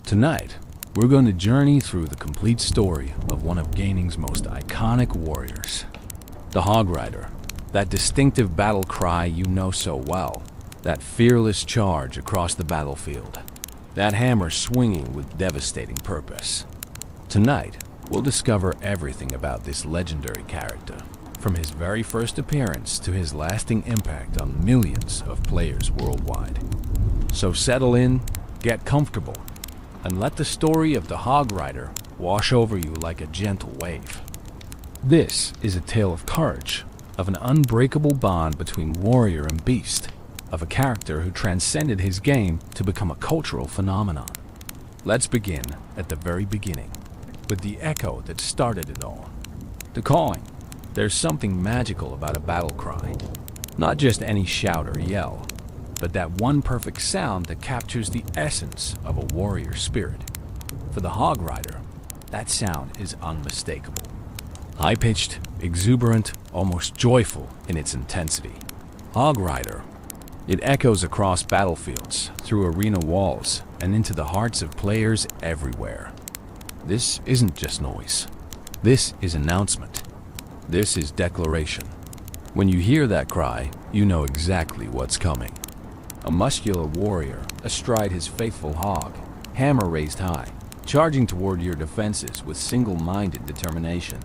Tonight, we're going to journey through the complete story of one of gaming's most iconic warriors, the Hog Rider, that distinctive battle cry you know so well, that fearless charge across the battlefield, that hammer swinging with devastating purpose. Tonight, we'll discover everything about this legendary character, from his very first appearance to his lasting impact on millions of players worldwide. So settle in, get comfortable, and let the story of the Hog Rider wash over you like a gentle wave. This is a tale of courage, of an unbreakable bond between warrior and beast, of a character who transcended his game to become a cultural phenomenon. Let's begin at the very beginning, with the echo that started it all. The calling. There's something magical about a battle cry. Not just any shout or yell, but that one perfect sound that captures the essence of a warrior spirit. For the Hog Rider, that sound is unmistakable. High-pitched, exuberant, almost joyful in its intensity. Hog Rider. It echoes across battlefields, through arena walls, and into the hearts of players everywhere. This isn't just noise. This is announcement. This is declaration. When you hear that cry, you know exactly what's coming. A muscular warrior astride his faithful hog, hammer raised high, charging toward your defenses with single-minded determination.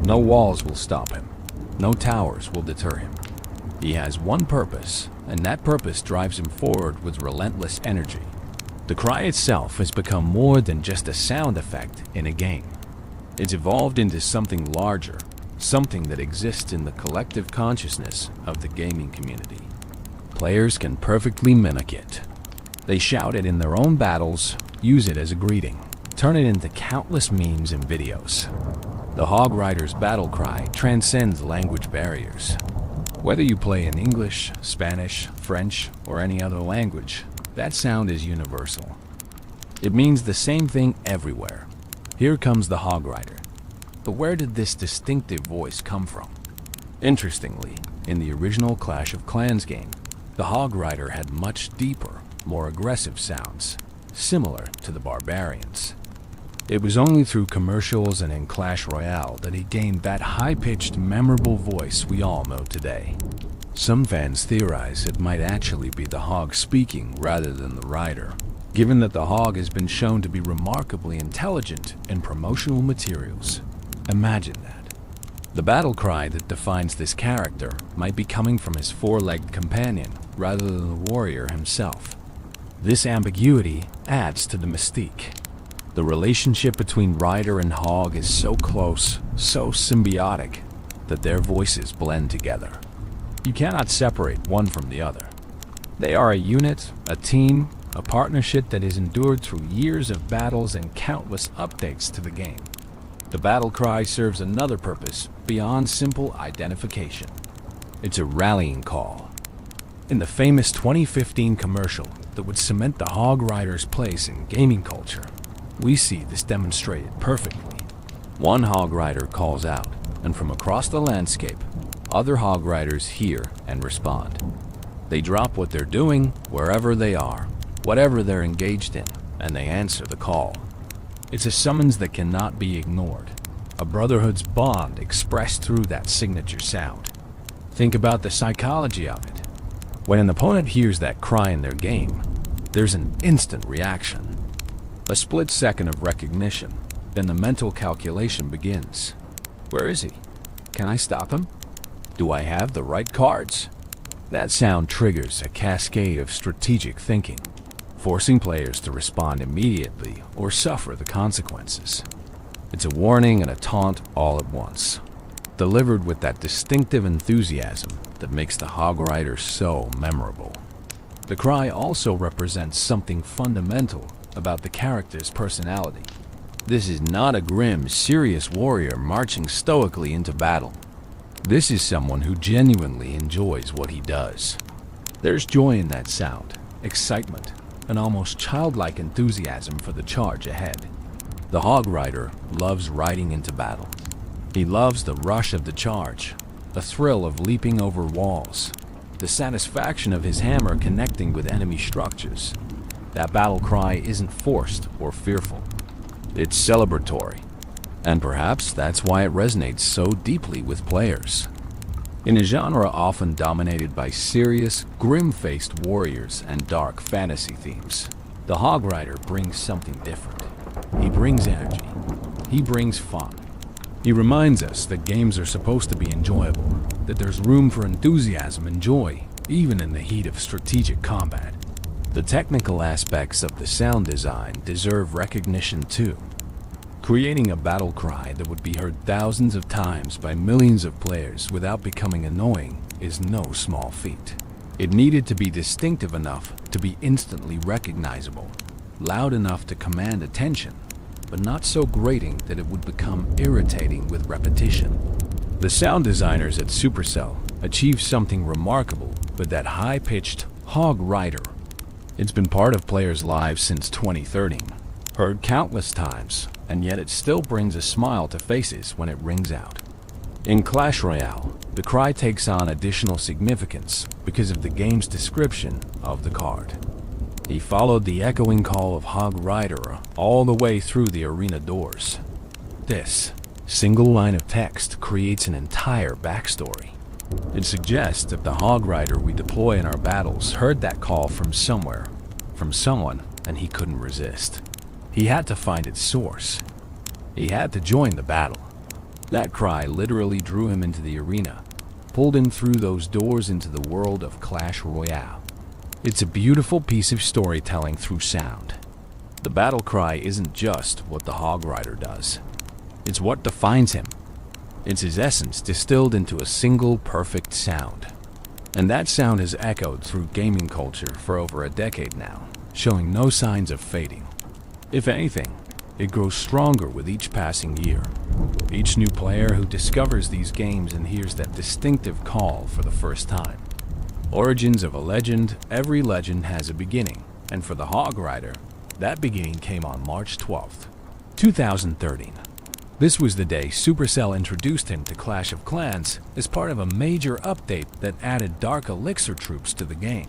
No walls will stop him. No towers will deter him. He has one purpose, and that purpose drives him forward with relentless energy. The cry itself has become more than just a sound effect in a game. It's evolved into something larger, something that exists in the collective consciousness of the gaming community. Players can perfectly mimic it. They shout it in their own battles, use it as a greeting, turn it into countless memes and videos. The Hog Rider's battle cry transcends language barriers. Whether you play in English, Spanish, French, or any other language, that sound is universal. It means the same thing everywhere. Here comes the Hog Rider. But where did this distinctive voice come from? Interestingly, in the original Clash of Clans game, the Hog Rider had much deeper, more aggressive sounds, similar to the barbarians. It was only through commercials and in Clash Royale that he gained that high-pitched, memorable voice we all know today. Some fans theorize it might actually be the Hog speaking rather than the Rider, given that the Hog has been shown to be remarkably intelligent in promotional materials. Imagine that. The battle cry that defines this character might be coming from his four-legged companion rather than the warrior himself. This ambiguity adds to the mystique. The relationship between Rider and Hog is so close, so symbiotic, that their voices blend together. You cannot separate one from the other. They are a unit, a team, a partnership that has endured through years of battles and countless updates to the game. The battle cry serves another purpose beyond simple identification. It's a rallying call. In the famous 2015 commercial that would cement the Hog Rider's place in gaming culture, we see this demonstrated perfectly. One Hog Rider calls out, and from across the landscape, other Hog Riders hear and respond. They drop what they're doing wherever they are, whatever they're engaged in, and they answer the call. It's a summons that cannot be ignored, a brotherhood's bond expressed through that signature sound. Think about the psychology of it. When an opponent hears that cry in their game, there's an instant reaction. A split second of recognition, then the mental calculation begins. Where is he? Can I stop him? Do I have the right cards? That sound triggers a cascade of strategic thinking, forcing players to respond immediately or suffer the consequences. It's a warning and a taunt all at once, delivered with that distinctive enthusiasm that makes the Hog Rider so memorable. The cry also represents something fundamental about the character's personality. This is not a grim, serious warrior marching stoically into battle. This is someone who genuinely enjoys what he does. There's joy in that sound, excitement, an almost childlike enthusiasm for the charge ahead. The Hog Rider loves riding into battle. He loves the rush of the charge, the thrill of leaping over walls, the satisfaction of his hammer connecting with enemy structures. That battle cry isn't forced or fearful. It's celebratory. And perhaps that's why it resonates so deeply with players. In a genre often dominated by serious, grim-faced warriors and dark fantasy themes, the Hog Rider brings something different. He brings energy. He brings fun. He reminds us that games are supposed to be enjoyable, that there's room for enthusiasm and joy, even in the heat of strategic combat. The technical aspects of the sound design deserve recognition too. Creating a battle cry that would be heard thousands of times by millions of players without becoming annoying is no small feat. It needed to be distinctive enough to be instantly recognizable, loud enough to command attention, but not so grating that it would become irritating with repetition. The sound designers at Supercell achieved something remarkable with that high-pitched Hog Rider. It's been part of players' lives since 2013, heard countless times, and yet it still brings a smile to faces when it rings out. In Clash Royale, the cry takes on additional significance because of the game's description of the card. He followed the echoing call of Hog Rider all the way through the arena doors. This single line of text creates an entire backstory. It suggests that the Hog Rider we deploy in our battles heard that call from somewhere, from someone, and he couldn't resist. He had to find its source. He had to join the battle. That cry literally drew him into the arena, pulled him through those doors into the world of Clash Royale. It's a beautiful piece of storytelling through sound. The battle cry isn't just what the Hog Rider does. It's what defines him. It's his essence distilled into a single perfect sound. And that sound has echoed through gaming culture for over a decade now, showing no signs of fading. If anything, it grows stronger with each passing year. Each new player who discovers these games and hears that distinctive call for the first time. Origins of a legend, every legend has a beginning, and for the Hog Rider, that beginning came on March 12th, 2013. This was the day Supercell introduced him to Clash of Clans as part of a major update that added Dark Elixir troops to the game.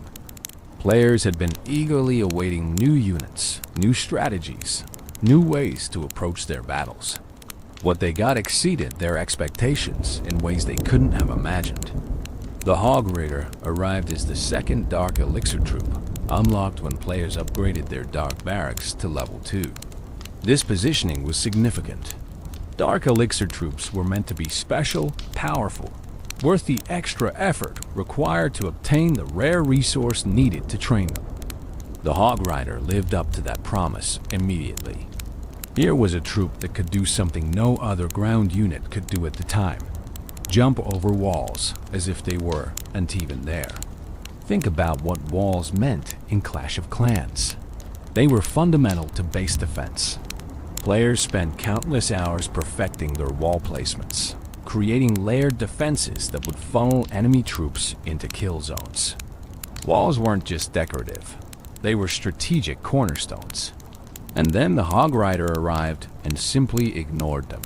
Players had been eagerly awaiting new units, new strategies, new ways to approach their battles. What they got exceeded their expectations in ways they couldn't have imagined. The Hog Rider arrived as the second Dark Elixir troop, unlocked when players upgraded their Dark Barracks to level 2. This positioning was significant. Dark Elixir troops were meant to be special, powerful, worth the extra effort required to obtain the rare resource needed to train them. The Hog Rider lived up to that promise immediately. Here was a troop that could do something no other ground unit could do at the time. Jump over walls as if they weren't even there. Think about what walls meant in Clash of Clans. They were fundamental to base defense. Players spent countless hours perfecting their wall placements, creating layered defenses that would funnel enemy troops into kill zones. Walls weren't just decorative, they were strategic cornerstones. And then the Hog Rider arrived and simply ignored them.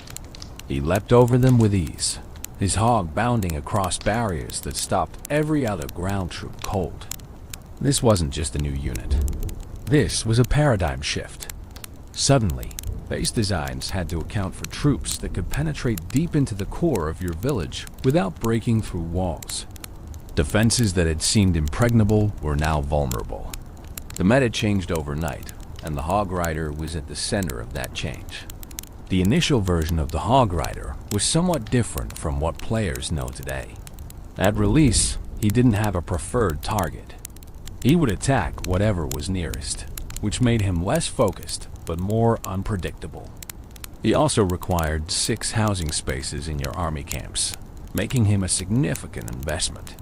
He leapt over them with ease, his hog bounding across barriers that stopped every other ground troop cold. This wasn't just a new unit. This was a paradigm shift. Suddenly, base designs had to account for troops that could penetrate deep into the core of your village without breaking through walls. Defenses that had seemed impregnable were now vulnerable. The meta changed overnight, and the Hog Rider was at the center of that change. The initial version of the Hog Rider was somewhat different from what players know today. At release, he didn't have a preferred target. He would attack whatever was nearest, which made him less focused but more unpredictable. He also required 6 housing spaces in your army camps, making him a significant investment.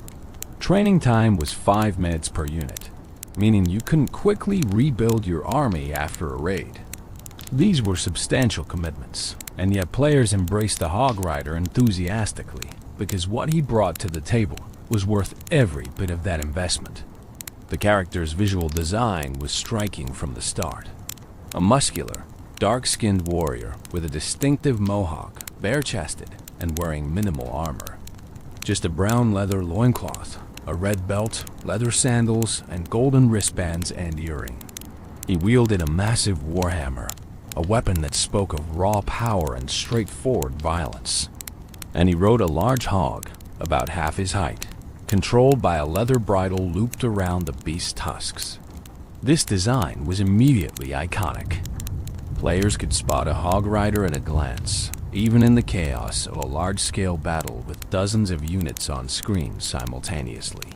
Training time was 5 minutes per unit, meaning you couldn't quickly rebuild your army after a raid. These were substantial commitments, and yet players embraced the Hog Rider enthusiastically because what he brought to the table was worth every bit of that investment. The character's visual design was striking from the start. A muscular, dark-skinned warrior with a distinctive mohawk, bare-chested, and wearing minimal armor. Just a brown leather loincloth, a red belt, leather sandals, and golden wristbands and earring. He wielded a massive warhammer, a weapon that spoke of raw power and straightforward violence. And he rode a large hog, about half his height, controlled by a leather bridle looped around the beast's tusks. This design was immediately iconic. Players could spot a hog rider at a glance, even in the chaos of a large-scale battle with dozens of units on screen simultaneously.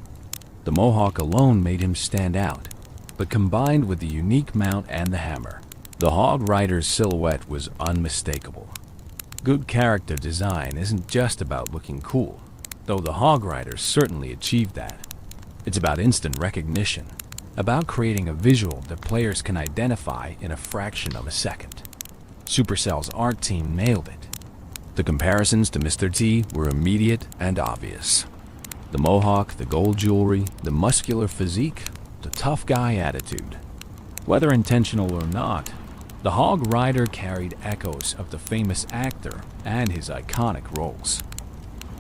The mohawk alone made him stand out, but combined with the unique mount and the hammer, the hog rider's silhouette was unmistakable. Good character design isn't just about looking cool, though the hog rider certainly achieved that. It's about instant recognition, about creating a visual that players can identify in a fraction of a second. Supercell's art team nailed it. The comparisons to Mr. T were immediate and obvious. The mohawk, the gold jewelry, the muscular physique, the tough guy attitude. Whether intentional or not, the hog rider carried echoes of the famous actor and his iconic roles.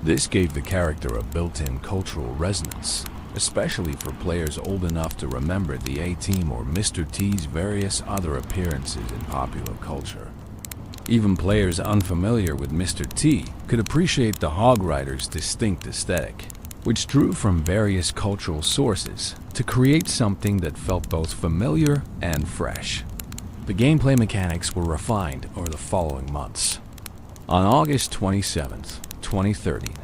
This gave the character a built-in cultural resonance, especially for players old enough to remember the A-Team or Mr. T's various other appearances in popular culture. Even players unfamiliar with Mr. T could appreciate the hog rider's distinct aesthetic, which drew from various cultural sources to create something that felt both familiar and fresh. The gameplay mechanics were refined over the following months. On August 27, 2013,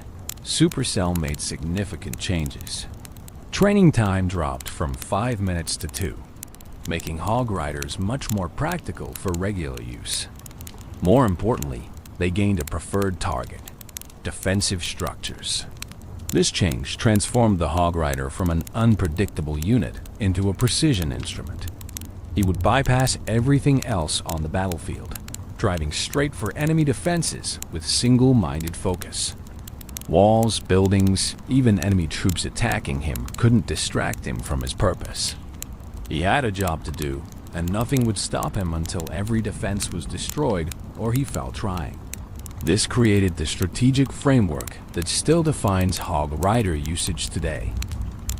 Supercell made significant changes. Training time dropped from 5 minutes to 2, making hog riders much more practical for regular use. More importantly, they gained a preferred target: defensive structures. This change transformed the hog rider from an unpredictable unit into a precision instrument. He would bypass everything else on the battlefield, driving straight for enemy defenses with single-minded focus. Walls, buildings, even enemy troops attacking him couldn't distract him from his purpose. He had a job to do, and nothing would stop him until every defense was destroyed or he fell trying. This created the strategic framework that still defines hog rider usage today.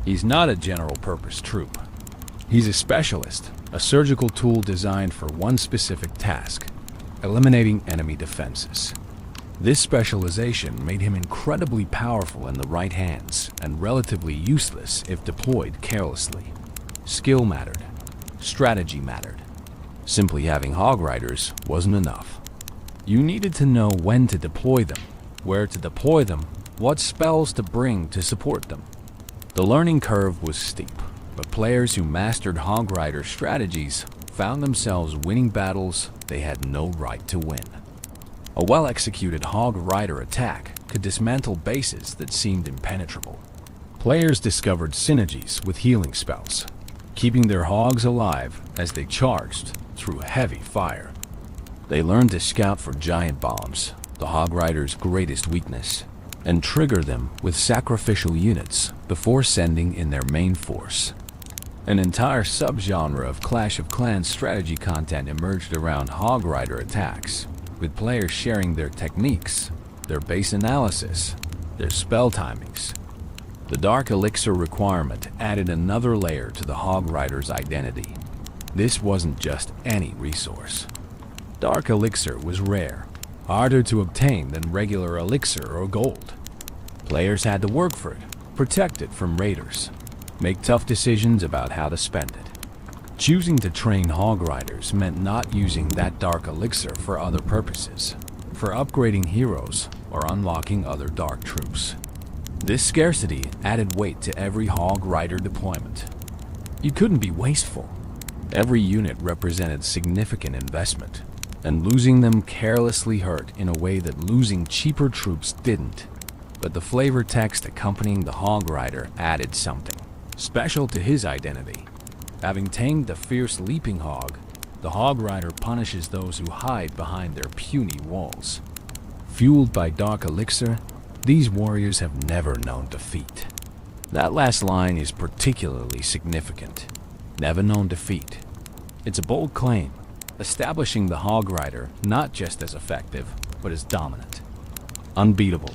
He's not a general-purpose troop. He's a specialist, a surgical tool designed for one specific task: eliminating enemy defenses. This specialization made him incredibly powerful in the right hands and relatively useless if deployed carelessly. Skill mattered. Strategy mattered. Simply having hog riders wasn't enough. You needed to know when to deploy them, where to deploy them, what spells to bring to support them. The learning curve was steep, but players who mastered hog rider strategies found themselves winning battles they had no right to win. A well-executed hog rider attack could dismantle bases that seemed impenetrable. Players discovered synergies with healing spells, keeping their hogs alive as they charged through heavy fire. They learned to scout for giant bombs, the hog rider's greatest weakness, and trigger them with sacrificial units before sending in their main force. An entire subgenre of Clash of Clans strategy content emerged around hog rider attacks, with players sharing their techniques, their base analysis, their spell timings. The Dark Elixir requirement added another layer to the hog rider's identity. This wasn't just any resource. Dark Elixir was rare, harder to obtain than regular elixir or gold. Players had to work for it, protect it from raiders, make tough decisions about how to spend it. Choosing to train hog riders meant not using that dark elixir for other purposes, for upgrading heroes or unlocking other dark troops. This scarcity added weight to every hog rider deployment. You couldn't be wasteful. Every unit represented significant investment, and losing them carelessly hurt in a way that losing cheaper troops didn't. But the flavor text accompanying the hog rider added something special to his identity. Having tamed the fierce leaping hog, the hog rider punishes those who hide behind their puny walls. Fueled by dark elixir, these warriors have never known defeat. That last line is particularly significant. Never known defeat. It's a bold claim, establishing the hog rider not just as effective, but as dominant. Unbeatable.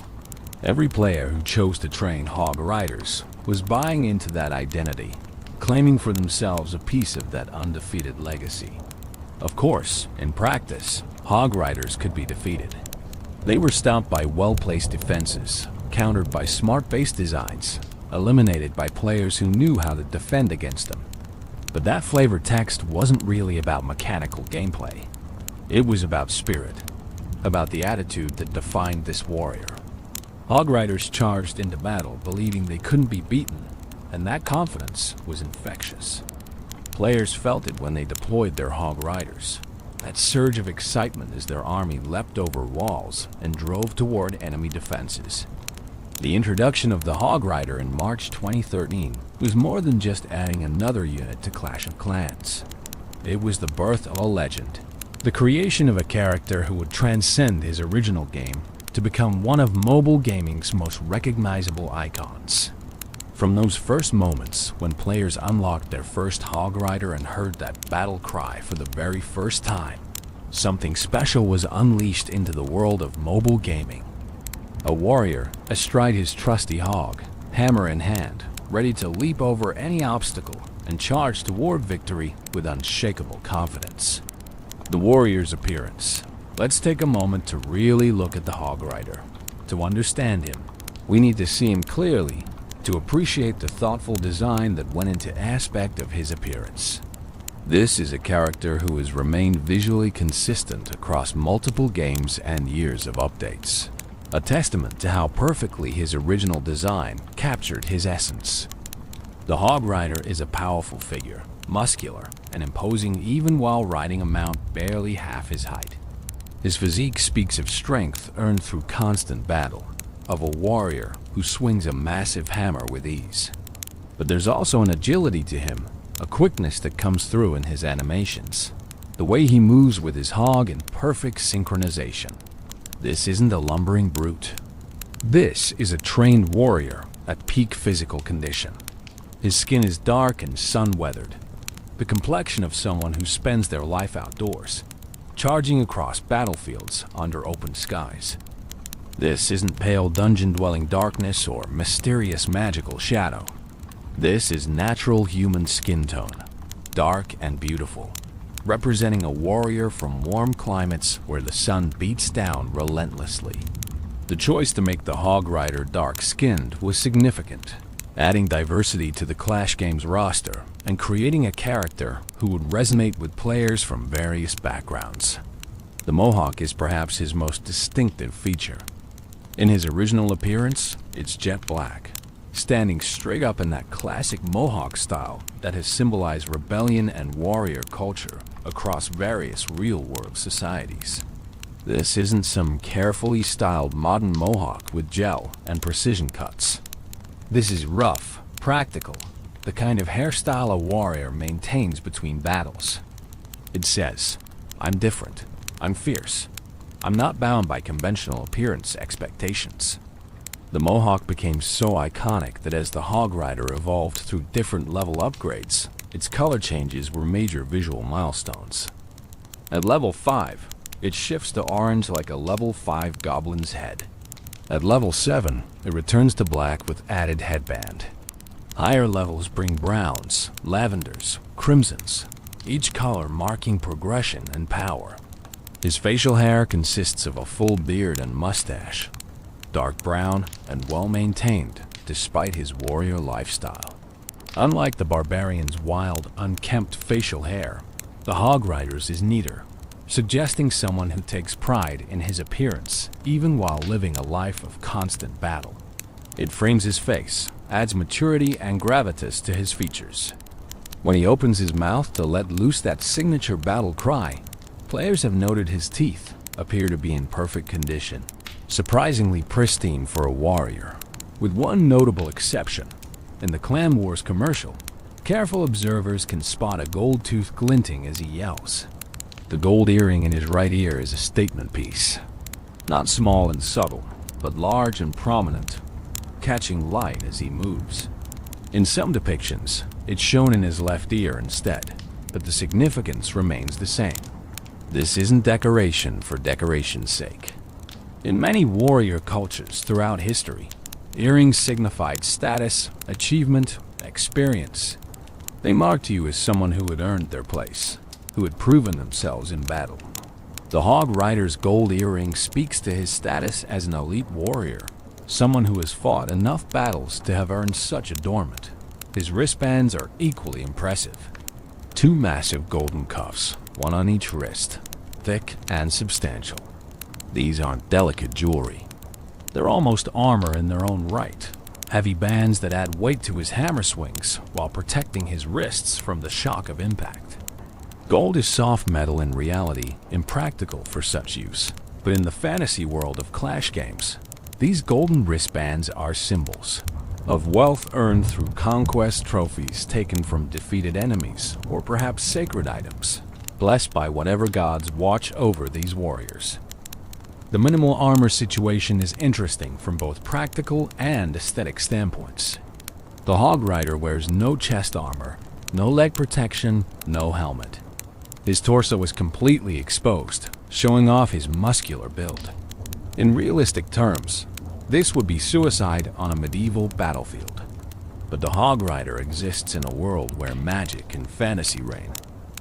Every player who chose to train hog riders was buying into that identity. claiming for themselves a piece of that undefeated legacy. Of course, in practice, Hog Riders could be defeated. They were stopped by well-placed defenses, countered by smart base designs, eliminated by players who knew how to defend against them. But that flavor text wasn't really about mechanical gameplay. It was about spirit, about the attitude that defined this warrior. Hog Riders charged into battle believing they couldn't be beaten, and that confidence was infectious. Players felt it when they deployed their Hog Riders. That surge of excitement as their army leapt over walls and drove toward enemy defenses. The introduction of the Hog Rider in March 2013 was more than just adding another unit to Clash of Clans. It was the birth of a legend, the creation of a character who would transcend his original game to become one of mobile gaming's most recognizable icons. From those first moments when players unlocked their first Hog Rider and heard that battle cry for the very first time, something special was unleashed into the world of mobile gaming. A warrior astride his trusty hog, hammer in hand, ready to leap over any obstacle and charge toward victory with unshakable confidence. The warrior's appearance. Let's take a moment to really look at the Hog Rider. To understand him, we need to see him clearly, to appreciate the thoughtful design that went into aspect of his appearance. This is a character who has remained visually consistent across multiple games and years of updates. A testament to how perfectly his original design captured his essence. The Hog Rider is a powerful figure, muscular and imposing even while riding a mount barely half his height. His physique speaks of strength earned through constant battle, of a warrior who swings a massive hammer with ease. But there's also an agility to him, a quickness that comes through in his animations, the way he moves with his hog in perfect synchronization. This isn't a lumbering brute. This is a trained warrior at peak physical condition. His skin is dark and sun-weathered, the complexion of someone who spends their life outdoors, charging across battlefields under open skies. This isn't pale dungeon-dwelling darkness or mysterious magical shadow. This is natural human skin tone, dark and beautiful, representing a warrior from warm climates where the sun beats down relentlessly. The choice to make the Hog Rider dark-skinned was significant, adding diversity to the Clash game's roster and creating a character who would resonate with players from various backgrounds. The mohawk is perhaps his most distinctive feature. In his original appearance, it's jet black, standing straight up in that classic mohawk style that has symbolized rebellion and warrior culture across various real-world societies. This isn't some carefully styled modern mohawk with gel and precision cuts. This is rough, practical, the kind of hairstyle a warrior maintains between battles. It says, "I'm different, I'm fierce, I'm not bound by conventional appearance expectations." The mohawk became so iconic that as the Hog Rider evolved through different level upgrades, its color changes were major visual milestones. At level 5, it shifts to orange like a level 5 goblin's head. At level 7, it returns to black with added headband. Higher levels bring browns, lavenders, crimsons, each color marking progression and power. His facial hair consists of a full beard and mustache, dark brown and well-maintained despite his warrior lifestyle. Unlike the barbarian's wild, unkempt facial hair, the Hog Rider's is neater, suggesting someone who takes pride in his appearance even while living a life of constant battle. It frames his face, adds maturity and gravitas to his features. When he opens his mouth to let loose that signature battle cry, players have noted his teeth appear to be in perfect condition, surprisingly pristine for a warrior, with one notable exception. In the Clan Wars commercial, careful observers can spot a gold tooth glinting as he yells. The gold earring in his right ear is a statement piece. Not small and subtle, but large and prominent, catching light as he moves. In some depictions, it's shown in his left ear instead, but the significance remains the same. This isn't decoration for decoration's sake. In many warrior cultures throughout history, earrings signified status, achievement, experience. They marked you as someone who had earned their place, who had proven themselves in battle. The Hog Rider's gold earring speaks to his status as an elite warrior, someone who has fought enough battles to have earned such adornment. His wristbands are equally impressive. 2 massive golden cuffs, one on each wrist, thick and substantial. These aren't delicate jewelry. They're almost armor in their own right. Heavy bands that add weight to his hammer swings while protecting his wrists from the shock of impact. Gold is soft metal in reality, impractical for such use. But in the fantasy world of Clash games, these golden wristbands are symbols of wealth earned through conquest trophies taken from defeated enemies, or perhaps sacred items, blessed by whatever gods watch over these warriors. The minimal armor situation is interesting from both practical and aesthetic standpoints. The Hog Rider wears no chest armor, no leg protection, no helmet. His torso is completely exposed, showing off his muscular build. In realistic terms, this would be suicide on a medieval battlefield. But the Hog Rider exists in a world where magic and fantasy reign,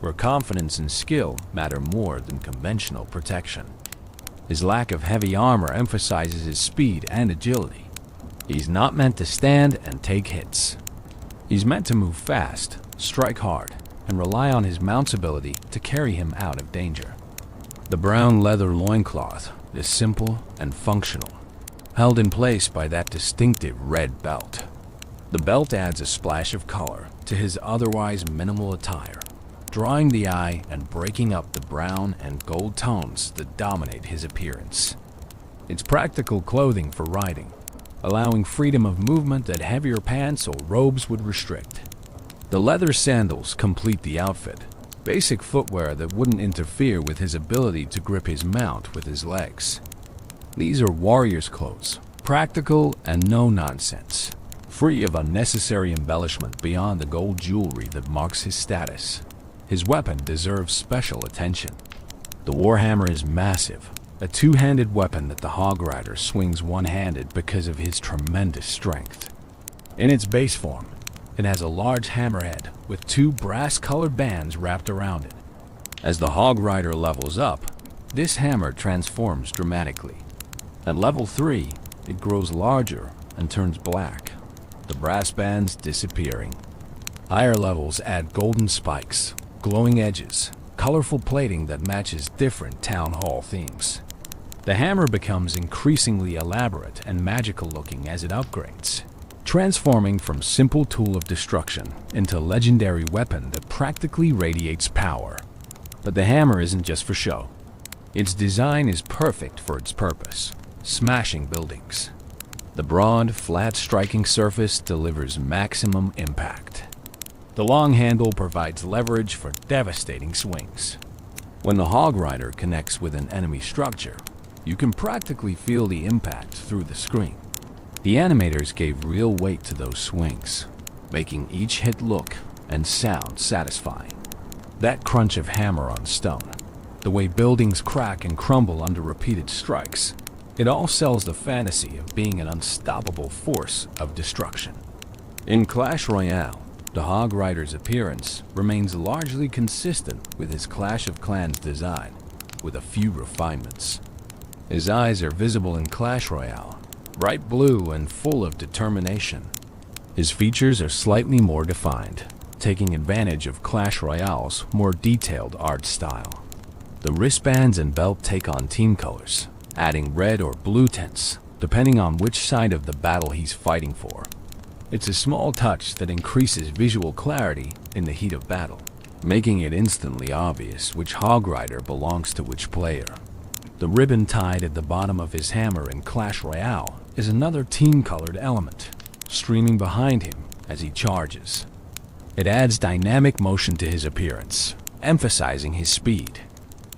where confidence and skill matter more than conventional protection. His lack of heavy armor emphasizes his speed and agility. He's not meant to stand and take hits. He's meant to move fast, strike hard, and rely on his mount's ability to carry him out of danger. The brown leather loincloth is simple and functional, held in place by that distinctive red belt. The belt adds a splash of color to his otherwise minimal attire, drawing the eye and breaking up the brown and gold tones that dominate his appearance. It's practical clothing for riding, allowing freedom of movement that heavier pants or robes would restrict. The leather sandals complete the outfit, basic footwear that wouldn't interfere with his ability to grip his mount with his legs. These are warrior's clothes, practical and no nonsense, free of unnecessary embellishment beyond the gold jewelry that marks his status. His weapon deserves special attention. The Warhammer is massive, a 2-handed weapon that the Hog Rider swings one-handed because of his tremendous strength. In its base form, it has a large hammerhead with 2 brass-colored bands wrapped around it. As the Hog Rider levels up, this hammer transforms dramatically. At level 3, it grows larger and turns black, the brass bands disappearing. Higher levels add golden spikes, glowing edges, colorful plating that matches different town hall themes. The hammer becomes increasingly elaborate and magical looking as it upgrades, transforming from simple tool of destruction into legendary weapon that practically radiates power. But the hammer isn't just for show. Its design is perfect for its purpose, smashing buildings. The broad, flat striking surface delivers maximum impact. The long handle provides leverage for devastating swings. When the Hog Rider connects with an enemy structure, you can practically feel the impact through the screen. The animators gave real weight to those swings, making each hit look and sound satisfying. That crunch of hammer on stone, the way buildings crack and crumble under repeated strikes, it all sells the fantasy of being an unstoppable force of destruction. In Clash Royale, the Hog Rider's appearance remains largely consistent with his Clash of Clans design, with a few refinements. His eyes are visible in Clash Royale, bright blue and full of determination. His features are slightly more defined, taking advantage of Clash Royale's more detailed art style. The wristbands and belt take on team colors, adding red or blue tints, depending on which side of the battle he's fighting for. It's a small touch that increases visual clarity in the heat of battle, making it instantly obvious which Hog Rider belongs to which player. The ribbon tied at the bottom of his hammer in Clash Royale is another team-colored element, streaming behind him as he charges. It adds dynamic motion to his appearance, emphasizing his speed.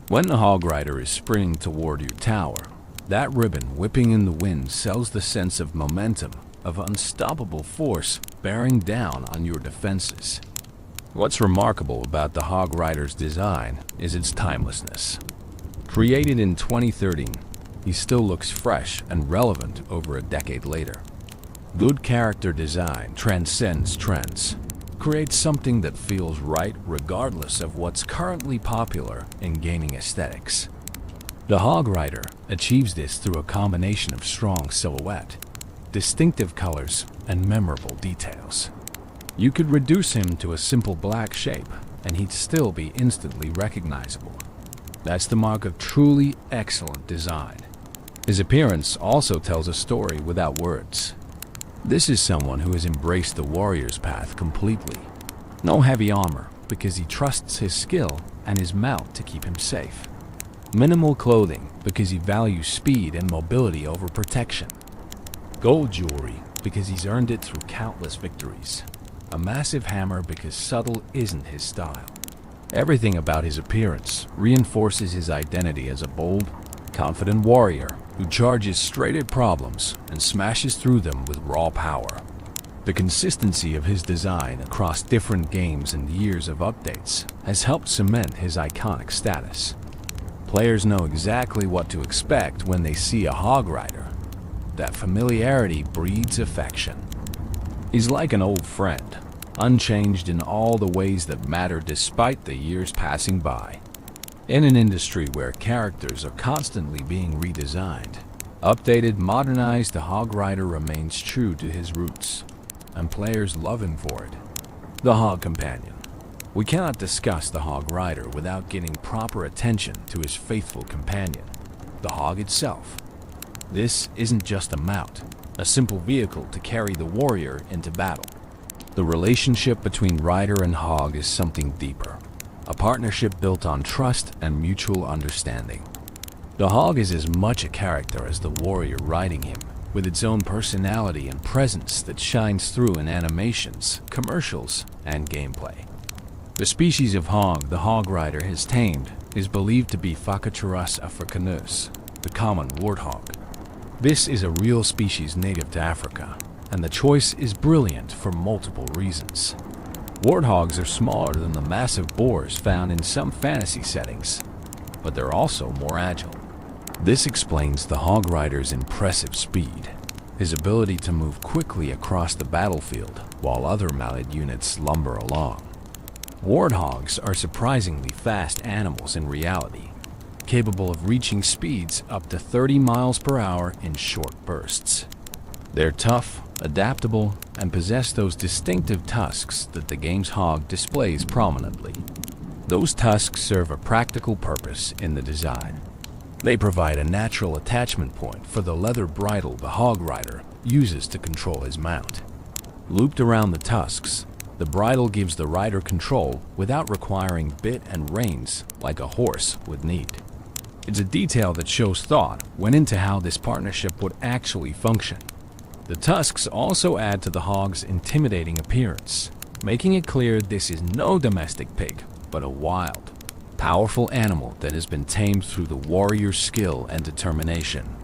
When the Hog Rider is sprinting toward your tower, that ribbon whipping in the wind sells the sense of momentum, of unstoppable force bearing down on your defenses. What's remarkable about the Hog Rider's design is its timelessness. Created in 2013, he still looks fresh and relevant over a decade later. Good character design transcends trends. create something that feels right regardless of what's currently popular in gaming aesthetics. The Hog Rider achieves this through a combination of strong silhouette, distinctive colors, and memorable details. You could reduce him to a simple black shape, and he'd still be instantly recognizable. That's the mark of truly excellent design. His appearance also tells a story without words. This is someone who has embraced the warrior's path completely. No heavy armor, because he trusts his skill and his mount to keep him safe. Minimal clothing, because he values speed and mobility over protection. Gold jewelry, because he's earned it through countless victories. A massive hammer, because subtle isn't his style. Everything about his appearance reinforces his identity as a bold, confident warrior who charges straight at problems and smashes through them with raw power. The consistency of his design across different games and years of updates has helped cement his iconic status. Players know exactly what to expect when they see a Hog Rider. That familiarity breeds affection. He's like an old friend, unchanged in all the ways that matter despite the years passing by. In an industry where characters are constantly being redesigned, updated, modernized, the Hog Rider remains true to his roots, and players love him for it. The Hog Companion. We cannot discuss the Hog Rider without giving proper attention to his faithful companion, the Hog itself. This isn't just a mount, a simple vehicle to carry the warrior into battle. The relationship between rider and hog is something deeper, a partnership built on trust and mutual understanding. The hog is as much a character as the warrior riding him, with its own personality and presence that shines through in animations, commercials, and gameplay. The species of hog the Hog Rider has tamed is believed to be Phacochirus africanus, the common warthog. This is a real species native to Africa, and the choice is brilliant for multiple reasons. Warthogs are smaller than the massive boars found in some fantasy settings, but they're also more agile. This explains the Hog Rider's impressive speed, his ability to move quickly across the battlefield while other mounted units lumber along. Warthogs are surprisingly fast animals in reality, capable of reaching speeds up to 30 miles per hour in short bursts. They're tough, adaptable, and possess those distinctive tusks that the game's hog displays prominently. Those tusks serve a practical purpose in the design. They provide a natural attachment point for the leather bridle the Hog Rider uses to control his mount. Looped around the tusks, the bridle gives the rider control without requiring bit and reins like a horse would need. It's a detail that shows thought went into how this partnership would actually function. The tusks also add to the hog's intimidating appearance, making it clear this is no domestic pig, but a wild, powerful animal that has been tamed through the warrior's skill and determination.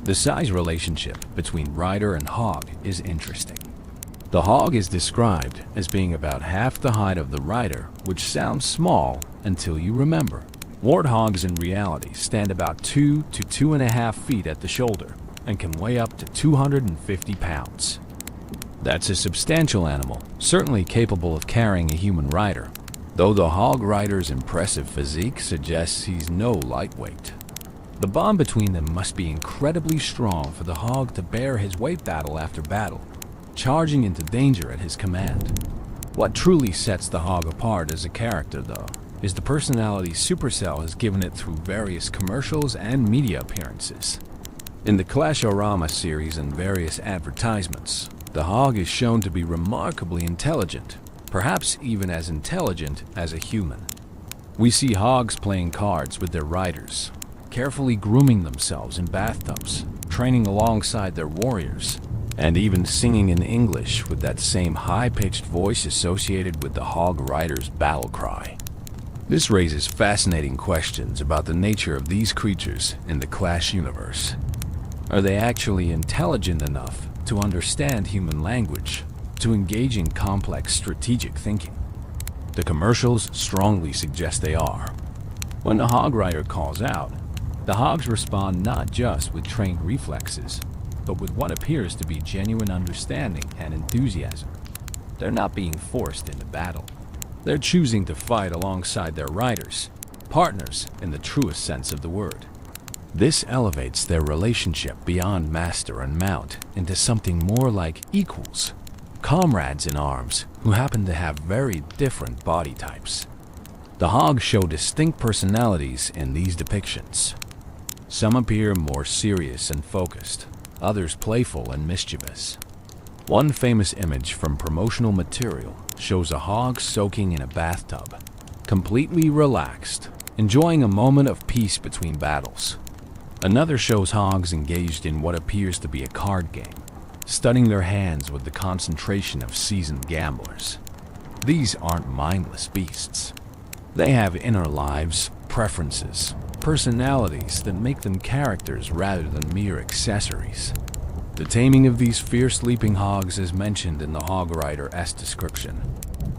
The size relationship between rider and hog is interesting. The hog is described as being about half the height of the rider, which sounds small until you remember. Warthogs in reality stand about 2 to 2.5 feet at the shoulder and can weigh up to 250 pounds. That's a substantial animal, certainly capable of carrying a human rider, though the Hog Rider's impressive physique suggests he's no lightweight. The bond between them must be incredibly strong for the hog to bear his weight battle after battle, charging into danger at his command. What truly sets the hog apart as a character, though, is the personality Supercell has given it through various commercials and media appearances. In the Clash Royale series and various advertisements, the hog is shown to be remarkably intelligent, perhaps even as intelligent as a human. We see hogs playing cards with their riders, carefully grooming themselves in bathtubs, training alongside their warriors, and even singing in English with that same high-pitched voice associated with the Hog Rider's battle cry. This raises fascinating questions about the nature of these creatures in the Clash universe. Are they actually intelligent enough to understand human language, to engage in complex strategic thinking? The commercials strongly suggest they are. When the Hog Rider calls out, the hogs respond not just with trained reflexes, but with what appears to be genuine understanding and enthusiasm. They're not being forced into battle. They're choosing to fight alongside their riders, partners in the truest sense of the word. This elevates their relationship beyond master and mount into something more like equals, comrades in arms who happen to have very different body types. The hogs show distinct personalities in these depictions. Some appear more serious and focused, others playful and mischievous. One famous image from promotional material shows a hog soaking in a bathtub, completely relaxed, enjoying a moment of peace between battles. Another shows hogs engaged in what appears to be a card game, studying their hands with the concentration of seasoned gamblers. These aren't mindless beasts. They have inner lives, preferences, personalities that make them characters rather than mere accessories. The taming of these fierce leaping hogs is mentioned in the Hog Rider's description.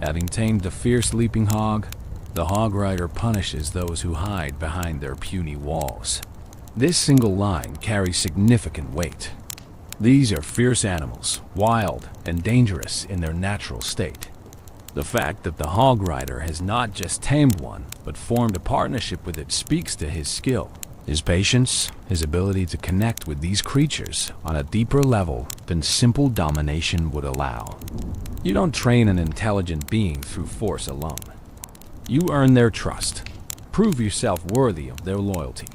Having tamed the fierce leaping hog, the Hog Rider punishes those who hide behind their puny walls. This single line carries significant weight. These are fierce animals, wild and dangerous in their natural state. The fact that the Hog Rider has not just tamed one, but formed a partnership with it speaks to his skill, his patience, his ability to connect with these creatures on a deeper level than simple domination would allow. You don't train an intelligent being through force alone. You earn their trust, prove yourself worthy of their loyalty.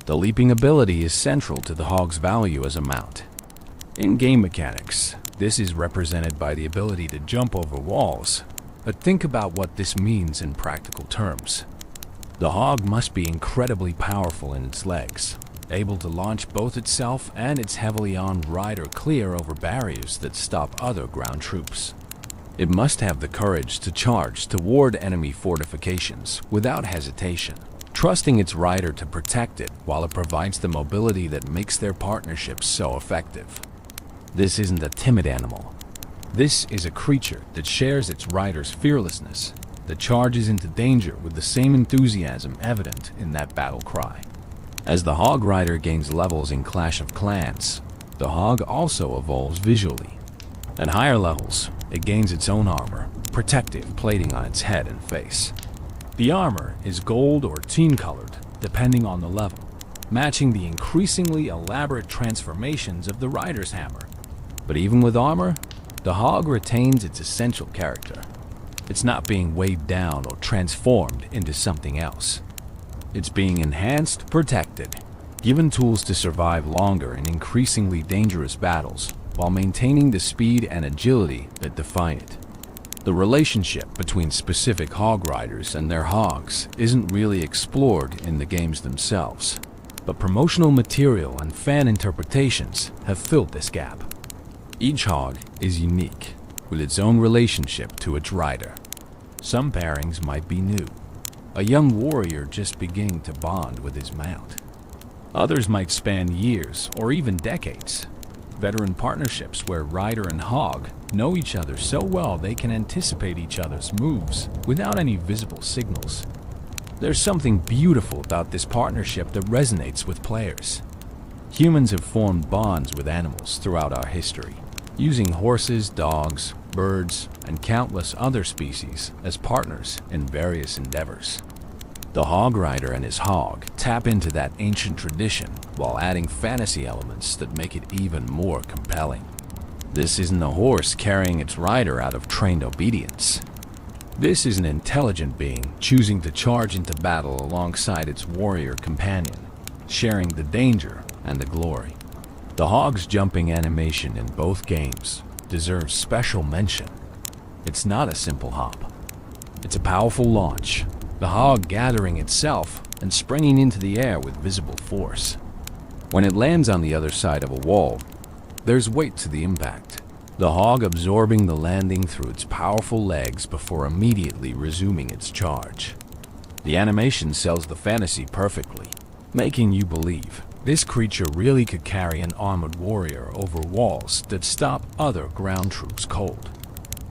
The leaping ability is central to the hog's value as a mount. In game mechanics, this is represented by the ability to jump over walls. But think about what this means in practical terms. The hog must be incredibly powerful in its legs, able to launch both itself and its heavily armed rider clear over barriers that stop other ground troops. It must have the courage to charge toward enemy fortifications without hesitation, trusting its rider to protect it while it provides the mobility that makes their partnership so effective. This isn't a timid animal. This is a creature that shares its rider's fearlessness, that charges into danger with the same enthusiasm evident in that battle cry. As the Hog Rider gains levels in Clash of Clans, the hog also evolves visually. At higher levels, it gains its own armor, protective plating on its head and face. The armor is gold or team-colored, depending on the level, matching the increasingly elaborate transformations of the rider's hammer. But even with armor, the hog retains its essential character. It's not being weighed down or transformed into something else. It's being enhanced, protected, given tools to survive longer in increasingly dangerous battles, while maintaining the speed and agility that define it. The relationship between specific hog riders and their hogs isn't really explored in the games themselves, but promotional material and fan interpretations have filled this gap. Each hog is unique, with its own relationship to its rider. Some pairings might be new, a young warrior just beginning to bond with his mount. Others might span years or even decades, veteran partnerships where rider and hog know each other so well they can anticipate each other's moves without any visible signals. There's something beautiful about this partnership that resonates with players. Humans have formed bonds with animals throughout our history, using horses, dogs, birds, and countless other species as partners in various endeavors. The hog rider and his hog tap into that ancient tradition while adding fantasy elements that make it even more compelling. This isn't a horse carrying its rider out of trained obedience. This is an intelligent being choosing to charge into battle alongside its warrior companion, sharing the danger and the glory. The hog's jumping animation in both games deserves special mention. It's not a simple hop. It's a powerful launch, the hog gathering itself and springing into the air with visible force. When it lands on the other side of a wall, there's weight to the impact, the hog absorbing the landing through its powerful legs before immediately resuming its charge. The animation sells the fantasy perfectly, making you believe this creature really could carry an armored warrior over walls that stop other ground troops cold.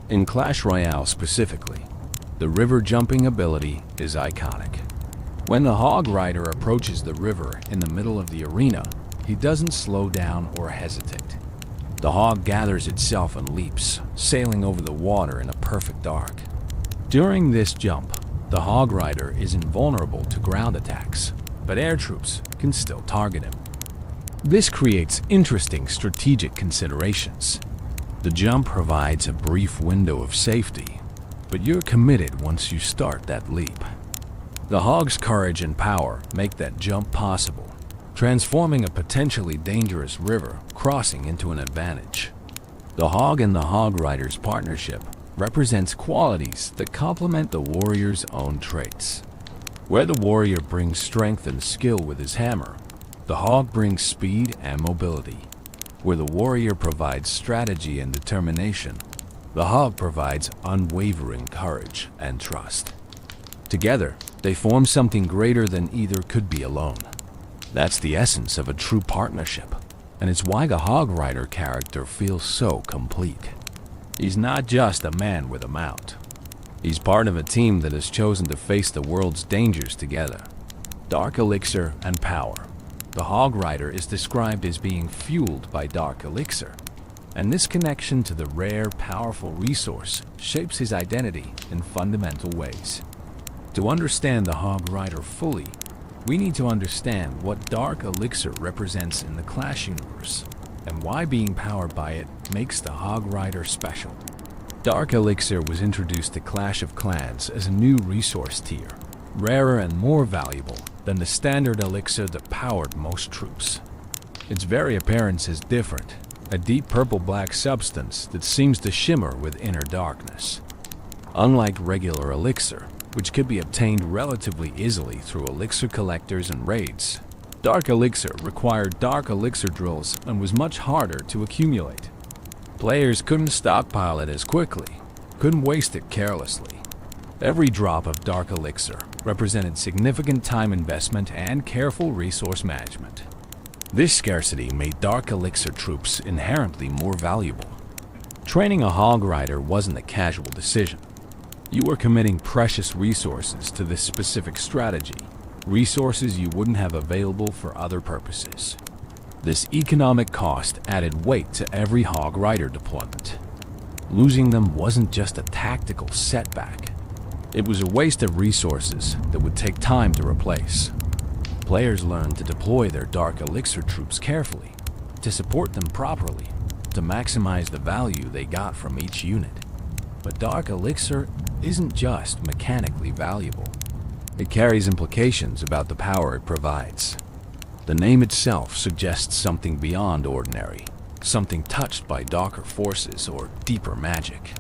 In Clash Royale specifically, the river jumping ability is iconic. When the hog rider approaches the river in the middle of the arena, he doesn't slow down or hesitate. The hog gathers itself and leaps, sailing over the water in a perfect arc. During this jump, the hog rider is invulnerable to ground attacks, but air troops can still target him. This creates interesting strategic considerations. The jump provides a brief window of safety, but you're committed once you start that leap. The hog's courage and power make that jump possible, transforming a potentially dangerous river crossing into an advantage. The hog and the hog rider's partnership represents qualities that complement the warrior's own traits. Where the warrior brings strength and skill with his hammer, the hog brings speed and mobility. Where the warrior provides strategy and determination, the hog provides unwavering courage and trust. Together, they form something greater than either could be alone. That's the essence of a true partnership, and it's why the hog rider character feels so complete. He's not just a man with a mount. He's part of a team that has chosen to face the world's dangers together. Dark elixir and power. The hog rider is described as being fueled by dark elixir, and this connection to the rare, powerful resource shapes his identity in fundamental ways. To understand the hog rider fully, we need to understand what dark elixir represents in the Clash universe, and why being powered by it makes the hog rider special. Dark elixir was introduced to Clash of Clans as a new resource tier, rarer and more valuable than the standard elixir that powered most troops. Its very appearance is different, a deep purple-black substance that seems to shimmer with inner darkness. Unlike regular elixir, which could be obtained relatively easily through elixir collectors and raids, dark elixir required dark elixir drills and was much harder to accumulate. Players couldn't stockpile it as quickly, couldn't waste it carelessly. Every drop of dark elixir represented significant time investment and careful resource management. This scarcity made dark elixir troops inherently more valuable. Training a hog rider wasn't a casual decision. You were committing precious resources to this specific strategy, resources you wouldn't have available for other purposes. This economic cost added weight to every hog rider deployment. Losing them wasn't just a tactical setback. It was a waste of resources that would take time to replace. Players learned to deploy their dark elixir troops carefully, to support them properly, to maximize the value they got from each unit. But dark elixir isn't just mechanically valuable. It carries implications about the power it provides. The name itself suggests something beyond ordinary, something touched by darker forces or deeper magic.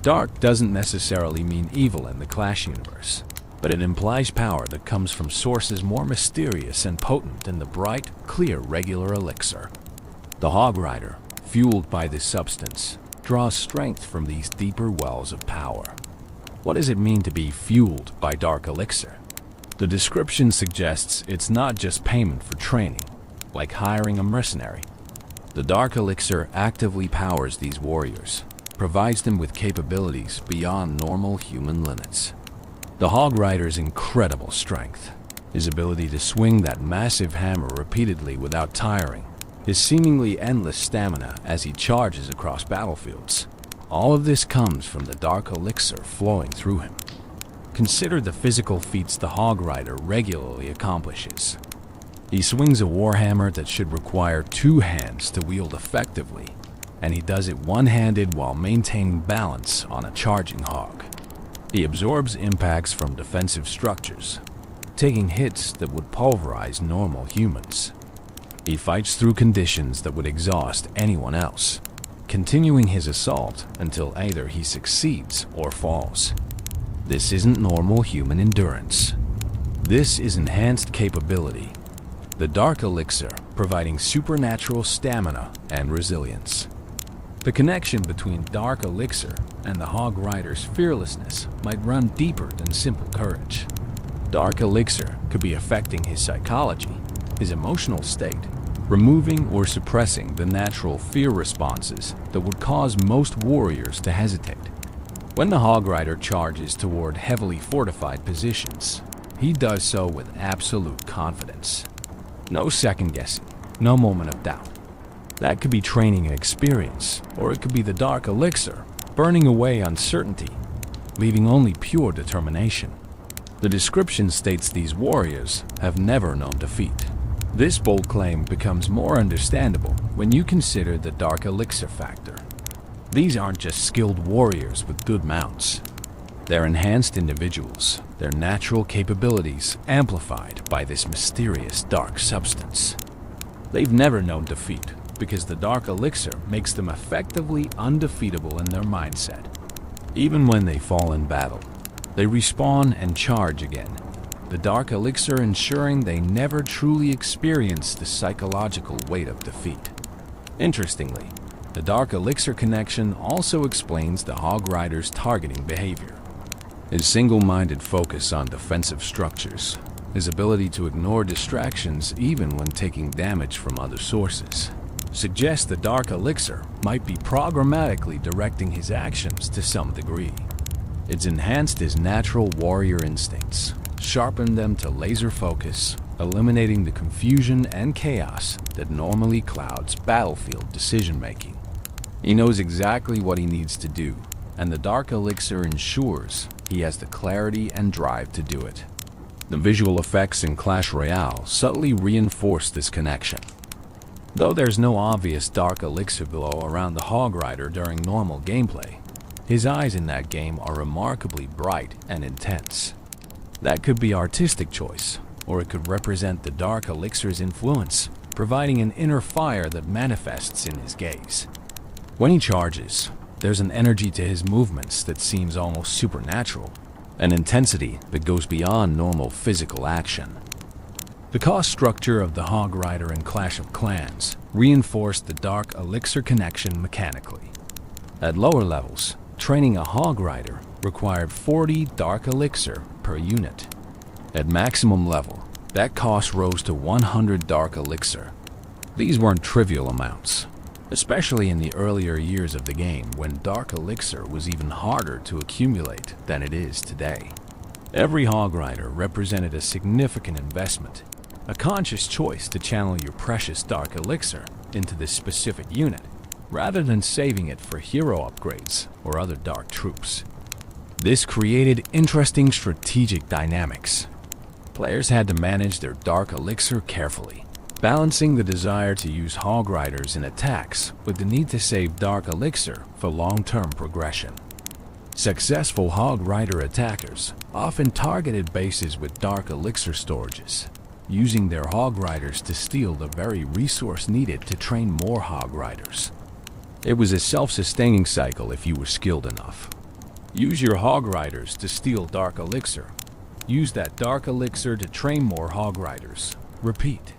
Dark doesn't necessarily mean evil in the Clash universe, but it implies power that comes from sources more mysterious and potent than the bright, clear regular elixir. The hog rider, fueled by this substance, draws strength from these deeper wells of power. What does it mean to be fueled by dark elixir? The description suggests it's not just payment for training, like hiring a mercenary. The dark elixir actively powers these warriors, provides them with capabilities beyond normal human limits. The hog rider's incredible strength, his ability to swing that massive hammer repeatedly without tiring, his seemingly endless stamina as he charges across battlefields, all of this comes from the dark elixir flowing through him. Consider the physical feats the hog rider regularly accomplishes. He swings a warhammer that should require 2 hands to wield effectively, and he does it one-handed while maintaining balance on a charging hog. He absorbs impacts from defensive structures, taking hits that would pulverize normal humans. He fights through conditions that would exhaust anyone else, continuing his assault until either he succeeds or falls. This isn't normal human endurance. This is enhanced capability. The dark elixir providing supernatural stamina and resilience. The connection between dark elixir and the hog rider's fearlessness might run deeper than simple courage. Dark elixir could be affecting his psychology, his emotional state, removing or suppressing the natural fear responses that would cause most warriors to hesitate. When the hog rider charges toward heavily fortified positions, he does so with absolute confidence. No second guessing, no moment of doubt. That could be training and experience, or it could be the dark elixir, burning away uncertainty, leaving only pure determination. The description states these warriors have never known defeat. This bold claim becomes more understandable when you consider the dark elixir factor. These aren't just skilled warriors with good mounts. They're enhanced individuals, their natural capabilities amplified by this mysterious dark substance. They've never known defeat because the dark elixir makes them effectively undefeatable in their mindset. Even when they fall in battle, they respawn and charge again, the dark elixir ensuring they never truly experience the psychological weight of defeat. Interestingly, the dark elixir connection also explains the Hog Rider's targeting behavior. His single-minded focus on defensive structures, his ability to ignore distractions even when taking damage from other sources, suggests the dark elixir might be programmatically directing his actions to some degree. It's enhanced his natural warrior instincts, sharpened them to laser focus, eliminating the confusion and chaos that normally clouds battlefield decision-making. He knows exactly what he needs to do, and the dark elixir ensures he has the clarity and drive to do it. The visual effects in Clash Royale subtly reinforce this connection. Though there's no obvious dark elixir glow around the Hog Rider during normal gameplay, his eyes in that game are remarkably bright and intense. That could be artistic choice, or it could represent the dark elixir's influence, providing an inner fire that manifests in his gaze. When he charges, there's an energy to his movements that seems almost supernatural, an intensity that goes beyond normal physical action. The cost structure of the Hog Rider in Clash of Clans reinforced the dark elixir connection mechanically. At lower levels, training a Hog Rider required 40 dark elixir per unit. At maximum level, that cost rose to 100 dark elixir. These weren't trivial amounts, especially in the earlier years of the game when dark elixir was even harder to accumulate than it is today. Every Hog Rider represented a significant investment, a conscious choice to channel your precious dark elixir into this specific unit, rather than saving it for hero upgrades or other dark troops. This created interesting strategic dynamics. Players had to manage their dark elixir carefully, balancing the desire to use Hog Riders in attacks with the need to save dark elixir for long-term progression. Successful Hog Rider attackers often targeted bases with dark elixir storages, using their Hog Riders to steal the very resource needed to train more Hog Riders. It was a self-sustaining cycle if you were skilled enough. Use your Hog Riders to steal dark elixir. Use that dark elixir to train more Hog Riders. Repeat.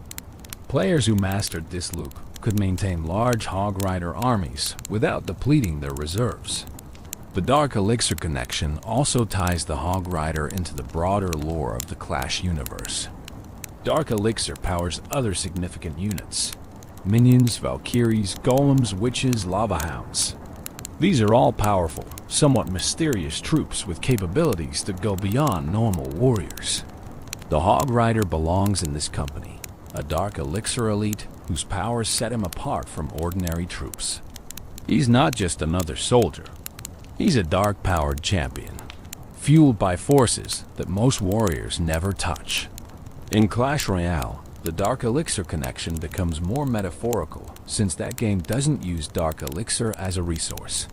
Players who mastered this loop could maintain large Hog Rider armies without depleting their reserves. The dark elixir connection also ties the Hog Rider into the broader lore of the Clash universe. Dark elixir powers other significant units: minions, Valkyries, golems, witches, lava hounds. These are all powerful, somewhat mysterious troops with capabilities that go beyond normal warriors. The Hog Rider belongs in this company, a dark elixir elite whose powers set him apart from ordinary troops. He's not just another soldier. He's a dark-powered champion, fueled by forces that most warriors never touch. In Clash Royale, the dark elixir connection becomes more metaphorical since that game doesn't use dark elixir as a resource.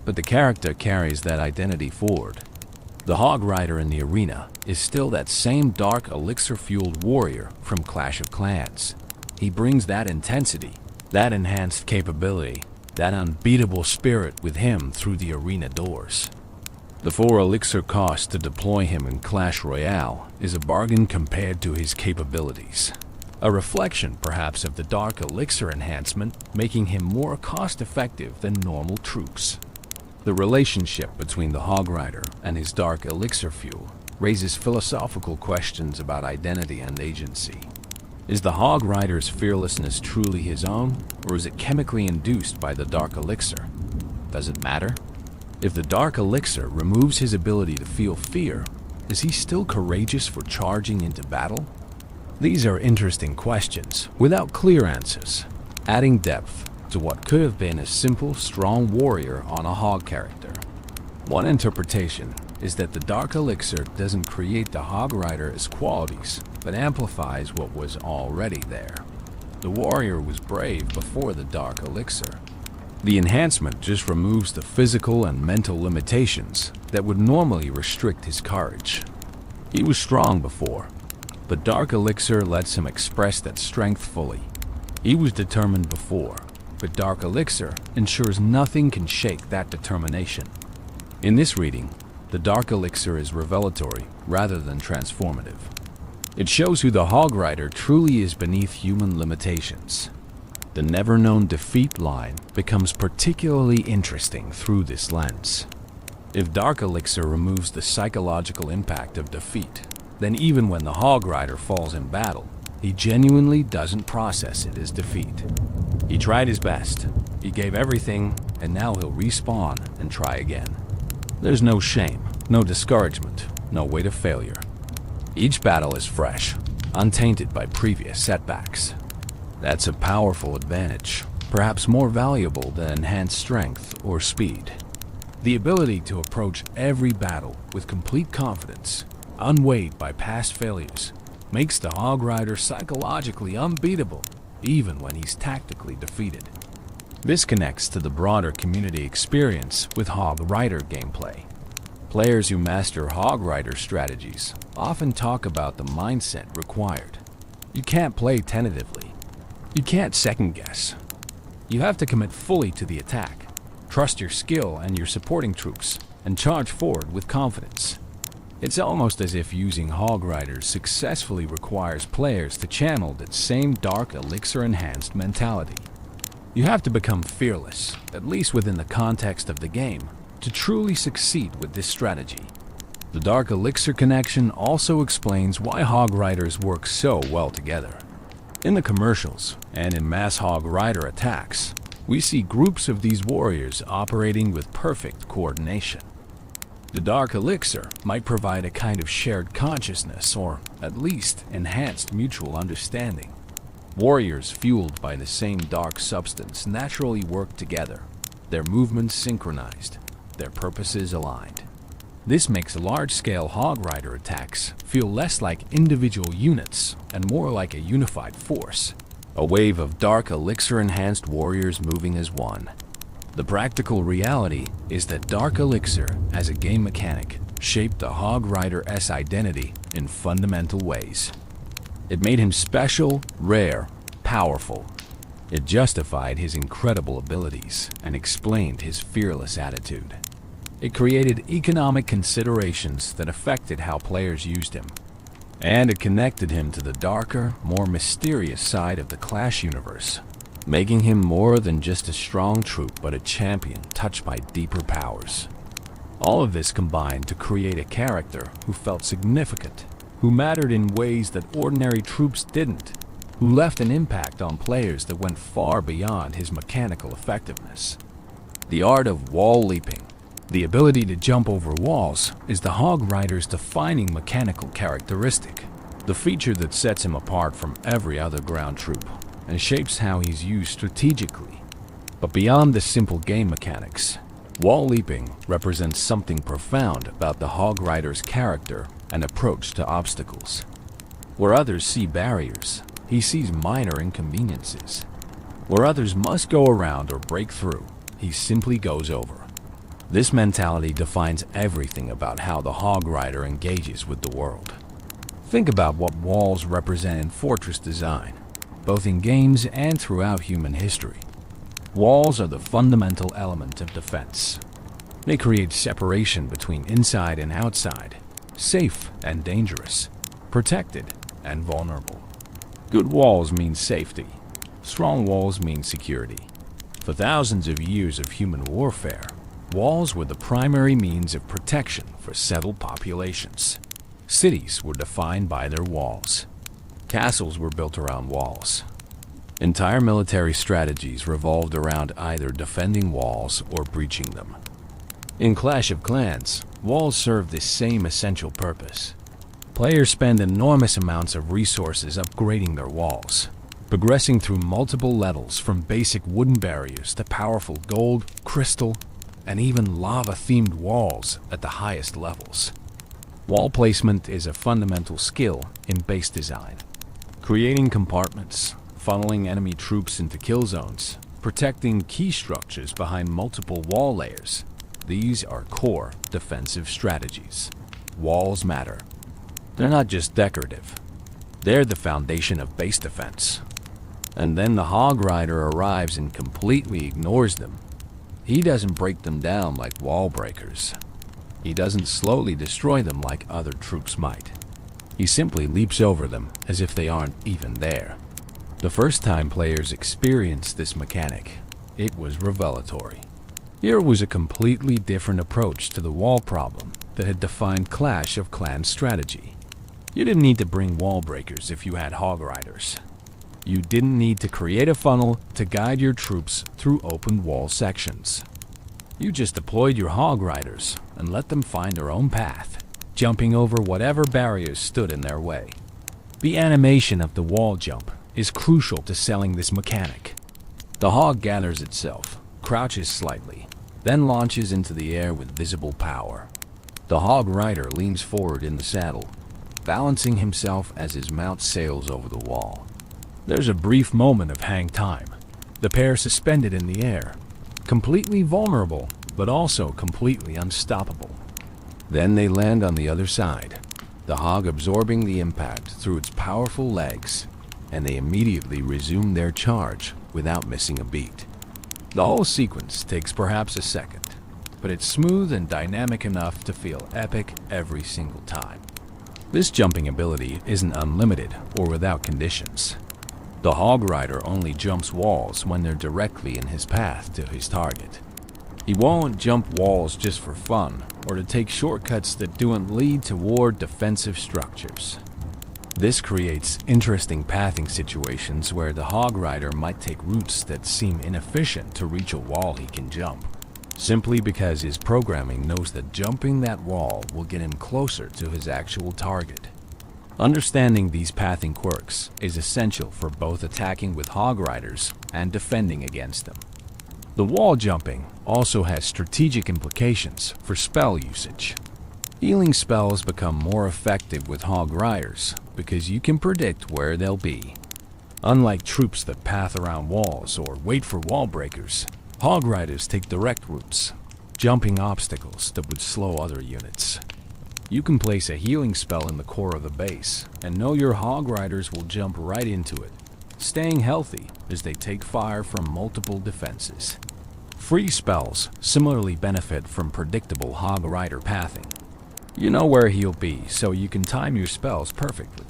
But the character carries that identity forward. The Hog Rider in the arena is still that same dark elixir-fueled warrior from Clash of Clans. He brings that intensity, that enhanced capability, that unbeatable spirit with him through the arena doors. The 4 elixir cost to deploy him in Clash Royale is a bargain compared to his capabilities. A reflection, perhaps, of the dark elixir enhancement, making him more cost-effective than normal troops. The relationship between the Hog Rider and his dark elixir fuel raises philosophical questions about identity and agency. Is the Hog Rider's fearlessness truly his own, or is it chemically induced by the dark elixir? Does it matter? If the dark elixir removes his ability to feel fear, is he still courageous for charging into battle? These are interesting questions without clear answers. adding depth to what could have been a simple, strong warrior on a hog character. One interpretation is that the Dark Elixir doesn't create the Hog Rider's qualities, but amplifies what was already there. The warrior was brave before the Dark Elixir. The enhancement just removes the physical and mental limitations that would normally restrict his courage. He was strong before, but Dark Elixir lets him express that strength fully. He was determined before, but Dark Elixir ensures nothing can shake that determination. In this reading, the Dark Elixir is revelatory rather than transformative. It shows who the Hog Rider truly is beneath human limitations. The never-known defeat line becomes particularly interesting through this lens. If Dark Elixir removes the psychological impact of defeat, then even when the Hog Rider falls in battle, he genuinely doesn't process it as defeat. He tried his best, he gave everything, and now he'll respawn and try again. There's no shame, no discouragement, no way to failure. Each battle is fresh, untainted by previous setbacks. That's a powerful advantage, perhaps more valuable than enhanced strength or speed. The ability to approach every battle with complete confidence, unweighed by past failures, makes the Hog Rider psychologically unbeatable, even when he's tactically defeated. This connects to the broader community experience with Hog Rider gameplay. Players who master Hog Rider strategies often talk about the mindset required. You can't play tentatively. You can't second guess. You have to commit fully to the attack, trust your skill and your supporting troops, and charge forward with confidence. It's almost as if using Hog Riders successfully requires players to channel that same Dark Elixir-enhanced mentality. You have to become fearless, at least within the context of the game, to truly succeed with this strategy. The Dark Elixir connection also explains why Hog Riders work so well together. In the commercials, and in mass Hog Rider attacks, we see groups of these warriors operating with perfect coordination. The Dark Elixir might provide a kind of shared consciousness, or at least enhanced mutual understanding. Warriors fueled by the same dark substance naturally work together, their movements synchronized, their purposes aligned. This makes large-scale Hog Rider attacks feel less like individual units and more like a unified force, a wave of Dark Elixir-enhanced warriors moving as one. The practical reality is that Dark Elixir, as a game mechanic, shaped the Hog Rider's identity in fundamental ways. It made him special, rare, powerful. It justified his incredible abilities and explained his fearless attitude. It created economic considerations that affected how players used him. And it connected him to the darker, more mysterious side of the Clash universe, making him more than just a strong troop but a champion touched by deeper powers. All of this combined to create a character who felt significant, who mattered in ways that ordinary troops didn't, who left an impact on players that went far beyond his mechanical effectiveness. The art of wall leaping, the ability to jump over walls, is the Hog Rider's defining mechanical characteristic, the feature that sets him apart from every other ground troop and shapes how he's used strategically. But beyond the simple game mechanics, wall leaping represents something profound about the Hog Rider's character and approach to obstacles. Where others see barriers, he sees minor inconveniences. Where others must go around or break through, he simply goes over. This mentality defines everything about how the Hog Rider engages with the world. Think about what walls represent in fortress design, both in games and throughout human history. Walls are the fundamental element of defense. They create separation between inside and outside, safe and dangerous, protected and vulnerable. Good walls mean safety. Strong walls mean security. For thousands of years of human warfare, walls were the primary means of protection for settled populations. Cities were defined by their walls. Castles were built around walls. Entire military strategies revolved around either defending walls or breaching them. In Clash of Clans, walls serve this same essential purpose. Players spend enormous amounts of resources upgrading their walls. progressing through multiple levels from basic wooden barriers to powerful gold, crystal, and even lava-themed walls at the highest levels. Wall placement is a fundamental skill in base design. Creating compartments, funneling enemy troops into kill zones, protecting key structures behind multiple wall layers. These are core defensive strategies. Walls matter. They're not just decorative. They're the foundation of base defense. And then the Hog Rider arrives and completely ignores them. He doesn't break them down like wall breakers. He doesn't slowly destroy them like other troops might. He simply leaps over them as if they aren't even there. The first time players experienced this mechanic, it was revelatory. Here was a completely different approach to the wall problem that had defined Clash of Clans strategy. You didn't need to bring wall breakers if you had Hog Riders. You didn't need to create a funnel to guide your troops through open wall sections. You just deployed your Hog Riders and let them find their own path, jumping over whatever barriers stood in their way. The animation of the wall jump is crucial to selling this mechanic. The hog gathers itself, crouches slightly, then launches into the air with visible power. The Hog Rider leans forward in the saddle, balancing himself as his mount sails over the wall. There's a brief moment of hang time, the pair suspended in the air, completely vulnerable, but also completely unstoppable. Then they land on the other side, the hog absorbing the impact through its powerful legs, and they immediately resume their charge without missing a beat. The whole sequence takes perhaps a second, but it's smooth and dynamic enough to feel epic every single time. This jumping ability isn't unlimited or without conditions. The Hog Rider only jumps walls when they're directly in his path to his target. He won't jump walls just for fun or to take shortcuts that don't lead toward defensive structures. This creates interesting pathing situations where the Hog Rider might take routes that seem inefficient to reach a wall he can jump, simply because his programming knows that jumping that wall will get him closer to his actual target. Understanding these pathing quirks is essential for both attacking with Hog Riders and defending against them. The wall jumping also has strategic implications for spell usage. Healing spells become more effective with Hog Riders because you can predict where they'll be. Unlike troops that path around walls or wait for wall breakers, Hog Riders take direct routes, jumping obstacles that would slow other units. You can place a healing spell in the core of the base and know your Hog Riders will jump right into it, staying healthy as they take fire from multiple defenses. Free spells similarly benefit from predictable Hog Rider pathing. You know where he'll be, so you can time your spells perfectly.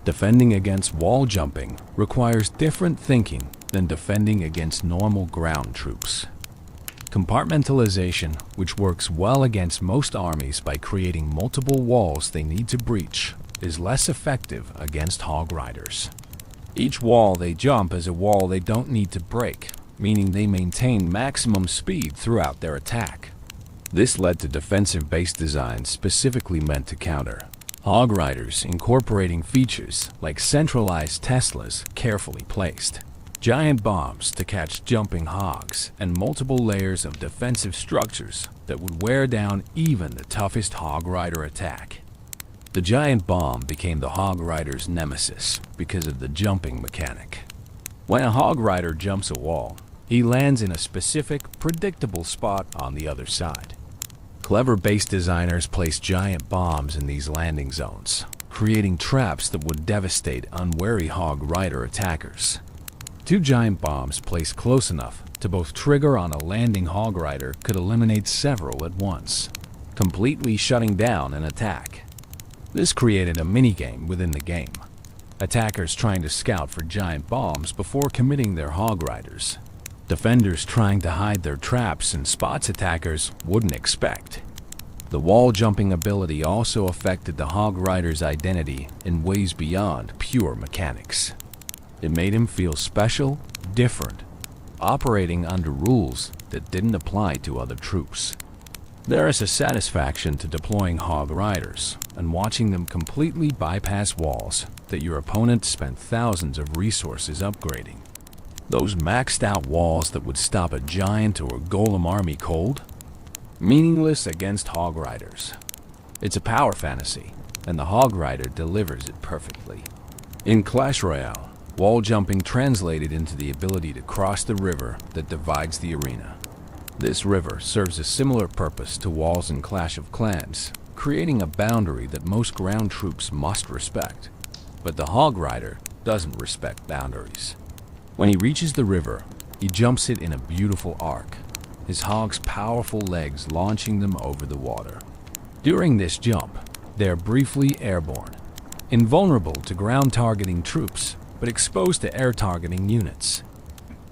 Defending against wall jumping requires different thinking than defending against normal ground troops. Compartmentalization, which works well against most armies by creating multiple walls they need to breach, is less effective against Hog Riders. Each wall they jump is a wall they don't need to break, meaning they maintain maximum speed throughout their attack. This led to defensive base designs specifically meant to counter Hog Riders, incorporating features like centralized Teslas carefully placed, giant bombs to catch jumping hogs, and multiple layers of defensive structures that would wear down even the toughest Hog Rider attack. The giant bomb became the Hog Rider's nemesis because of the jumping mechanic. When a Hog Rider jumps a wall, he lands in a specific, predictable spot on the other side. Clever base designers place giant bombs in these landing zones, creating traps that would devastate unwary Hog Rider attackers. Two giant bombs placed close enough to both trigger on a landing Hog Rider could eliminate several at once, completely shutting down an attack. This created a minigame within the game, attackers trying to scout for giant bombs before committing their Hog Riders, defenders trying to hide their traps in spots attackers wouldn't expect. The wall jumping ability also affected the Hog Rider's identity in ways beyond pure mechanics. It made him feel special, different, operating under rules that didn't apply to other troops. There is a satisfaction to deploying Hog Riders and watching them completely bypass walls, that your opponent spent thousands of resources upgrading. Those maxed out walls that would stop a giant or golem army cold? Meaningless against Hog Riders. It's a power fantasy, and the Hog Rider delivers it perfectly. In Clash Royale, wall jumping translated into the ability to cross the river that divides the arena. This river serves a similar purpose to walls in Clash of Clans, creating a boundary that most ground troops must respect. But the Hog Rider doesn't respect boundaries. When he reaches the river, he jumps it in a beautiful arc, his hog's powerful legs launching them over the water. During this jump, they are briefly airborne, invulnerable to ground targeting troops, but exposed to air targeting units.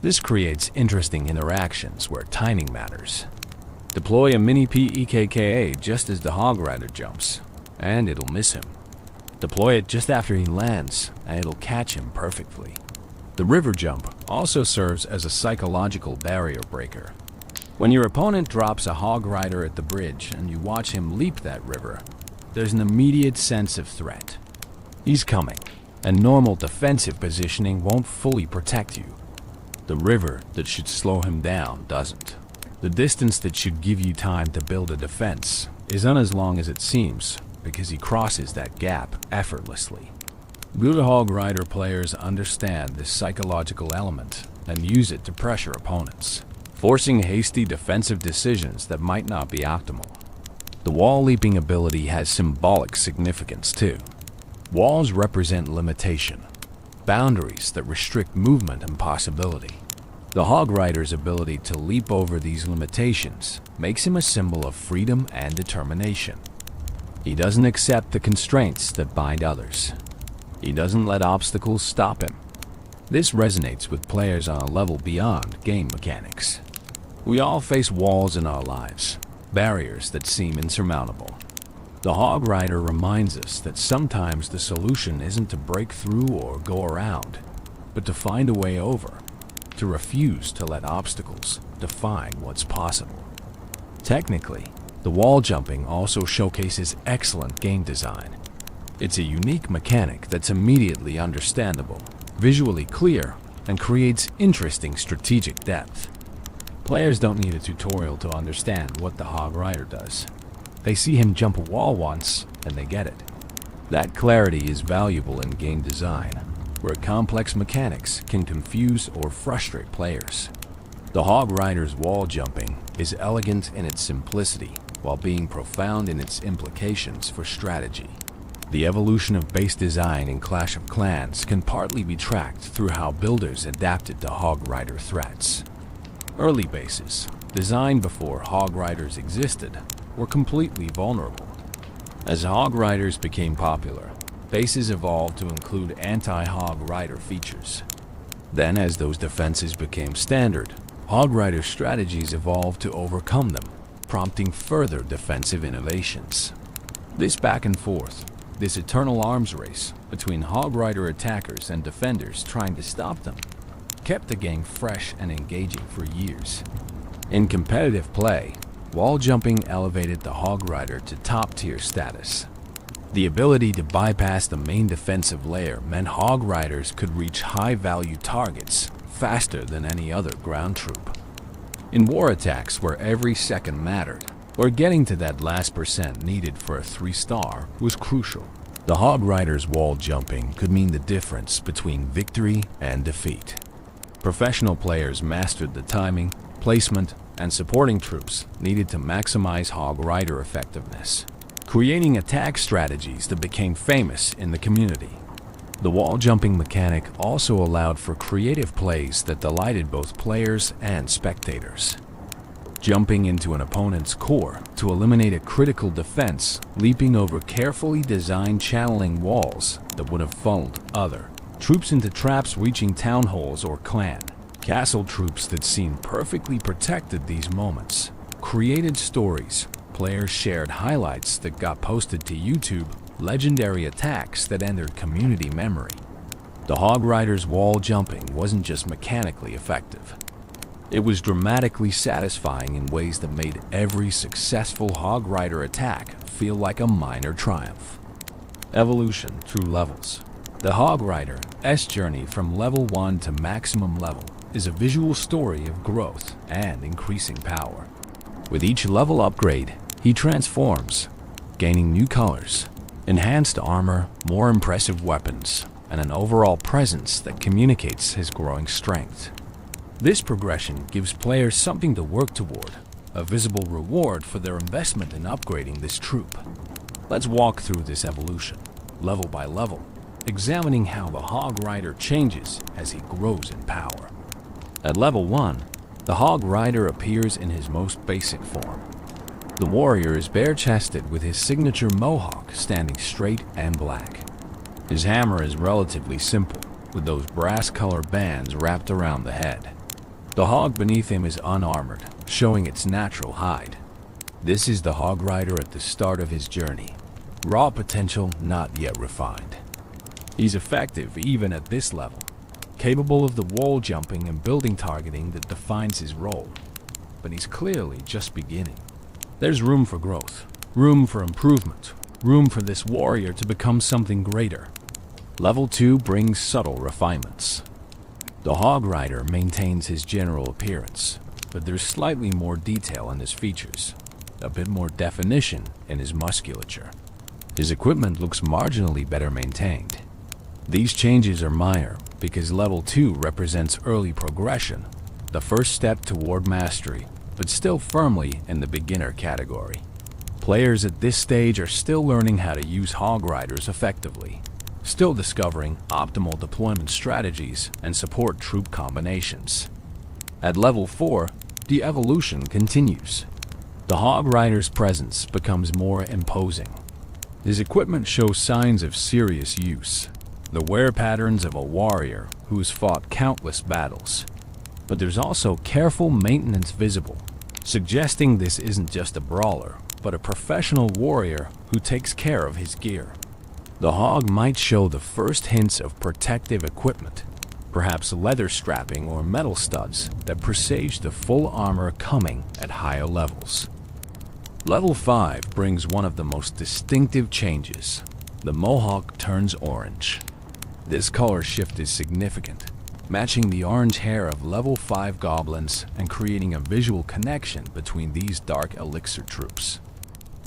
This creates interesting interactions where timing matters. Deploy a mini PEKKA just as the Hog Rider jumps, and it'll miss him. Deploy it just after he lands, and it'll catch him perfectly. The river jump also serves as a psychological barrier breaker. When your opponent drops a Hog Rider at the bridge and you watch him leap that river, there's an immediate sense of threat. He's coming, and normal defensive positioning won't fully protect you. The river that should slow him down doesn't. The distance that should give you time to build a defense isn't as long as it seems, because he crosses that gap effortlessly. Good Hog Rider players understand this psychological element and use it to pressure opponents, forcing hasty defensive decisions that might not be optimal. The wall leaping ability has symbolic significance too. Walls represent limitation, boundaries that restrict movement and possibility. The Hog Rider's ability to leap over these limitations makes him a symbol of freedom and determination. He doesn't accept the constraints that bind others. He doesn't let obstacles stop him. This resonates with players on a level beyond game mechanics. We all face walls in our lives, barriers that seem insurmountable. The Hog Rider reminds us that sometimes the solution isn't to break through or go around, but to find a way over, to refuse to let obstacles define what's possible. Technically, the wall jumping also showcases excellent game design. It's a unique mechanic that's immediately understandable, visually clear, and creates interesting strategic depth. Players don't need a tutorial to understand what the Hog Rider does. They see him jump a wall once, and they get it. That clarity is valuable in game design, where complex mechanics can confuse or frustrate players. The Hog Rider's wall jumping is elegant in its simplicity, while being profound in its implications for strategy. The evolution of base design in Clash of Clans can partly be tracked through how builders adapted to Hog Rider threats. Early bases, designed before Hog Riders existed, were completely vulnerable. As Hog Riders became popular, bases evolved to include anti-Hog Rider features. Then, as those defenses became standard, Hog Rider strategies evolved to overcome them, prompting further defensive innovations. This back and forth, this eternal arms race between Hog Rider attackers and defenders trying to stop them, kept the game fresh and engaging for years. In competitive play, wall jumping elevated the Hog Rider to top-tier status. The ability to bypass the main defensive layer meant Hog Riders could reach high-value targets faster than any other ground troop. In war attacks where every second mattered, or getting to that last percent needed for a 3-star was crucial, the Hog Rider's wall jumping could mean the difference between victory and defeat. Professional players mastered the timing, placement, and supporting troops needed to maximize Hog Rider effectiveness, creating attack strategies that became famous in the community. The wall jumping mechanic also allowed for creative plays that delighted both players and spectators. Jumping into an opponent's core to eliminate a critical defense, leaping over carefully designed channeling walls that would have funneled other troops into traps reaching town halls or clan. Castle troops that seemed perfectly protected these moments. Created stories, players shared highlights that got posted to YouTube, legendary attacks that entered community memory. The Hog Rider's wall jumping wasn't just mechanically effective. It was dramatically satisfying in ways that made every successful Hog Rider attack feel like a minor triumph. Evolution through levels. The Hog Rider's journey from level 1 to maximum level is a visual story of growth and increasing power. With each level upgrade, he transforms, gaining new colors, enhanced armor, more impressive weapons, and an overall presence that communicates his growing strength. This progression gives players something to work toward, a visible reward for their investment in upgrading this troop. Let's walk through this evolution, level by level, examining how the Hog Rider changes as he grows in power. At level 1, the Hog Rider appears in his most basic form. The warrior is bare-chested with his signature mohawk standing straight and black. His hammer is relatively simple, with those brass-colored bands wrapped around the head. The hog beneath him is unarmored, showing its natural hide. This is the Hog Rider at the start of his journey. Raw potential not yet refined. He's effective even at this level, capable of the wall jumping and building targeting that defines his role. But he's clearly just beginning. There's room for growth, room for improvement, room for this warrior to become something greater. Level 2 brings subtle refinements. The Hog Rider maintains his general appearance, but there's slightly more detail in his features, a bit more definition in his musculature. His equipment looks marginally better maintained. These changes are minor because level 2 represents early progression, the first step toward mastery, but still firmly in the beginner category. Players at this stage are still learning how to use Hog Riders effectively, still discovering optimal deployment strategies and support troop combinations. At level 4, the evolution continues. The Hog Rider's presence becomes more imposing. His equipment shows signs of serious use, the wear patterns of a warrior who has fought countless battles. But there's also careful maintenance visible, suggesting this isn't just a brawler, but a professional warrior who takes care of his gear. The hog might show the first hints of protective equipment, perhaps leather strapping or metal studs that presage the full armor coming at higher levels. Level 5 brings one of the most distinctive changes. The mohawk turns orange. This color shift is significant, matching the orange hair of level 5 goblins and creating a visual connection between these dark elixir troops.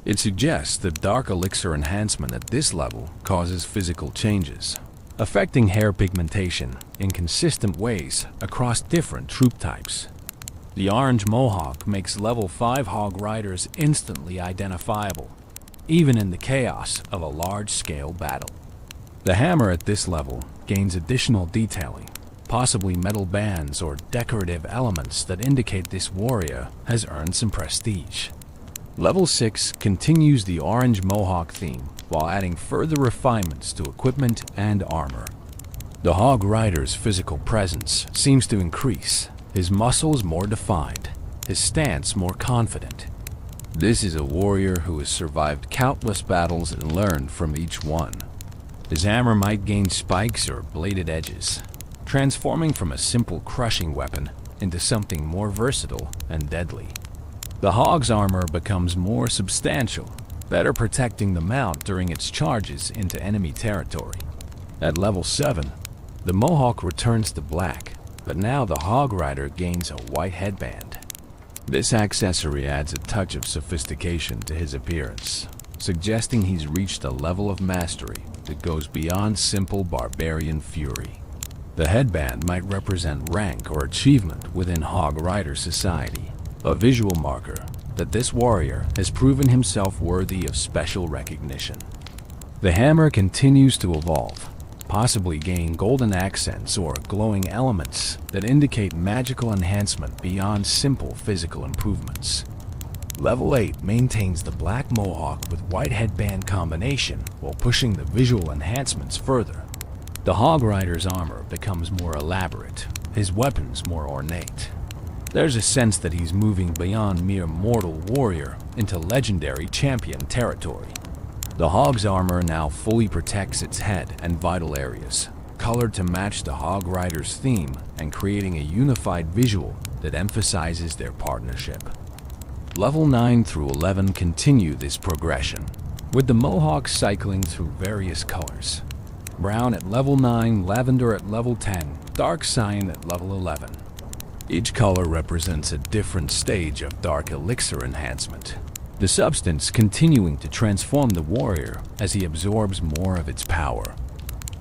It suggests that dark elixir enhancement at this level causes physical changes, affecting hair pigmentation in consistent ways across different troop types. The orange mohawk makes level 5 Hog Riders instantly identifiable, even in the chaos of a large-scale battle. The hammer at this level gains additional detailing, possibly metal bands or decorative elements that indicate this warrior has earned some prestige. Level 6 continues the orange mohawk theme while adding further refinements to equipment and armor. The Hog Rider's physical presence seems to increase, his muscles more defined, his stance more confident. This is a warrior who has survived countless battles and learned from each one. His hammer might gain spikes or bladed edges, transforming from a simple crushing weapon into something more versatile and deadly. The hog's armor becomes more substantial, better protecting the mount during its charges into enemy territory. At level 7, the mohawk returns to black, but now the Hog Rider gains a white headband. This accessory adds a touch of sophistication to his appearance, suggesting he's reached a level of mastery that goes beyond simple barbarian fury. The headband might represent rank or achievement within Hog Rider society, a visual marker that this warrior has proven himself worthy of special recognition. The hammer continues to evolve, possibly gaining golden accents or glowing elements that indicate magical enhancement beyond simple physical improvements. Level 8 maintains the black mohawk with white headband combination while pushing the visual enhancements further. The Hog Rider's armor becomes more elaborate, his weapons more ornate. There's a sense that he's moving beyond mere mortal warrior into legendary champion territory. The hog's armor now fully protects its head and vital areas, colored to match the Hog Rider's theme and creating a unified visual that emphasizes their partnership. Level 9 through 11 continue this progression, with the mohawk cycling through various colors. brown at level 9, lavender at level 10, dark cyan at level 11. Each color represents a different stage of dark elixir enhancement, the substance continuing to transform the warrior as he absorbs more of its power.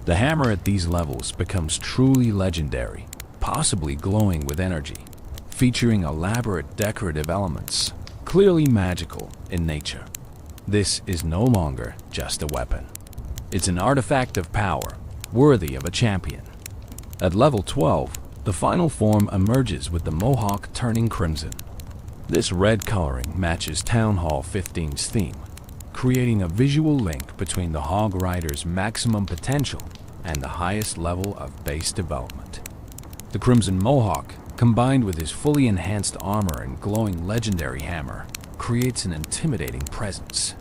The hammer at these levels becomes truly legendary, possibly glowing with energy, featuring elaborate decorative elements, clearly magical in nature. This is no longer just a weapon. It's an artifact of power, worthy of a champion. At level 12, the final form emerges with the mohawk turning crimson. This red coloring matches Town Hall 15's theme, creating a visual link between the Hog Rider's maximum potential and the highest level of base development. The Crimson Mohawk, combined with his fully enhanced armor and glowing legendary hammer, creates an intimidating presence.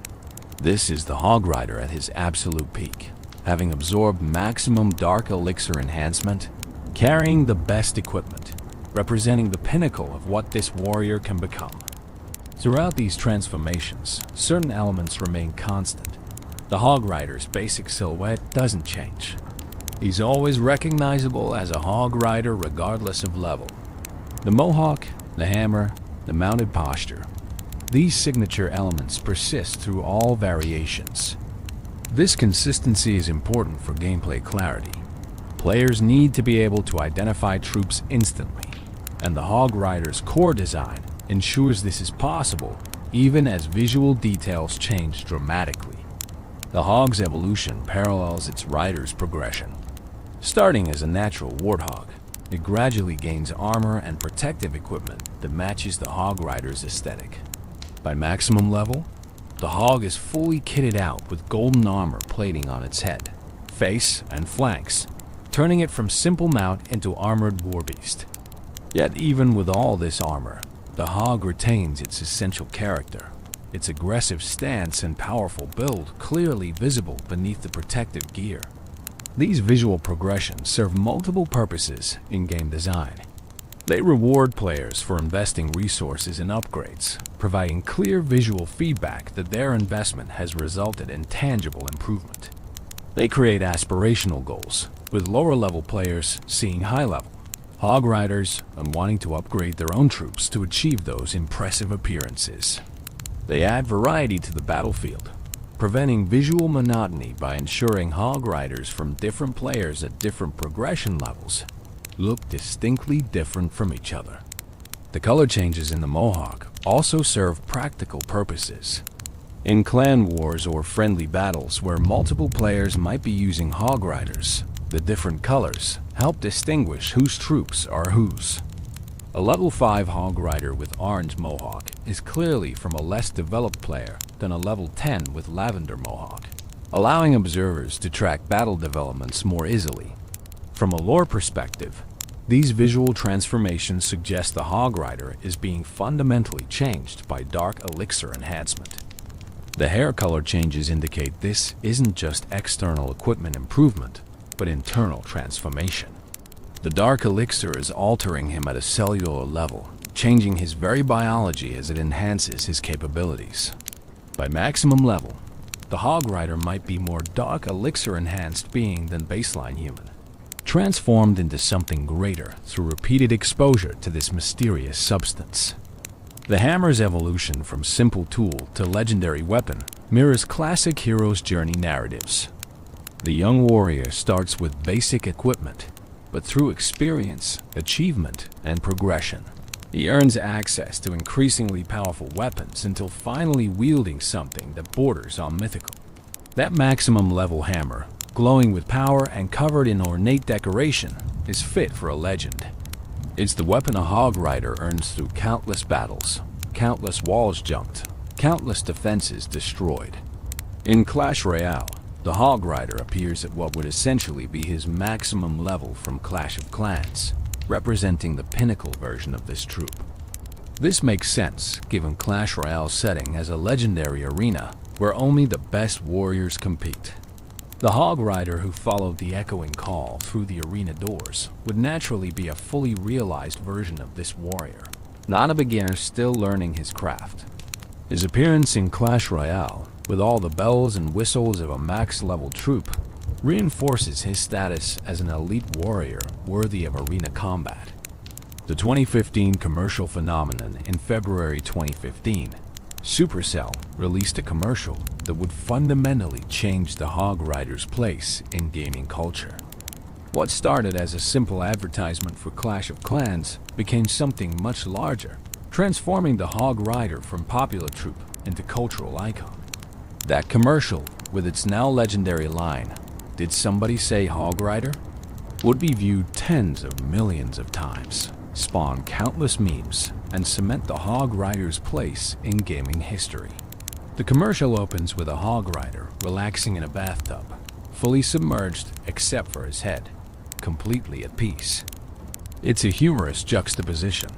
This is the Hog Rider at his absolute peak, having absorbed maximum dark elixir enhancement, carrying the best equipment, representing the pinnacle of what this warrior can become. Throughout these transformations, certain elements remain constant. The Hog Rider's basic silhouette doesn't change. He's always recognizable as a Hog Rider regardless of level. The mohawk, the hammer, the mounted posture, these signature elements persist through all variations. This consistency is important for gameplay clarity. Players need to be able to identify troops instantly, and the Hog Rider's core design ensures this is possible even as visual details change dramatically. The Hog's evolution parallels its rider's progression. Starting as a natural warthog, it gradually gains armor and protective equipment that matches the Hog Rider's aesthetic. By maximum level, the Hog is fully kitted out with golden armor plating on its head, face, and flanks, turning it from simple mount into armored warbeast. Yet even with all this armor, the Hog retains its essential character, its aggressive stance and powerful build clearly visible beneath the protective gear. These visual progressions serve multiple purposes in game design. They reward players for investing resources in upgrades, providing clear visual feedback that their investment has resulted in tangible improvement. They create aspirational goals, with lower-level players seeing high-level Hog Riders and wanting to upgrade their own troops to achieve those impressive appearances. They add variety to the battlefield, preventing visual monotony by ensuring Hog Riders from different players at different progression levels look distinctly different from each other. The color changes in the Mohawk also serve practical purposes. In clan wars or friendly battles where multiple players might be using Hog Riders, the different colors help distinguish whose troops are whose. A level 5 Hog Rider with orange Mohawk is clearly from a less developed player than a level 10 with lavender Mohawk, allowing observers to track battle developments more easily. From a lore perspective, these visual transformations suggest the Hog Rider is being fundamentally changed by dark elixir enhancement. The hair color changes indicate this isn't just external equipment improvement, but internal transformation. The dark elixir is altering him at a cellular level, changing his very biology as it enhances his capabilities. By maximum level, the Hog Rider might be more dark elixir enhanced being than baseline human, transformed into something greater through repeated exposure to this mysterious substance. The hammer's evolution from simple tool to legendary weapon mirrors classic hero's journey narratives. The young warrior starts with basic equipment, but through experience, achievement, and progression, he earns access to increasingly powerful weapons until finally wielding something that borders on mythical. That maximum level hammer, glowing with power and covered in ornate decoration, is fit for a legend. It's the weapon a Hog Rider earns through countless battles, countless walls jumped, countless defenses destroyed. In Clash Royale, the Hog Rider appears at what would essentially be his maximum level from Clash of Clans, representing the pinnacle version of this troop. This makes sense, given Clash Royale's setting as a legendary arena where only the best warriors compete. The Hog Rider who followed the echoing call through the arena doors would naturally be a fully realized version of this warrior, not a beginner still learning his craft. His appearance in Clash Royale, with all the bells and whistles of a max-level troop, reinforces his status as an elite warrior worthy of arena combat. The 2015 commercial phenomenon. In February 2015, Supercell released a commercial that would fundamentally change the Hog Rider's place in gaming culture. What started as a simple advertisement for Clash of Clans became something much larger, transforming the Hog Rider from popular troop into cultural icon. That commercial, with its now legendary line, "Did somebody say Hog Rider?" would be viewed tens of millions of times, spawn countless memes, and cement the Hog Rider's place in gaming history. The commercial opens with a Hog Rider relaxing in a bathtub, fully submerged except for his head, completely at peace. It's a humorous juxtaposition.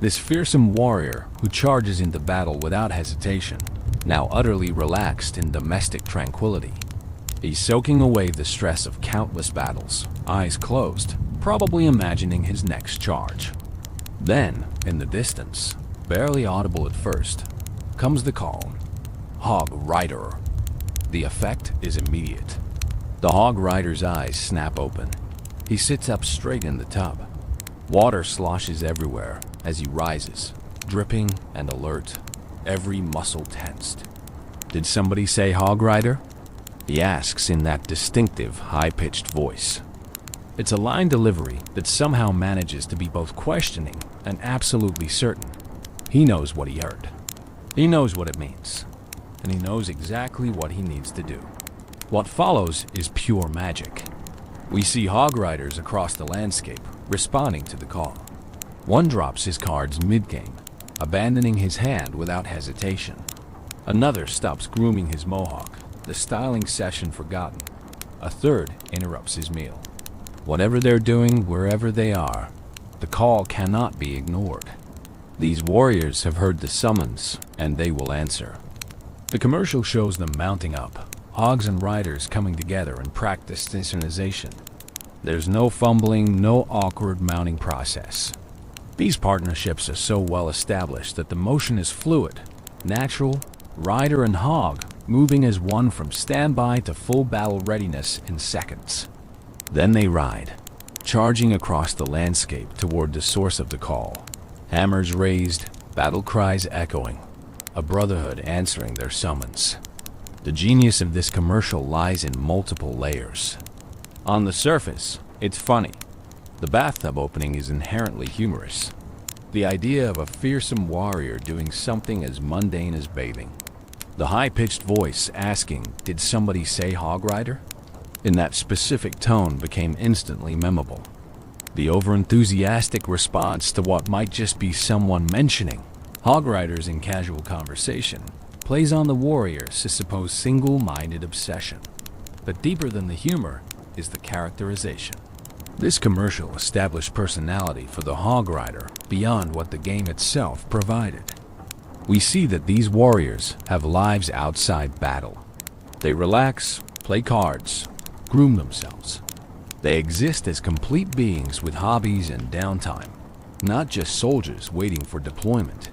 This fearsome warrior who charges into battle without hesitation, now utterly relaxed in domestic tranquility. He's soaking away the stress of countless battles, eyes closed, probably imagining his next charge. Then, in the distance, barely audible at first, comes the call, "Hog Rider." The effect is immediate. The Hog Rider's eyes snap open. He sits up straight in the tub. Water sloshes everywhere as he rises, dripping and alert, every muscle tensed. "Did somebody say Hog Rider?" he asks in that distinctive, high-pitched voice. It's a line delivery that somehow manages to be both questioning and absolutely certain. He knows what he heard. He knows what it means. And he knows exactly what he needs to do. What follows is pure magic. We see Hog Riders across the landscape responding to the call. One drops his cards mid-game, abandoning his hand without hesitation. Another stops grooming his mohawk, the styling session forgotten. A third interrupts his meal. Whatever they're doing, wherever they are, the call cannot be ignored. These warriors have heard the summons, and they will answer. The commercial shows them mounting up, hogs and riders coming together in practice synchronization. There's no fumbling, no awkward mounting process. These partnerships are so well established that the motion is fluid, natural, rider and hog moving as one from standby to full battle readiness in seconds. Then they ride, charging across the landscape toward the source of the call. Hammers raised, battle cries echoing, a brotherhood answering their summons. The genius of this commercial lies in multiple layers. On the surface, it's funny. The bathtub opening is inherently humorous. The idea of a fearsome warrior doing something as mundane as bathing. The high-pitched voice asking, "Did somebody say Hog Rider?" in that specific tone became instantly memorable. The over-enthusiastic response to what might just be someone mentioning Hog Riders in casual conversation plays on the warrior's supposed single-minded obsession. But deeper than the humor is the characterization. This commercial established personality for the Hog Rider beyond what the game itself provided. We see that these warriors have lives outside battle. They relax, play cards, groom themselves. They exist as complete beings with hobbies and downtime, not just soldiers waiting for deployment.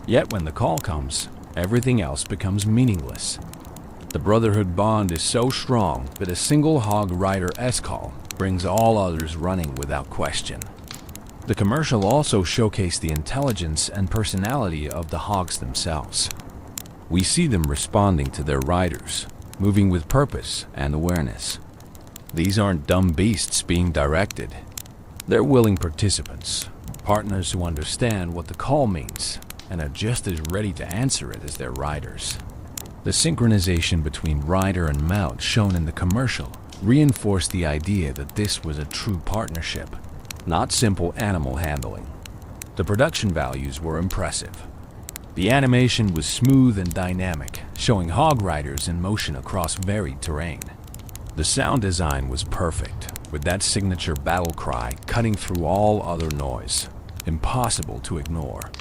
Yet when the call comes, everything else becomes meaningless. The brotherhood bond is so strong that a single Hog Rider-esque call brings all others running without question. The commercial also showcased the intelligence and personality of the hogs themselves. We see them responding to their riders, moving with purpose and awareness. These aren't dumb beasts being directed. They're willing participants, partners who understand what the call means and are just as ready to answer it as their riders. The synchronization between rider and mount shown in the commercial reinforced the idea that this was a true partnership, not simple animal handling. The production values were impressive. The animation was smooth and dynamic, showing hog riders in motion across varied terrain. The sound design was perfect, with that signature battle cry cutting through all other noise, impossible to ignore.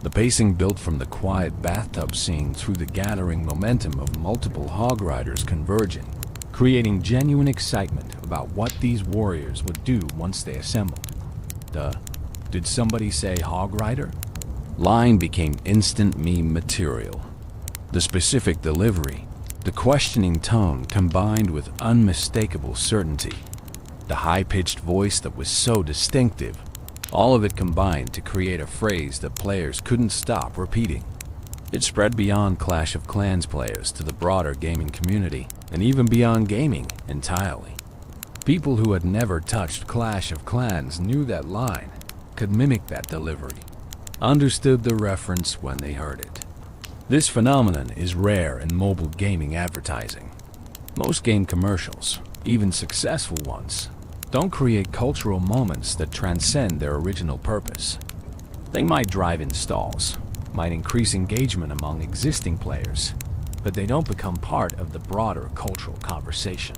The pacing built from the quiet bathtub scene through the gathering momentum of multiple hog riders converging, creating genuine excitement about what these warriors would do once they assembled. The "Did somebody say Hog Rider?" line became instant meme material. The specific delivery, The questioning tone combined with unmistakable certainty. The high-pitched voice that was so distinctive. All of it combined to create a phrase that players couldn't stop repeating. It spread beyond Clash of Clans players to the broader gaming community, and even beyond gaming entirely. People who had never touched Clash of Clans knew that line, could mimic that delivery, understood the reference when they heard it. This phenomenon is rare in mobile gaming advertising. Most game commercials, even successful ones, don't create cultural moments that transcend their original purpose. They might drive installs, might increase engagement among existing players, but they don't become part of the broader cultural conversation.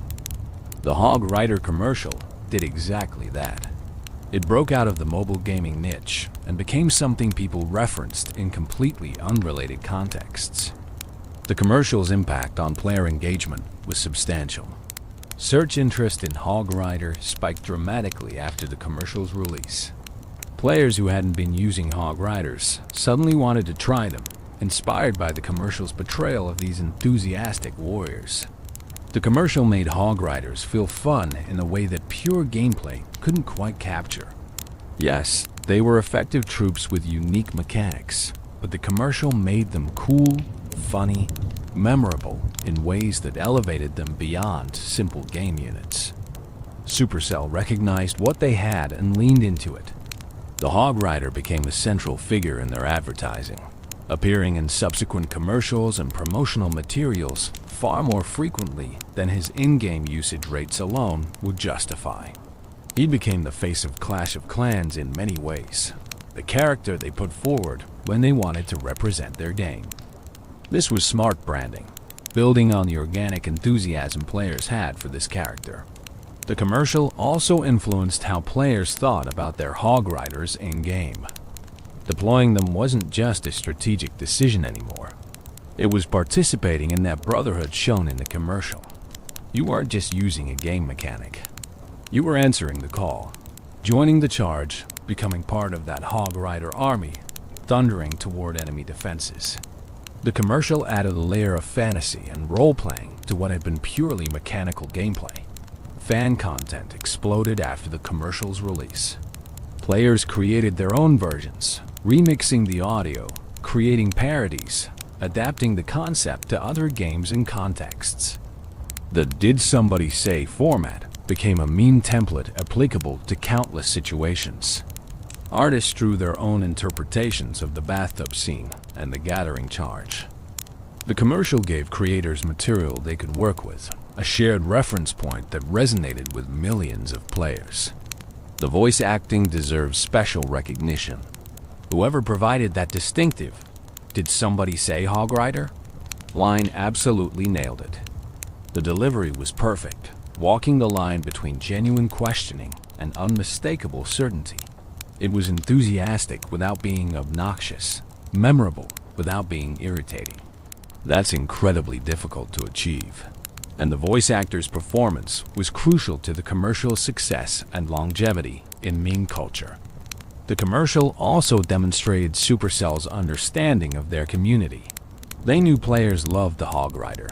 The Hog Rider commercial did exactly that. It broke out of the mobile gaming niche and became something people referenced in completely unrelated contexts. The commercial's impact on player engagement was substantial. Search interest in Hog Rider spiked dramatically after the commercial's release. Players who hadn't been using Hog Riders suddenly wanted to try them, inspired by the commercial's portrayal of these enthusiastic warriors. The commercial made Hog Riders feel fun in a way that pure gameplay couldn't quite capture. Yes, they were effective troops with unique mechanics, but the commercial made them cool, funny, memorable in ways that elevated them beyond simple game units. Supercell recognized what they had and leaned into it. The Hog Rider became a central figure in their advertising, appearing in subsequent commercials and promotional materials far more frequently than his in-game usage rates alone would justify. He became the face of Clash of Clans in many ways, the character they put forward when they wanted to represent their game. This was smart branding, building on the organic enthusiasm players had for this character. The commercial also influenced how players thought about their Hog Riders in-game. Deploying them wasn't just a strategic decision anymore. It was participating in that brotherhood shown in the commercial. You weren't just using a game mechanic. You were answering the call, joining the charge, becoming part of that Hog Rider army, thundering toward enemy defenses. The commercial added a layer of fantasy and role-playing to what had been purely mechanical gameplay. Fan content exploded after the commercial's release. Players created their own versions, remixing the audio, creating parodies, adapting the concept to other games and contexts. The "Did Somebody Say" format became a meme template applicable to countless situations. Artists drew their own interpretations of the bathtub scene and the gathering charge. The commercial gave creators material they could work with, a shared reference point that resonated with millions of players. The voice acting deserves special recognition. Whoever provided that distinctive "Did somebody say Hog Rider?" line absolutely nailed it. The delivery was perfect, walking the line between genuine questioning and unmistakable certainty. It was enthusiastic without being obnoxious, memorable without being irritating. That's incredibly difficult to achieve. And the voice actor's performance was crucial to the commercial's success and longevity in meme culture. The commercial also demonstrated Supercell's understanding of their community. They knew players loved the Hog Rider.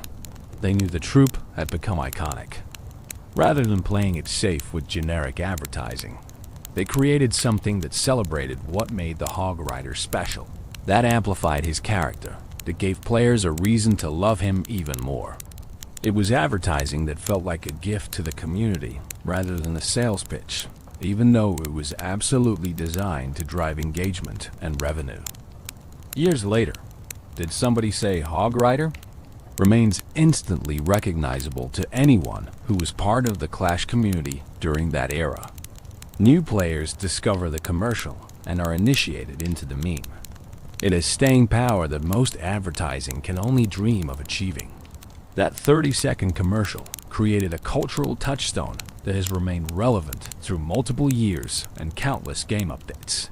They knew the troop had become iconic. Rather than playing it safe with generic advertising, they created something that celebrated what made the Hog Rider special. That amplified his character, that gave players a reason to love him even more. It was advertising that felt like a gift to the community rather than a sales pitch, even though it was absolutely designed to drive engagement and revenue. Years later, "Did Somebody Say Hog Rider?" remains instantly recognizable to anyone who was part of the Clash community during that era. New players discover the commercial and are initiated into the meme. It has staying power that most advertising can only dream of achieving. That 30-second commercial created a cultural touchstone that has remained relevant through multiple years and countless game updates.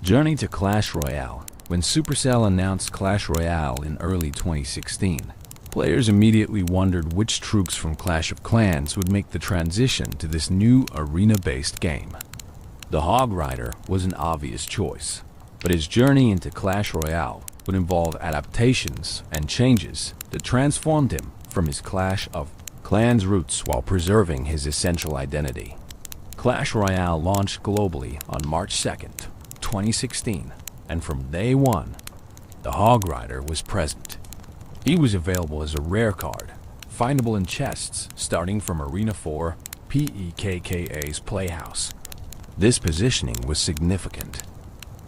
Journey to Clash Royale. When Supercell announced Clash Royale in early 2016, players immediately wondered which troops from Clash of Clans would make the transition to this new arena-based game. The Hog Rider was an obvious choice, but his journey into Clash Royale would involve adaptations and changes that transformed him from his Clash of Clans roots while preserving his essential identity. Clash Royale launched globally on March 2nd, 2016, and from day one, the Hog Rider was present. He was available as a rare card, findable in chests starting from Arena 4 PEKKA's Playhouse. This positioning was significant.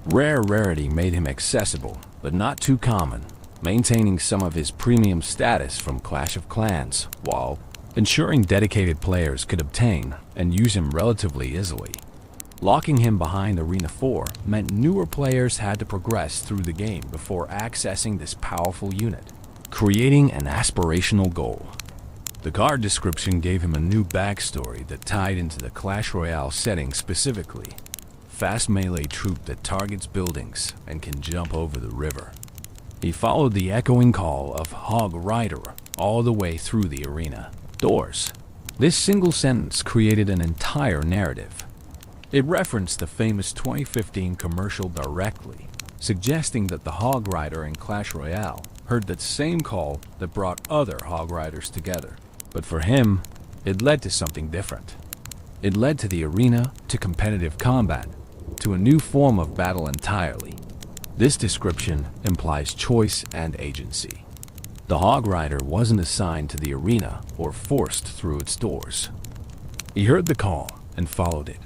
Rare rarity made him accessible, but not too common, maintaining some of his premium status from Clash of Clans, while ensuring dedicated players could obtain and use him relatively easily. Locking him behind Arena 4 meant newer players had to progress through the game before accessing this powerful unit, creating an aspirational goal. The card description gave him a new backstory that tied into the Clash Royale setting specifically. Fast melee troop that targets buildings and can jump over the river. He followed the echoing call of Hog Rider all the way through the arena doors. This single sentence created an entire narrative. It referenced the famous 2015 commercial directly, suggesting that the Hog Rider in Clash Royale heard that same call that brought other Hog Riders together. But for him, it led to something different. It led to the arena, to competitive combat, to a new form of battle entirely. This description implies choice and agency. The Hog Rider wasn't assigned to the arena or forced through its doors. He heard the call and followed it,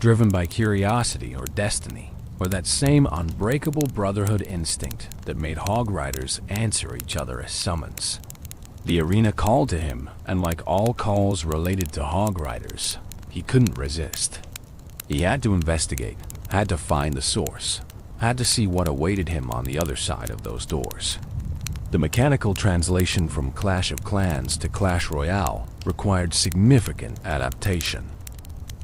driven by curiosity or destiny, or that same unbreakable brotherhood instinct that made Hog Riders answer each other as summons. The arena called to him, and like all calls related to Hog Riders, he couldn't resist. He had to investigate, had to find the source, had to see what awaited him on the other side of those doors. The mechanical translation from Clash of Clans to Clash Royale required significant adaptation.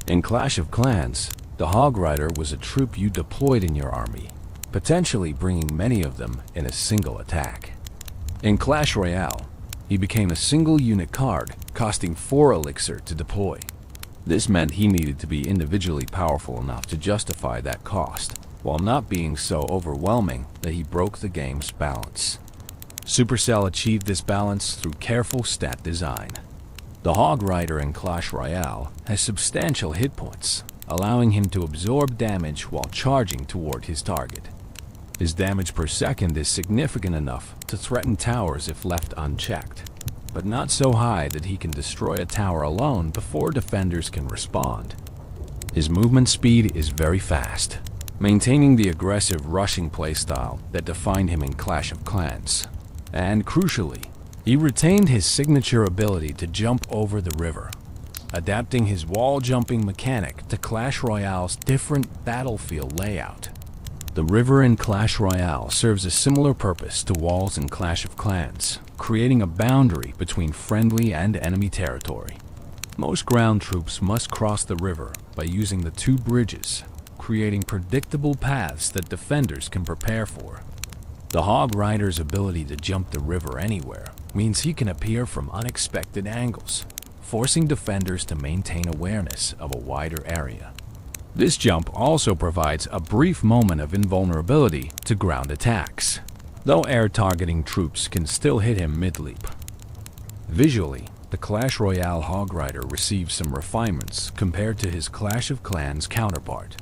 In Clash of Clans, the Hog Rider was a troop you deployed in your army, potentially bringing many of them in a single attack. In Clash Royale, he became a single unit card, costing 4 elixir to deploy. This meant he needed to be individually powerful enough to justify that cost, while not being so overwhelming that he broke the game's balance. Supercell achieved this balance through careful stat design. The Hog Rider in Clash Royale has substantial hit points, allowing him to absorb damage while charging toward his target. His damage per second is significant enough to threaten towers if left unchecked, but not so high that he can destroy a tower alone before defenders can respond. His movement speed is very fast, maintaining the aggressive rushing playstyle that defined him in Clash of Clans. And crucially, he retained his signature ability to jump over the river, adapting his wall-jumping mechanic to Clash Royale's different battlefield layout. The river in Clash Royale serves a similar purpose to walls in Clash of Clans, creating a boundary between friendly and enemy territory. Most ground troops must cross the river by using the 2 bridges, creating predictable paths that defenders can prepare for. The Hog Rider's ability to jump the river anywhere means he can appear from unexpected angles, forcing defenders to maintain awareness of a wider area. This jump also provides a brief moment of invulnerability to ground attacks, though air targeting troops can still hit him mid-leap. Visually, the Clash Royale Hog Rider receives some refinements compared to his Clash of Clans counterpart.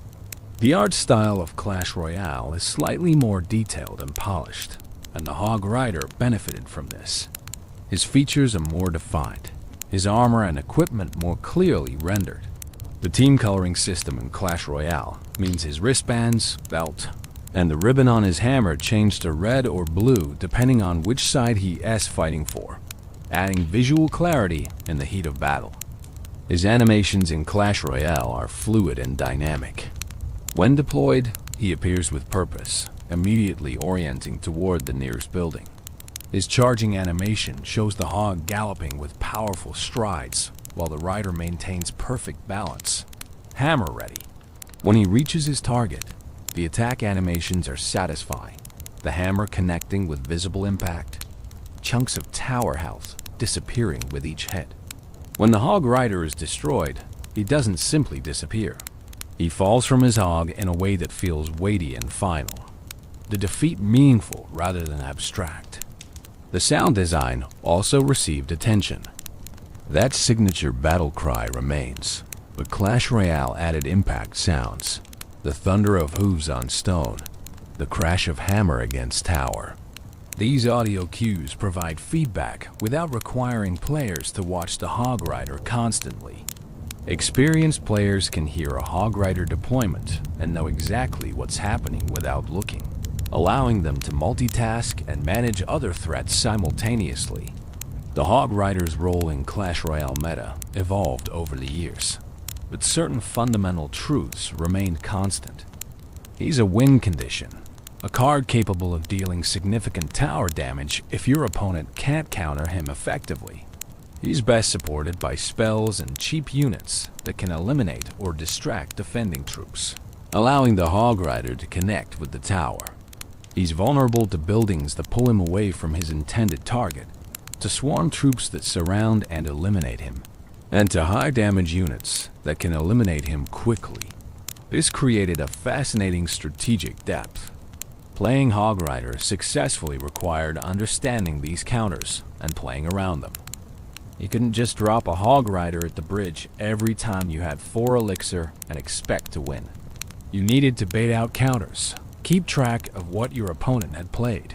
The art style of Clash Royale is slightly more detailed and polished, and the Hog Rider benefited from this. His features are more defined, his armor and equipment more clearly rendered. The team coloring system in Clash Royale means his wristbands, belt, and the ribbon on his hammer change to red or blue depending on which side he is fighting for, adding visual clarity in the heat of battle. His animations in Clash Royale are fluid and dynamic. When deployed, he appears with purpose, immediately orienting toward the nearest building. His charging animation shows the hog galloping with powerful strides, while the rider maintains perfect balance, hammer ready. When he reaches his target, the attack animations are satisfying, the hammer connecting with visible impact, chunks of tower health disappearing with each hit. When the Hog Rider is destroyed, he doesn't simply disappear. He falls from his hog in a way that feels weighty and final, the defeat meaningful rather than abstract. The sound design also received attention. That signature battle cry remains, but Clash Royale added impact sounds, the thunder of hooves on stone, the crash of hammer against tower. These audio cues provide feedback without requiring players to watch the Hog Rider constantly. Experienced players can hear a Hog Rider deployment and know exactly what's happening without looking, allowing them to multitask and manage other threats simultaneously. The Hog Rider's role in Clash Royale meta evolved over the years, but certain fundamental truths remained constant. He's a win condition, a card capable of dealing significant tower damage if your opponent can't counter him effectively. He's best supported by spells and cheap units that can eliminate or distract defending troops, allowing the Hog Rider to connect with the tower. He's vulnerable to buildings that pull him away from his intended target, to swarm troops that surround and eliminate him, and to high damage units that can eliminate him quickly. This created a fascinating strategic depth. Playing Hog Rider successfully required understanding these counters and playing around them. You couldn't just drop a Hog Rider at the bridge every time you had 4 elixir and expect to win. You needed to bait out counters, keep track of what your opponent had played,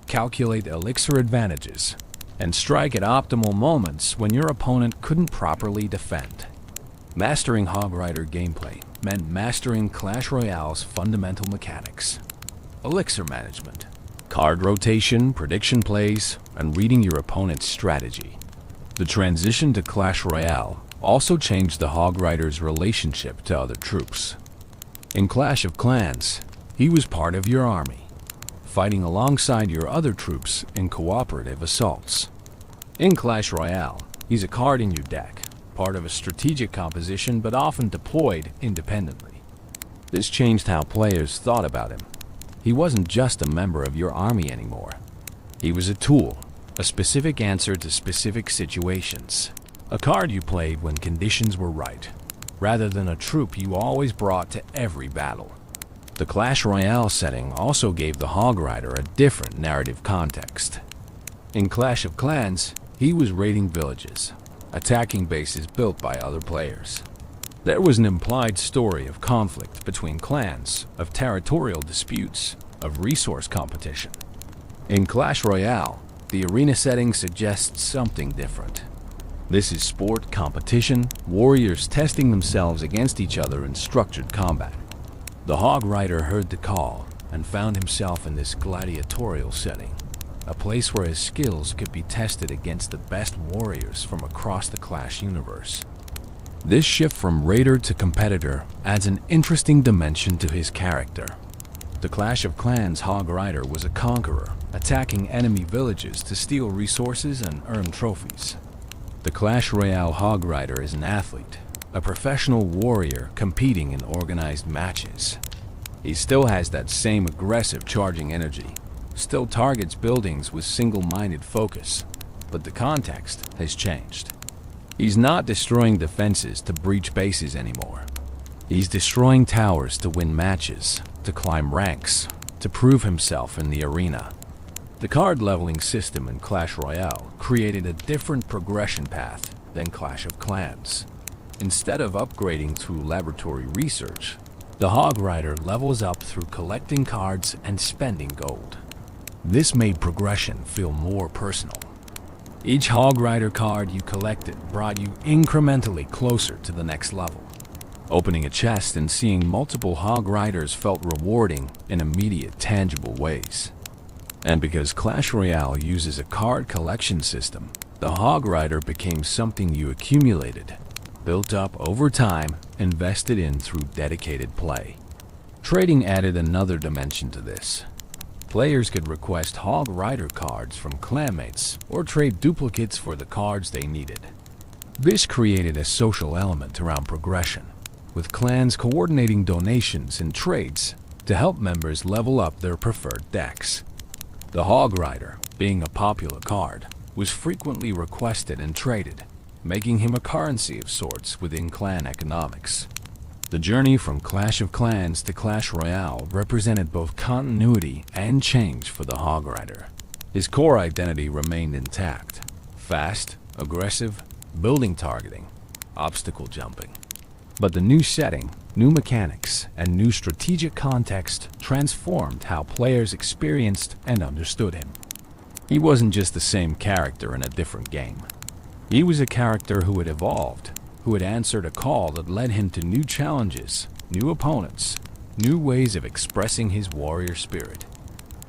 calculate elixir advantages, and strike at optimal moments when your opponent couldn't properly defend. Mastering Hog Rider gameplay meant mastering Clash Royale's fundamental mechanics. Elixir management, card rotation, prediction plays, and reading your opponent's strategy. The transition to Clash Royale also changed the Hog Rider's relationship to other troops. In Clash of Clans, he was part of your army, fighting alongside your other troops in cooperative assaults. In Clash Royale, he's a card in your deck, part of a strategic composition but often deployed independently. This changed how players thought about him. He wasn't just a member of your army anymore. He was a tool, a specific answer to specific situations, a card you played when conditions were right, rather than a troop you always brought to every battle. The Clash Royale setting also gave the Hog Rider a different narrative context. In Clash of Clans, he was raiding villages, attacking bases built by other players. There was an implied story of conflict between clans, of territorial disputes, of resource competition. In Clash Royale, the arena setting suggests something different. This is sport competition, warriors testing themselves against each other in structured combat. The Hog Rider heard the call and found himself in this gladiatorial setting, a place where his skills could be tested against the best warriors from across the Clash universe. This shift from raider to competitor adds an interesting dimension to his character. The Clash of Clans Hog Rider was a conqueror, attacking enemy villages to steal resources and earn trophies. The Clash Royale Hog Rider is an athlete, a professional warrior competing in organized matches. He still has that same aggressive charging energy, still targets buildings with single-minded focus, but the context has changed. He's not destroying defenses to breach bases anymore. He's destroying towers to win matches, to climb ranks, to prove himself in the arena. The card leveling system in Clash Royale created a different progression path than Clash of Clans. Instead of upgrading through laboratory research, the Hog Rider levels up through collecting cards and spending gold. This made progression feel more personal. Each Hog Rider card you collected brought you incrementally closer to the next level. Opening a chest and seeing multiple Hog Riders felt rewarding in immediate, tangible ways. And because Clash Royale uses a card collection system, the Hog Rider became something you accumulated, built up over time, invested in through dedicated play. Trading added another dimension to this. Players could request Hog Rider cards from clanmates or trade duplicates for the cards they needed. This created a social element around progression, with clans coordinating donations and trades to help members level up their preferred decks. The Hog Rider, being a popular card, was frequently requested and traded, making him a currency of sorts within clan economics. The journey from Clash of Clans to Clash Royale represented both continuity and change for the Hog Rider. His core identity remained intact: fast, aggressive, building targeting, obstacle jumping. But the new setting, new mechanics, and new strategic context transformed how players experienced and understood him. He wasn't just the same character in a different game. He was a character who had evolved, who had answered a call that led him to new challenges, new opponents, new ways of expressing his warrior spirit.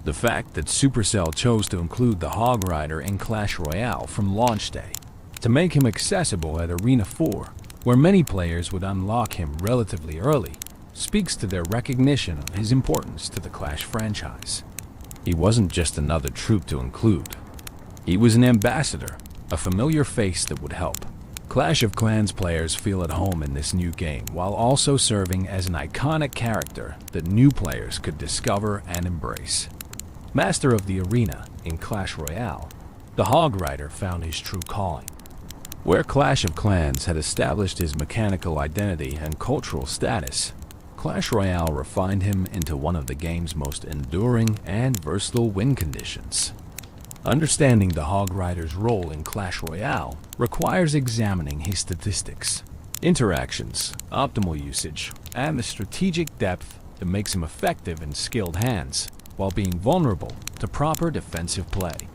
The fact that Supercell chose to include the Hog Rider in Clash Royale from launch day, to make him accessible at Arena 4, where many players would unlock him relatively early, speaks to their recognition of his importance to the Clash franchise. He wasn't just another troop to include. He was an ambassador, a familiar face that would help Clash of Clans players feel at home in this new game, while also serving as an iconic character that new players could discover and embrace. Master of the Arena in Clash Royale, the Hog Rider found his true calling. Where Clash of Clans had established his mechanical identity and cultural status, Clash Royale refined him into one of the game's most enduring and versatile win conditions. Understanding the Hog Rider's role in Clash Royale requires examining his statistics, interactions, optimal usage, and the strategic depth that makes him effective in skilled hands, while being vulnerable to proper defensive play.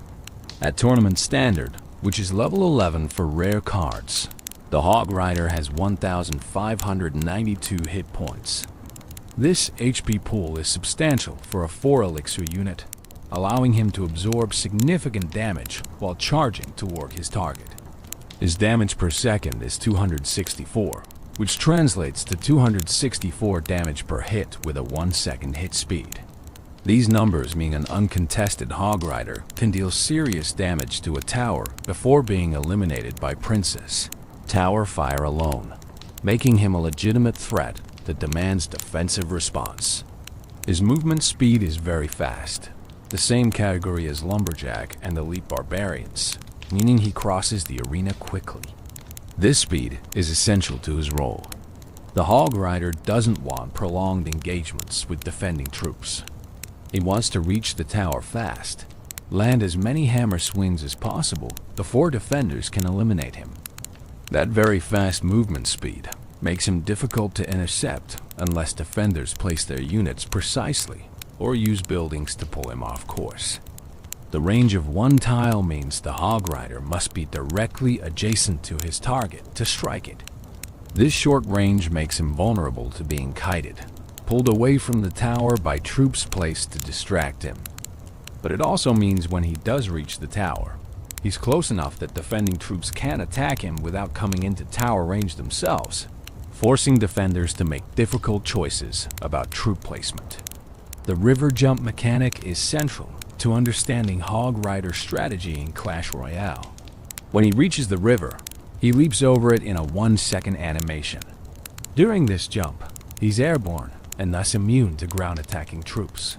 At Tournament Standard, which is level 11 for rare cards, the Hog Rider has 1,592 hit points. This HP pool is substantial for a 4 elixir unit, allowing him to absorb significant damage while charging toward his target. His damage per second is 264, which translates to 264 damage per hit with a 1-second hit speed. These numbers mean an uncontested Hog Rider can deal serious damage to a tower before being eliminated by Princess Tower Fire alone, making him a legitimate threat that demands defensive response. His movement speed is very fast, the same category as Lumberjack and Elite Barbarians, meaning he crosses the arena quickly. This speed is essential to his role. The Hog Rider doesn't want prolonged engagements with defending troops. He wants to reach the tower fast, land as many hammer swings as possible before defenders can eliminate him. That very fast movement speed makes him difficult to intercept unless defenders place their units precisely or use buildings to pull him off course. The range of one tile means the Hog Rider must be directly adjacent to his target to strike it. This short range makes him vulnerable to being kited, pulled away from the tower by troops placed to distract him. But it also means when he does reach the tower, he's close enough that defending troops can't attack him without coming into tower range themselves, forcing defenders to make difficult choices about troop placement. The river jump mechanic is central to understanding Hog Rider's strategy in Clash Royale. When he reaches the river, he leaps over it in a 1-second animation. During this jump, he's airborne and thus immune to ground attacking troops.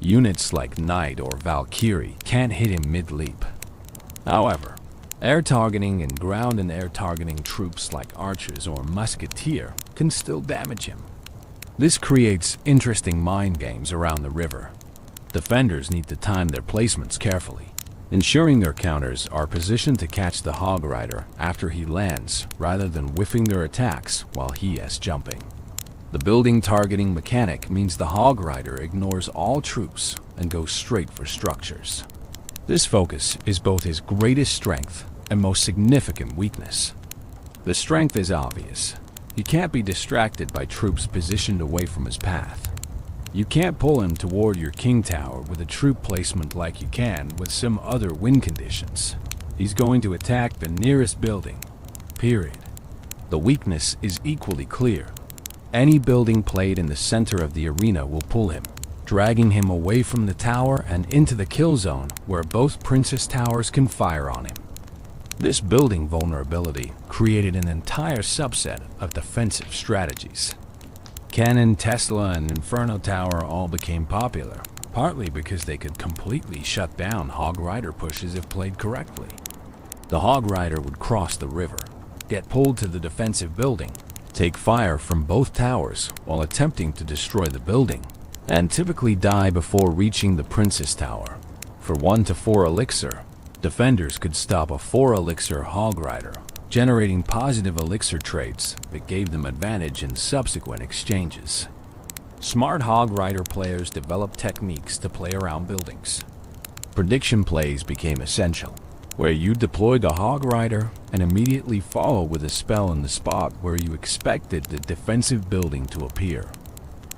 Units like Knight or Valkyrie can't hit him mid-leap. However, air targeting and ground and air targeting troops like archers or musketeer can still damage him. This creates interesting mind games around the river. Defenders need to time their placements carefully, ensuring their counters are positioned to catch the Hog Rider after he lands rather than whiffing their attacks while he is jumping. The building targeting mechanic means the Hog Rider ignores all troops and goes straight for structures. This focus is both his greatest strength and most significant weakness. The strength is obvious. He can't be distracted by troops positioned away from his path. You can't pull him toward your king tower with a troop placement like you can with some other win conditions. He's going to attack the nearest building, period. The weakness is equally clear. Any building played in the center of the arena will pull him, dragging him away from the tower and into the kill zone where both Princess Towers can fire on him. This building vulnerability created an entire subset of defensive strategies. Cannon, Tesla, and Inferno Tower all became popular, partly because they could completely shut down Hog Rider pushes if played correctly. The Hog Rider would cross the river, get pulled to the defensive building, take fire from both towers while attempting to destroy the building, and typically die before reaching the Princess Tower. For 1 to 4 elixir, defenders could stop a 4 elixir Hog Rider, generating positive elixir traits that gave them advantage in subsequent exchanges. Smart Hog Rider players developed techniques to play around buildings. Prediction plays became essential, where you deploy the Hog Rider and immediately follow with a spell in the spot where you expected the defensive building to appear.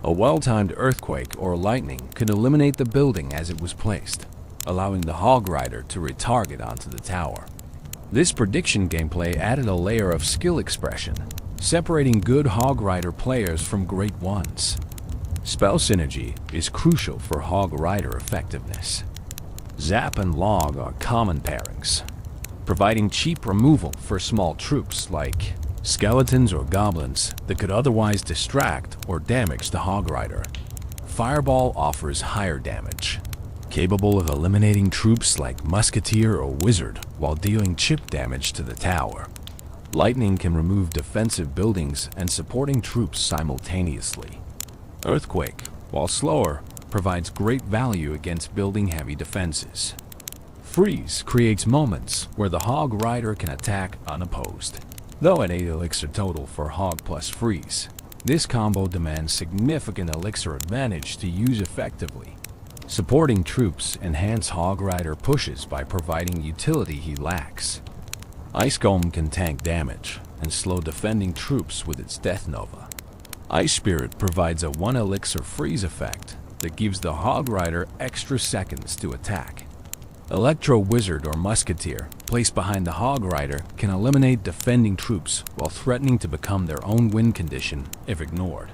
A well-timed earthquake or lightning could eliminate the building as it was placed, allowing the Hog Rider to retarget onto the tower. This prediction gameplay added a layer of skill expression, separating good Hog Rider players from great ones. Spell synergy is crucial for Hog Rider effectiveness. Zap and Log are common pairings, providing cheap removal for small troops like skeletons or goblins that could otherwise distract or damage the Hog Rider. Fireball offers higher damage, capable of eliminating troops like Musketeer or Wizard while dealing chip damage to the tower. Lightning can remove defensive buildings and supporting troops simultaneously. Earthquake, while slower, provides great value against building heavy defenses. Freeze creates moments where the Hog Rider can attack unopposed. Though at 8 elixir total for Hog plus Freeze, this combo demands significant elixir advantage to use effectively. Supporting troops enhance Hog Rider pushes by providing utility he lacks. Ice Golem can tank damage and slow defending troops with its Death Nova. Ice Spirit provides a 1 elixir freeze effect that gives the Hog Rider extra seconds to attack. Electro Wizard or Musketeer, placed behind the Hog Rider, can eliminate defending troops while threatening to become their own win condition if ignored.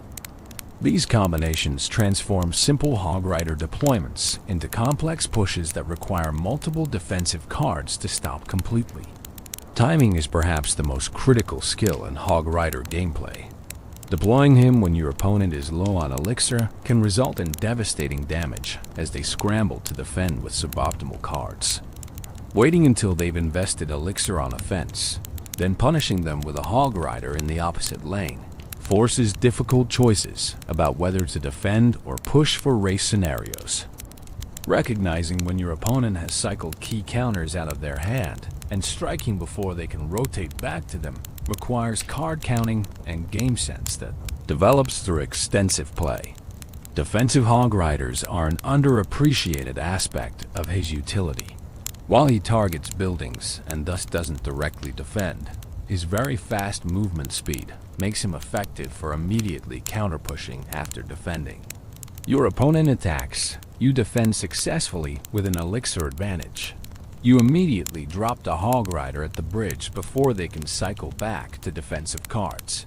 These combinations transform simple Hog Rider deployments into complex pushes that require multiple defensive cards to stop completely. Timing is perhaps the most critical skill in Hog Rider gameplay. Deploying him when your opponent is low on elixir can result in devastating damage as they scramble to defend with suboptimal cards. Waiting until they've invested elixir on offense, then punishing them with a Hog Rider in the opposite lane, forces difficult choices about whether to defend or push for race scenarios. Recognizing when your opponent has cycled key counters out of their hand and striking before they can rotate back to them requires card counting and game sense that develops through extensive play. Defensive Hog Riders are an underappreciated aspect of his utility. While he targets buildings and thus doesn't directly defend, his very fast movement speed makes him effective for immediately counter-pushing after defending. Your opponent attacks, you defend successfully with an elixir advantage. You immediately drop the Hog Rider at the bridge before they can cycle back to defensive cards.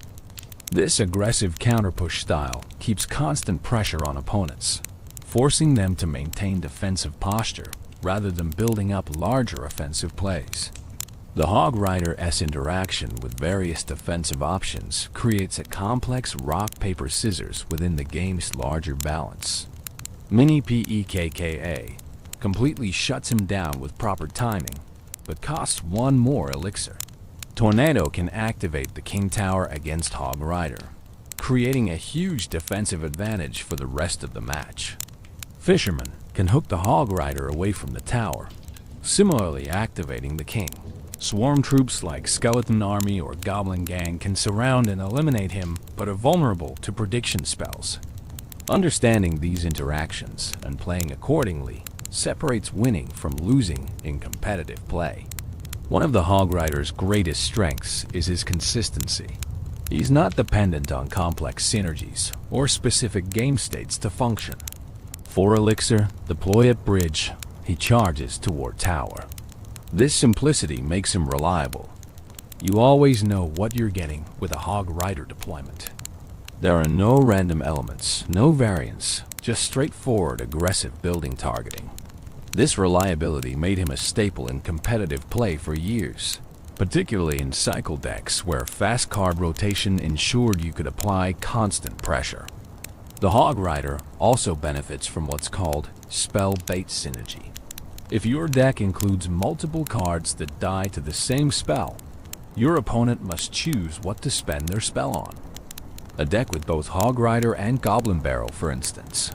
This aggressive counter-push style keeps constant pressure on opponents, forcing them to maintain defensive posture rather than building up larger offensive plays. The Hog Rider-S interaction with various defensive options creates a complex rock-paper-scissors within the game's larger balance. Mini PEKKA completely shuts him down with proper timing, but costs 1 more elixir. Tornado can activate the King Tower against Hog Rider, creating a huge defensive advantage for the rest of the match. Fisherman can hook the Hog Rider away from the tower, similarly activating the King. Swarm troops like Skeleton Army or Goblin Gang can surround and eliminate him, but are vulnerable to prediction spells. Understanding these interactions and playing accordingly separates winning from losing in competitive play. One of the Hog Rider's greatest strengths is his consistency. He's not dependent on complex synergies or specific game states to function. 4 elixir, deploy at bridge, he charges toward tower. This simplicity makes him reliable. You always know what you're getting with a Hog Rider deployment. There are no random elements, no variants, just straightforward aggressive building targeting. This reliability made him a staple in competitive play for years, particularly in cycle decks where fast card rotation ensured you could apply constant pressure. The Hog Rider also benefits from what's called spell bait synergy. If your deck includes multiple cards that die to the same spell, your opponent must choose what to spend their spell on. A deck with both Hog Rider and Goblin Barrel, for instance,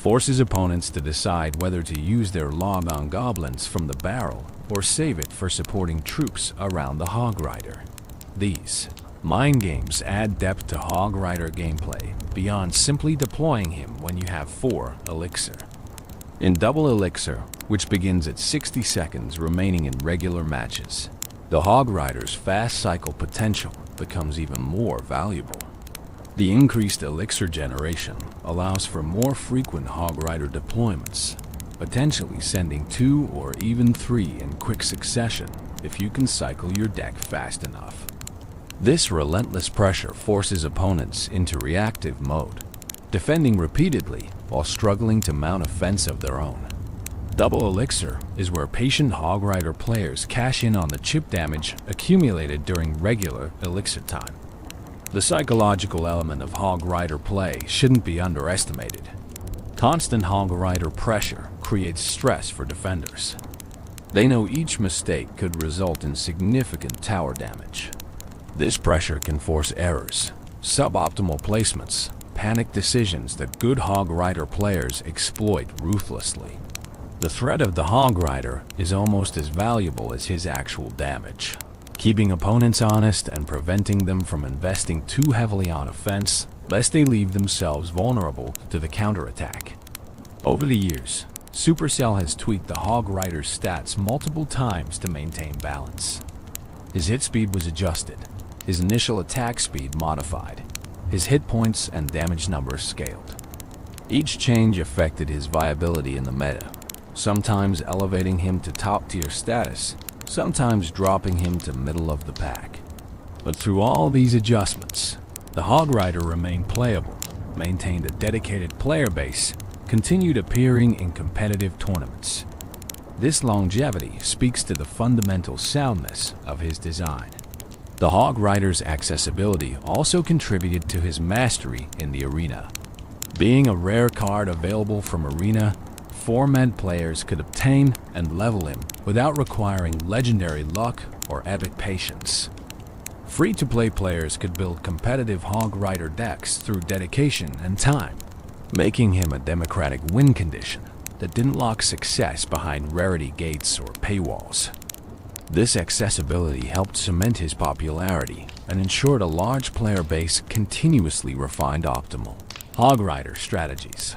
forces opponents to decide whether to use their log on goblins from the barrel or save it for supporting troops around the Hog Rider. These mind games add depth to Hog Rider gameplay beyond simply deploying him when you have 4 elixir. In double elixir, which begins at 60 seconds remaining in regular matches, the Hog Rider's fast cycle potential becomes even more valuable. The increased elixir generation allows for more frequent Hog Rider deployments, potentially sending 2 or even 3 in quick succession if you can cycle your deck fast enough. This relentless pressure forces opponents into reactive mode, defending repeatedly while struggling to mount a fence of their own. Double elixir is where patient Hog Rider players cash in on the chip damage accumulated during regular elixir time. The psychological element of Hog Rider play shouldn't be underestimated. Constant Hog Rider pressure creates stress for defenders. They know each mistake could result in significant tower damage. This pressure can force errors, suboptimal placements, panic decisions that good Hog Rider players exploit ruthlessly. The threat of the Hog Rider is almost as valuable as his actual damage, keeping opponents honest and preventing them from investing too heavily on offense lest they leave themselves vulnerable to the counterattack. Over the years, Supercell has tweaked the Hog Rider's stats multiple times to maintain balance. His hit speed was adjusted, his initial attack speed modified, his hit points and damage numbers scaled. Each change affected his viability in the meta, sometimes elevating him to top-tier status, sometimes dropping him to middle of the pack. But through all these adjustments, the Hog Rider remained playable, maintained a dedicated player base, continued appearing in competitive tournaments. This longevity speaks to the fundamental soundness of his design. The Hog Rider's accessibility also contributed to his mastery in the arena. Being a rare card available from Arena, 4-med players could obtain and level him without requiring legendary luck or epic patience. Free-to-play players could build competitive Hog Rider decks through dedication and time, making him a democratic win condition that didn't lock success behind rarity gates or paywalls. This accessibility helped cement his popularity and ensured a large player base continuously refined optimal Hog Rider strategies.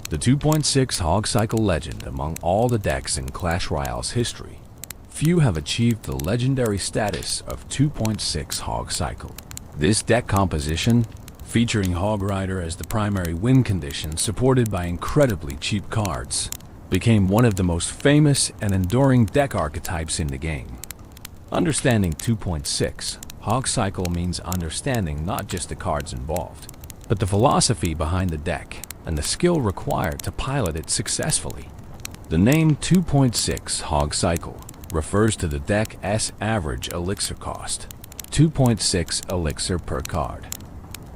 The 2.6 Hog Cycle legend among all the decks in Clash Royale's history. Few have achieved the legendary status of 2.6 Hog Cycle. This deck composition, featuring Hog Rider as the primary win condition supported by incredibly cheap cards, became one of the most famous and enduring deck archetypes in the game. Understanding 2.6 Hog Cycle means understanding not just the cards involved, but the philosophy behind the deck and the skill required to pilot it successfully. The name 2.6 Hog Cycle refers to the deck's average elixir cost, 2.6 elixir per card.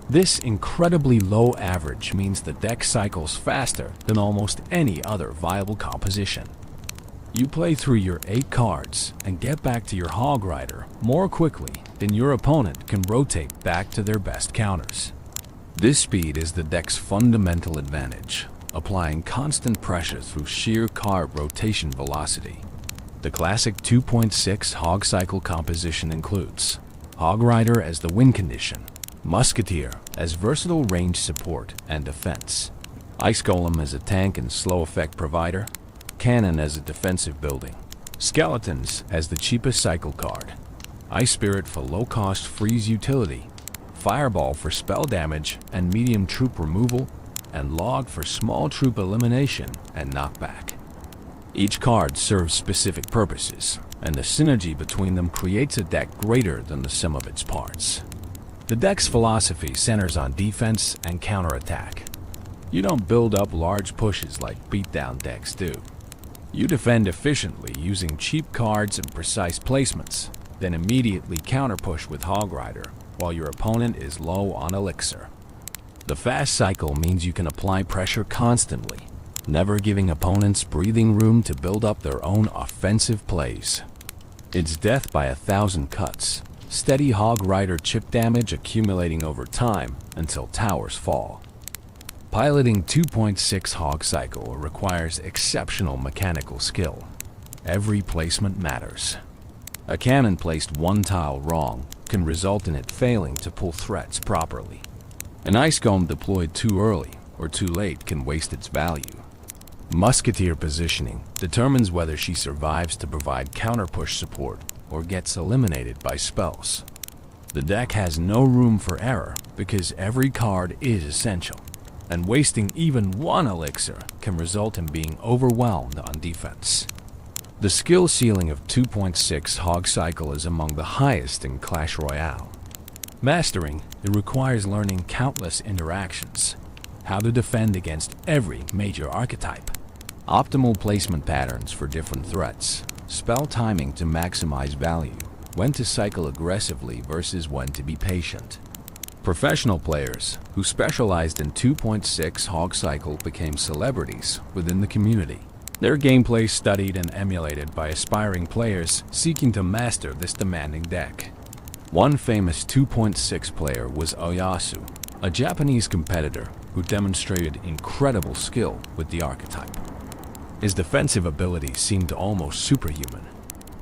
This incredibly low average means the deck cycles faster than almost any other viable composition. You play through your 8 cards and get back to your Hog Rider more quickly than your opponent can rotate back to their best counters. This speed is the deck's fundamental advantage, applying constant pressure through sheer card rotation velocity. The classic 2.6 Hog Cycle composition includes Hog Rider as the win condition, Musketeer as versatile range support and defense, Ice Golem as a tank and slow effect provider, Cannon as a defensive building, Skeletons as the cheapest cycle card, Ice Spirit for low-cost freeze utility, Fireball for spell damage and medium troop removal, and Log for small troop elimination and knockback. Each card serves specific purposes, and the synergy between them creates a deck greater than the sum of its parts. The deck's philosophy centers on defense and counterattack. You don't build up large pushes like beatdown decks do. You defend efficiently using cheap cards and precise placements, then immediately counterpush with Hog Rider while your opponent is low on elixir. The fast cycle means you can apply pressure constantly, never giving opponents breathing room to build up their own offensive plays. It's death by 1,000 cuts, steady Hog Rider chip damage accumulating over time until towers fall. Piloting 2.6 Hog Cycle requires exceptional mechanical skill. Every placement matters. A cannon placed one tile wrong can result in it failing to pull threats properly. An ice golem deployed too early or too late can waste its value. Musketeer positioning determines whether she survives to provide counter-push support or gets eliminated by spells. The deck has no room for error because every card is essential, and wasting even one elixir can result in being overwhelmed on defense. The skill ceiling of 2.6 Hog Cycle is among the highest in Clash Royale. Mastering it requires learning countless interactions, how to defend against every major archetype, optimal placement patterns for different threats, spell timing to maximize value, when to cycle aggressively versus when to be patient. Professional players who specialized in 2.6 Hog Cycle became celebrities within the community. Their gameplay studied and emulated by aspiring players seeking to master this demanding deck. One famous 2.6 player was Oyasu, a Japanese competitor who demonstrated incredible skill with the archetype. His defensive abilities seemed almost superhuman,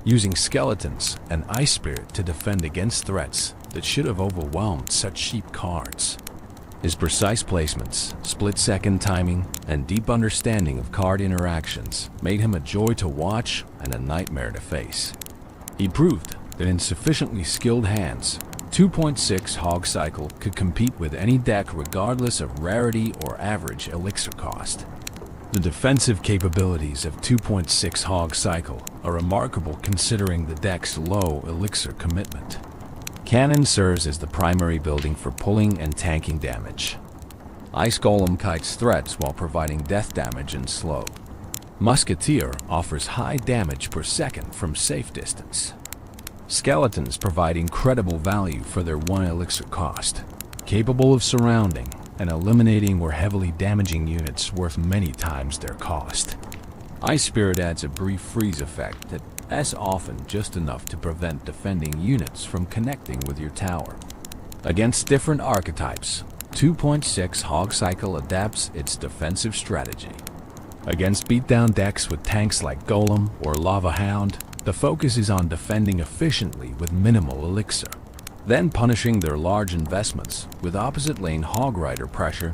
using skeletons and ice spirit to defend against threats that should have overwhelmed such cheap cards. His precise placements, split-second timing, and deep understanding of card interactions made him a joy to watch and a nightmare to face. He proved that in sufficiently skilled hands, 2.6 Hog Cycle could compete with any deck regardless of rarity or average elixir cost. The defensive capabilities of 2.6 Hog Cycle are remarkable considering the deck's low elixir commitment. Cannon serves as the primary building for pulling and tanking damage. Ice Golem kites threats while providing death damage and slow. Musketeer offers high damage per second from safe distance. Skeletons provide incredible value for their one elixir cost, capable of surrounding and eliminating or heavily damaging units worth many times their cost. Ice Spirit adds a brief freeze effect that is often just enough to prevent defending units from connecting with your tower. Against different archetypes, 2.6 Hog Cycle adapts its defensive strategy. Against beatdown decks with tanks like Golem or Lava Hound, the focus is on defending efficiently with minimal elixir, then punishing their large investments with opposite lane Hog Rider pressure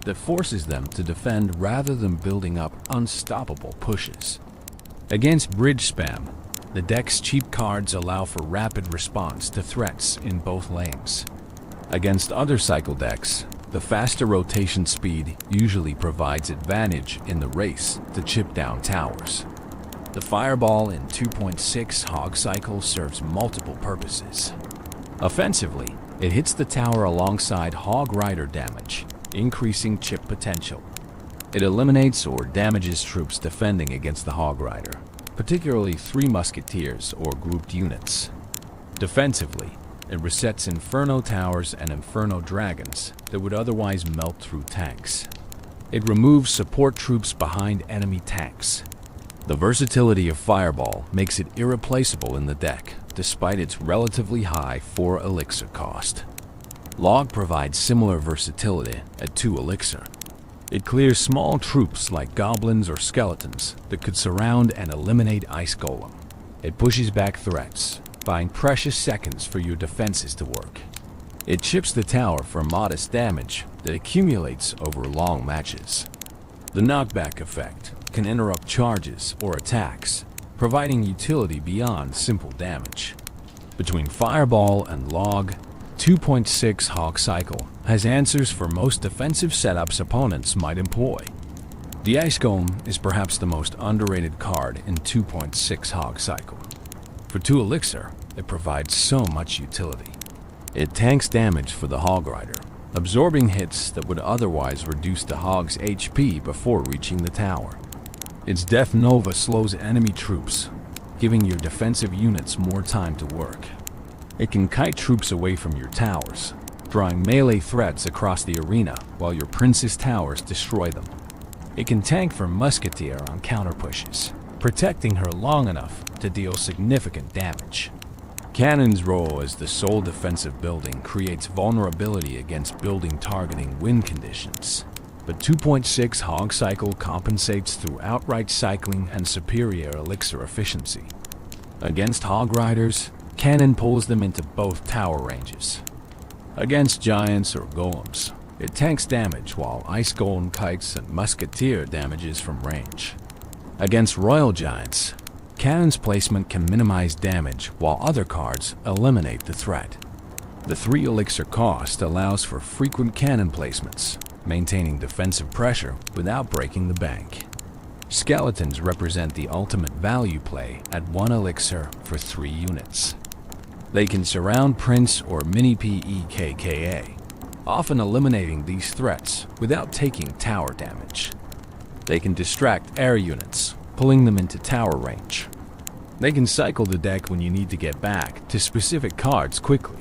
that forces them to defend rather than building up unstoppable pushes. Against bridge spam, the deck's cheap cards allow for rapid response to threats in both lanes. Against other cycle decks, the faster rotation speed usually provides advantage in the race to chip down towers. The Fireball in 2.6 Hog Cycle serves multiple purposes. Offensively, it hits the tower alongside Hog Rider damage, increasing chip potential. It eliminates or damages troops defending against the Hog Rider, particularly 3 Musketeers or grouped units. Defensively, it resets Inferno Towers and Inferno Dragons that would otherwise melt through tanks. It removes support troops behind enemy tanks. The versatility of Fireball makes it irreplaceable in the deck, despite its relatively high 4 elixir cost. Log provides similar versatility at 2 elixir. It clears small troops like goblins or skeletons that could surround and eliminate Ice Golem. It pushes back threats, buying precious seconds for your defenses to work. It chips the tower for modest damage that accumulates over long matches. The knockback effect can interrupt charges or attacks, providing utility beyond simple damage. Between Fireball and Log, 2.6 Hog Cycle has answers for most defensive setups opponents might employ. The Ice Golem is perhaps the most underrated card in 2.6 Hog Cycle. For 2 elixir, it provides so much utility. It tanks damage for the Hog Rider, absorbing hits that would otherwise reduce the Hog's HP before reaching the tower. Its Death Nova slows enemy troops, giving your defensive units more time to work. It can kite troops away from your towers, drawing melee threats across the arena while your Princess towers destroy them. It can tank for Musketeer on counter pushes, protecting her long enough to deal significant damage. Cannon's role as the sole defensive building creates vulnerability against building targeting wind conditions. but 2.6 Hog Cycle compensates through outright cycling and superior elixir efficiency. Against Hog Riders, Cannon pulls them into both tower ranges. Against Giants or Golems, it tanks damage while Ice Golem kites and Musketeer damages from range. Against Royal Giants, Cannon's placement can minimize damage while other cards eliminate the threat. The 3 elixir cost allows for frequent cannon placements, maintaining defensive pressure without breaking the bank. Skeletons represent the ultimate value play at 1 elixir for 3 units. They can surround Prince or Mini PEKKA, often eliminating these threats without taking tower damage. They can distract air units, pulling them into tower range. They can cycle the deck when you need to get back to specific cards quickly.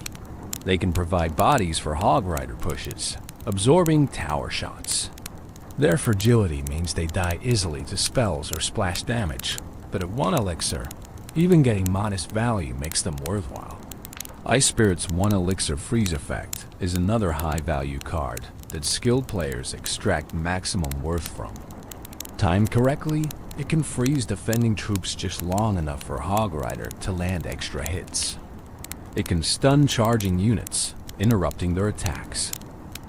They can provide bodies for Hog Rider pushes, absorbing tower shots. Their fragility means they die easily to spells or splash damage, but at 1 elixir, even getting modest value makes them worthwhile. Ice Spirit's 1 elixir freeze effect is another high-value card that skilled players extract maximum worth from. Timed correctly, it can freeze defending troops just long enough for Hog Rider to land extra hits. It can stun charging units, interrupting their attacks.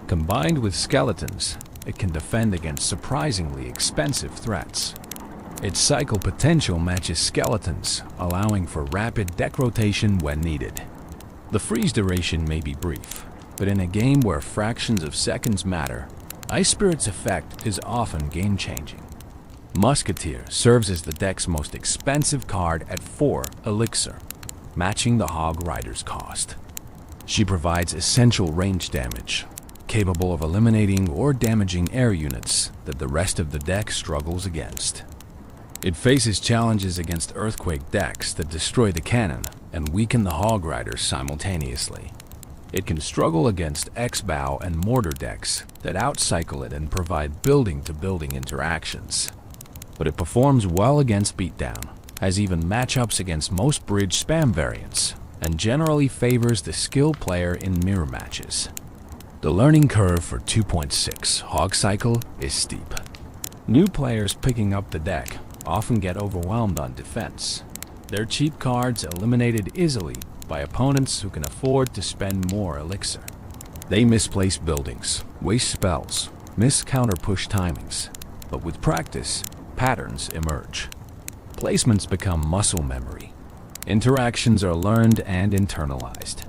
Combined with skeletons, it can defend against surprisingly expensive threats. Its cycle potential matches skeletons, allowing for rapid deck rotation when needed. The freeze duration may be brief, but in a game where fractions of seconds matter, Ice Spirit's effect is often game-changing. Musketeer serves as the deck's most expensive card at 4 elixir, matching the Hog Rider's cost. She provides essential range damage, capable of eliminating or damaging air units that the rest of the deck struggles against. It faces challenges against Earthquake decks that destroy the cannon and weaken the Hog Riders simultaneously. It can struggle against X-Bow and Mortar decks that outcycle it and provide building-to-building interactions. But it performs well against Beatdown, has even matchups against most bridge spam variants, and generally favors the skilled player in mirror matches. The learning curve for 2.6 Hog Cycle is steep. New players picking up the deck often get overwhelmed on defense. Their cheap cards eliminated easily by opponents who can afford to spend more elixir. They misplace buildings, waste spells, miss counter-push timings, but with practice, patterns emerge. Placements become muscle memory. Interactions are learned and internalized.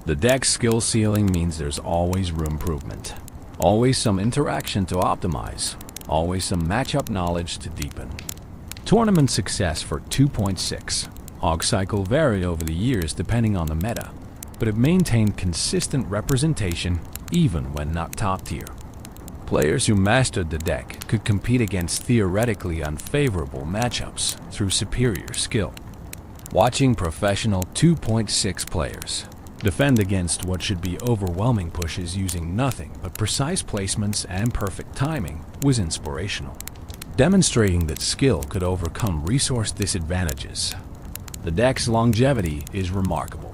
The deck's skill ceiling means there's always room for improvement. Always some interaction to optimize. Always some matchup knowledge to deepen. Tournament success for 2.6 Hog Cycle varied over the years depending on the meta, but it maintained consistent representation even when not top tier. Players who mastered the deck could compete against theoretically unfavorable matchups through superior skill. Watching professional 2.6 players defend against what should be overwhelming pushes using nothing but precise placements and perfect timing was inspirational, demonstrating that skill could overcome resource disadvantages. The deck's longevity is remarkable.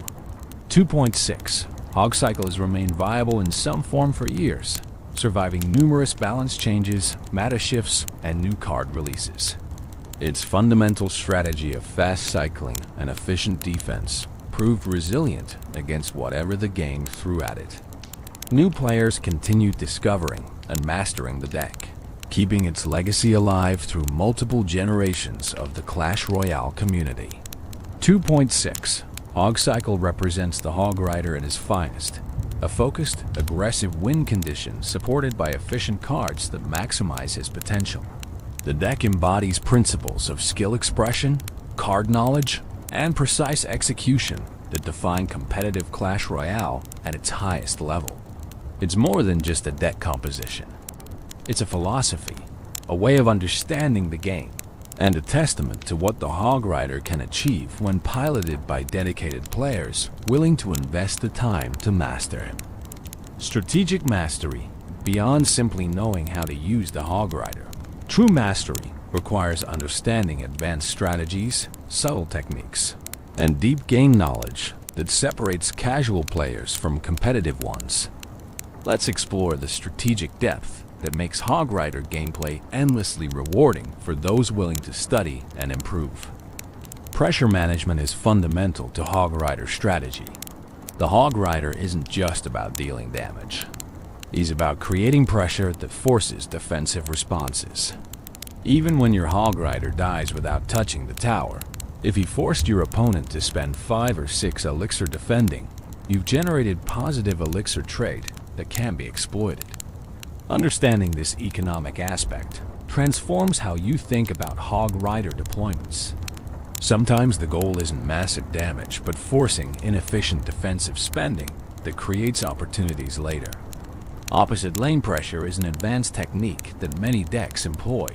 2.6 Hog Cycle has remained viable in some form for years, surviving numerous balance changes, meta shifts, and new card releases. Its fundamental strategy of fast cycling and efficient defense proved resilient against whatever the game threw at it. New players continued discovering and mastering the deck, keeping its legacy alive through multiple generations of the Clash Royale community. 2.6 Hog Cycle represents the Hog Rider at his finest, a focused, aggressive win condition supported by efficient cards that maximize his potential. The deck embodies principles of skill expression, card knowledge, and precise execution that define competitive Clash Royale at its highest level. It's more than just a deck composition. It's a philosophy, a way of understanding the game, and a testament to what the Hog Rider can achieve when piloted by dedicated players willing to invest the time to master him. Strategic mastery, beyond simply knowing how to use the Hog Rider. True mastery requires understanding advanced strategies, subtle techniques, and deep game knowledge that separates casual players from competitive ones. Let's explore the strategic depth that makes Hog Rider gameplay endlessly rewarding for those willing to study and improve. Pressure management is fundamental to Hog Rider's strategy. The Hog Rider isn't just about dealing damage. He's about creating pressure that forces defensive responses. Even when your Hog Rider dies without touching the tower, if he forced your opponent to spend 5 or 6 elixir defending, you've generated positive elixir trade that can be exploited. Understanding this economic aspect transforms how you think about Hog Rider deployments. Sometimes the goal isn't massive damage, but forcing inefficient defensive spending that creates opportunities later. Opposite lane pressure is an advanced technique that many decks employ,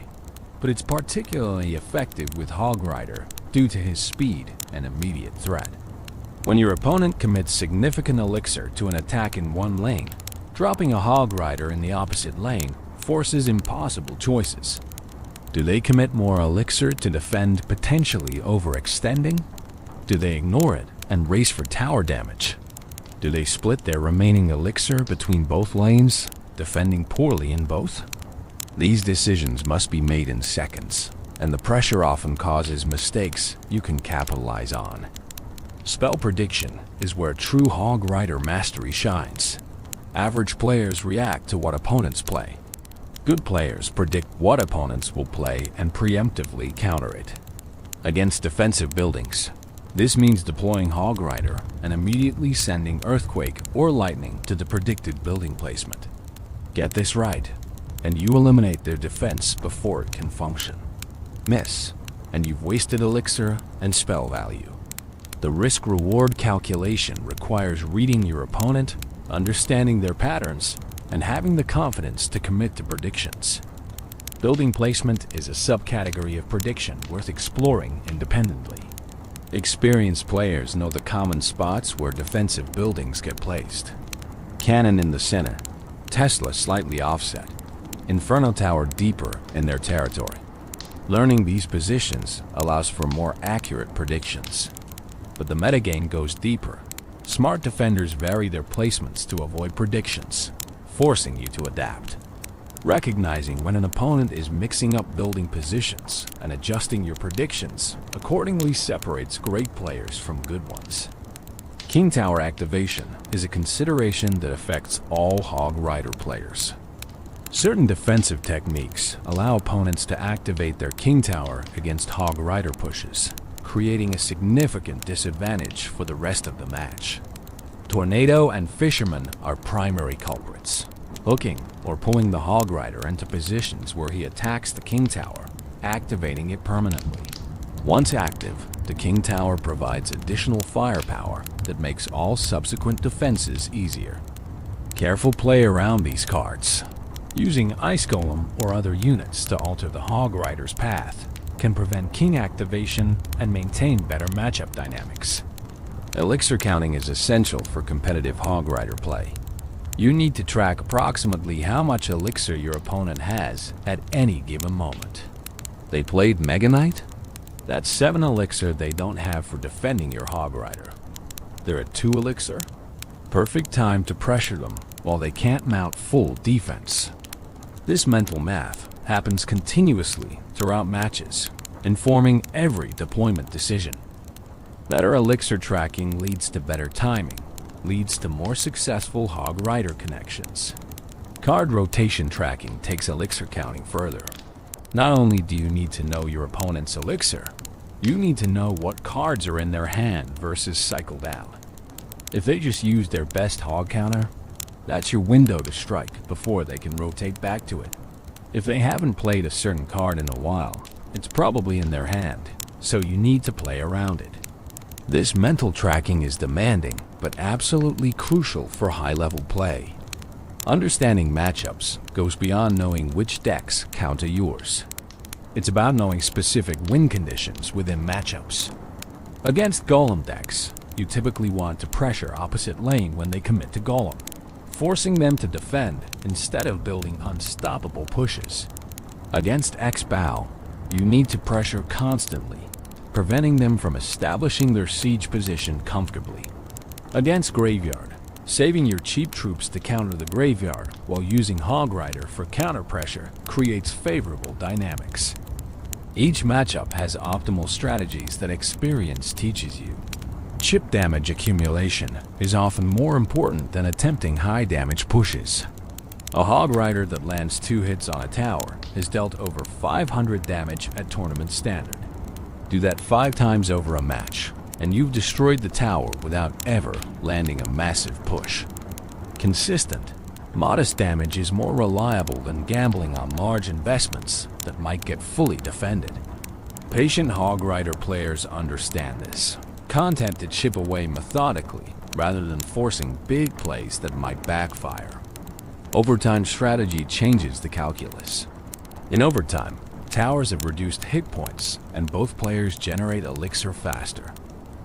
but it's particularly effective with Hog Rider due to his speed and immediate threat. When your opponent commits significant elixir to an attack in one lane, dropping a Hog Rider in the opposite lane forces impossible choices. Do they commit more elixir to defend, potentially overextending? Do they ignore it and race for tower damage? Do they split their remaining elixir between both lanes, defending poorly in both? These decisions must be made in seconds, and the pressure often causes mistakes you can capitalize on. Spell prediction is where true Hog Rider mastery shines. Average players react to what opponents play. Good players predict what opponents will play and preemptively counter it. Against defensive buildings, this means deploying Hog Rider and immediately sending Earthquake or Lightning to the predicted building placement. Get this right, and you eliminate their defense before it can function. Miss, and you've wasted elixir and spell value. The risk-reward calculation requires reading your opponent, understanding their patterns, and having the confidence to commit to predictions. Building placement is a subcategory of prediction worth exploring independently. Experienced players know the common spots where defensive buildings get placed. Cannon in the center, Tesla slightly offset, Inferno Tower deeper in their territory. Learning these positions allows for more accurate predictions. But the metagame goes deeper. Smart defenders vary their placements to avoid predictions, forcing you to adapt. Recognizing when an opponent is mixing up building positions and adjusting your predictions accordingly separates great players from good ones. King Tower activation is a consideration that affects all Hog Rider players. Certain defensive techniques allow opponents to activate their King Tower against Hog Rider pushes, creating a significant disadvantage for the rest of the match. Tornado and Fisherman are primary culprits, hooking or pulling the Hog Rider into positions where he attacks the King Tower, activating it permanently. Once active, the King Tower provides additional firepower that makes all subsequent defenses easier. Careful play around these cards. Using Ice Golem or other units to alter the Hog Rider's path can prevent King activation and maintain better matchup dynamics. Elixir counting is essential for competitive Hog Rider play. You need to track approximately how much elixir your opponent has at any given moment. They played Mega Knight? That's 7 elixir they don't have for defending your Hog Rider. They're at 2 elixir? Perfect time to pressure them while they can't mount full defense. This mental math happens continuously throughout matches, informing every deployment decision. Better elixir tracking leads to better timing, leads to more successful Hog Rider connections. Card rotation tracking takes elixir counting further. Not only do you need to know your opponent's elixir, you need to know what cards are in their hand versus cycled out. If they just use their best hog counter, that's your window to strike before they can rotate back to it. If they haven't played a certain card in a while, it's probably in their hand, so you need to play around it. This mental tracking is demanding, but absolutely crucial for high-level play. Understanding matchups goes beyond knowing which decks counter yours. It's about knowing specific win conditions within matchups. Against Golem decks, you typically want to pressure opposite lane when they commit to Golem, forcing them to defend instead of building unstoppable pushes. Against X-Bow, you need to pressure constantly, preventing them from establishing their siege position comfortably. Against Graveyard, Saving your cheap troops to counter the graveyard while using Hog Rider for counter pressure creates favorable dynamics. Each matchup has optimal strategies that experience teaches you. Chip damage accumulation is often more important than attempting high damage pushes. A Hog Rider that lands 2 hits on a tower is dealt over 500 damage at tournament standard. Do that 5 times over a match, and you've destroyed the tower without ever landing a massive push. Consistent, modest damage is more reliable than gambling on large investments that might get fully defended. Patient Hog Rider players understand this. Content to chip away methodically rather than forcing big plays that might backfire. Overtime strategy changes the calculus. In overtime, towers have reduced hit points and both players generate elixir faster.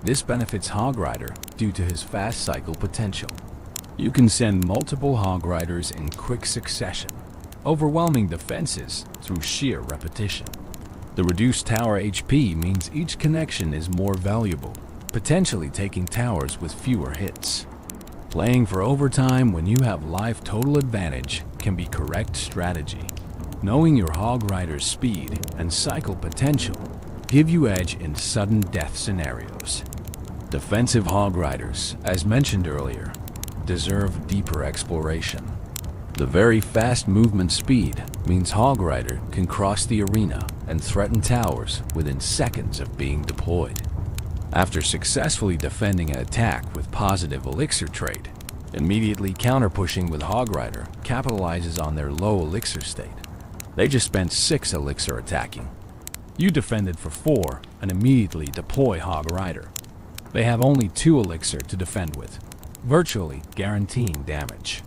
This benefits Hog Rider due to his fast cycle potential. You can send multiple Hog Riders in quick succession, overwhelming defenses through sheer repetition. The reduced tower HP means each connection is more valuable, potentially taking towers with fewer hits. Playing for overtime when you have life total advantage can be correct strategy. Knowing your Hog Rider's speed and cycle potential give you edge in sudden death scenarios. Defensive Hog Riders, as mentioned earlier, deserve deeper exploration. The very fast movement speed means Hog Rider can cross the arena and threaten towers within seconds of being deployed. After successfully defending an attack with positive elixir trade, immediately counter-pushing with Hog Rider capitalizes on their low elixir state. They just spent 6 elixir attacking. You defended for 4 and immediately deploy Hog Rider. They have only 2 elixir to defend with, virtually guaranteeing damage.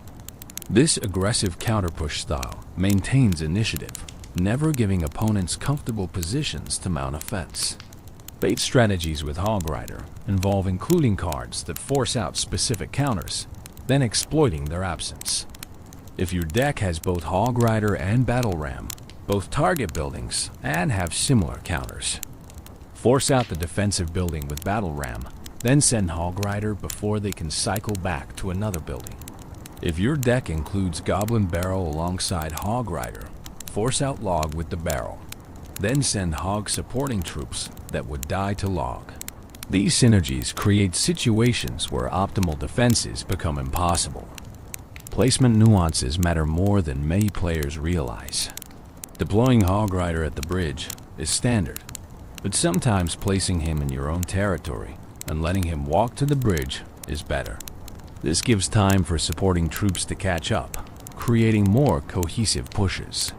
This aggressive counter-push style maintains initiative, never giving opponents comfortable positions to mount offense. Bait strategies with Hog Rider involve including cards that force out specific counters, then exploiting their absence. If your deck has both Hog Rider and Battle Ram, both target buildings, and have similar counters, force out the defensive building with Battle Ram, then send Hog Rider before they can cycle back to another building. If your deck includes Goblin Barrel alongside Hog Rider, force out Log with the barrel, then send Hog supporting troops that would die to Log. These synergies create situations where optimal defenses become impossible. Placement nuances matter more than many players realize. Deploying Hog Rider at the bridge is standard, but sometimes placing him in your own territory and letting him walk to the bridge is better. This gives time for supporting troops to catch up, creating more cohesive pushes.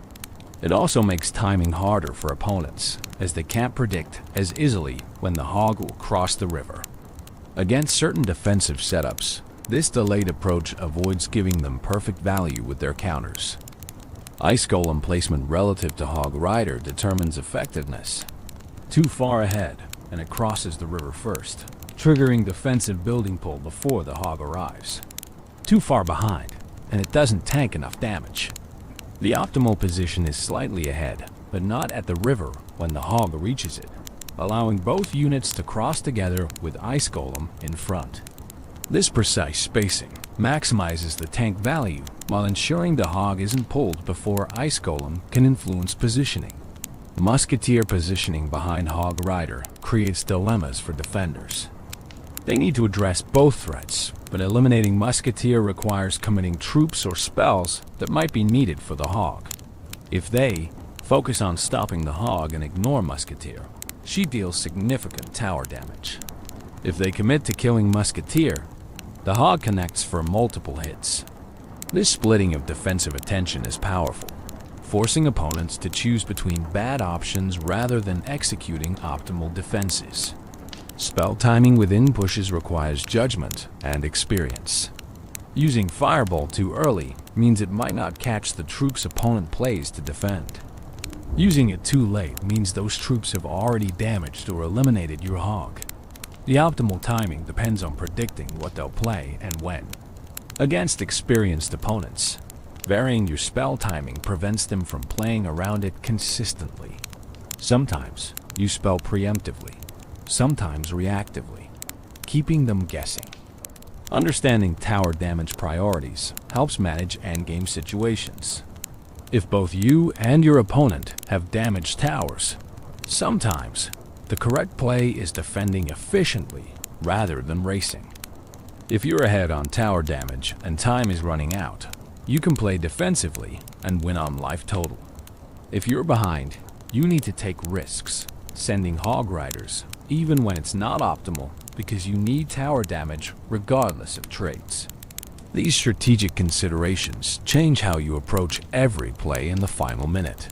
It also makes timing harder for opponents, as they can't predict as easily when the Hog will cross the river. Against certain defensive setups, this delayed approach avoids giving them perfect value with their counters. Ice Golem placement relative to Hog Rider determines effectiveness. Too far ahead, and it crosses the river first, triggering defensive building pull before the Hog arrives. Too far behind, and it doesn't tank enough damage. The optimal position is slightly ahead, but not at the river when the Hog reaches it, allowing both units to cross together with Ice Golem in front. This precise spacing maximizes the tank value while ensuring the Hog isn't pulled before Ice Golem can influence positioning. Musketeer positioning behind Hog Rider creates dilemmas for defenders. They need to address both threats, but eliminating Musketeer requires committing troops or spells that might be needed for the Hog. If they focus on stopping the Hog and ignore Musketeer, she deals significant tower damage. If they commit to killing Musketeer, the Hog connects for multiple hits. This splitting of defensive attention is powerful, forcing opponents to choose between bad options rather than executing optimal defenses. Spell timing within pushes requires judgment and experience. Using Fireball too early means it might not catch the troops opponent plays to defend. Using it too late means those troops have already damaged or eliminated your Hog. The optimal timing depends on predicting what they'll play and when. Against experienced opponents, varying your spell timing prevents them from playing around it consistently. Sometimes you spell preemptively, sometimes reactively, keeping them guessing. Understanding tower damage priorities helps manage endgame situations. If both you and your opponent have damaged towers, sometimes the correct play is defending efficiently rather than racing. If you're ahead on tower damage and time is running out, you can play defensively and win on life total. If you're behind, you need to take risks, sending hog riders even when it's not optimal because you need tower damage regardless of traits. These strategic considerations change how you approach every play in the final minute.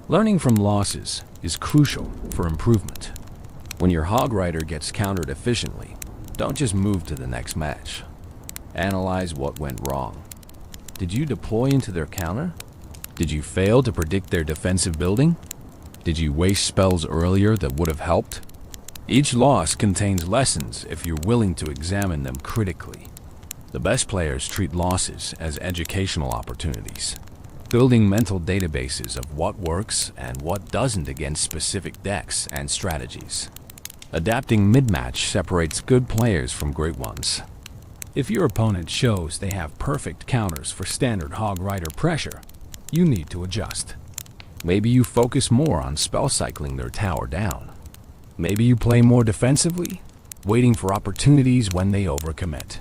Learning from losses is crucial for improvement. When your hog rider gets countered efficiently, don't just move to the next match. Analyze what went wrong. Did you deploy into their counter? Did you fail to predict their defensive building? Did you waste spells earlier that would have helped? Each loss contains lessons if you're willing to examine them critically. The best players treat losses as educational opportunities, building mental databases of what works and what doesn't against specific decks and strategies. Adapting mid-match separates good players from great ones. If your opponent shows they have perfect counters for standard hog rider pressure, you need to adjust. Maybe you focus more on spell cycling their tower down. Maybe you play more defensively, waiting for opportunities when they overcommit.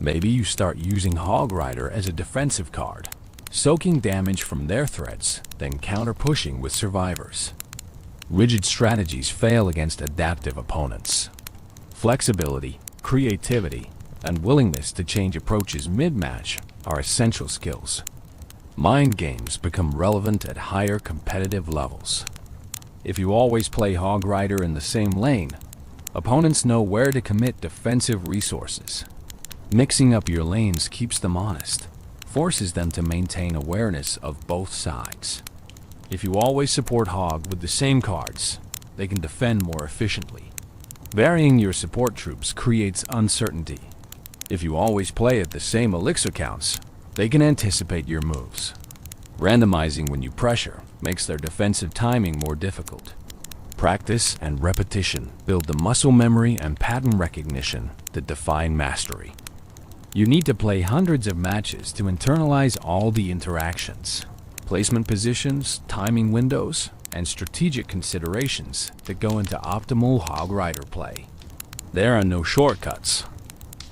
Maybe you start using Hog Rider as a defensive card, soaking damage from their threats, then counter-pushing with survivors. Rigid strategies fail against adaptive opponents. Flexibility, creativity, and willingness to change approaches mid-match are essential skills. Mind games become relevant at higher competitive levels. If you always play Hog Rider in the same lane, opponents know where to commit defensive resources. Mixing up your lanes keeps them honest, forces them to maintain awareness of both sides. If you always support Hog with the same cards, they can defend more efficiently. Varying your support troops creates uncertainty. If you always play at the same elixir counts, they can anticipate your moves. Randomizing when you pressure makes their defensive timing more difficult. Practice and repetition build the muscle memory and pattern recognition that define mastery. You need to play hundreds of matches to internalize all the interactions, placement positions, timing windows, and strategic considerations that go into optimal Hog Rider play. There are no shortcuts.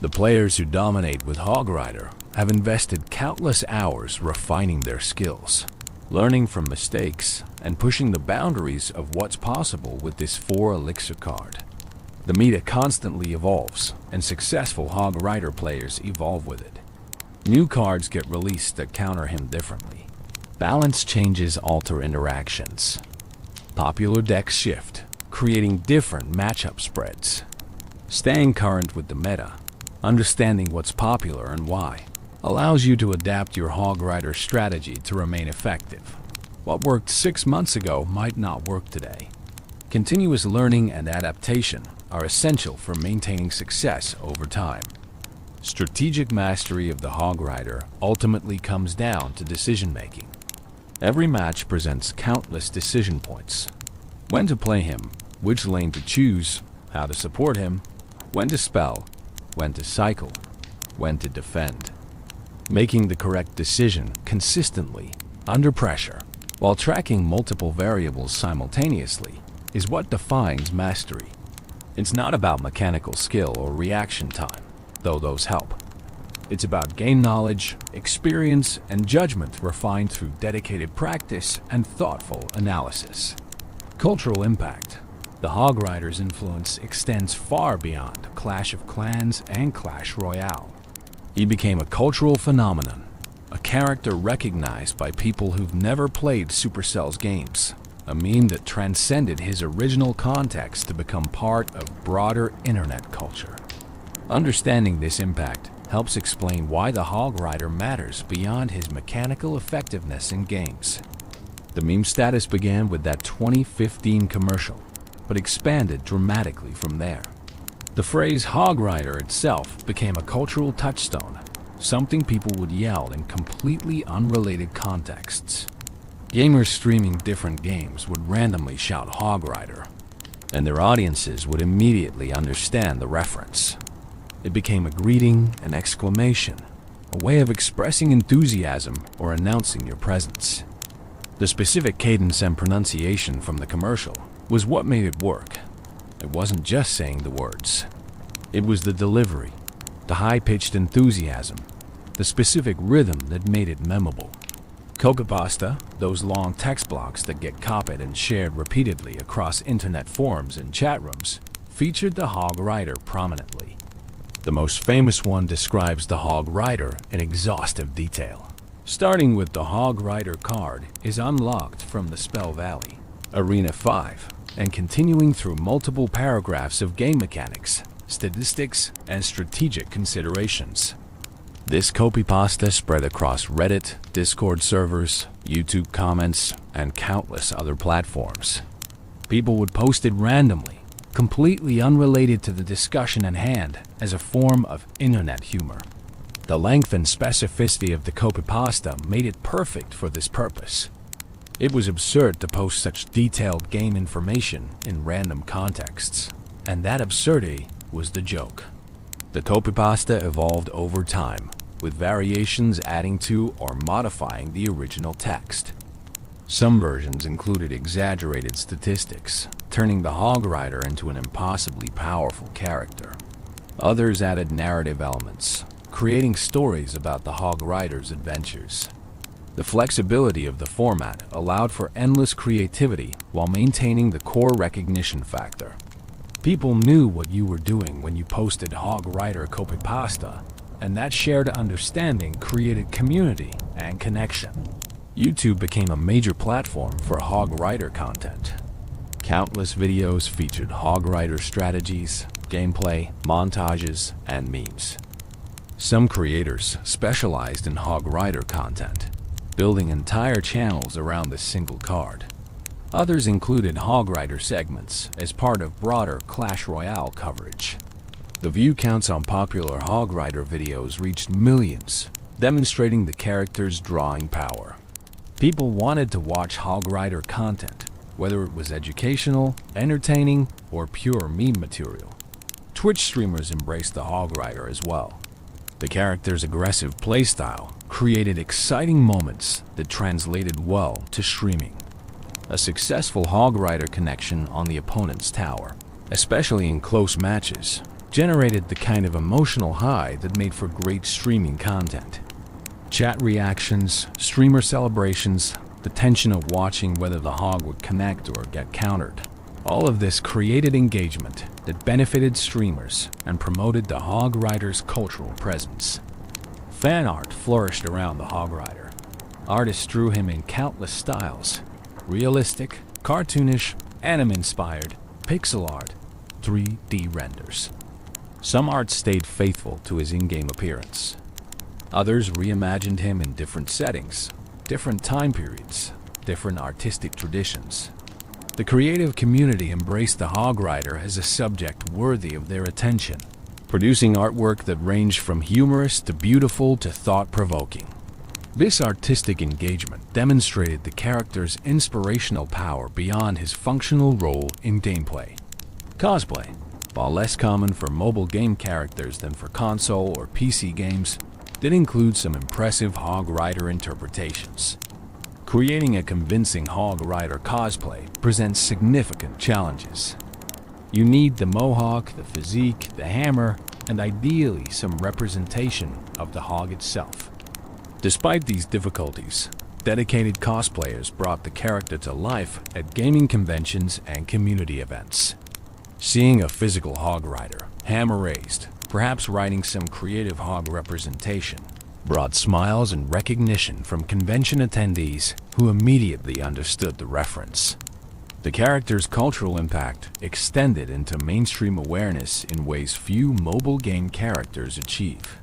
The players who dominate with Hog Rider have invested countless hours refining their skills, learning from mistakes, and pushing the boundaries of what's possible with this 4 elixir card. The meta constantly evolves, and successful Hog Rider players evolve with it. New cards get released that counter him differently. Balance changes alter interactions. Popular decks shift, creating different matchup spreads. Staying current with the meta, understanding what's popular and why, allows you to adapt your Hog Rider strategy to remain effective. What worked 6 months ago might not work today. Continuous learning and adaptation are essential for maintaining success over time. Strategic mastery of the Hog Rider ultimately comes down to decision-making. Every match presents countless decision points. When to play him, which lane to choose, how to support him, when to spell, when to cycle, when to defend. Making the correct decision consistently, under pressure, while tracking multiple variables simultaneously, is what defines mastery. It's not about mechanical skill or reaction time, though those help. It's about game knowledge, experience, and judgment refined through dedicated practice and thoughtful analysis. Cultural impact. The Hog Rider's influence extends far beyond Clash of Clans and Clash Royale. He became a cultural phenomenon, a character recognized by people who've never played Supercell's games, a meme that transcended his original context to become part of broader internet culture. Understanding this impact helps explain why the Hog Rider matters beyond his mechanical effectiveness in games. The meme status began with that 2015 commercial, but expanded dramatically from there. The phrase Hog Rider itself became a cultural touchstone, something people would yell in completely unrelated contexts. Gamers streaming different games would randomly shout Hog Rider, and their audiences would immediately understand the reference. It became a greeting, an exclamation, a way of expressing enthusiasm or announcing your presence. The specific cadence and pronunciation from the commercial was what made it work. It wasn't just saying the words. It was the delivery, the high-pitched enthusiasm, the specific rhythm that made it memorable. Copypasta, those long text blocks that get copied and shared repeatedly across internet forums and chat rooms, featured the Hog Rider prominently. The most famous one describes the Hog Rider in exhaustive detail. Starting with the Hog Rider card is unlocked from the Spell Valley, Arena 5, and continuing through multiple paragraphs of game mechanics, statistics, and strategic considerations. This copypasta spread across Reddit, Discord servers, YouTube comments, and countless other platforms. People would post it randomly, completely unrelated to the discussion at hand, as a form of internet humor. The length and specificity of the copypasta made it perfect for this purpose. It was absurd to post such detailed game information in random contexts, and that absurdity was the joke. The copypasta evolved over time, with variations adding to or modifying the original text. Some versions included exaggerated statistics, turning the Hog Rider into an impossibly powerful character. Others added narrative elements, creating stories about the Hog Rider's adventures. The flexibility of the format allowed for endless creativity while maintaining the core recognition factor. People knew what you were doing when you posted Hog Rider copypasta, and that shared understanding created community and connection. YouTube became a major platform for Hog Rider content. Countless videos featured Hog Rider strategies, gameplay, montages, and memes. Some creators specialized in Hog Rider content, building entire channels around this single card. Others included Hog Rider segments as part of broader Clash Royale coverage. The view counts on popular Hog Rider videos reached millions, demonstrating the character's drawing power. People wanted to watch Hog Rider content, whether it was educational, entertaining, or pure meme material. Twitch streamers embraced the Hog Rider as well. The character's aggressive playstyle created exciting moments that translated well to streaming. A successful Hog Rider connection on the opponent's tower, especially in close matches, generated the kind of emotional high that made for great streaming content. Chat reactions, streamer celebrations, the tension of watching whether the hog would connect or get countered. All of this created engagement that benefited streamers and promoted the Hog Rider's cultural presence. Fan art flourished around the Hog Rider. Artists drew him in countless styles: realistic, cartoonish, anime-inspired, pixel art, 3D renders. Some art stayed faithful to his in-game appearance. Others reimagined him in different settings, different time periods, different artistic traditions. The creative community embraced the Hog Rider as a subject worthy of their attention, producing artwork that ranged from humorous to beautiful to thought-provoking. This artistic engagement demonstrated the character's inspirational power beyond his functional role in gameplay. Cosplay, while less common for mobile game characters than for console or PC games, did include some impressive Hog Rider interpretations. Creating a convincing Hog Rider cosplay presents significant challenges. You need the mohawk, the physique, the hammer, and ideally some representation of the hog itself. Despite these difficulties, dedicated cosplayers brought the character to life at gaming conventions and community events. Seeing a physical Hog Rider, hammer raised, perhaps riding some creative hog representation, brought smiles and recognition from convention attendees who immediately understood the reference. The character's cultural impact extended into mainstream awareness in ways few mobile game characters achieve.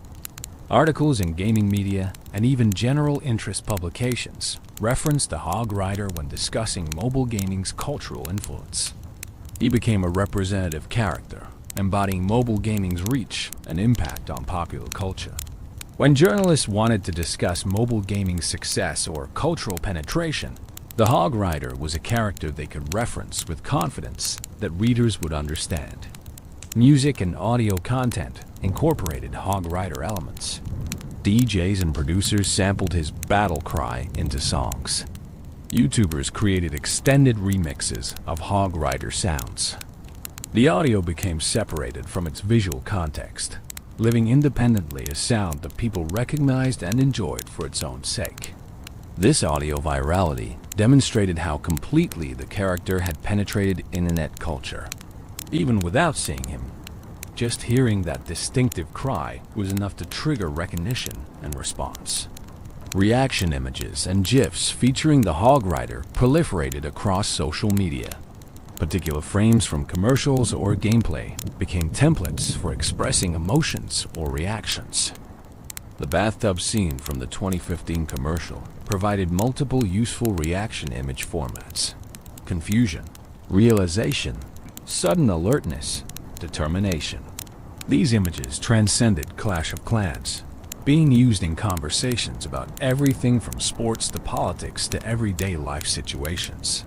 Articles in gaming media and even general interest publications referenced the Hog Rider when discussing mobile gaming's cultural influence. He became a representative character, embodying mobile gaming's reach and impact on popular culture. When journalists wanted to discuss mobile gaming's success or cultural penetration, the Hog Rider was a character they could reference with confidence that readers would understand. Music and audio content incorporated Hog Rider elements. DJs and producers sampled his battle cry into songs. YouTubers created extended remixes of Hog Rider sounds. The audio became separated from its visual context, living independently as sound that people recognized and enjoyed for its own sake. This audio virality demonstrated how completely the character had penetrated internet culture. Even without seeing him, just hearing that distinctive cry was enough to trigger recognition and response. Reaction images and GIFs featuring the Hog Rider proliferated across social media. Particular frames from commercials or gameplay became templates for expressing emotions or reactions. The bathtub scene from the 2015 commercial provided multiple useful reaction image formats: confusion, realization, sudden alertness, determination. These images transcended Clash of Clans, being used in conversations about everything from sports to politics to everyday life situations.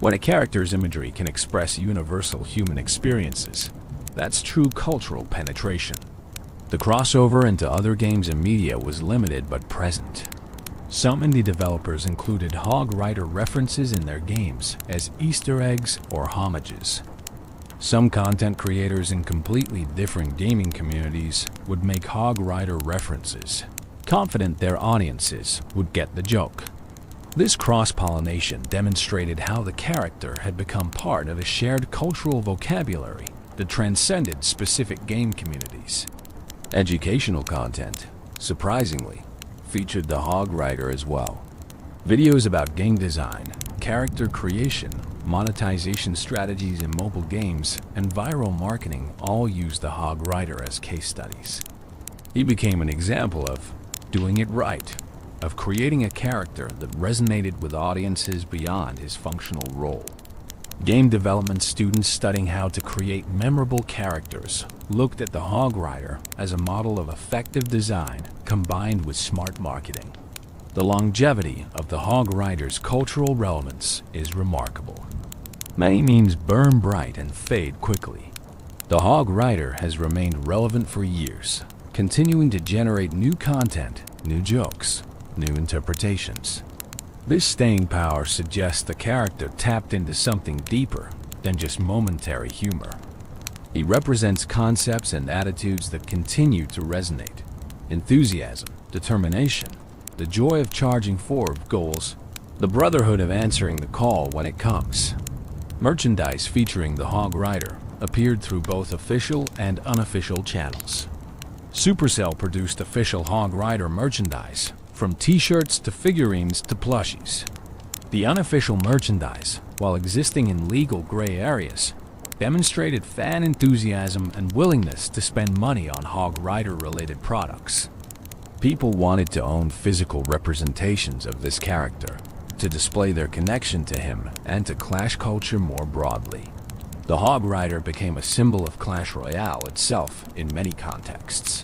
When a character's imagery can express universal human experiences, that's true cultural penetration. The crossover into other games and media was limited but present. Some indie developers included Hog Rider references in their games as Easter eggs or homages. Some content creators in completely different gaming communities would make Hog Rider references, confident their audiences would get the joke. This cross-pollination demonstrated how the character had become part of a shared cultural vocabulary that transcended specific game communities. Educational content, surprisingly, featured the Hog Rider as well. Videos about game design, character creation, monetization strategies in mobile games, and viral marketing all used the Hog Rider as case studies. He became an example of doing it right, of creating a character that resonated with audiences beyond his functional role. Game development students studying how to create memorable characters looked at the Hog Rider as a model of effective design combined with smart marketing. The longevity of the Hog Rider's cultural relevance is remarkable. Many memes burn bright and fade quickly. The Hog Rider has remained relevant for years, continuing to generate new content, new jokes, new interpretations. This staying power suggests the character tapped into something deeper than just momentary humor. He represents concepts and attitudes that continue to resonate: enthusiasm, determination, the joy of charging forward goals, the brotherhood of answering the call when it comes. Merchandise featuring the Hog Rider appeared through both official and unofficial channels. Supercell produced official Hog Rider merchandise, from t-shirts to figurines to plushies. The unofficial merchandise, while existing in legal gray areas, demonstrated fan enthusiasm and willingness to spend money on Hog Rider-related products. People wanted to own physical representations of this character, to display their connection to him and to Clash culture more broadly. The Hog Rider became a symbol of Clash Royale itself in many contexts.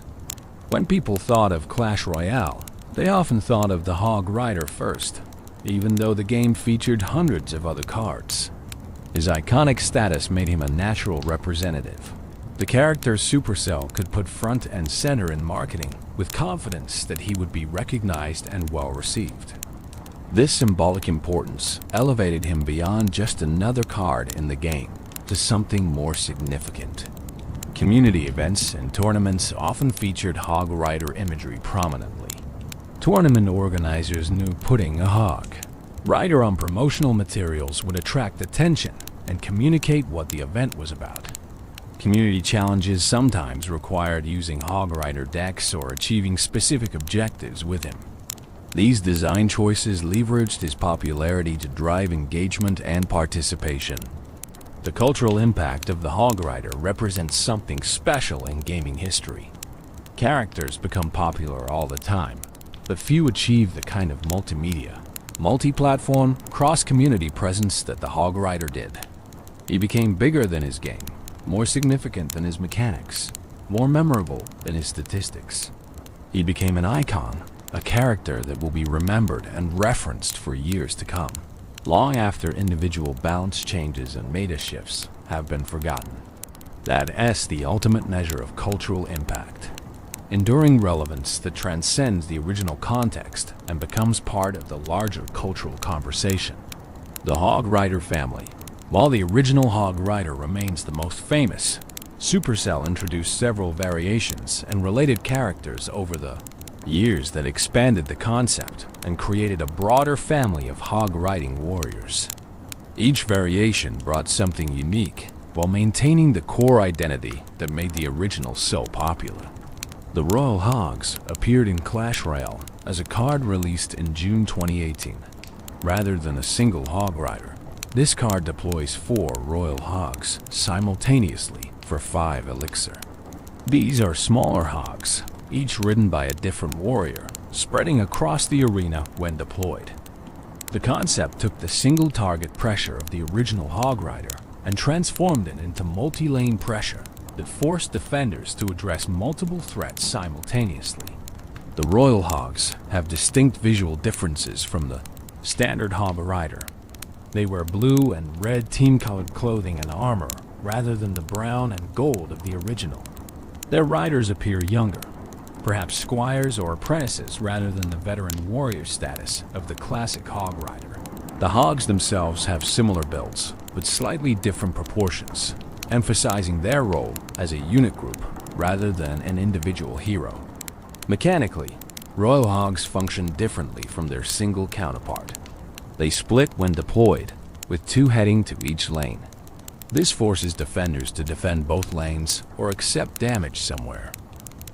When people thought of Clash Royale, they often thought of the Hog Rider first, even though the game featured hundreds of other cards. His iconic status made him a natural representative. The character Supercell could put front and center in marketing with confidence that he would be recognized and well received. This symbolic importance elevated him beyond just another card in the game to something more significant. Community events and tournaments often featured Hog Rider imagery prominently. Tournament organizers knew putting a Hog Rider on promotional materials would attract attention and communicate what the event was about. Community challenges sometimes required using Hog Rider decks or achieving specific objectives with him. These design choices leveraged his popularity to drive engagement and participation. The cultural impact of the Hog Rider represents something special in gaming history. Characters become popular all the time, but few achieve the kind of multimedia, multi-platform, cross-community presence that the Hog Rider did. He became bigger than his game, more significant than his mechanics, more memorable than his statistics. He became an icon, a character that will be remembered and referenced for years to come, long after individual balance changes and meta shifts have been forgotten. That's the ultimate measure of cultural impact. Enduring relevance that transcends the original context and becomes part of the larger cultural conversation. The Hog Rider family. While the original Hog Rider remains the most famous, Supercell introduced several variations and related characters over the years that expanded the concept and created a broader family of hog-riding warriors. Each variation brought something unique while maintaining the core identity that made the original so popular. The Royal Hogs appeared in Clash Royale as a card released in June 2018. Rather than a single Hog Rider, this card deploys 4 Royal Hogs simultaneously for 5 elixir. These are smaller hogs, each ridden by a different warrior, spreading across the arena when deployed. The concept took the single target pressure of the original Hog Rider and transformed it into multi-lane pressure that forced defenders to address multiple threats simultaneously. The Royal Hogs have distinct visual differences from the standard Hog Rider. They wear blue and red team-colored clothing and armor rather than the brown and gold of the original. Their riders appear younger, perhaps squires or apprentices rather than the veteran warrior status of the classic Hog Rider. The Hogs themselves have similar builds, but slightly different proportions, emphasizing their role as a unit group rather than an individual hero. Mechanically, Royal Hogs function differently from their single counterpart. They split when deployed, with 2 heading to each lane. This forces defenders to defend both lanes or accept damage somewhere.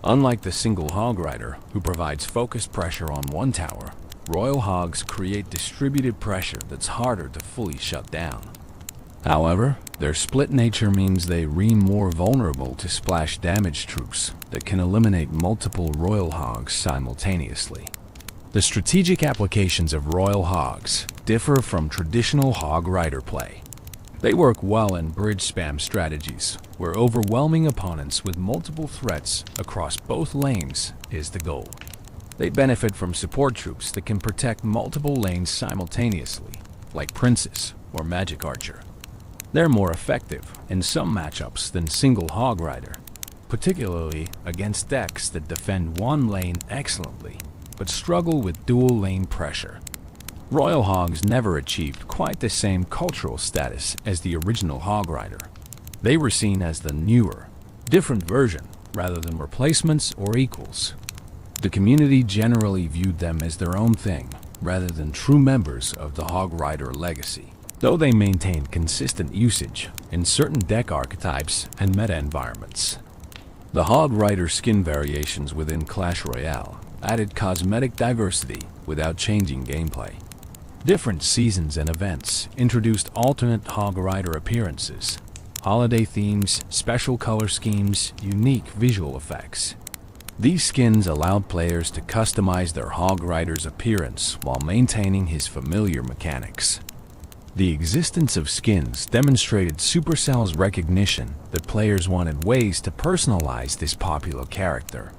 Unlike the single Hog Rider, who provides focused pressure on one tower, Royal Hogs create distributed pressure that's harder to fully shut down. However, their split nature means they remain more vulnerable to splash damage troops that can eliminate multiple Royal Hogs simultaneously. The strategic applications of Royal Hogs differ from traditional Hog Rider play. They work well in bridge spam strategies, where overwhelming opponents with multiple threats across both lanes is the goal. They benefit from support troops that can protect multiple lanes simultaneously, like Princes or Magic Archer. They're more effective in some matchups than single Hog Rider, particularly against decks that defend one lane excellently, but struggle with dual lane pressure. Royal Hogs never achieved quite the same cultural status as the original Hog Rider. They were seen as the newer, different version rather than replacements or equals. The community generally viewed them as their own thing rather than true members of the Hog Rider legacy, though they maintained consistent usage in certain deck archetypes and meta environments. The Hog Rider skin variations within Clash Royale added cosmetic diversity without changing gameplay. Different seasons and events introduced alternate Hog Rider appearances, holiday themes, special color schemes, unique visual effects. These skins allowed players to customize their Hog Rider's appearance while maintaining his familiar mechanics. The existence of skins demonstrated Supercell's recognition that players wanted ways to personalize this popular character.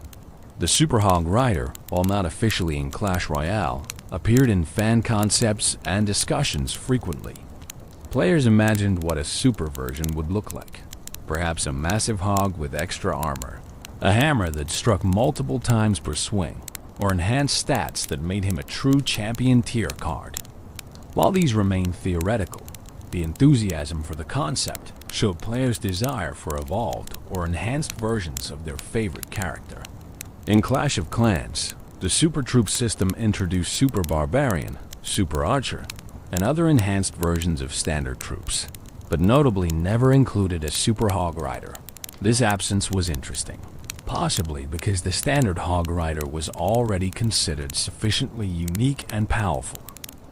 The Super Hog Rider, while not officially in Clash Royale, appeared in fan concepts and discussions frequently. Players imagined what a super version would look like. Perhaps a massive hog with extra armor, a hammer that struck multiple times per swing, or enhanced stats that made him a true champion tier card. While these remain theoretical, the enthusiasm for the concept showed players' desire for evolved or enhanced versions of their favorite character. In Clash of Clans, the Super Troop system introduced Super Barbarian, Super Archer, and other enhanced versions of standard troops, but notably never included a Super Hog Rider. This absence was interesting, possibly because the standard Hog Rider was already considered sufficiently unique and powerful,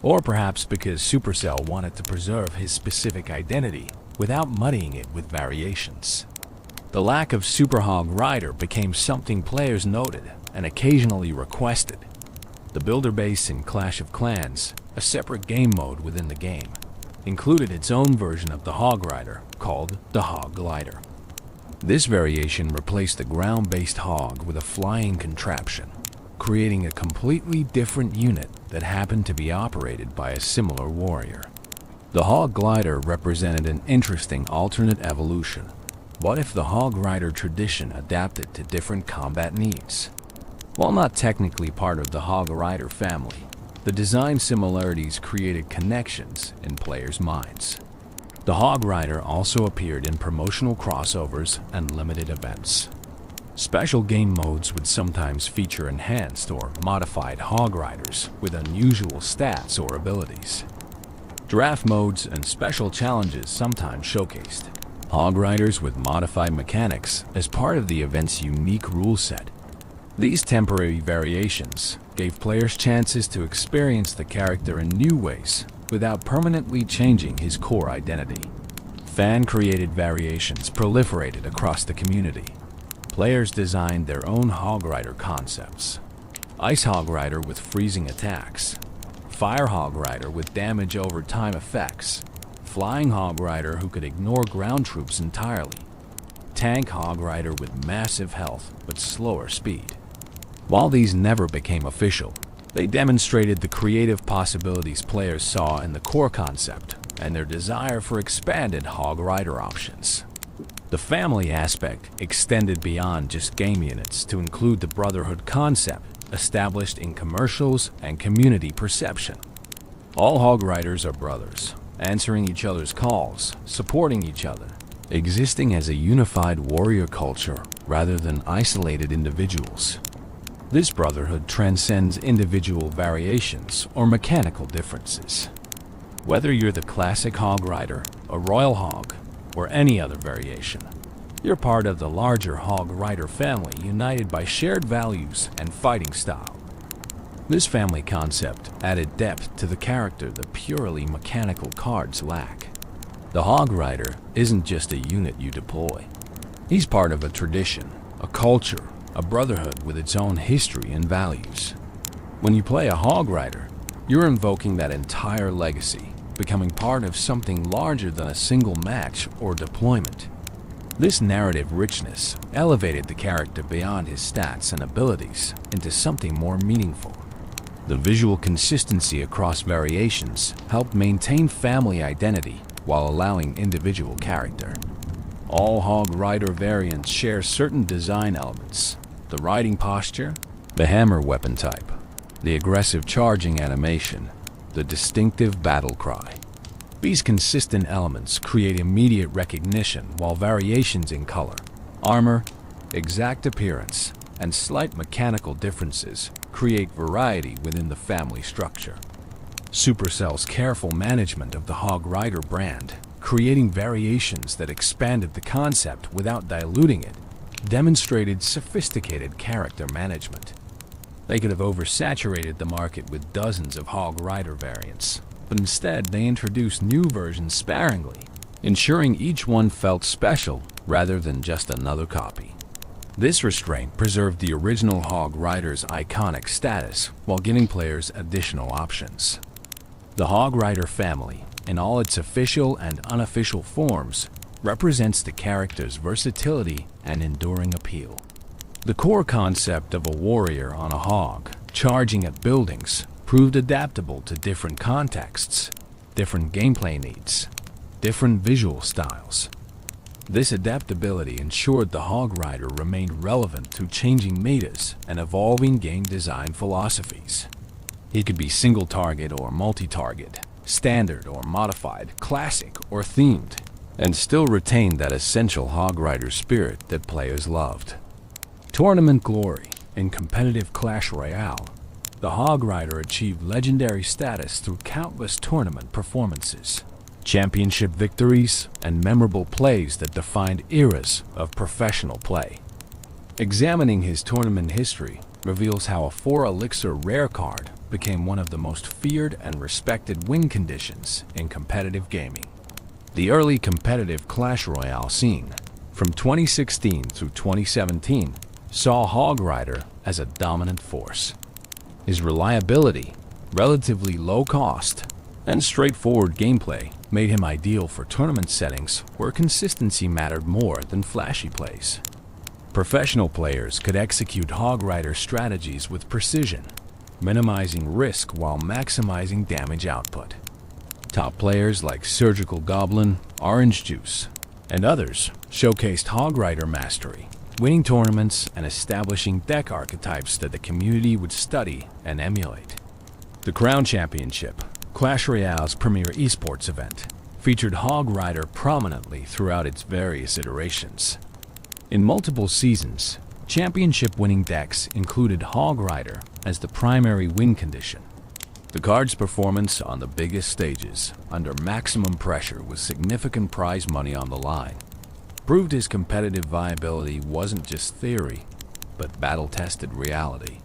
or perhaps because Supercell wanted to preserve his specific identity without muddying it with variations. The lack of Super Hog Rider became something players noted and occasionally requested. The builder base in Clash of Clans, a separate game mode within the game, included its own version of the Hog Rider called the Hog Glider. This variation replaced the ground-based hog with a flying contraption, creating a completely different unit that happened to be operated by a similar warrior. The Hog Glider represented an interesting alternate evolution. What if the Hog Rider tradition adapted to different combat needs? While not technically part of the Hog Rider family, the design similarities created connections in players' minds. The Hog Rider also appeared in promotional crossovers and limited events. Special game modes would sometimes feature enhanced or modified Hog Riders with unusual stats or abilities. Draft modes and special challenges sometimes showcased Hog Riders with modified mechanics as part of the event's unique rule set. These temporary variations gave players chances to experience the character in new ways without permanently changing his core identity. Fan-created variations proliferated across the community. Players designed their own Hog Rider concepts. Ice Hog Rider with freezing attacks, Fire Hog Rider with damage over time effects, Flying Hog Rider who could ignore ground troops entirely, Tank Hog Rider with massive health but slower speed. While these never became official, they demonstrated the creative possibilities players saw in the core concept and their desire for expanded Hog Rider options. The family aspect extended beyond just game units to include the brotherhood concept established in commercials and community perception. All Hog Riders are brothers, answering each other's calls, supporting each other, existing as a unified warrior culture rather than isolated individuals. This brotherhood transcends individual variations or mechanical differences. Whether you're the classic Hog Rider, a Royal Hog, or any other variation, you're part of the larger Hog Rider family united by shared values and fighting style. This family concept added depth to the character that purely mechanical cards lack. The Hog Rider isn't just a unit you deploy. He's part of a tradition, a culture, a brotherhood with its own history and values. When you play a Hog Rider, you're invoking that entire legacy, becoming part of something larger than a single match or deployment. This narrative richness elevated the character beyond his stats and abilities into something more meaningful. The visual consistency across variations helped maintain family identity while allowing individual character. All Hog Rider variants share certain design elements: the riding posture, the hammer weapon type, the aggressive charging animation, the distinctive battle cry. These consistent elements create immediate recognition, while variations in color, armor, exact appearance, and slight mechanical differences create variety within the family structure. Supercell's careful management of the Hog Rider brand, creating variations that expanded the concept without diluting it, demonstrated sophisticated character management. They could have oversaturated the market with dozens of Hog Rider variants, but instead they introduced new versions sparingly, ensuring each one felt special rather than just another copy. This restraint preserved the original Hog Rider's iconic status while giving players additional options. The Hog Rider family, in all its official and unofficial forms, represents the character's versatility and enduring appeal. The core concept of a warrior on a hog charging at buildings proved adaptable to different contexts, different gameplay needs, different visual styles. This adaptability ensured the Hog Rider remained relevant to changing metas and evolving game design philosophies. He could be single-target or multi-target, standard or modified, classic or themed, and still retain that essential Hog Rider spirit that players loved. Tournament glory in competitive Clash Royale, the Hog Rider achieved legendary status through countless tournament performances, championship victories, and memorable plays that defined eras of professional play. Examining his tournament history reveals how a 4-elixir rare card became one of the most feared and respected win conditions in competitive gaming. The early competitive Clash Royale scene, from 2016 through 2017, saw Hog Rider as a dominant force. His reliability, relatively low cost, and straightforward gameplay made him ideal for tournament settings where consistency mattered more than flashy plays. Professional players could execute Hog Rider strategies with precision, minimizing risk while maximizing damage output. Top players like Surgical Goblin, Orange Juice, and others showcased Hog Rider mastery, winning tournaments and establishing deck archetypes that the community would study and emulate. The Crown Championship, Clash Royale's premier esports event, featured Hog Rider prominently throughout its various iterations. In multiple seasons, championship-winning decks included Hog Rider as the primary win condition. The card's performance on the biggest stages, under maximum pressure with significant prize money on the line, proved his competitive viability wasn't just theory, but battle-tested reality.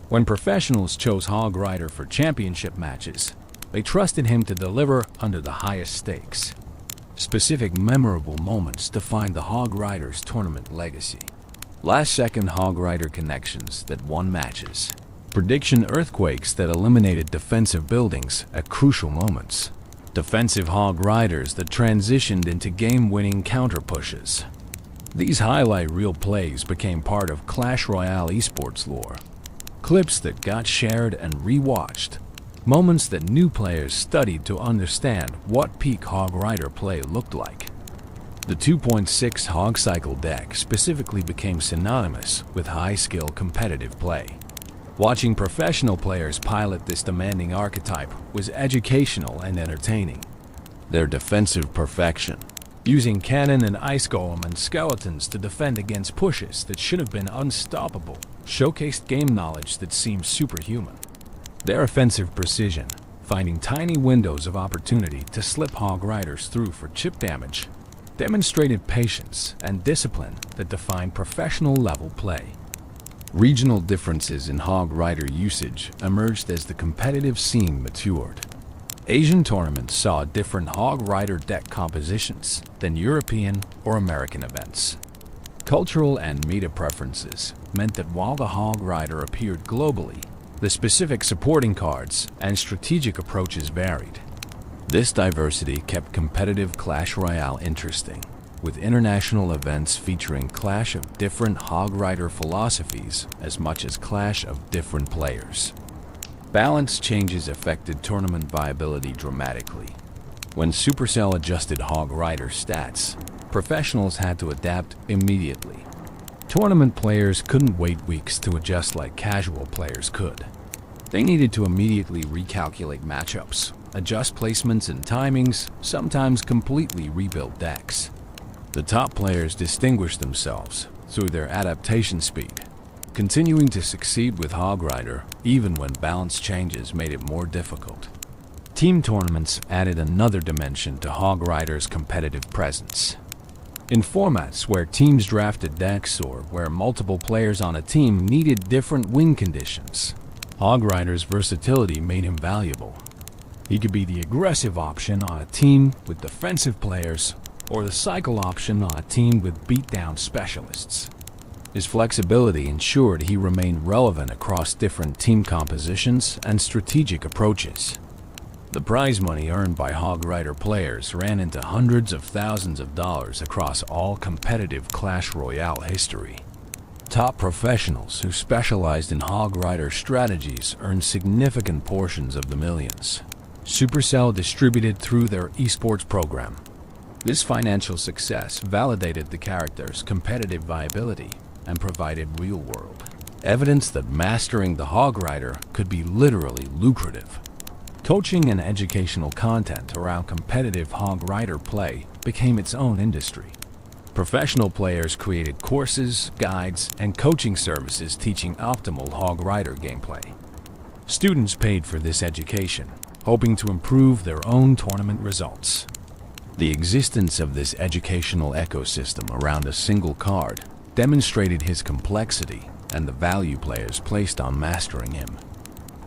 When professionals chose Hog Rider for championship matches, they trusted him to deliver under the highest stakes. Specific memorable moments define the Hog Rider's tournament legacy. Last-second Hog Rider connections that won matches. Prediction earthquakes that eliminated defensive buildings at crucial moments. Defensive Hog Riders that transitioned into game-winning counter-pushes. These highlight reel plays became part of Clash Royale esports lore. Clips that got shared and rewatched. Moments that new players studied to understand what peak Hog Rider play looked like. The 2.6 Hog Cycle deck specifically became synonymous with high-skill competitive play. Watching professional players pilot this demanding archetype was educational and entertaining. Their defensive perfection, using cannon and ice golem and skeletons to defend against pushes that should have been unstoppable, showcased game knowledge that seemed superhuman. Their offensive precision, finding tiny windows of opportunity to slip Hog Riders through for chip damage, demonstrated patience and discipline that defined professional-level play. Regional differences in Hog Rider usage emerged as the competitive scene matured. Asian tournaments saw different Hog Rider deck compositions than European or American events. Cultural and meta preferences meant that while the Hog Rider appeared globally, the specific supporting cards and strategic approaches varied. This diversity kept competitive Clash Royale interesting, with international events featuring clash of different Hog Rider philosophies as much as clash of different players. Balance changes affected tournament viability dramatically. When Supercell adjusted Hog Rider stats, professionals had to adapt immediately. Tournament players couldn't wait weeks to adjust like casual players could. They needed to immediately recalculate matchups, adjust placements and timings, sometimes completely rebuild decks. The top players distinguished themselves through their adaptation speed, continuing to succeed with Hog Rider even when balance changes made it more difficult. Team tournaments added another dimension to Hog Rider's competitive presence. In formats where teams drafted decks or where multiple players on a team needed different win conditions, Hog Rider's versatility made him valuable. He could be the aggressive option on a team with defensive players or the cycle option on a team with beatdown specialists. His flexibility ensured he remained relevant across different team compositions and strategic approaches. The prize money earned by Hog Rider players ran into hundreds of thousands of dollars across all competitive Clash Royale history. Top professionals who specialized in Hog Rider strategies earned significant portions of the millions. Supercell distributed through their esports program. This financial success validated the character's competitive viability and provided real-world evidence that mastering the Hog Rider could be literally lucrative. Coaching and educational content around competitive Hog Rider play became its own industry. Professional players created courses, guides, and coaching services teaching optimal Hog Rider gameplay. Students paid for this education, hoping to improve their own tournament results. The existence of this educational ecosystem around a single card demonstrated his complexity and the value players placed on mastering him.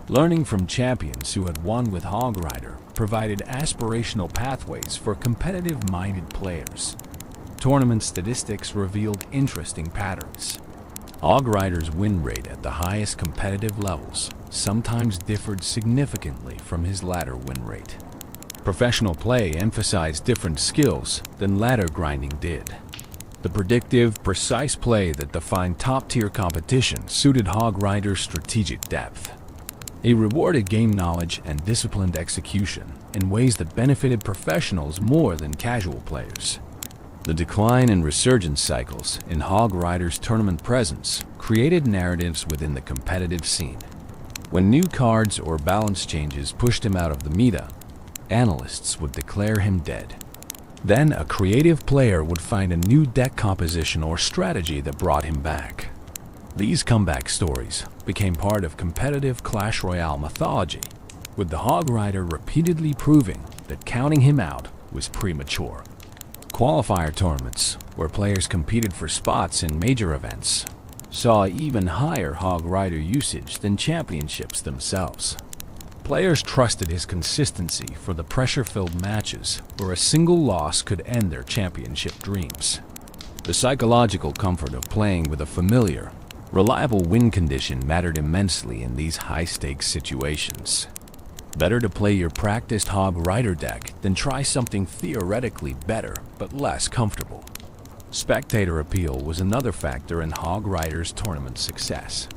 Learning from champions who had won with Hog Rider provided aspirational pathways for competitive-minded players. Tournament statistics revealed interesting patterns. Hog Rider's win rate at the highest competitive levels sometimes differed significantly from his ladder win rate. Professional play emphasized different skills than ladder grinding did. The predictive, precise play that defined top-tier competition suited Hog Rider's strategic depth. It rewarded game knowledge and disciplined execution in ways that benefited professionals more than casual players. The decline and resurgence cycles in Hog Rider's tournament presence created narratives within the competitive scene. When new cards or balance changes pushed him out of the meta, analysts would declare him dead. Then a creative player would find a new deck composition or strategy that brought him back. These comeback stories became part of competitive Clash Royale mythology, with the Hog Rider repeatedly proving that counting him out was premature. Qualifier tournaments, where players competed for spots in major events, saw even higher Hog Rider usage than championships themselves. Players trusted his consistency for the pressure-filled matches where a single loss could end their championship dreams. The psychological comfort of playing with a familiar, reliable win condition mattered immensely in these high-stakes situations. Better to play your practiced Hog Rider deck than try something theoretically better but less comfortable. Spectator appeal was another factor in Hog Rider's tournament success.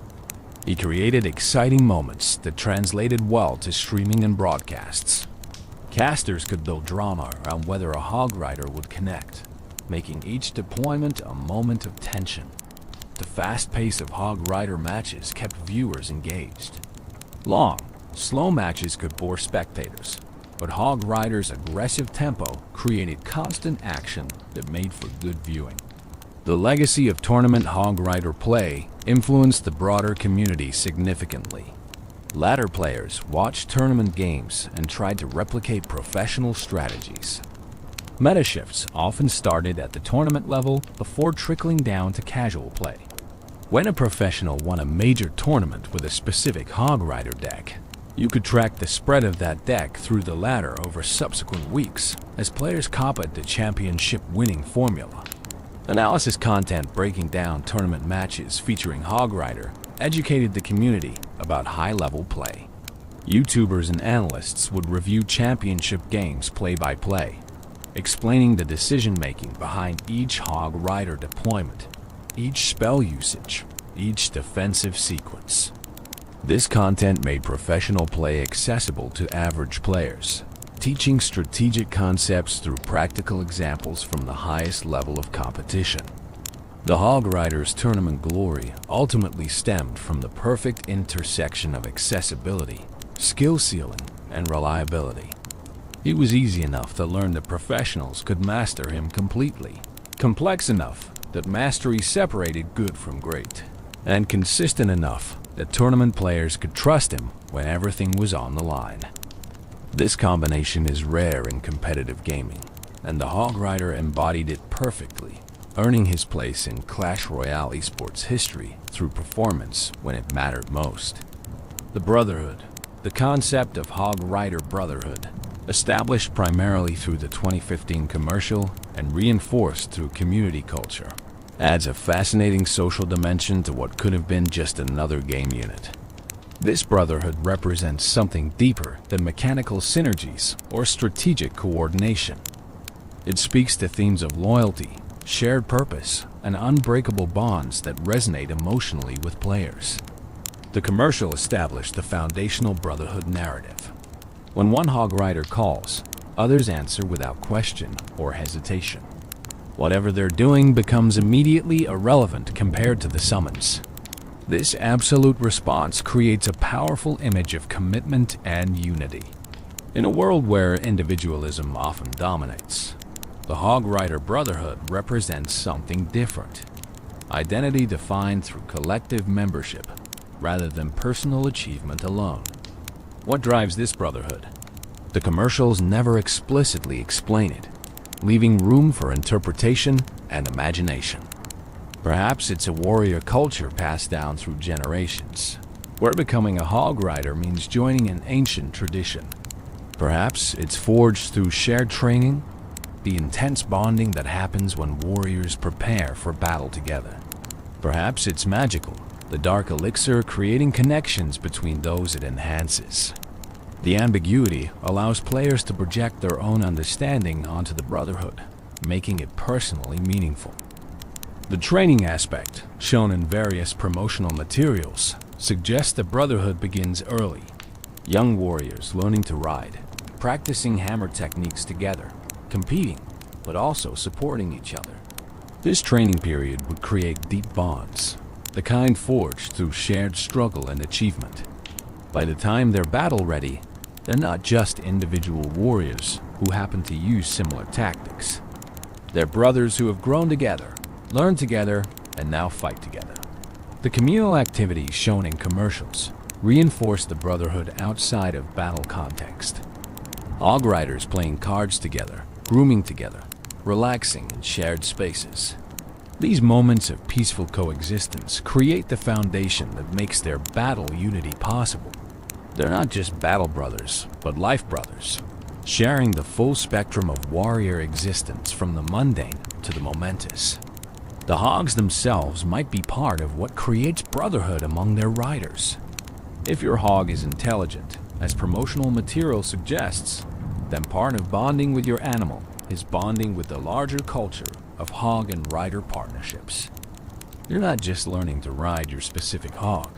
He created exciting moments that translated well to streaming and broadcasts. Casters could build drama around whether a Hog Rider would connect, making each deployment a moment of tension. The fast pace of Hog Rider matches kept viewers engaged. Long, slow matches could bore spectators, but Hog Rider's aggressive tempo created constant action that made for good viewing. The legacy of tournament Hog Rider play influenced the broader community significantly. Ladder players watched tournament games and tried to replicate professional strategies. Meta shifts often started at the tournament level before trickling down to casual play. When a professional won a major tournament with a specific Hog Rider deck, you could track the spread of that deck through the ladder over subsequent weeks as players copied the championship winning formula. Analysis content breaking down tournament matches featuring Hog Rider educated the community about high-level play. YouTubers and analysts would review championship games play-by-play, explaining the decision-making behind each Hog Rider deployment, each spell usage, each defensive sequence. This content made professional play accessible to average players, teaching strategic concepts through practical examples from the highest level of competition. The Hog Rider's tournament glory ultimately stemmed from the perfect intersection of accessibility, skill ceiling, and reliability. It was easy enough to learn that professionals could master him completely, complex enough that mastery separated good from great, and consistent enough that tournament players could trust him when everything was on the line. This combination is rare in competitive gaming, and the Hog Rider embodied it perfectly, earning his place in Clash Royale esports history through performance when it mattered most. The Brotherhood, the concept of Hog Rider Brotherhood, established primarily through the 2015 commercial and reinforced through community culture, adds a fascinating social dimension to what could have been just another game unit. This brotherhood represents something deeper than mechanical synergies or strategic coordination. It speaks to themes of loyalty, shared purpose, and unbreakable bonds that resonate emotionally with players. The commercial established the foundational brotherhood narrative. When one Hog Rider calls, others answer without question or hesitation. Whatever they're doing becomes immediately irrelevant compared to the summons. This absolute response creates a powerful image of commitment and unity. In a world where individualism often dominates, the Hog Rider Brotherhood represents something different. Identity defined through collective membership, rather than personal achievement alone. What drives this brotherhood? The commercials never explicitly explain it, leaving room for interpretation and imagination. Perhaps it's a warrior culture passed down through generations, where becoming a Hog Rider means joining an ancient tradition. Perhaps it's forged through shared training, the intense bonding that happens when warriors prepare for battle together. Perhaps it's magical, the dark elixir creating connections between those it enhances. The ambiguity allows players to project their own understanding onto the Brotherhood, making it personally meaningful. The training aspect, shown in various promotional materials, suggests the Brotherhood begins early. Young warriors learning to ride, practicing hammer techniques together, competing, but also supporting each other. This training period would create deep bonds, the kind forged through shared struggle and achievement. By the time they're battle-ready, they're not just individual warriors who happen to use similar tactics. They're brothers who have grown together, learned together, and now fight together. The communal activities shown in commercials reinforce the brotherhood outside of battle context. Hog riders playing cards together, grooming together, relaxing in shared spaces. These moments of peaceful coexistence create the foundation that makes their battle unity possible. They're not just battle brothers, but life brothers, sharing the full spectrum of warrior existence from the mundane to the momentous. The hogs themselves might be part of what creates brotherhood among their riders. If your hog is intelligent, as promotional material suggests, then part of bonding with your animal is bonding with the larger culture of hog and rider partnerships. You're not just learning to ride your specific hog.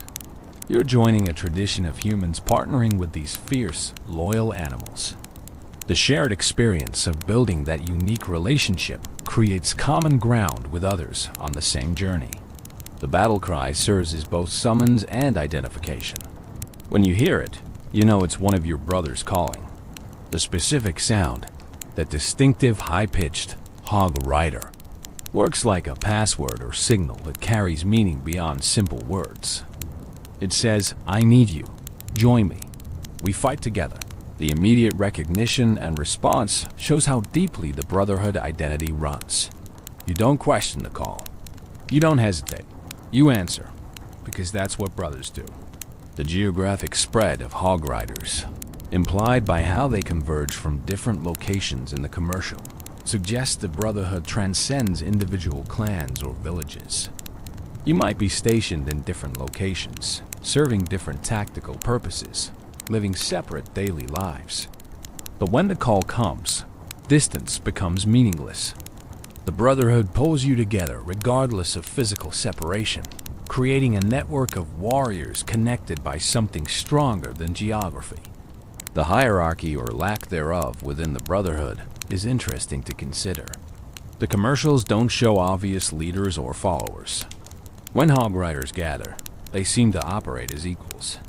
You're joining a tradition of humans partnering with these fierce, loyal animals. The shared experience of building that unique relationship creates common ground with others on the same journey. The battle cry serves as both summons and identification. When you hear it, you know it's one of your brothers calling. The specific sound, that distinctive high-pitched hog rider, works like a password or signal that carries meaning beyond simple words. It says, "I need you. Join me. We fight together." The immediate recognition and response shows how deeply the brotherhood identity runs. You don't question the call. You don't hesitate. You answer, because that's what brothers do. The geographic spread of hog riders, implied by how they converge from different locations in the commercial, suggests the brotherhood transcends individual clans or villages. You might be stationed in different locations, serving different tactical purposes, living separate daily lives. But when the call comes, distance becomes meaningless. The brotherhood pulls you together regardless of physical separation, creating a network of warriors connected by something stronger than geography. The hierarchy or lack thereof within the brotherhood is interesting to consider. The commercials don't show obvious leaders or followers. When hog riders gather, they seem to operate as equals.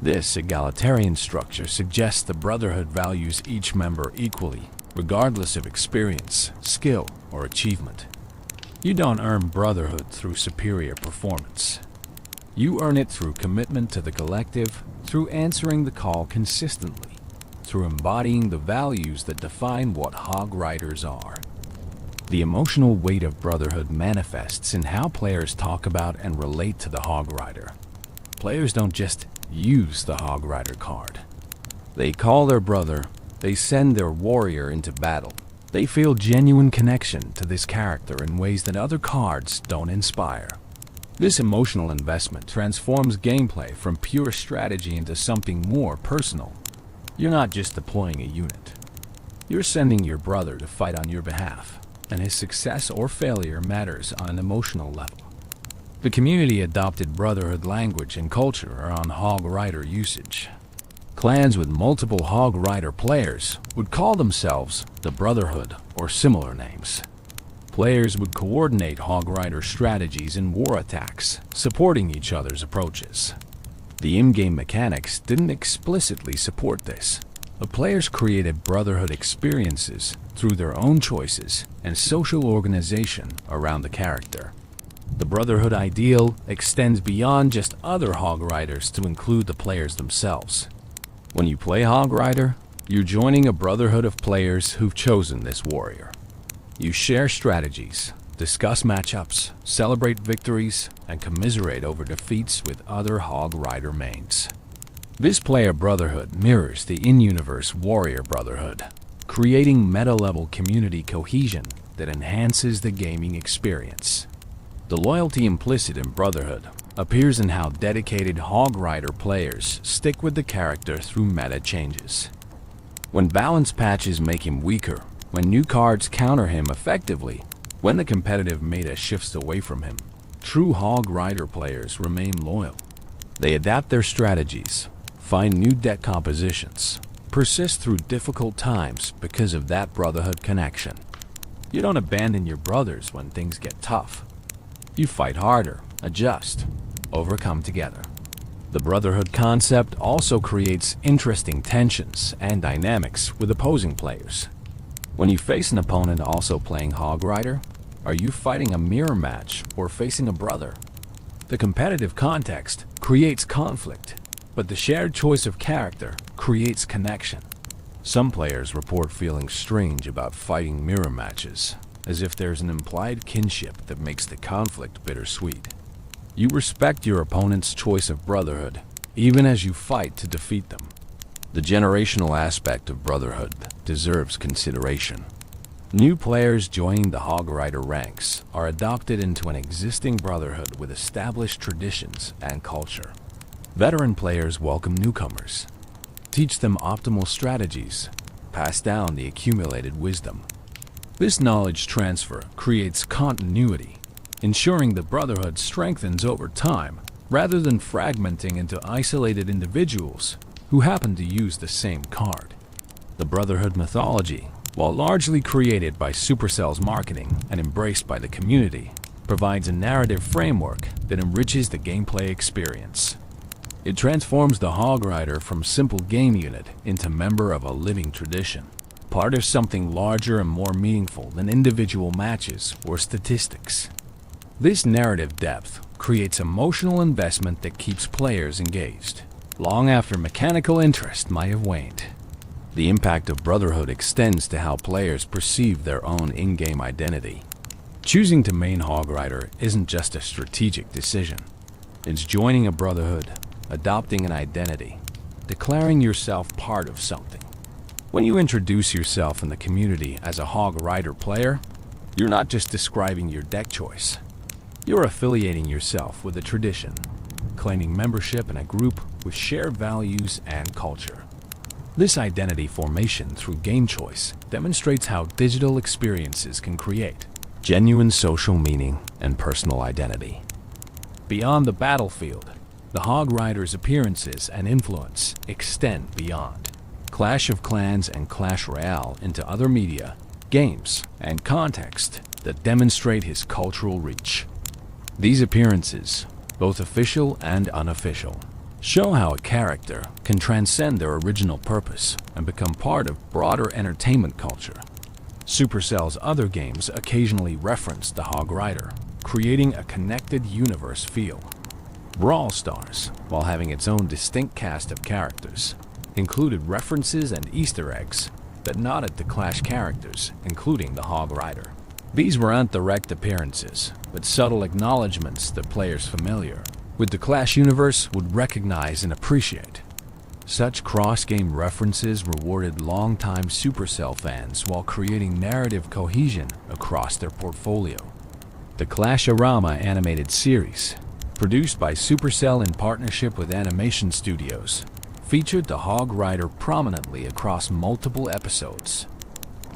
This egalitarian structure suggests the brotherhood values each member equally, regardless of experience, skill, or achievement. You don't earn brotherhood through superior performance. You earn it through commitment to the collective, through answering the call consistently, through embodying the values that define what hog riders are. The emotional weight of brotherhood manifests in how players talk about and relate to the hog rider. Players don't just use the hog rider card. They call their brother, they send their warrior into battle. They feel genuine connection to this character in ways that other cards don't inspire. This emotional investment transforms gameplay from pure strategy into something more personal. You're not just deploying a unit. You're sending your brother to fight on your behalf, and his success or failure matters on an emotional level. The community adopted brotherhood language and culture around hog rider usage. Clans with multiple hog rider players would call themselves the Brotherhood or similar names. Players would coordinate hog rider strategies in war attacks, supporting each other's approaches. The in-game mechanics didn't explicitly support this, but players created brotherhood experiences through their own choices and social organization around the character. The brotherhood ideal extends beyond just other hog riders to include the players themselves. When you play Hog Rider, you're joining a brotherhood of players who've chosen this warrior. You share strategies, discuss matchups, celebrate victories, and commiserate over defeats with other Hog Rider mains. This player brotherhood mirrors the in-universe warrior brotherhood, creating meta-level community cohesion that enhances the gaming experience. The loyalty implicit in brotherhood appears in how dedicated Hog Rider players stick with the character through meta changes. When balance patches make him weaker, when new cards counter him effectively, when the competitive meta shifts away from him, true Hog Rider players remain loyal. They adapt their strategies, find new deck compositions, persist through difficult times because of that brotherhood connection. You don't abandon your brothers when things get tough. You fight harder, adjust, overcome together. The brotherhood concept also creates interesting tensions and dynamics with opposing players. When you face an opponent also playing Hog Rider, are you fighting a mirror match or facing a brother? The competitive context creates conflict, but the shared choice of character creates connection. Some players report feeling strange about fighting mirror matches, as if there's an implied kinship that makes the conflict bittersweet. You respect your opponent's choice of brotherhood, even as you fight to defeat them. The generational aspect of brotherhood deserves consideration. New players joining the Hog Rider ranks are adopted into an existing brotherhood with established traditions and culture. Veteran players welcome newcomers, teach them optimal strategies, pass down the accumulated wisdom. This knowledge transfer creates continuity, ensuring the brotherhood strengthens over time rather than fragmenting into isolated individuals who happen to use the same card. The brotherhood mythology, while largely created by Supercell's marketing and embraced by the community, provides a narrative framework that enriches the gameplay experience. It transforms the Hog Rider from simple game unit into member of a living tradition, part of something larger and more meaningful than individual matches or statistics. This narrative depth creates emotional investment that keeps players engaged, long after mechanical interest might have waned. The impact of brotherhood extends to how players perceive their own in-game identity. Choosing to main Hog Rider isn't just a strategic decision. It's joining a brotherhood, adopting an identity, declaring yourself part of something. When you introduce yourself in the community as a Hog Rider player, you're not just describing your deck choice. You're affiliating yourself with a tradition, claiming membership in a group with shared values and culture. This identity formation through game choice demonstrates how digital experiences can create genuine social meaning and personal identity. Beyond the battlefield, the Hog Rider's appearances and influence extend beyond Clash of Clans and Clash Royale into other media, games, and context that demonstrate his cultural reach. These appearances, both official and unofficial, show how a character can transcend their original purpose and become part of broader entertainment culture. Supercell's other games occasionally reference the Hog Rider, creating a connected universe feel. Brawl Stars, while having its own distinct cast of characters, included references and Easter eggs that nodded to Clash characters, including the Hog Rider. These weren't direct appearances, but subtle acknowledgments that players familiar with the Clash universe would recognize and appreciate. Such cross-game references rewarded longtime Supercell fans while creating narrative cohesion across their portfolio. The Clash-orama animated series, produced by Supercell in partnership with animation studios, featured the Hog Rider prominently across multiple episodes.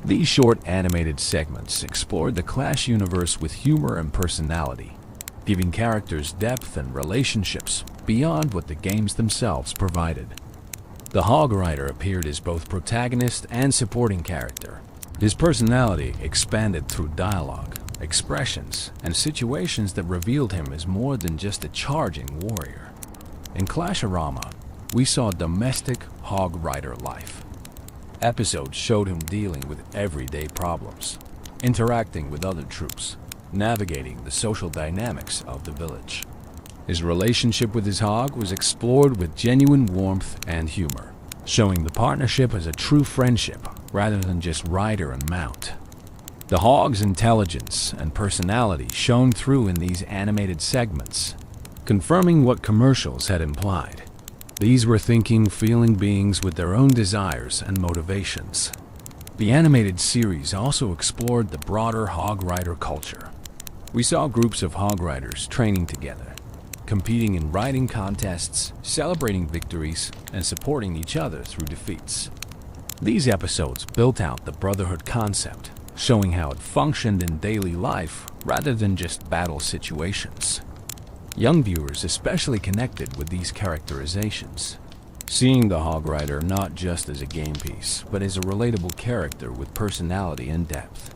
These short animated segments explored the Clash universe with humor and personality, giving characters depth and relationships beyond what the games themselves provided. The Hog Rider appeared as both protagonist and supporting character. His personality expanded through dialogue, expressions, and situations that revealed him as more than just a charging warrior. In Clash-orama, we saw domestic Hog Rider life. Episodes showed him dealing with everyday problems, interacting with other troops, navigating the social dynamics of the village. His relationship with his hog was explored with genuine warmth and humor, showing the partnership as a true friendship rather than just rider and mount. The hog's intelligence and personality shone through in these animated segments, confirming what commercials had implied. These were thinking, feeling beings with their own desires and motivations. The animated series also explored the broader Hog Rider culture. We saw groups of Hog Riders training together, competing in riding contests, celebrating victories, and supporting each other through defeats. These episodes built out the brotherhood concept, showing how it functioned in daily life rather than just battle situations. Young viewers especially connected with these characterizations, seeing the Hog Rider not just as a game piece, but as a relatable character with personality and depth.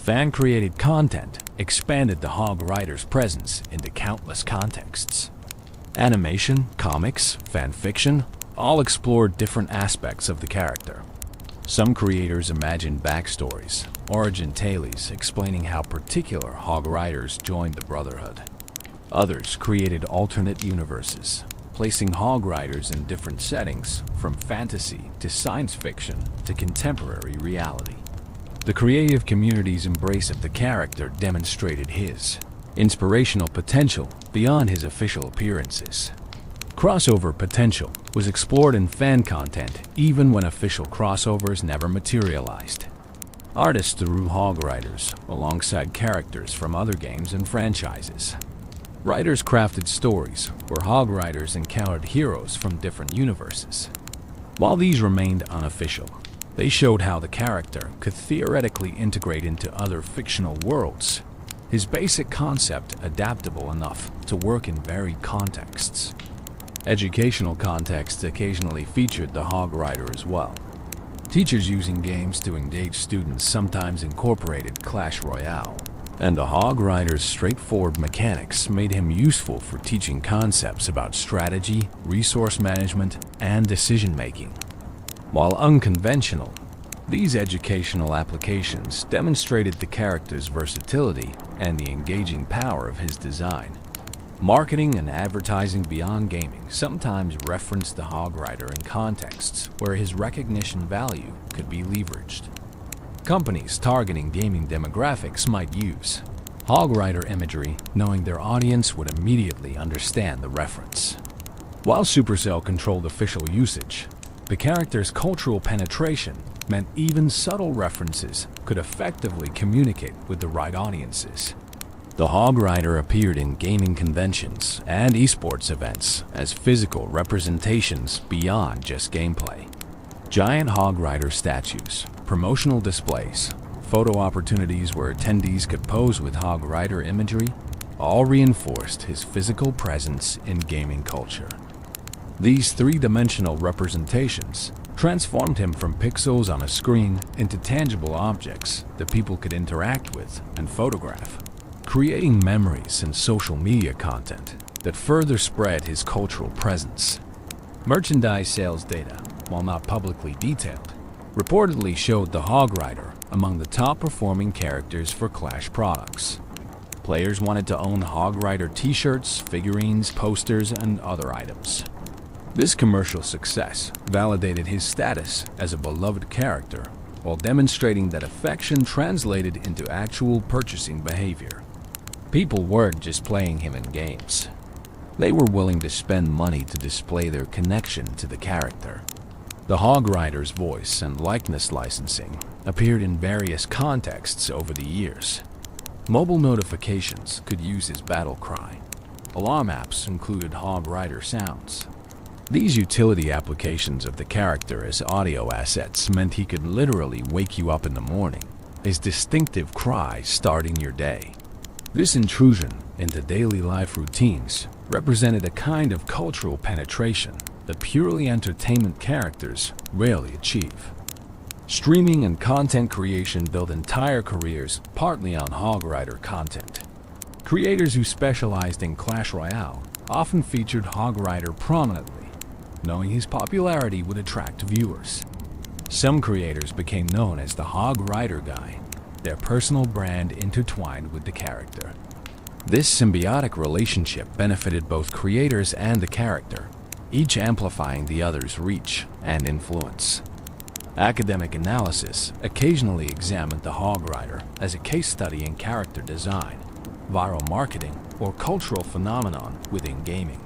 Fan-created content expanded the Hog Rider's presence into countless contexts. Animation, comics, fan fiction all explored different aspects of the character. Some creators imagined backstories, origin tales explaining how particular Hog Riders joined the Brotherhood. Others created alternate universes, placing Hog Riders in different settings, from fantasy to science fiction to contemporary reality. The creative community's embrace of the character demonstrated his inspirational potential beyond his official appearances. Crossover potential was explored in fan content even when official crossovers never materialized. Artists drew Hog Riders alongside characters from other games and franchises. Writers crafted stories where Hog Riders encountered heroes from different universes. While these remained unofficial, they showed how the character could theoretically integrate into other fictional worlds. His basic concept adaptable enough to work in varied contexts. Educational contexts occasionally featured the Hog Rider as well. Teachers using games to engage students sometimes incorporated Clash Royale, and the Hog Rider's straightforward mechanics made him useful for teaching concepts about strategy, resource management, and decision-making. While unconventional, these educational applications demonstrated the character's versatility and the engaging power of his design. Marketing and advertising beyond gaming sometimes referenced the Hog Rider in contexts where his recognition value could be leveraged. Companies targeting gaming demographics might use Hog Rider imagery, knowing their audience would immediately understand the reference. While Supercell controlled official usage, the character's cultural penetration meant even subtle references could effectively communicate with the right audiences. The Hog Rider appeared in gaming conventions and esports events as physical representations beyond just gameplay. Giant Hog Rider statues, promotional displays, photo opportunities where attendees could pose with Hog Rider imagery, all reinforced his physical presence in gaming culture. These three-dimensional representations transformed him from pixels on a screen into tangible objects that people could interact with and photograph, creating memories and social media content that further spread his cultural presence. Merchandise sales data, while not publicly detailed, reportedly showed the Hog Rider among the top-performing characters for Clash products. Players wanted to own Hog Rider t-shirts, figurines, posters, and other items. This commercial success validated his status as a beloved character while demonstrating that affection translated into actual purchasing behavior. People weren't just playing him in games. They were willing to spend money to display their connection to the character. The Hog Rider's voice and likeness licensing appeared in various contexts over the years. Mobile notifications could use his battle cry. Alarm apps included Hog Rider sounds. These utility applications of the character as audio assets meant he could literally wake you up in the morning, his distinctive cry starting your day. This intrusion into daily life routines represented a kind of cultural penetration that purely entertainment characters rarely achieve. Streaming and content creation built entire careers partly on Hog Rider content. Creators who specialized in Clash Royale often featured Hog Rider prominently, knowing his popularity would attract viewers. Some creators became known as the Hog Rider Guy, their personal brand intertwined with the character. This symbiotic relationship benefited both creators and the character, each amplifying the other's reach and influence. Academic analysis occasionally examined the Hog Rider as a case study in character design, viral marketing, or cultural phenomenon within gaming.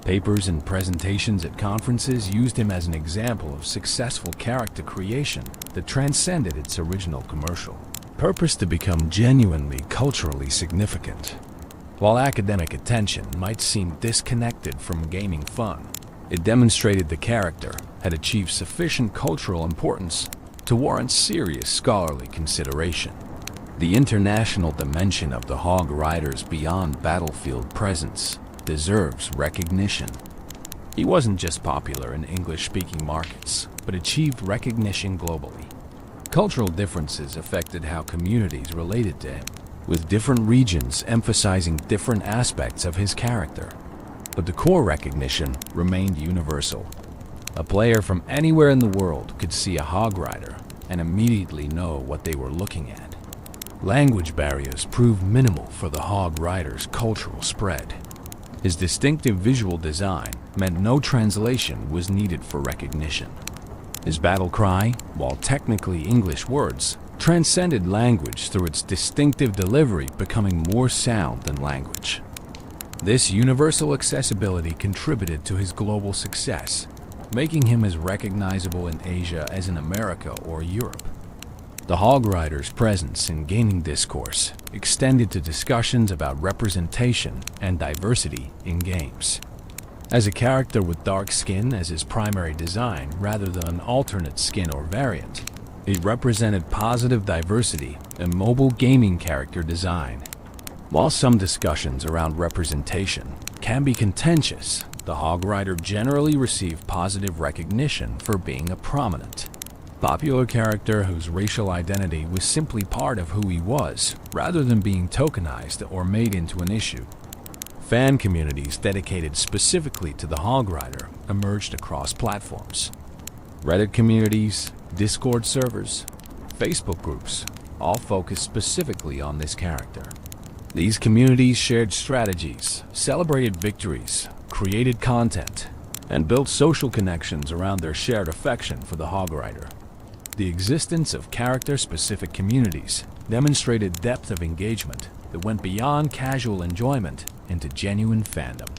Papers and presentations at conferences used him as an example of successful character creation that transcended its original commercial purpose to become genuinely culturally significant. While academic attention might seem disconnected from gaming fun, it demonstrated the character had achieved sufficient cultural importance to warrant serious scholarly consideration. The international dimension of the Hog Rider's beyond battlefield presence deserves recognition. He wasn't just popular in English-speaking markets, but achieved recognition globally. Cultural differences affected how communities related to him, with different regions emphasizing different aspects of his character. But the core recognition remained universal. A player from anywhere in the world could see a hog rider and immediately know what they were looking at. Language barriers proved minimal for the hog rider's cultural spread. His distinctive visual design meant no translation was needed for recognition. His battle cry, while technically English words, transcended language through its distinctive delivery, becoming more sound than language. This universal accessibility contributed to his global success, making him as recognizable in Asia as in America or Europe. The hog rider's presence in gaming discourse extended to discussions about representation and diversity in games. As a character with dark skin as his primary design rather than an alternate skin or variant, it represented positive diversity in mobile gaming character design. While some discussions around representation can be contentious, the hog rider generally received positive recognition for being a prominent, popular character whose racial identity was simply part of who he was, rather than being tokenized or made into an issue. Fan communities dedicated specifically to the hog rider emerged across platforms. Reddit communities, Discord servers, Facebook groups all focused specifically on this character. These communities shared strategies, celebrated victories, created content, and built social connections around their shared affection for the hog rider. The existence of character-specific communities demonstrated depth of engagement that went beyond casual enjoyment into genuine fandom.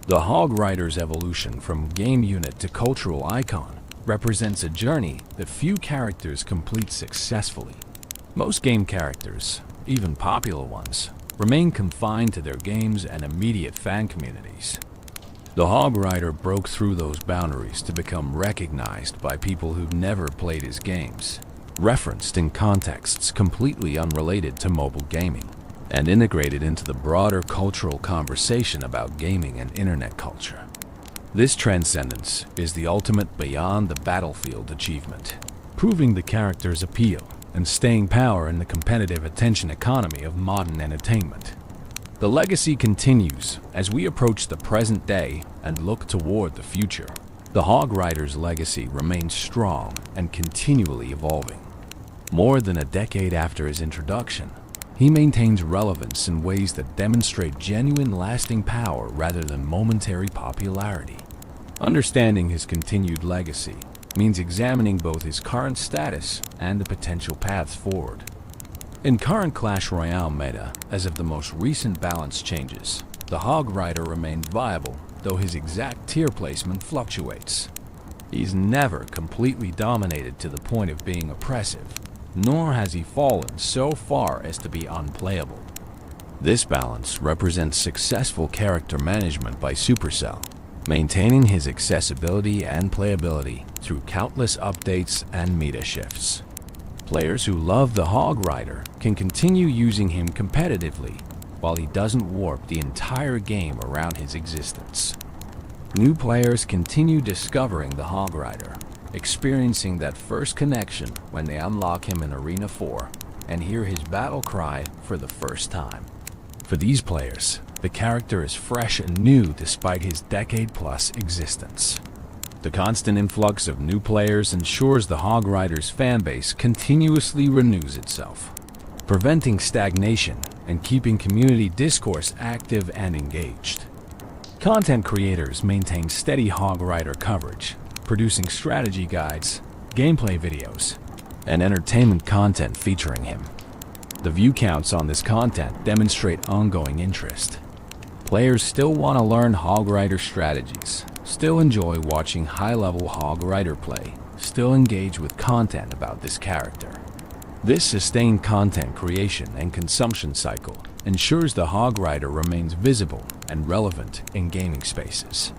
The hog rider's evolution from game unit to cultural icon represents a journey that few characters complete successfully. Most game characters, even popular ones, remain confined to their games and immediate fan communities. The hog rider broke through those boundaries to become recognized by people who've never played his games, referenced in contexts completely unrelated to mobile gaming, and integrated into the broader cultural conversation about gaming and internet culture. This transcendence is the ultimate beyond the battlefield achievement, proving the character's appeal and staying power in the competitive attention economy of modern entertainment. The legacy continues as we approach the present day and look toward the future. The hog rider's legacy remains strong and continually evolving. More than a decade after his introduction, he maintains relevance in ways that demonstrate genuine lasting power rather than momentary popularity. Understanding his continued legacy means examining both his current status and the potential paths forward. In current Clash Royale meta, as of the most recent balance changes, the hog rider remains viable, though his exact tier placement fluctuates. He's never completely dominated to the point of being oppressive, nor has he fallen so far as to be unplayable. This balance represents successful character management by Supercell, maintaining his accessibility and playability through countless updates and meta shifts. Players who love the hog rider can continue using him competitively, while he doesn't warp the entire game around his existence. New players continue discovering the hog rider, experiencing that first connection when they unlock him in Arena 4 and hear his battle cry for the first time. For these players, the character is fresh and new despite his decade-plus existence. The constant influx of new players ensures the hog rider's fanbase continuously renews itself, preventing stagnation and keeping community discourse active and engaged. Content creators maintain steady hog rider coverage, producing strategy guides, gameplay videos, and entertainment content featuring him. The view counts on this content demonstrate ongoing interest. Players still want to learn hog rider strategies, still enjoy watching high-level hog rider play, still engage with content about this character. This sustained content creation and consumption cycle ensures the hog rider remains visible and relevant in gaming spaces.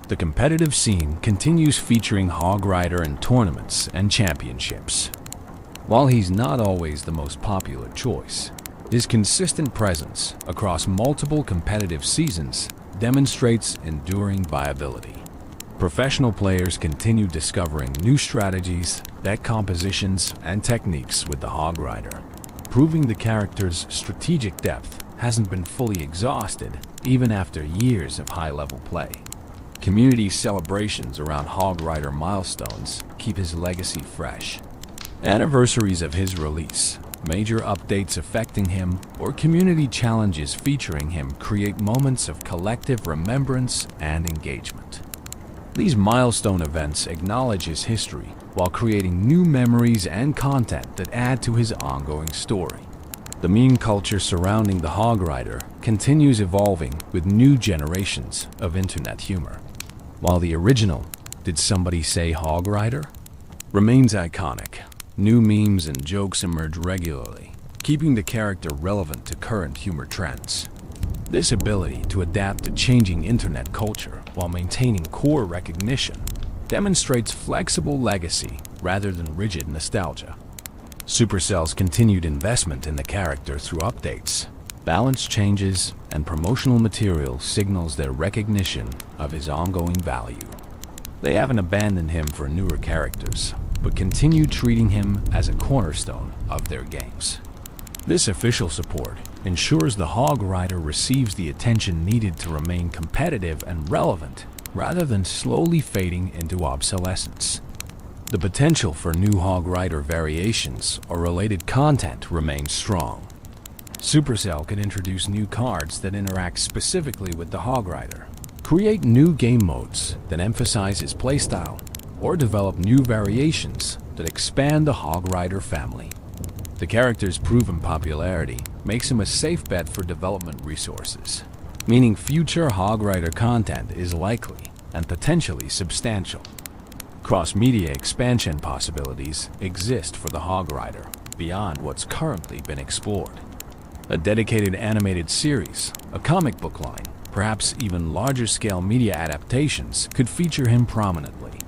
The competitive scene continues featuring hog rider in tournaments and championships. While he's not always the most popular choice, his consistent presence across multiple competitive seasons demonstrates enduring viability. Professional players continue discovering new strategies, deck compositions, and techniques with the Hog Rider, proving the character's strategic depth hasn't been fully exhausted even after years of high-level play. Community celebrations around Hog Rider milestones keep his legacy fresh. Anniversaries of his release, major updates affecting him, or community challenges featuring him create moments of collective remembrance and engagement. These milestone events acknowledge his history while creating new memories and content that add to his ongoing story. The meme culture surrounding the Hog Rider continues evolving with new generations of internet humor. While the original "Did somebody say Hog Rider?" remains iconic, new memes and jokes emerge regularly, keeping the character relevant to current humor trends. This ability to adapt to changing internet culture while maintaining core recognition demonstrates flexible legacy rather than rigid nostalgia. Supercell's continued investment in the character through updates, balance changes, and promotional material signals their recognition of his ongoing value. They haven't abandoned him for newer characters, but continue treating him as a cornerstone of their games. This official support ensures the Hog Rider receives the attention needed to remain competitive and relevant, rather than slowly fading into obsolescence. The potential for new Hog Rider variations or related content remains strong. Supercell could introduce new cards that interact specifically with the Hog Rider, create new game modes that emphasize his playstyle, or develop new variations that expand the Hog Rider family. The character's proven popularity makes him a safe bet for development resources, meaning future Hog Rider content is likely and potentially substantial. Cross-media expansion possibilities exist for the Hog Rider beyond what's currently been explored. A dedicated animated series, a comic book line, perhaps even larger-scale media adaptations could feature him prominently.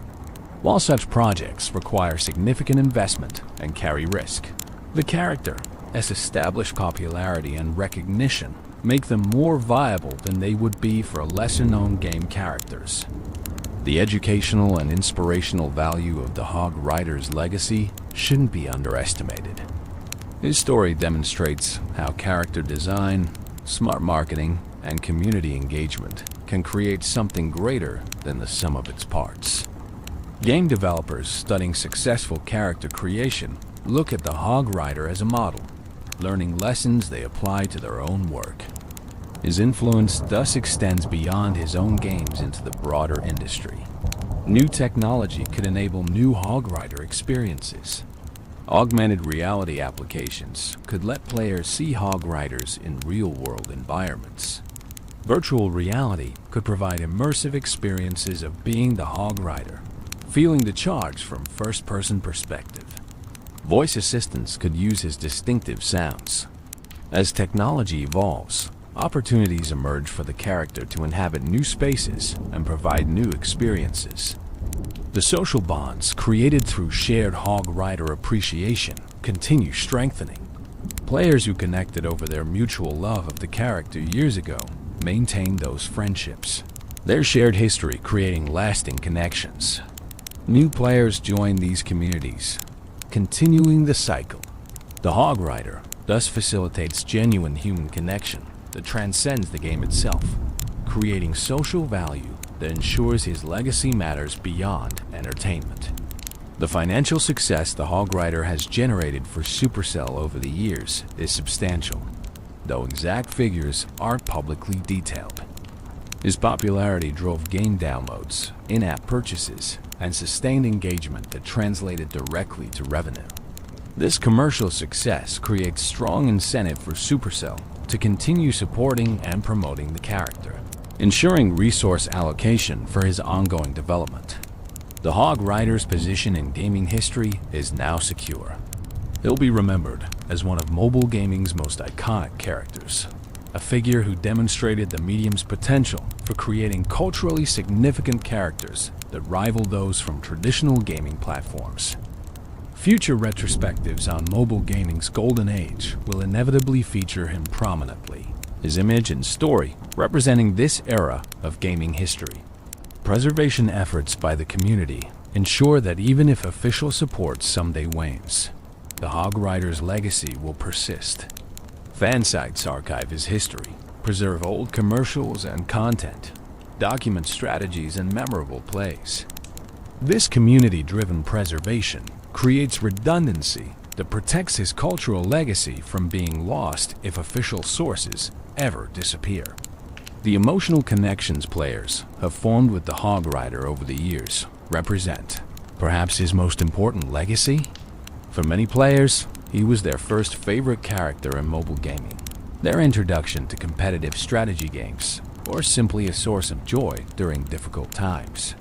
While such projects require significant investment and carry risk, the character, as established popularity and recognition, make them more viable than they would be for lesser-known game characters. The educational and inspirational value of the Hog Rider's legacy shouldn't be underestimated. His story demonstrates how character design, smart marketing, and community engagement can create something greater than the sum of its parts. Game developers studying successful character creation look at the Hog Rider as a model, learning lessons they apply to their own work. His influence thus extends beyond his own games into the broader industry. New technology could enable new Hog Rider experiences. Augmented reality applications could let players see Hog Riders in real-world environments. Virtual reality could provide immersive experiences of being the Hog Rider, feeling the charge from first-person perspective. Voice assistants could use his distinctive sounds. As technology evolves, opportunities emerge for the character to inhabit new spaces and provide new experiences. The social bonds created through shared Hog Rider appreciation continue strengthening. Players who connected over their mutual love of the character years ago maintain those friendships, their shared history creating lasting connections. New players join these communities, continuing the cycle. The Hog Rider thus facilitates genuine human connection that transcends the game itself, creating social value that ensures his legacy matters beyond entertainment. The financial success the Hog Rider has generated for Supercell over the years is substantial, though exact figures aren't publicly detailed. His popularity drove game downloads, in-app purchases, and sustained engagement that translated directly to revenue. This commercial success creates strong incentive for Supercell to continue supporting and promoting the character, ensuring resource allocation for his ongoing development. The Hog Rider's position in gaming history is now secure. He'll be remembered as one of mobile gaming's most iconic characters, a figure who demonstrated the medium's potential for creating culturally significant characters that rival those from traditional gaming platforms. Future retrospectives on mobile gaming's golden age will inevitably feature him prominently, his image and story representing this era of gaming history. Preservation efforts by the community ensure that even if official support someday wanes, the Hog Rider's legacy will persist. Fan sites archive his history, preserve old commercials and content, document strategies and memorable plays. This community-driven preservation creates redundancy that protects his cultural legacy from being lost if official sources ever disappear. The emotional connections players have formed with the Hog Rider over the years represent perhaps his most important legacy. For many players, he was their first favorite character in mobile gaming, their introduction to competitive strategy games, or simply a source of joy during difficult times.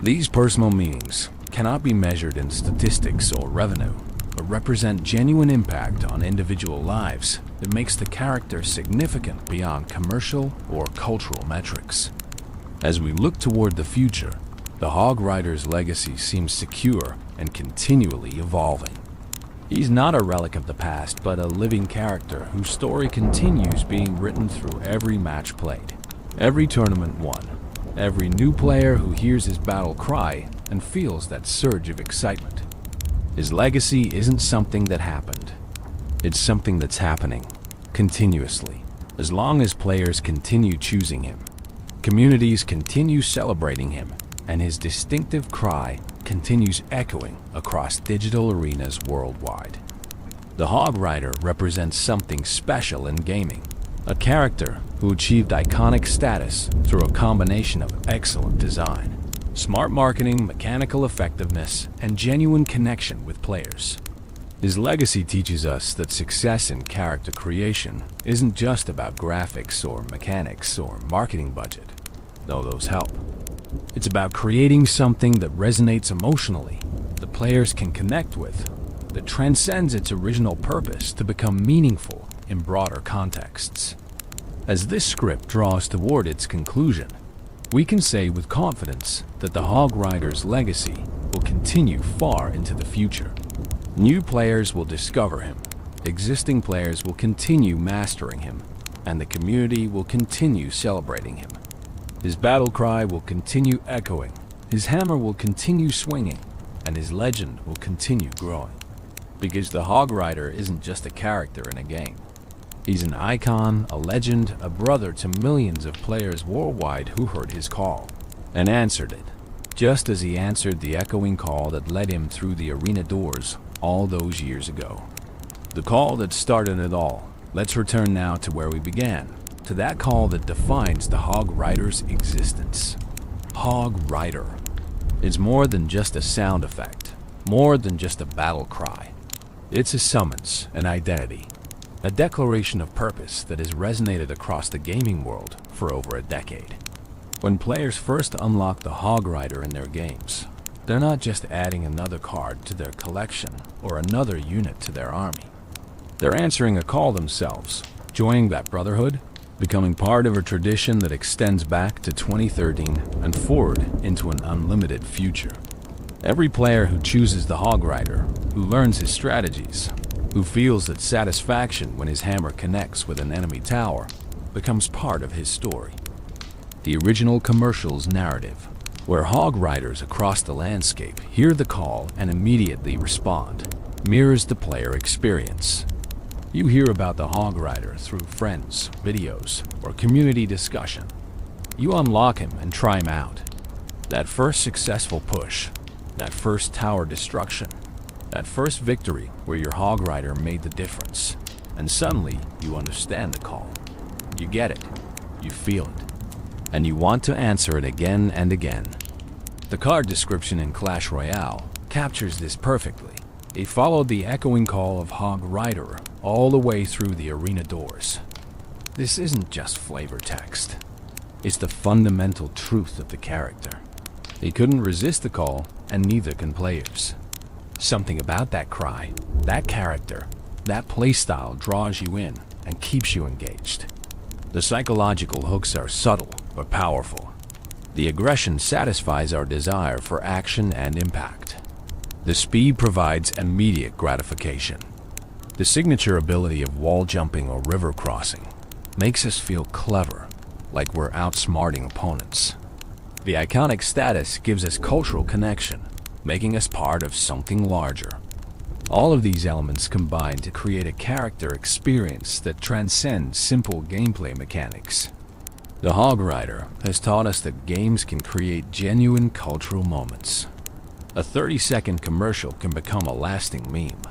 These personal meanings cannot be measured in statistics or revenue, but represent genuine impact on individual lives that makes the character significant beyond commercial or cultural metrics. As we look toward the future, the Hog Rider's legacy seems secure and continually evolving. He's not a relic of the past, but a living character whose story continues being written through every match played, every tournament won, every new player who hears his battle cry and feels that surge of excitement. His legacy isn't something that happened. It's something that's happening, continuously, as long as players continue choosing him, communities continue celebrating him, and his distinctive cry continues echoing across digital arenas worldwide. The Hog Rider represents something special in gaming, a character who achieved iconic status through a combination of excellent design, smart marketing, mechanical effectiveness, and genuine connection with players. His legacy teaches us that success in character creation isn't just about graphics or mechanics or marketing budget, though those help. It's about creating something that resonates emotionally, that players can connect with, that transcends its original purpose to become meaningful in broader contexts. As this script draws toward its conclusion, we can say with confidence that the Hog Rider's legacy will continue far into the future. New players will discover him, existing players will continue mastering him, and the community will continue celebrating him. His battle cry will continue echoing, his hammer will continue swinging, and his legend will continue growing. Because the Hog Rider isn't just a character in a game. He's an icon, a legend, a brother to millions of players worldwide who heard his call and answered it, just as he answered the echoing call that led him through the arena doors all those years ago. The call that started it all. Let's return now to where we began, to that call that defines the Hog Rider's existence. Hog Rider. It's more than just a sound effect, more than just a battle cry. It's a summons, an identity, a declaration of purpose that has resonated across the gaming world for over a decade. When players first unlock the Hog Rider in their games, they're not just adding another card to their collection or another unit to their army. They're answering a call themselves, joining that brotherhood, becoming part of a tradition that extends back to 2013 and forward into an unlimited future. Every player who chooses the Hog Rider, who learns his strategies, who feels that satisfaction when his hammer connects with an enemy tower, becomes part of his story. The original commercial's narrative, where Hog Riders across the landscape hear the call and immediately respond, mirrors the player experience. You hear about the Hog Rider through friends, videos, or community discussion. You unlock him and try him out. That first successful push, that first tower destruction, that first victory where your Hog Rider made the difference. And suddenly, you understand the call. You get it. You feel it. And you want to answer it again and again. The card description in Clash Royale captures this perfectly. It followed the echoing call of Hog Rider all the way through the arena doors. This isn't just flavor text. It's the fundamental truth of the character. He couldn't resist the call, and neither can players. Something about that cry, that character, that playstyle draws you in and keeps you engaged. The psychological hooks are subtle but powerful. The aggression satisfies our desire for action and impact. The speed provides immediate gratification. The signature ability of wall jumping or river crossing makes us feel clever, like we're outsmarting opponents. The iconic status gives us cultural connection, making us part of something larger. All of these elements combine to create a character experience that transcends simple gameplay mechanics. The Hog Rider has taught us that games can create genuine cultural moments. A 30-second commercial can become a lasting meme.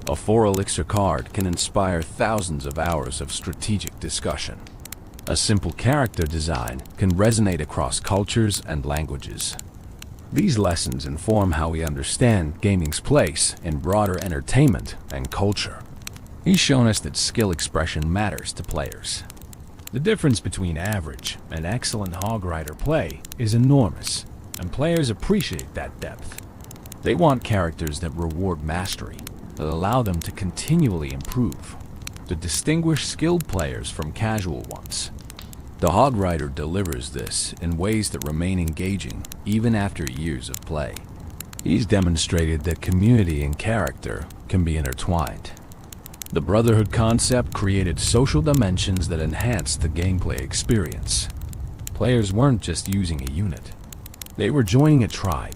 A 4-elixir card can inspire thousands of hours of strategic discussion. A simple character design can resonate across cultures and languages. These lessons inform how we understand gaming's place in broader entertainment and culture. He's shown us that skill expression matters to players. The difference between average and excellent Hog Rider play is enormous, and players appreciate that depth. They want characters that reward mastery, that allow them to continually improve, to distinguish skilled players from casual ones. The Hog Rider delivers this in ways that remain engaging even after years of play. He's demonstrated that community and character can be intertwined. The Brotherhood concept created social dimensions that enhanced the gameplay experience. Players weren't just using a unit. They were joining a tribe,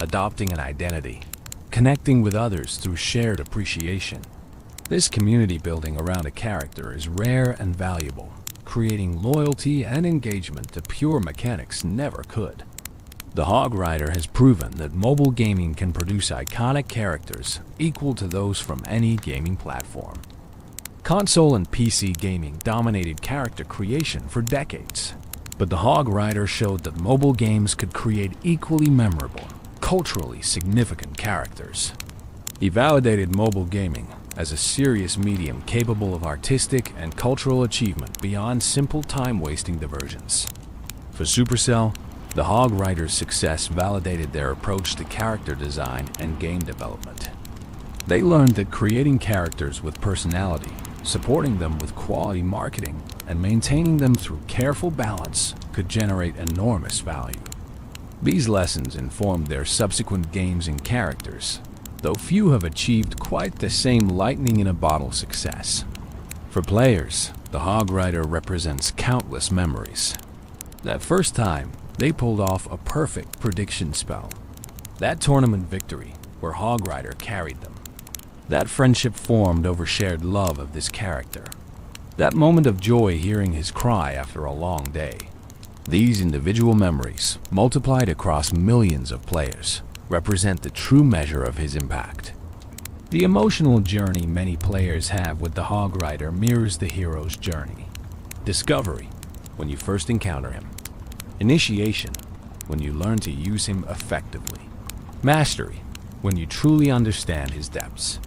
adopting an identity, connecting with others through shared appreciation. This community building around a character is rare and valuable, creating loyalty and engagement that pure mechanics never could. The Hog Rider has proven that mobile gaming can produce iconic characters equal to those from any gaming platform. Console and PC gaming dominated character creation for decades, but the Hog Rider showed that mobile games could create equally memorable, culturally significant characters. He validated mobile gaming as a serious medium capable of artistic and cultural achievement beyond simple time-wasting diversions. For Supercell, the Hog Rider's success validated their approach to character design and game development. They learned that creating characters with personality, supporting them with quality marketing, and maintaining them through careful balance could generate enormous value. These lessons informed their subsequent games and characters, though few have achieved quite the same lightning-in-a-bottle success. For players, the Hog Rider represents countless memories. That first time, they pulled off a perfect prediction spell. That tournament victory, where Hog Rider carried them. That friendship formed over shared love of this character. That moment of joy hearing his cry after a long day. These individual memories, multiplied across millions of players, represent the true measure of his impact. The emotional journey many players have with the Hog Rider mirrors the hero's journey. Discovery, when you first encounter him. Initiation, when you learn to use him effectively. Mastery, when you truly understand his depths.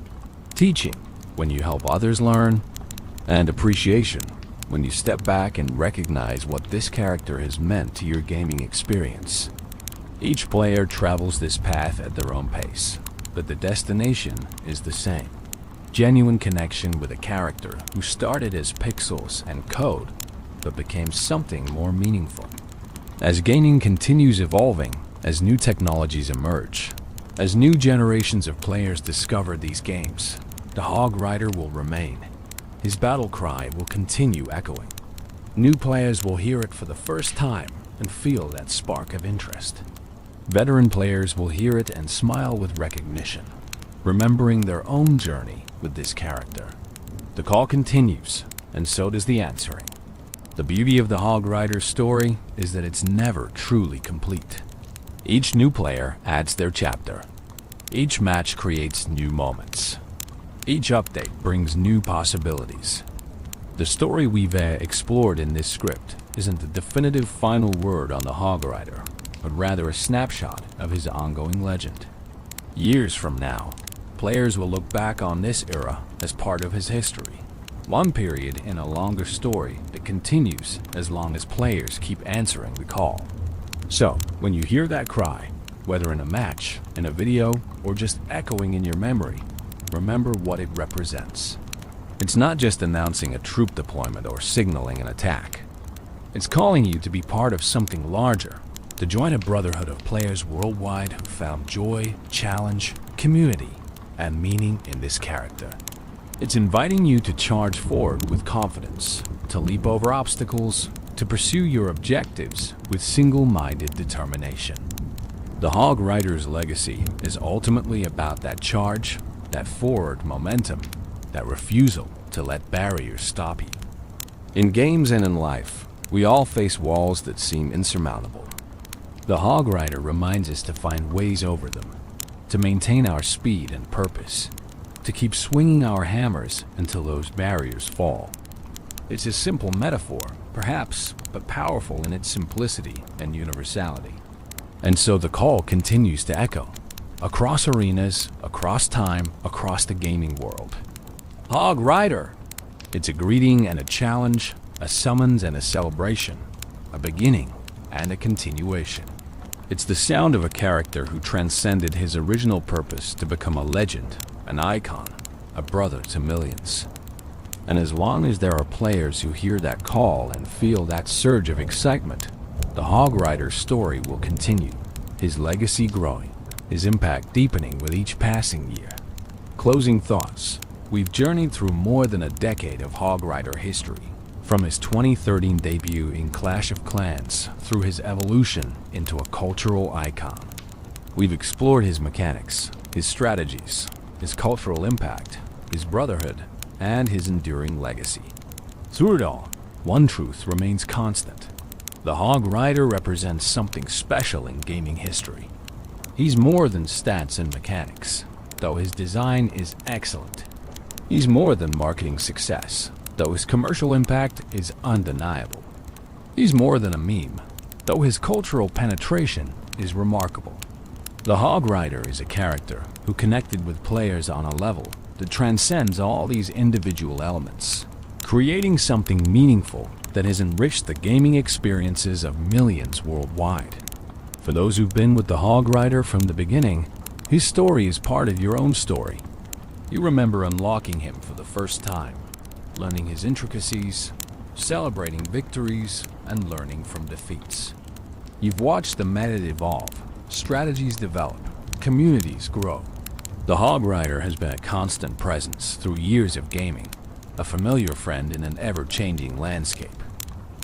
Teaching, when you help others learn. And appreciation, when you step back and recognize what this character has meant to your gaming experience. Each player travels this path at their own pace, but the destination is the same. Genuine connection with a character who started as pixels and code, but became something more meaningful. As gaming continues evolving, as new technologies emerge, as new generations of players discover these games, the Hog Rider will remain. His battle cry will continue echoing. New players will hear it for the first time and feel that spark of interest. Veteran players will hear it and smile with recognition, remembering their own journey with this character. The call continues, and so does the answering. The beauty of the Hog Rider story is that it's never truly complete. Each new player adds their chapter. Each match creates new moments. Each update brings new possibilities. The story we've explored in this script isn't the definitive final word on the Hog Rider, but rather a snapshot of his ongoing legend. Years from now, players will look back on this era as part of his history. One period in a longer story that continues as long as players keep answering the call. So, when you hear that cry, whether in a match, in a video, or just echoing in your memory, remember what it represents. It's not just announcing a troop deployment or signaling an attack. It's calling you to be part of something larger, to join a brotherhood of players worldwide who found joy, challenge, community, and meaning in this character. It's inviting you to charge forward with confidence, to leap over obstacles, to pursue your objectives with single-minded determination. The Hog Rider's legacy is ultimately about that charge, that forward momentum, that refusal to let barriers stop you. In games and in life, we all face walls that seem insurmountable. The Hog Rider reminds us to find ways over them, to maintain our speed and purpose, to keep swinging our hammers until those barriers fall. It's a simple metaphor, perhaps, but powerful in its simplicity and universality. And so the call continues to echo, across arenas, across time, across the gaming world. Hog Rider! It's a greeting and a challenge, a summons and a celebration, a beginning and a continuation. It's the sound of a character who transcended his original purpose to become a legend, an icon, a brother to millions. And as long as there are players who hear that call and feel that surge of excitement, the Hog Rider's story will continue, his legacy growing, his impact deepening with each passing year. Closing thoughts. We've journeyed through more than a decade of Hog Rider history, from his 2013 debut in Clash of Clans through his evolution into a cultural icon. We've explored his mechanics, his strategies, his cultural impact, his brotherhood, and his enduring legacy. Through it all, one truth remains constant. The Hog Rider represents something special in gaming history. He's more than stats and mechanics, though his design is excellent. He's more than marketing success, though his commercial impact is undeniable. He's more than a meme, though his cultural penetration is remarkable. The Hog Rider is a character who connected with players on a level that transcends all these individual elements, creating something meaningful that has enriched the gaming experiences of millions worldwide. For those who've been with the Hog Rider from the beginning, his story is part of your own story. You remember unlocking him for the first time, learning his intricacies, celebrating victories, and learning from defeats. You've watched the meta evolve, strategies develop, communities grow. The Hog Rider has been a constant presence through years of gaming, a familiar friend in an ever-changing landscape.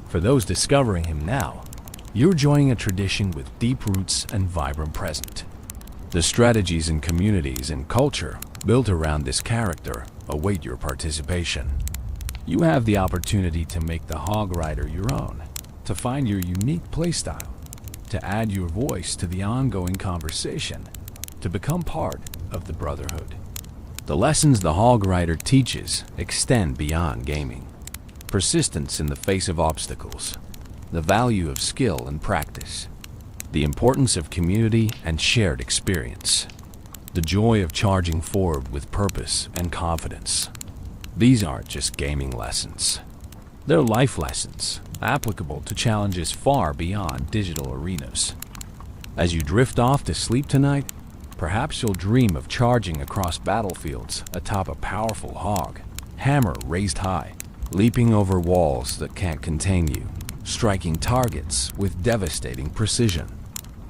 For those discovering him now, you're joining a tradition with deep roots and vibrant present. The strategies and communities and culture built around this character await your participation. You have the opportunity to make the Hog Rider your own, to find your unique playstyle, to add your voice to the ongoing conversation, to become part of the Brotherhood. The lessons the Hog Rider teaches extend beyond gaming. Persistence in the face of obstacles, the value of skill and practice, the importance of community and shared experience, the joy of charging forward with purpose and confidence. These aren't just gaming lessons. They're life lessons, applicable to challenges far beyond digital arenas. As you drift off to sleep tonight, perhaps you'll dream of charging across battlefields atop a powerful hog, hammer raised high, leaping over walls that can't contain you, striking targets with devastating precision.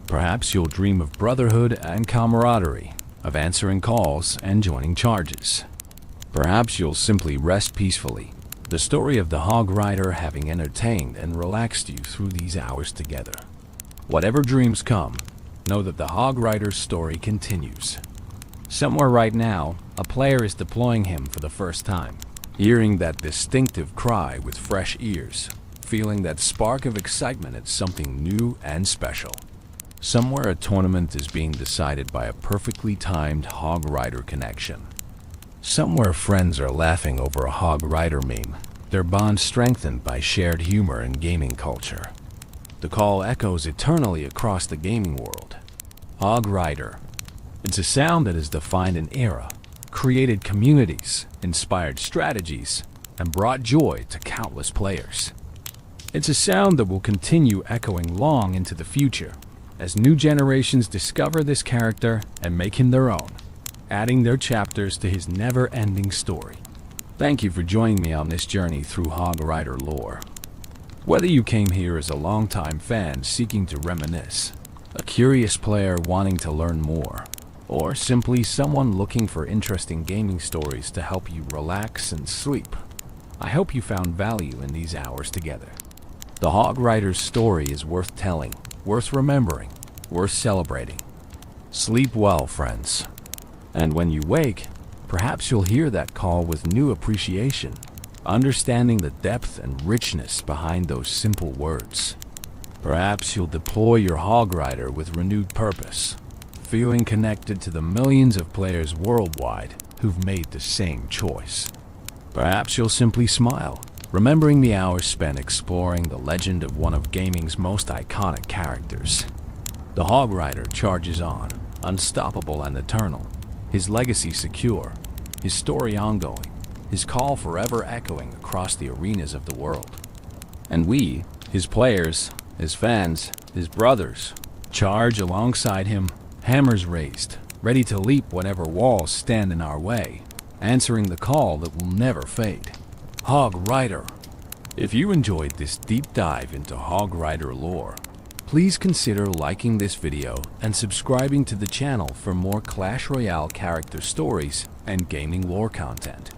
Perhaps you'll dream of brotherhood and camaraderie, of answering calls and joining charges. Perhaps you'll simply rest peacefully, the story of the Hog Rider having entertained and relaxed you through these hours together. Whatever dreams come, know that the Hog Rider's story continues. Somewhere right now, a player is deploying him for the first time, hearing that distinctive cry with fresh ears, feeling that spark of excitement at something new and special. Somewhere a tournament is being decided by a perfectly timed Hog Rider connection. Somewhere friends are laughing over a Hog Rider meme, their bond strengthened by shared humor and gaming culture. The call echoes eternally across the gaming world. Hog Rider. It's a sound that has defined an era, created communities, inspired strategies, and brought joy to countless players. It's a sound that will continue echoing long into the future, as new generations discover this character and make him their own, adding their chapters to his never-ending story. Thank you for joining me on this journey through Hog Rider lore. Whether you came here as a longtime fan seeking to reminisce, a curious player wanting to learn more, or simply someone looking for interesting gaming stories to help you relax and sleep, I hope you found value in these hours together. The Hog Rider's story is worth telling, worth remembering, worth celebrating. Sleep well, friends. And when you wake, perhaps you'll hear that call with new appreciation, understanding the depth and richness behind those simple words. Perhaps you'll deploy your Hog Rider with renewed purpose, feeling connected to the millions of players worldwide who've made the same choice. Perhaps you'll simply smile, remembering the hours spent exploring the legend of one of gaming's most iconic characters. The Hog Rider charges on, unstoppable and eternal, his legacy secure, his story ongoing, his call forever echoing across the arenas of the world. And we, his players, his fans, his brothers, charge alongside him, hammers raised, ready to leap whatever walls stand in our way, answering the call that will never fade. Hog Rider. If you enjoyed this deep dive into Hog Rider lore, please consider liking this video and subscribing to the channel for more Clash Royale character stories and gaming lore content.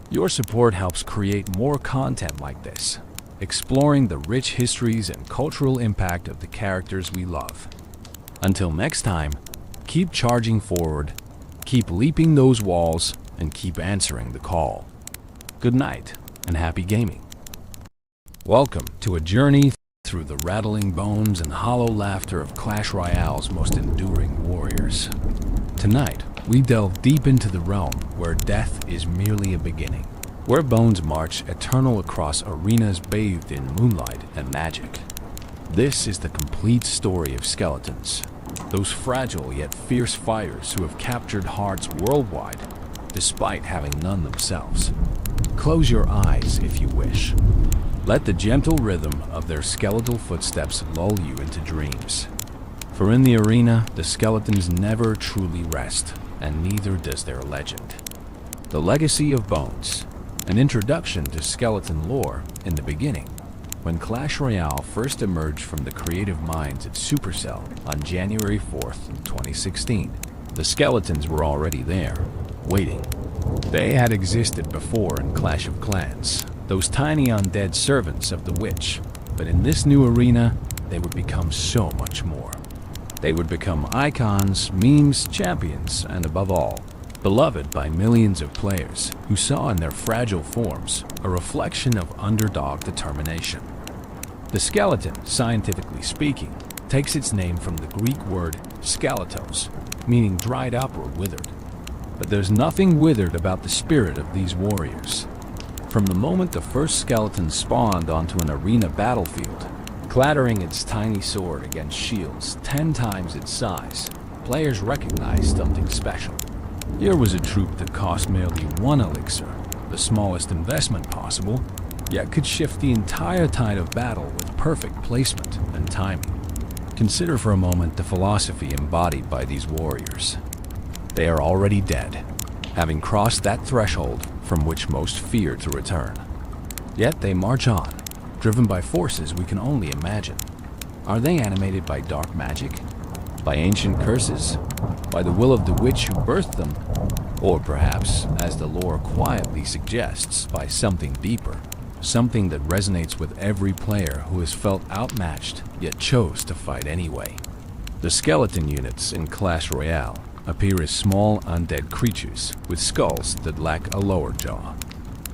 Your support helps create more content like this, exploring the rich histories and cultural impact of the characters we love. Until next time, keep charging forward, keep leaping those walls, and keep answering the call. Good night, and happy gaming. Welcome to a journey through the rattling bones and hollow laughter of Clash Royale's most enduring warriors. Tonight, we delve deep into the realm where death is merely a beginning, where bones march eternal across arenas bathed in moonlight and magic. This is the complete story of skeletons, those fragile yet fierce fighters who have captured hearts worldwide, despite having none themselves. Close your eyes if you wish. Let the gentle rhythm of their skeletal footsteps lull you into dreams. For in the arena, the skeletons never truly rest, and neither does their legend. The Legacy of Bones, an introduction to skeleton lore in the beginning. When Clash Royale first emerged from the creative minds at Supercell on January 4th, 2016, the skeletons were already there, waiting. They had existed before in Clash of Clans, those tiny undead servants of the witch, but in this new arena, they would become so much more. They would become icons, memes, champions, and above all, beloved by millions of players who saw in their fragile forms a reflection of underdog determination. The skeleton, scientifically speaking, takes its name from the Greek word skeletos, meaning dried up or withered. But there's nothing withered about the spirit of these warriors. From the moment the first skeleton spawned onto an arena battlefield, clattering its tiny sword against shields 10 times its size, players recognized something special. Here was a troop that cost merely 1 elixir, the smallest investment possible, yet could shift the entire tide of battle with perfect placement and timing. Consider for a moment the philosophy embodied by these warriors. They are already dead, having crossed that threshold from which most fear to return. Yet they march on, driven by forces we can only imagine. Are they animated by dark magic? By ancient curses? By the will of the witch who birthed them? Or perhaps, as the lore quietly suggests, by something deeper, something that resonates with every player who has felt outmatched yet chose to fight anyway. The skeleton units in Clash Royale appear as small undead creatures with skulls that lack a lower jaw.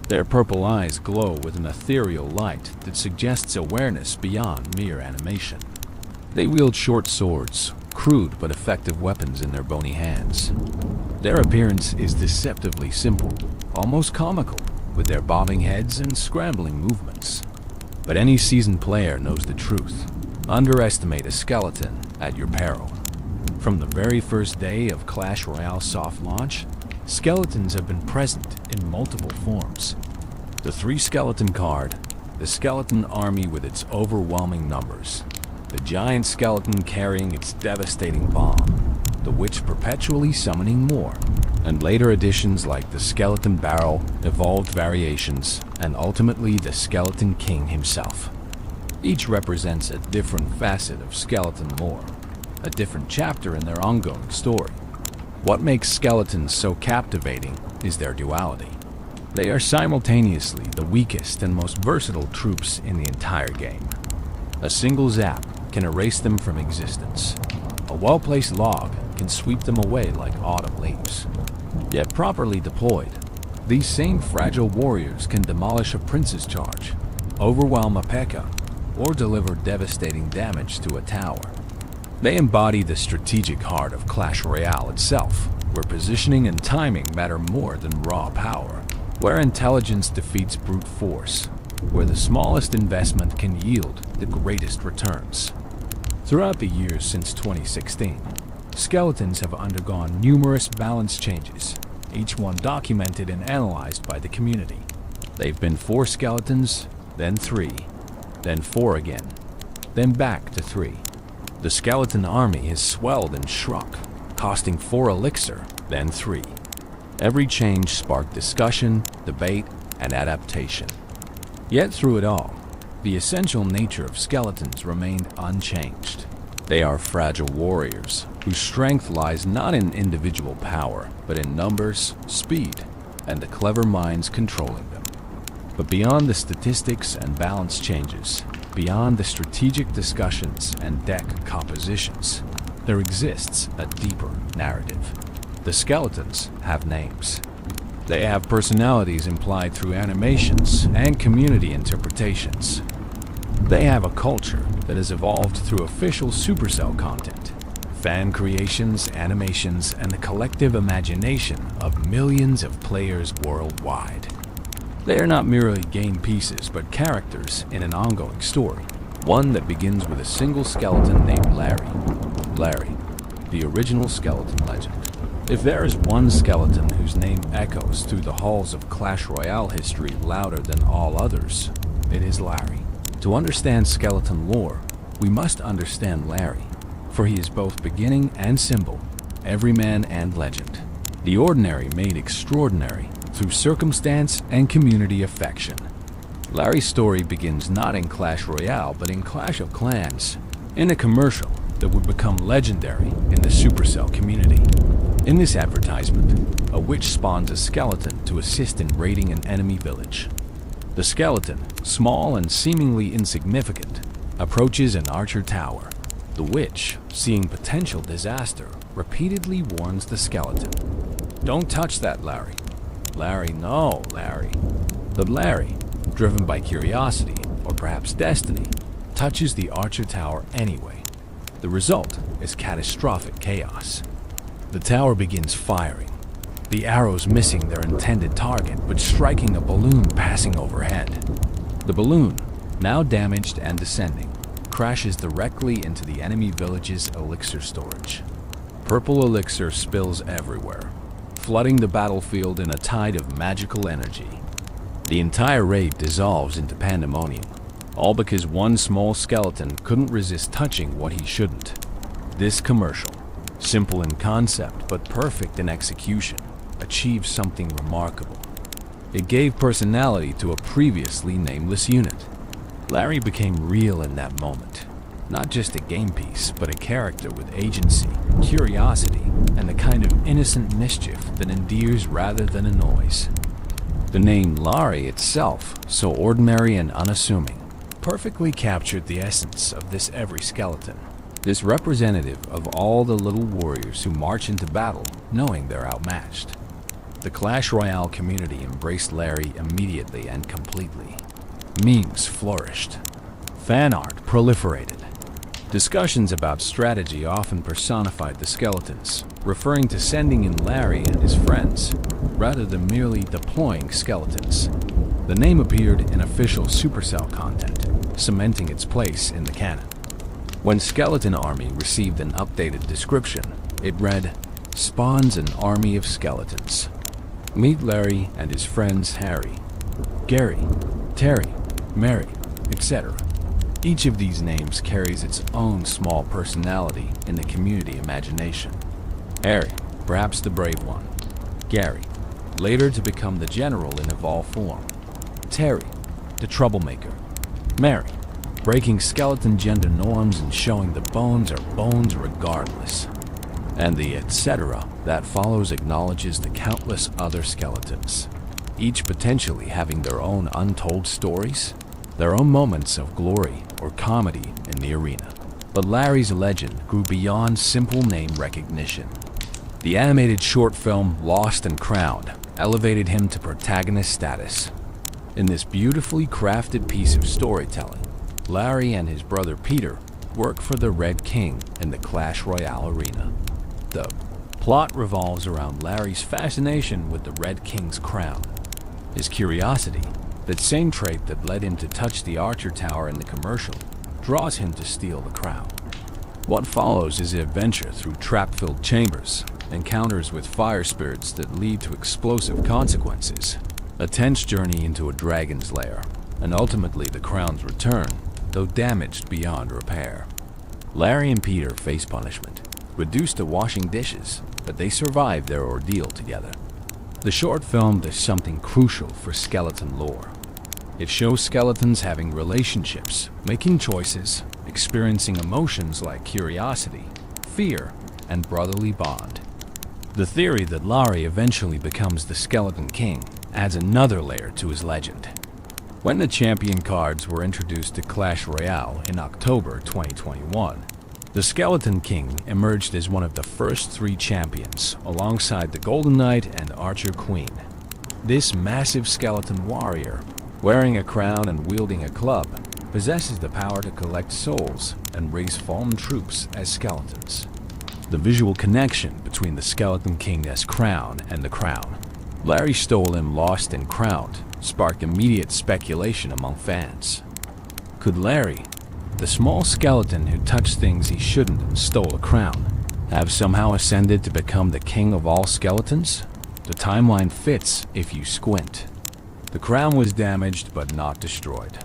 Their purple eyes glow with an ethereal light that suggests awareness beyond mere animation. They wield short swords, crude but effective weapons in their bony hands. Their appearance is deceptively simple, almost comical, with their bobbing heads and scrambling movements. But any seasoned player knows the truth. Underestimate a skeleton at your peril. From the very first day of Clash Royale soft launch, skeletons have been present in multiple forms. The 3-skeleton card, the skeleton army with its overwhelming numbers, the giant skeleton carrying its devastating bomb, the witch perpetually summoning more, and later additions like the skeleton barrel, evolved variations, and ultimately the skeleton king himself. Each represents a different facet of skeleton lore, a different chapter in their ongoing story. What makes skeletons so captivating is their duality. They are simultaneously the weakest and most versatile troops in the entire game. A single zap can erase them from existence. A well-placed log can sweep them away like autumn leaves. Yet properly deployed, these same fragile warriors can demolish a prince's charge, overwhelm a P.E.K.K.A., or deliver devastating damage to a tower. They embody the strategic heart of Clash Royale itself, where positioning and timing matter more than raw power, where intelligence defeats brute force, where the smallest investment can yield the greatest returns. Throughout the years since 2016, skeletons have undergone numerous balance changes, each one documented and analyzed by the community. They've been 4 skeletons, then 3, then 4 again, then back to 3. The skeleton army has swelled and shrunk, costing 4 elixir, then 3. Every change sparked discussion, debate, and adaptation. Yet through it all, the essential nature of skeletons remained unchanged. They are fragile warriors, whose strength lies not in individual power, but in numbers, speed, and the clever minds controlling them. But beyond the statistics and balance changes, beyond the strategic discussions and deck compositions, there exists a deeper narrative. The skeletons have names. They have personalities implied through animations and community interpretations. They have a culture that has evolved through official Supercell content, fan creations, animations, and the collective imagination of millions of players worldwide. They are not merely game pieces, but characters in an ongoing story, one that begins with a single skeleton named Larry. Larry, the original skeleton legend. If there is one skeleton whose name echoes through the halls of Clash Royale history louder than all others, it is Larry. To understand skeleton lore, we must understand Larry, for he is both beginning and symbol, everyman and legend. The ordinary made extraordinary through circumstance and community affection. Larry's story begins not in Clash Royale, but in Clash of Clans, in a commercial that would become legendary in the Supercell community. In this advertisement, a witch spawns a skeleton to assist in raiding an enemy village. The skeleton, small and seemingly insignificant, approaches an archer tower. The witch, seeing potential disaster, repeatedly warns the skeleton. "Don't touch that, Larry." "Larry, no, Larry." But Larry, driven by curiosity, or perhaps destiny, touches the archer tower anyway. The result is catastrophic chaos. The tower begins firing, the arrows missing their intended target but striking a balloon passing overhead. The balloon, now damaged and descending, crashes directly into the enemy village's elixir storage. Purple elixir spills everywhere, flooding the battlefield in a tide of magical energy. The entire raid dissolves into pandemonium, all because one small skeleton couldn't resist touching what he shouldn't. This commercial, simple in concept but perfect in execution, achieved something remarkable. It gave personality to a previously nameless unit. Larry became real in that moment. Not just a game piece, but a character with agency, curiosity, and the kind of innocent mischief that endears rather than annoys. The name Larry itself, so ordinary and unassuming, perfectly captured the essence of this every skeleton. This representative of all the little warriors who march into battle knowing they're outmatched. The Clash Royale community embraced Larry immediately and completely. Memes flourished. Fan art proliferated. Discussions about strategy often personified the skeletons, referring to sending in Larry and his friends, rather than merely deploying skeletons. The name appeared in official Supercell content, cementing its place in the canon. When Skeleton Army received an updated description, it read, "Spawns an army of skeletons. Meet Larry and his friends Harry, Gary, Terry, Mary, etc." Each of these names carries its own small personality in the community imagination. Harry, perhaps the brave one. Gary, later to become the general in evolved form. Terry, the troublemaker. Mary, breaking skeleton gender norms and showing the bones are bones regardless. And the etc. that follows acknowledges the countless other skeletons, each potentially having their own untold stories. There are moments of glory or comedy in the arena, but Larry's legend grew beyond simple name recognition. The animated short film Lost and Crowned elevated him to protagonist status. In this beautifully crafted piece of storytelling, Larry and his brother Peter work for the Red King in the Clash Royale arena. The plot revolves around Larry's fascination with the Red King's crown. His curiosity, that same trait that led him to touch the Archer Tower in the commercial, draws him to steal the crown. What follows is an adventure through trap-filled chambers, encounters with fire spirits that lead to explosive consequences, a tense journey into a dragon's lair, and ultimately the crown's return, though damaged beyond repair. Larry and Peter face punishment, reduced to washing dishes, but they survive their ordeal together. The short film does something crucial for skeleton lore. It shows skeletons having relationships, making choices, experiencing emotions like curiosity, fear, and brotherly bond. The theory that Larry eventually becomes the Skeleton King adds another layer to his legend. When the champion cards were introduced to Clash Royale in October 2021, the Skeleton King emerged as one of the first 3 champions, alongside the Golden Knight and Archer Queen. This massive skeleton warrior, wearing a crown and wielding a club, possesses the power to collect souls and raise fallen troops as skeletons. The visual connection between the Skeleton King's crown and the crown Larry stole in Lost and Crowned sparked immediate speculation among fans. Could Larry, the small skeleton who touched things he shouldn't and stole a crown, have somehow ascended to become the king of all skeletons? The timeline fits if you squint. The crown was damaged but not destroyed.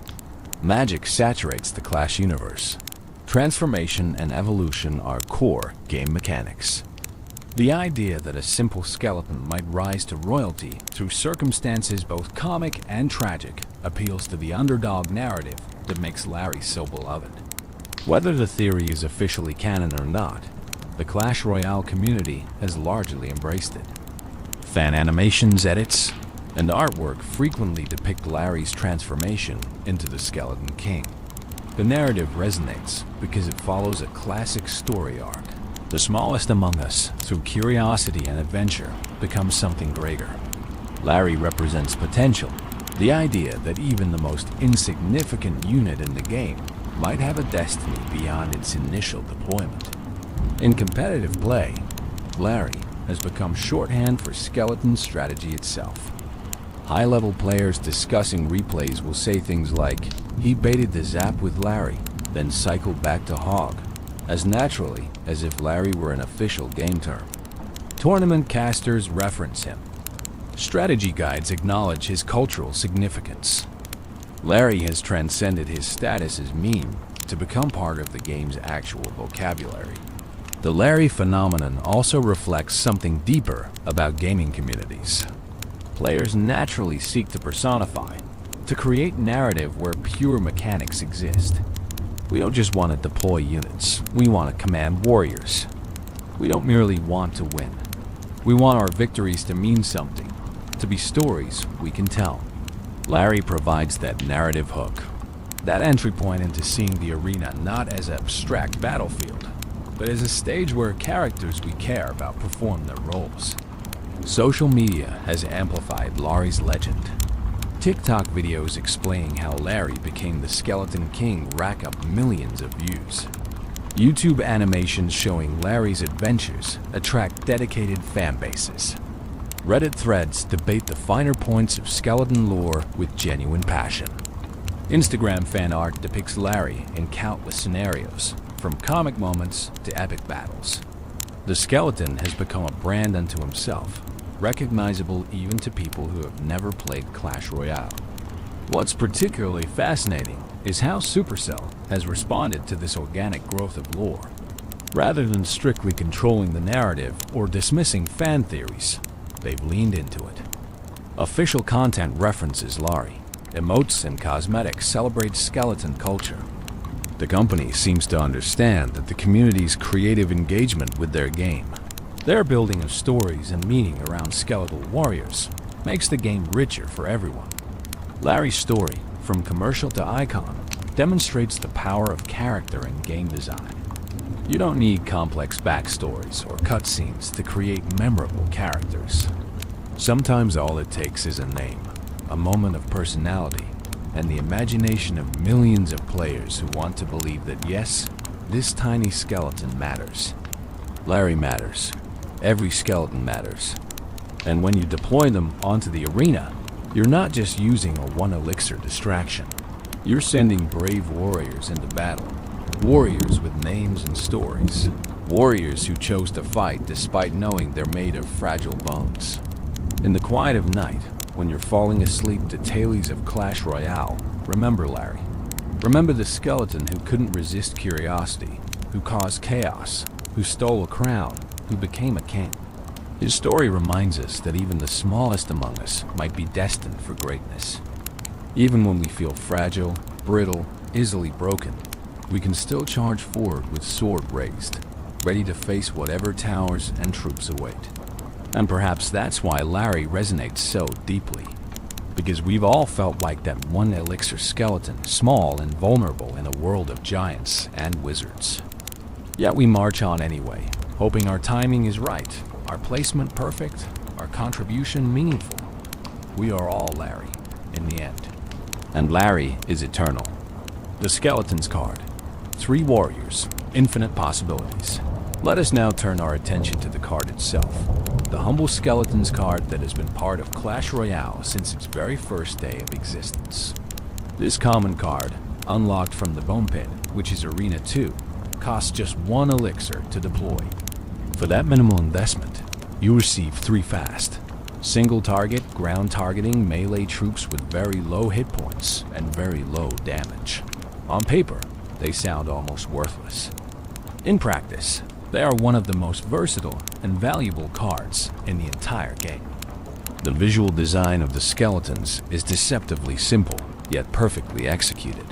Magic saturates the Clash universe. Transformation and evolution are core game mechanics. The idea that a simple skeleton might rise to royalty through circumstances both comic and tragic appeals to the underdog narrative that makes Larry so beloved. Whether the theory is officially canon or not, the Clash Royale community has largely embraced it. Fan animations, edits, and artwork frequently depict Larry's transformation into the Skeleton King. The narrative resonates because it follows a classic story arc. The smallest among us, through curiosity and adventure, becomes something greater. Larry represents potential, the idea that even the most insignificant unit in the game might have a destiny beyond its initial deployment. In competitive play, Larry has become shorthand for skeleton strategy itself. High-level players discussing replays will say things like, "He baited the zap with Larry, then cycled back to Hog," as naturally as if Larry were an official game term. Tournament casters reference him. Strategy guides acknowledge his cultural significance. Larry has transcended his status as meme to become part of the game's actual vocabulary. The Larry phenomenon also reflects something deeper about gaming communities. Players naturally seek to personify, to create narrative where pure mechanics exist. We don't just want to deploy units, we want to command warriors. We don't merely want to win. We want our victories to mean something, to be stories we can tell. Larry provides that narrative hook, that entry point into seeing the arena not as an abstract battlefield, but as a stage where characters we care about perform their roles. Social media has amplified Larry's legend. TikTok videos explaining how Larry became the Skeleton King rack up millions of views. YouTube animations showing Larry's adventures attract dedicated fan bases. Reddit threads debate the finer points of skeleton lore with genuine passion. Instagram fan art depicts Larry in countless scenarios, from comic moments to epic battles. The skeleton has become a brand unto himself, recognizable even to people who have never played Clash Royale. What's particularly fascinating is how Supercell has responded to this organic growth of lore. Rather than strictly controlling the narrative or dismissing fan theories, they've leaned into it. Official content references Larry. Emotes and cosmetics celebrate skeleton culture. The company seems to understand that the community's creative engagement with their game, their building of stories and meaning around skeletal warriors, makes the game richer for everyone. Larry's story, from commercial to icon, demonstrates the power of character in game design. You don't need complex backstories or cutscenes to create memorable characters. Sometimes all it takes is a name, a moment of personality, and the imagination of millions of players who want to believe that yes, this tiny skeleton matters. Larry matters. Every skeleton matters. And when you deploy them onto the arena, you're not just using a one elixir distraction. You're sending brave warriors into battle. Warriors with names and stories. Warriors who chose to fight despite knowing they're made of fragile bones. In the quiet of night, when you're falling asleep to tales of Clash Royale, remember Larry. Remember the skeleton who couldn't resist curiosity, who caused chaos, who stole a crown, who became a king. His story reminds us that even the smallest among us might be destined for greatness. Even when we feel fragile, brittle, easily broken, we can still charge forward with sword raised, ready to face whatever towers and troops await. And perhaps that's why Larry resonates so deeply. Because we've all felt like that one elixir skeleton, small and vulnerable in a world of giants and wizards. Yet we march on anyway, hoping our timing is right, our placement perfect, our contribution meaningful. We are all Larry, in the end. And Larry is eternal. The Skeleton's card. 3 warriors, infinite possibilities. Let us now turn our attention to the card itself. The humble Skeleton's card that has been part of Clash Royale since its very first day of existence. This common card, unlocked from the Bone Pit, which is Arena 2, costs just 1 elixir to deploy. For that minimal investment, you receive 3 fast, single target, ground targeting melee troops with very low hit points and very low damage. On paper, they sound almost worthless. In practice, they are one of the most versatile and valuable cards in the entire game. The visual design of the skeletons is deceptively simple, yet perfectly executed.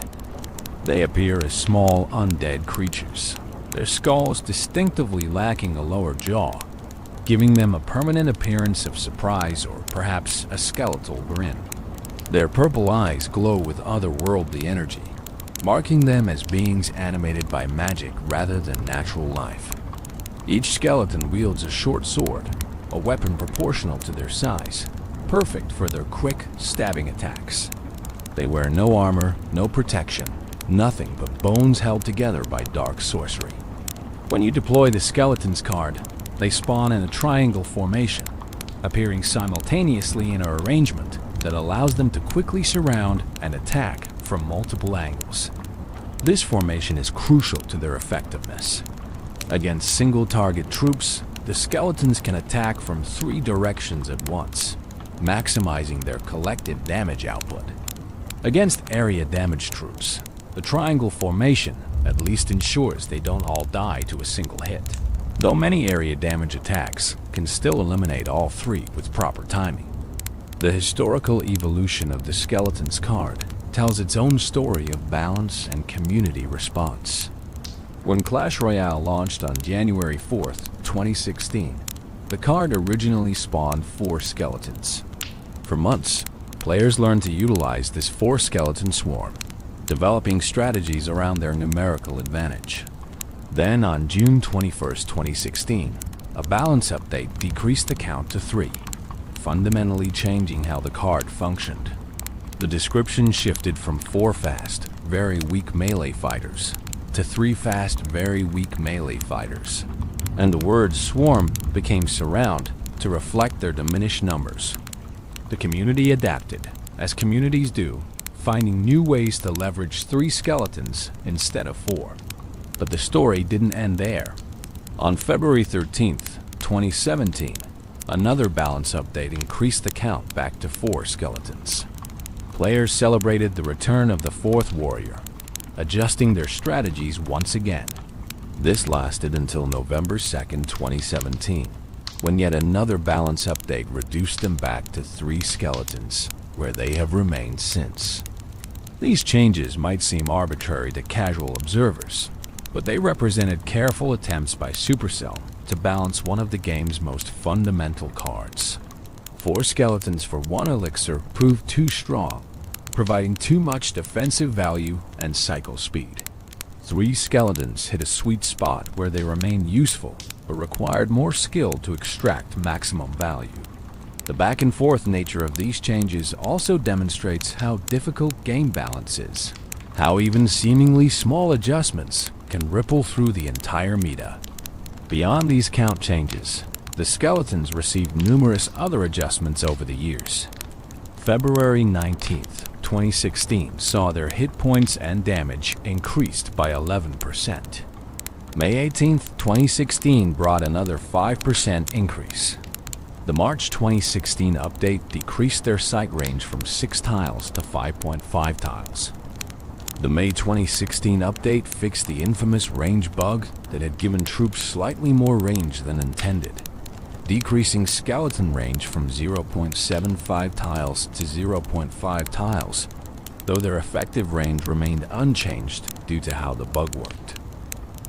They appear as small, undead creatures, their skulls distinctively lacking a lower jaw, giving them a permanent appearance of surprise or perhaps a skeletal grin. Their purple eyes glow with otherworldly energy, marking them as beings animated by magic rather than natural life. Each skeleton wields a short sword, a weapon proportional to their size, perfect for their quick, stabbing attacks. They wear no armor, no protection, nothing but bones held together by dark sorcery. When you deploy the Skeleton's card, they spawn in a triangle formation, appearing simultaneously in an arrangement that allows them to quickly surround and attack from multiple angles. This formation is crucial to their effectiveness. Against single-target troops, the skeletons can attack from 3 directions at once, maximizing their collective damage output. Against area-damaged troops, the triangle formation at least ensures they don't all die to a single hit, though many area-damage attacks can still eliminate all 3 with proper timing. The historical evolution of the Skeleton's card tells its own story of balance and community response. When Clash Royale launched on January 4th, 2016, the card originally spawned 4 skeletons. For months, players learned to utilize this 4-skeleton swarm, developing strategies around their numerical advantage. Then on June 21st, 2016, a balance update decreased the count to 3, fundamentally changing how the card functioned. The description shifted from 4 fast, very weak melee fighters to 3 fast, very weak melee fighters, and the word swarm became surround to reflect their diminished numbers. The community adapted, as communities do, finding new ways to leverage 3 skeletons instead of 4. But the story didn't end there. On February 13th, 2017, another balance update increased the count back to 4 skeletons. Players celebrated the return of the 4th warrior, adjusting their strategies once again. This lasted until November 2nd, 2017, when yet another balance update reduced them back to 3 skeletons, where they have remained since. These changes might seem arbitrary to casual observers, but they represented careful attempts by Supercell to balance one of the game's most fundamental cards. 4 skeletons for 1 elixir proved too strong, providing too much defensive value and cycle speed. 3 skeletons hit a sweet spot where they remained useful, but required more skill to extract maximum value. The back-and-forth nature of these changes also demonstrates how difficult game balance is, how even seemingly small adjustments can ripple through the entire meta. Beyond these count changes, the skeletons received numerous other adjustments over the years. February 19th, 2016 saw their hit points and damage increased by 11%. May 18th, 2016 brought another 5% increase. The March 2016 update decreased their sight range from 6 tiles to 5.5 tiles. The May 2016 update fixed the infamous range bug that had given troops slightly more range than intended, decreasing skeleton range from 0.75 tiles to 0.5 tiles, though their effective range remained unchanged due to how the bug worked.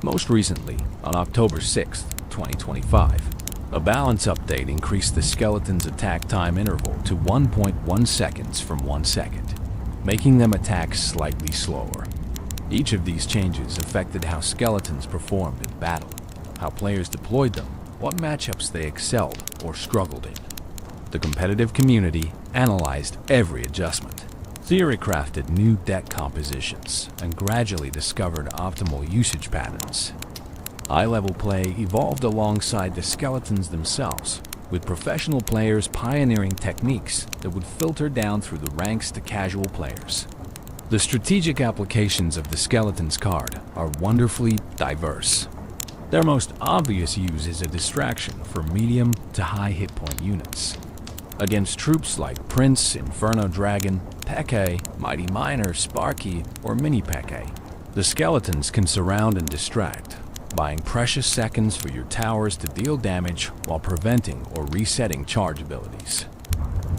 Most recently, on October 6, 2025, a balance update increased the skeleton's attack time interval to 1.1 seconds from 1 second, making them attack slightly slower. Each of these changes affected how skeletons performed in battle, how players deployed them, what matchups they excelled or struggled in. The competitive community analyzed every adjustment, theory-crafted new deck compositions, and gradually discovered optimal usage patterns. High-level play evolved alongside the skeletons themselves, with professional players pioneering techniques that would filter down through the ranks to casual players. The strategic applications of the skeleton's card are wonderfully diverse. Their most obvious use is a distraction for medium to high hit point units. Against troops like Prince, Inferno Dragon, Peke, Mighty Miner, Sparky, or Mini Peke, the skeletons can surround and distract, buying precious seconds for your towers to deal damage while preventing or resetting charge abilities.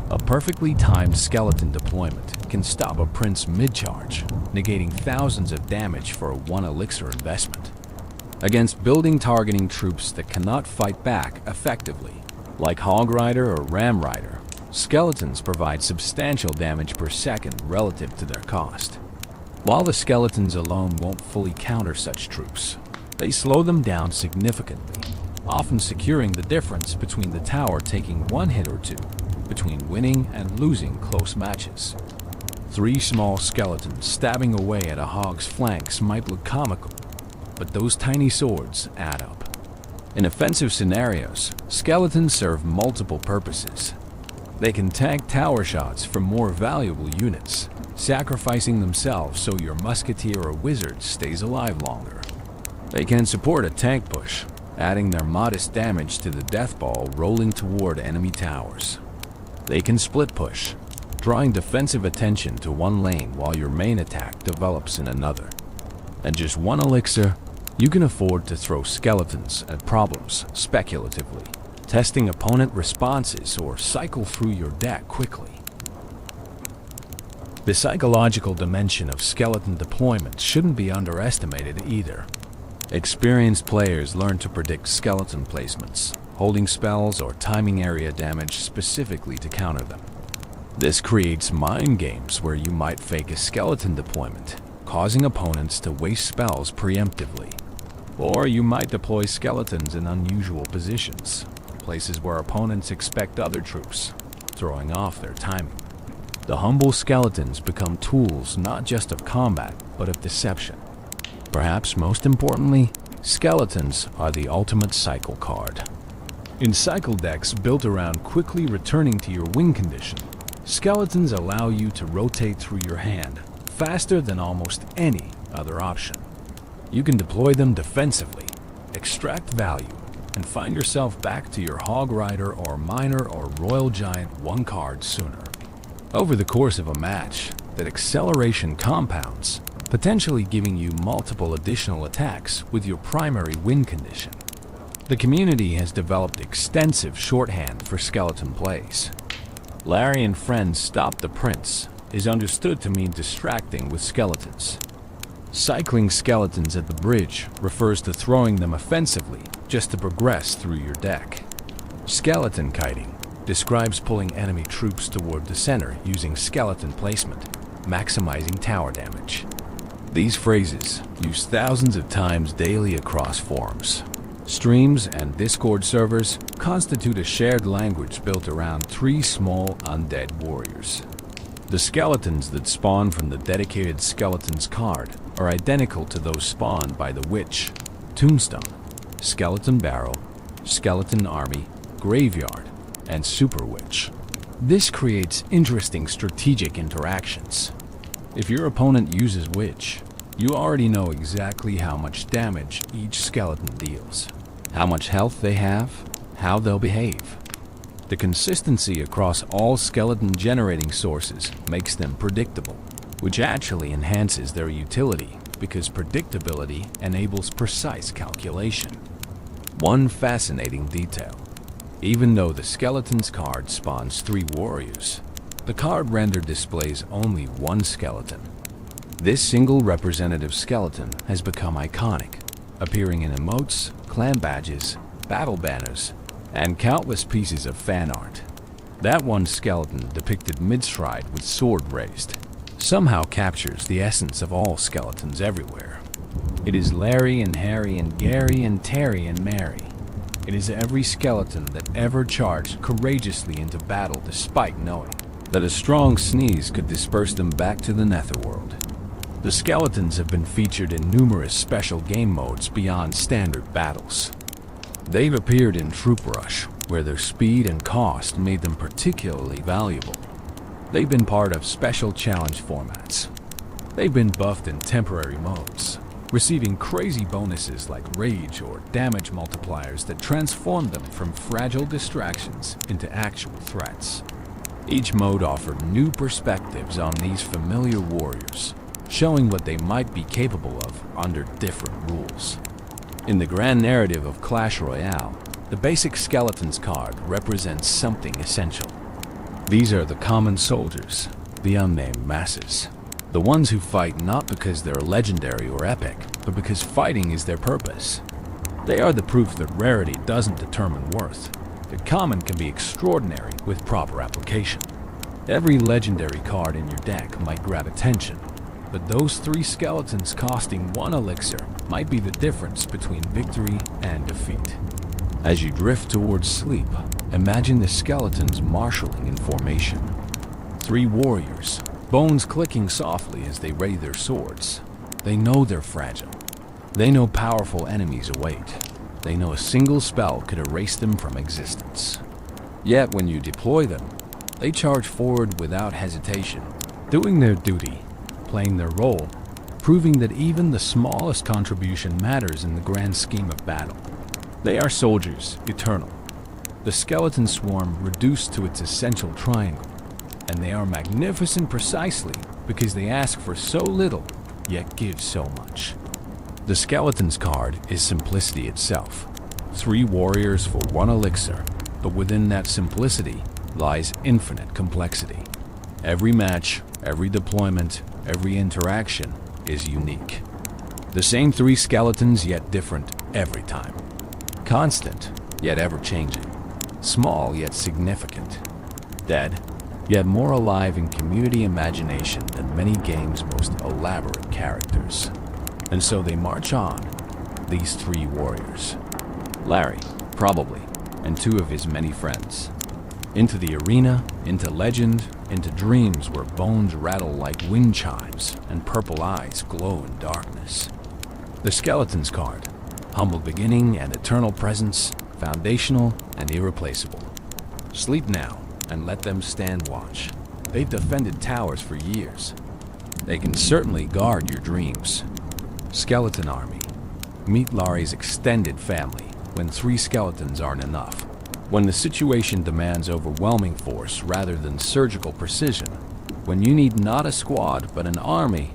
A perfectly timed skeleton deployment can stop a Prince mid-charge, negating thousands of damage for a 1 elixir investment. Against building targeting troops that cannot fight back effectively, like Hog Rider or Ram Rider, skeletons provide substantial damage per second relative to their cost. While the skeletons alone won't fully counter such troops, they slow them down significantly, often securing the difference between the tower taking 1 hit or 2, between winning and losing close matches. 3 small skeletons stabbing away at a hog's flanks might look comical, but those tiny swords add up. In offensive scenarios, skeletons serve multiple purposes. They can tank tower shots from more valuable units, sacrificing themselves so your musketeer or wizard stays alive longer. They can support a tank push, adding their modest damage to the death ball rolling toward enemy towers. They can split push, drawing defensive attention to one lane while your main attack develops in another. And just 1 elixir, you can afford to throw skeletons at problems speculatively, testing opponent responses or cycle through your deck quickly. The psychological dimension of skeleton deployment shouldn't be underestimated either. Experienced players learn to predict skeleton placements, holding spells or timing area damage specifically to counter them. This creates mind games where you might fake a skeleton deployment, causing opponents to waste spells preemptively. Or you might deploy skeletons in unusual positions, places where opponents expect other troops, throwing off their timing. The humble skeletons become tools not just of combat, but of deception. Perhaps most importantly, skeletons are the ultimate cycle card. In cycle decks built around quickly returning to your win condition, skeletons allow you to rotate through your hand faster than almost any other option. You can deploy them defensively, extract value, and find yourself back to your Hog Rider or Miner or Royal Giant 1 card sooner. Over the course of a match, that acceleration compounds, potentially giving you multiple additional attacks with your primary win condition. The community has developed extensive shorthand for skeleton plays. Larry and friends stop the Prince is understood to mean distracting with skeletons. Cycling skeletons at the bridge refers to throwing them offensively just to progress through your deck. Skeleton kiting describes pulling enemy troops toward the center using skeleton placement. maximizing tower damage. These phrases, used thousands of times daily across forums, streams, and Discord servers, constitute a shared language built around three small undead warriors. The skeletons that spawn from the dedicated Skeletons card are identical to those spawned by the Witch, Tombstone, Skeleton Barrow, Skeleton Army, Graveyard, and Super Witch. This creates interesting strategic interactions. If your opponent uses Witch, you already know exactly how much damage each skeleton deals, how much health they have, how they'll behave. The consistency across all skeleton generating sources makes them predictable, which actually enhances their utility because predictability enables precise calculation. One fascinating detail: even though the Skeletons card spawns 3 warriors, the card render displays only one skeleton. This single representative skeleton has become iconic, appearing in emotes, clan badges, battle banners, and countless pieces of fan art. That one skeleton depicted mid-stride with sword raised somehow captures the essence of all skeletons everywhere. It is Larry and Harry and Gary and Terry and Mary. It is every skeleton that ever charged courageously into battle despite knowing that a strong sneeze could disperse them back to the netherworld. The skeletons have been featured in numerous special game modes beyond standard battles. They've appeared in Troop Rush, where their speed and cost made them particularly valuable. They've been part of special challenge formats. They've been buffed in temporary modes, receiving crazy bonuses like rage or damage multipliers that transform them from fragile distractions into actual threats. Each mode offered new perspectives on these familiar warriors, showing what they might be capable of under different rules. In the grand narrative of Clash Royale, the basic Skeletons card represents something essential. These are the common soldiers, the unnamed masses. The ones who fight not because they're legendary or epic, but because fighting is their purpose. They are the proof that rarity doesn't determine worth, that common can be extraordinary with proper application. Every legendary card in your deck might grab attention, but those 3 skeletons costing 1 elixir might be the difference between victory and defeat. As you drift towards sleep, imagine the skeletons marshalling in formation. 3 warriors, bones clicking softly as they ready their swords. They know they're fragile. They know powerful enemies await. They know a single spell could erase them from existence. Yet when you deploy them, they charge forward without hesitation, doing their duty, playing their role, proving that even the smallest contribution matters in the grand scheme of battle. They are soldiers, eternal. The skeleton swarm reduced to its essential triangle, and they are magnificent precisely because they ask for so little, yet give so much. The Skeletons card is simplicity itself. 3 warriors for 1 elixir, but within that simplicity lies infinite complexity. Every match, every deployment, every interaction is unique. The same 3 skeletons, yet different every time. Constant, yet ever-changing. Small, yet significant. Dead, yet more alive in community imagination than many games' most elaborate characters. And so they march on, these 3 warriors. Larry, probably, and 2 of his many friends. Into the arena, into legend, into dreams where bones rattle like wind chimes and purple eyes glow in darkness. The Skeletons card, humble beginning and eternal presence, foundational and irreplaceable. Sleep now and let them stand watch. They've defended towers for years. They can certainly guard your dreams. Skeleton Army. Meet Larry's extended family when 3 skeletons aren't enough. When the situation demands overwhelming force rather than surgical precision. When you need not a squad but an army,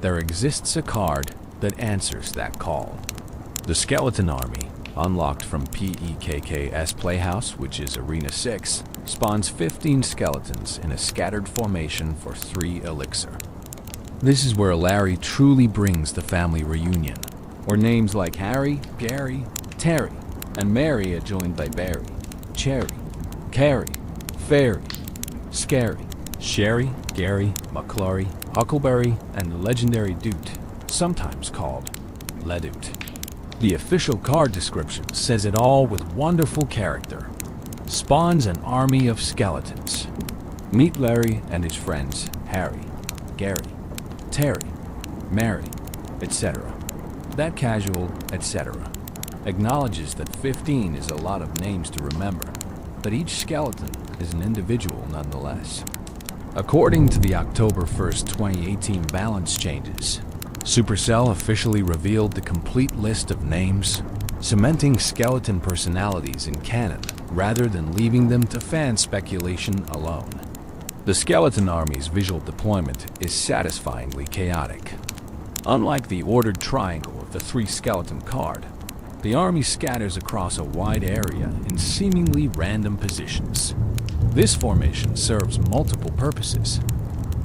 there exists a card that answers that call. The Skeleton Army, unlocked from PEKK's Playhouse, which is Arena 6, spawns 15 skeletons in a scattered formation for 3 elixir. This is where Larry truly brings the family reunion, where names like Harry, Gary, Terry, and Mary are joined by Barry, Cherry, Carrie, Fairy, Scary, Sherry, Gary, McClory, Huckleberry, and the legendary Doot, sometimes called Ledoot. The official card description says it all with wonderful character. Spawns an army of skeletons. Meet Larry and his friends Harry, Gary, Terry, Mary, etc. That casual, etc. acknowledges that 15 is a lot of names to remember, but each skeleton is an individual nonetheless. According to the October 1st, 2018 balance changes, Supercell officially revealed the complete list of names, cementing skeleton personalities in canon rather than leaving them to fan speculation alone. The skeleton army's visual deployment is satisfyingly chaotic. Unlike the ordered triangle of the 3-skeleton card, the army scatters across a wide area in seemingly random positions. This formation serves multiple purposes.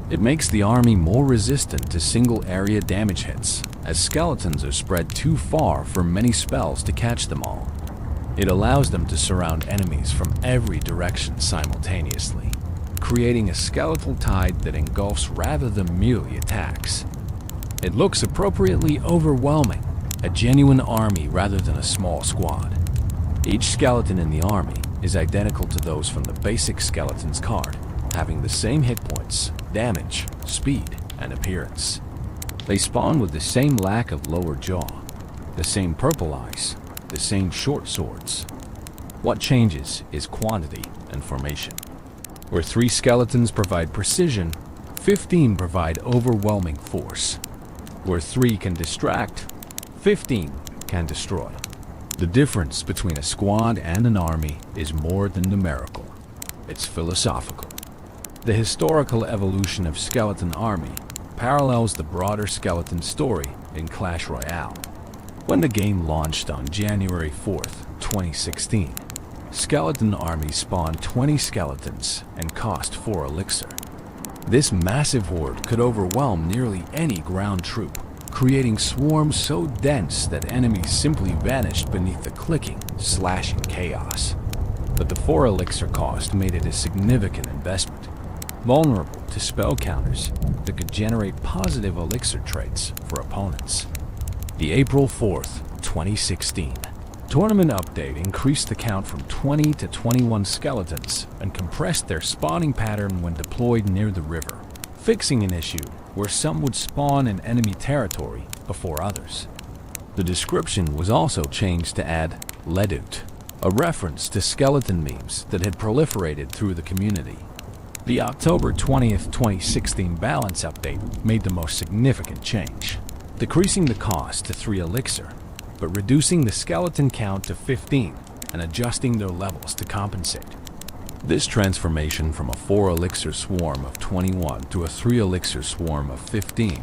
It makes the army more resistant to single-area damage hits, as skeletons are spread too far for many spells to catch them all. It allows them to surround enemies from every direction simultaneously, creating a skeletal tide that engulfs rather than merely attacks. It looks appropriately overwhelming, a genuine army rather than a small squad. Each skeleton in the army is identical to those from the basic Skeletons card, having the same hit points, damage, speed, and appearance. They spawn with the same lack of lower jaw, the same purple eyes, the same short swords. What changes is quantity and formation. Where 3 skeletons provide precision, 15 provide overwhelming force. Where 3 can distract, 15 can destroy. The difference between a squad and an army is more than numerical. It's philosophical. The historical evolution of Skeleton Army parallels the broader skeleton story in Clash Royale. When the game launched on January 4th, 2016, Skeleton Army spawned 20 skeletons and cost 4 elixir. This massive horde could overwhelm nearly any ground troop, creating swarms so dense that enemies simply vanished beneath the clicking, slashing chaos. But the 4 elixir cost made it a significant investment, vulnerable to spell counters that could generate positive elixir traits for opponents. The April 4th, 2016 tournament update increased the count from 20 to 21 skeletons and compressed their spawning pattern when deployed near the river, fixing an issue where some would spawn in enemy territory before others. The description was also changed to add Ledoot, a reference to skeleton memes that had proliferated through the community. The October 20th, 2016 balance update made the most significant change, decreasing the cost to 3 elixir, but reducing the skeleton count to 15 and adjusting their levels to compensate. This transformation from a 4 elixir swarm of 21 to a 3 elixir swarm of 15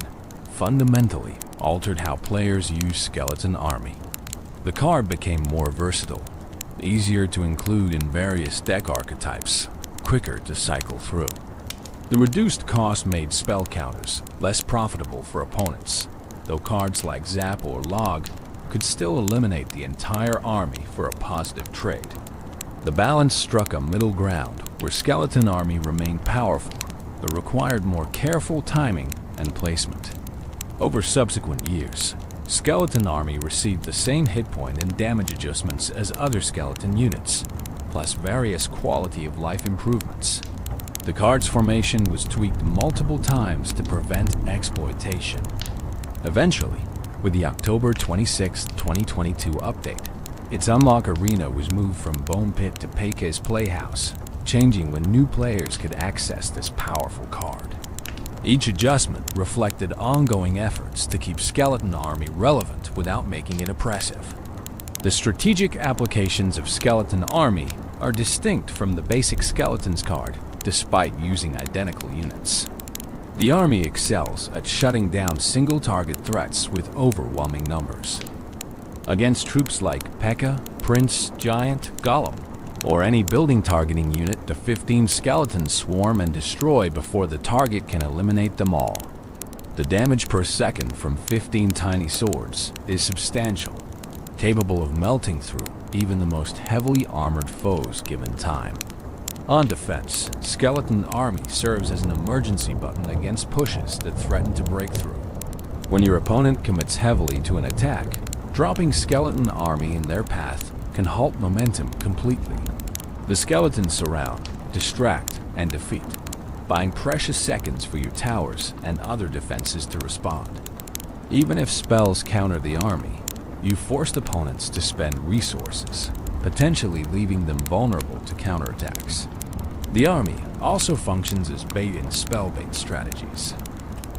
fundamentally altered how players use Skeleton Army. The card became more versatile, easier to include in various deck archetypes, quicker to cycle through. The reduced cost made spell counters less profitable for opponents, though cards like Zap or Log could still eliminate the entire army for a positive trade. The balance struck a middle ground where Skeleton Army remained powerful, but required more careful timing and placement. Over subsequent years, Skeleton Army received the same hit point and damage adjustments as other skeleton units, plus various quality of life improvements. The card's formation was tweaked multiple times to prevent exploitation. Eventually, with the October 26, 2022 update, its unlock arena was moved from Bone Pit to Peike's Playhouse, changing when new players could access this powerful card. Each adjustment reflected ongoing efforts to keep Skeleton Army relevant without making it oppressive. The strategic applications of Skeleton Army are distinct from the basic Skeletons card, despite using identical units. The army excels at shutting down single-target threats with overwhelming numbers. Against troops like P.E.K.K.A., Prince, Giant, Golem, or any building targeting unit, the 15 skeletons swarm and destroy before the target can eliminate them all. The damage per second from 15 tiny swords is substantial, capable of melting through even the most heavily armored foes given time. On defense, Skeleton Army serves as an emergency button against pushes that threaten to break through. When your opponent commits heavily to an attack, dropping Skeleton Army in their path can halt momentum completely. The skeletons surround, distract, and defeat, buying precious seconds for your towers and other defenses to respond. Even if spells counter the army, you forced opponents to spend resources, potentially leaving them vulnerable to counterattacks. The army also functions as bait in spell-bait strategies.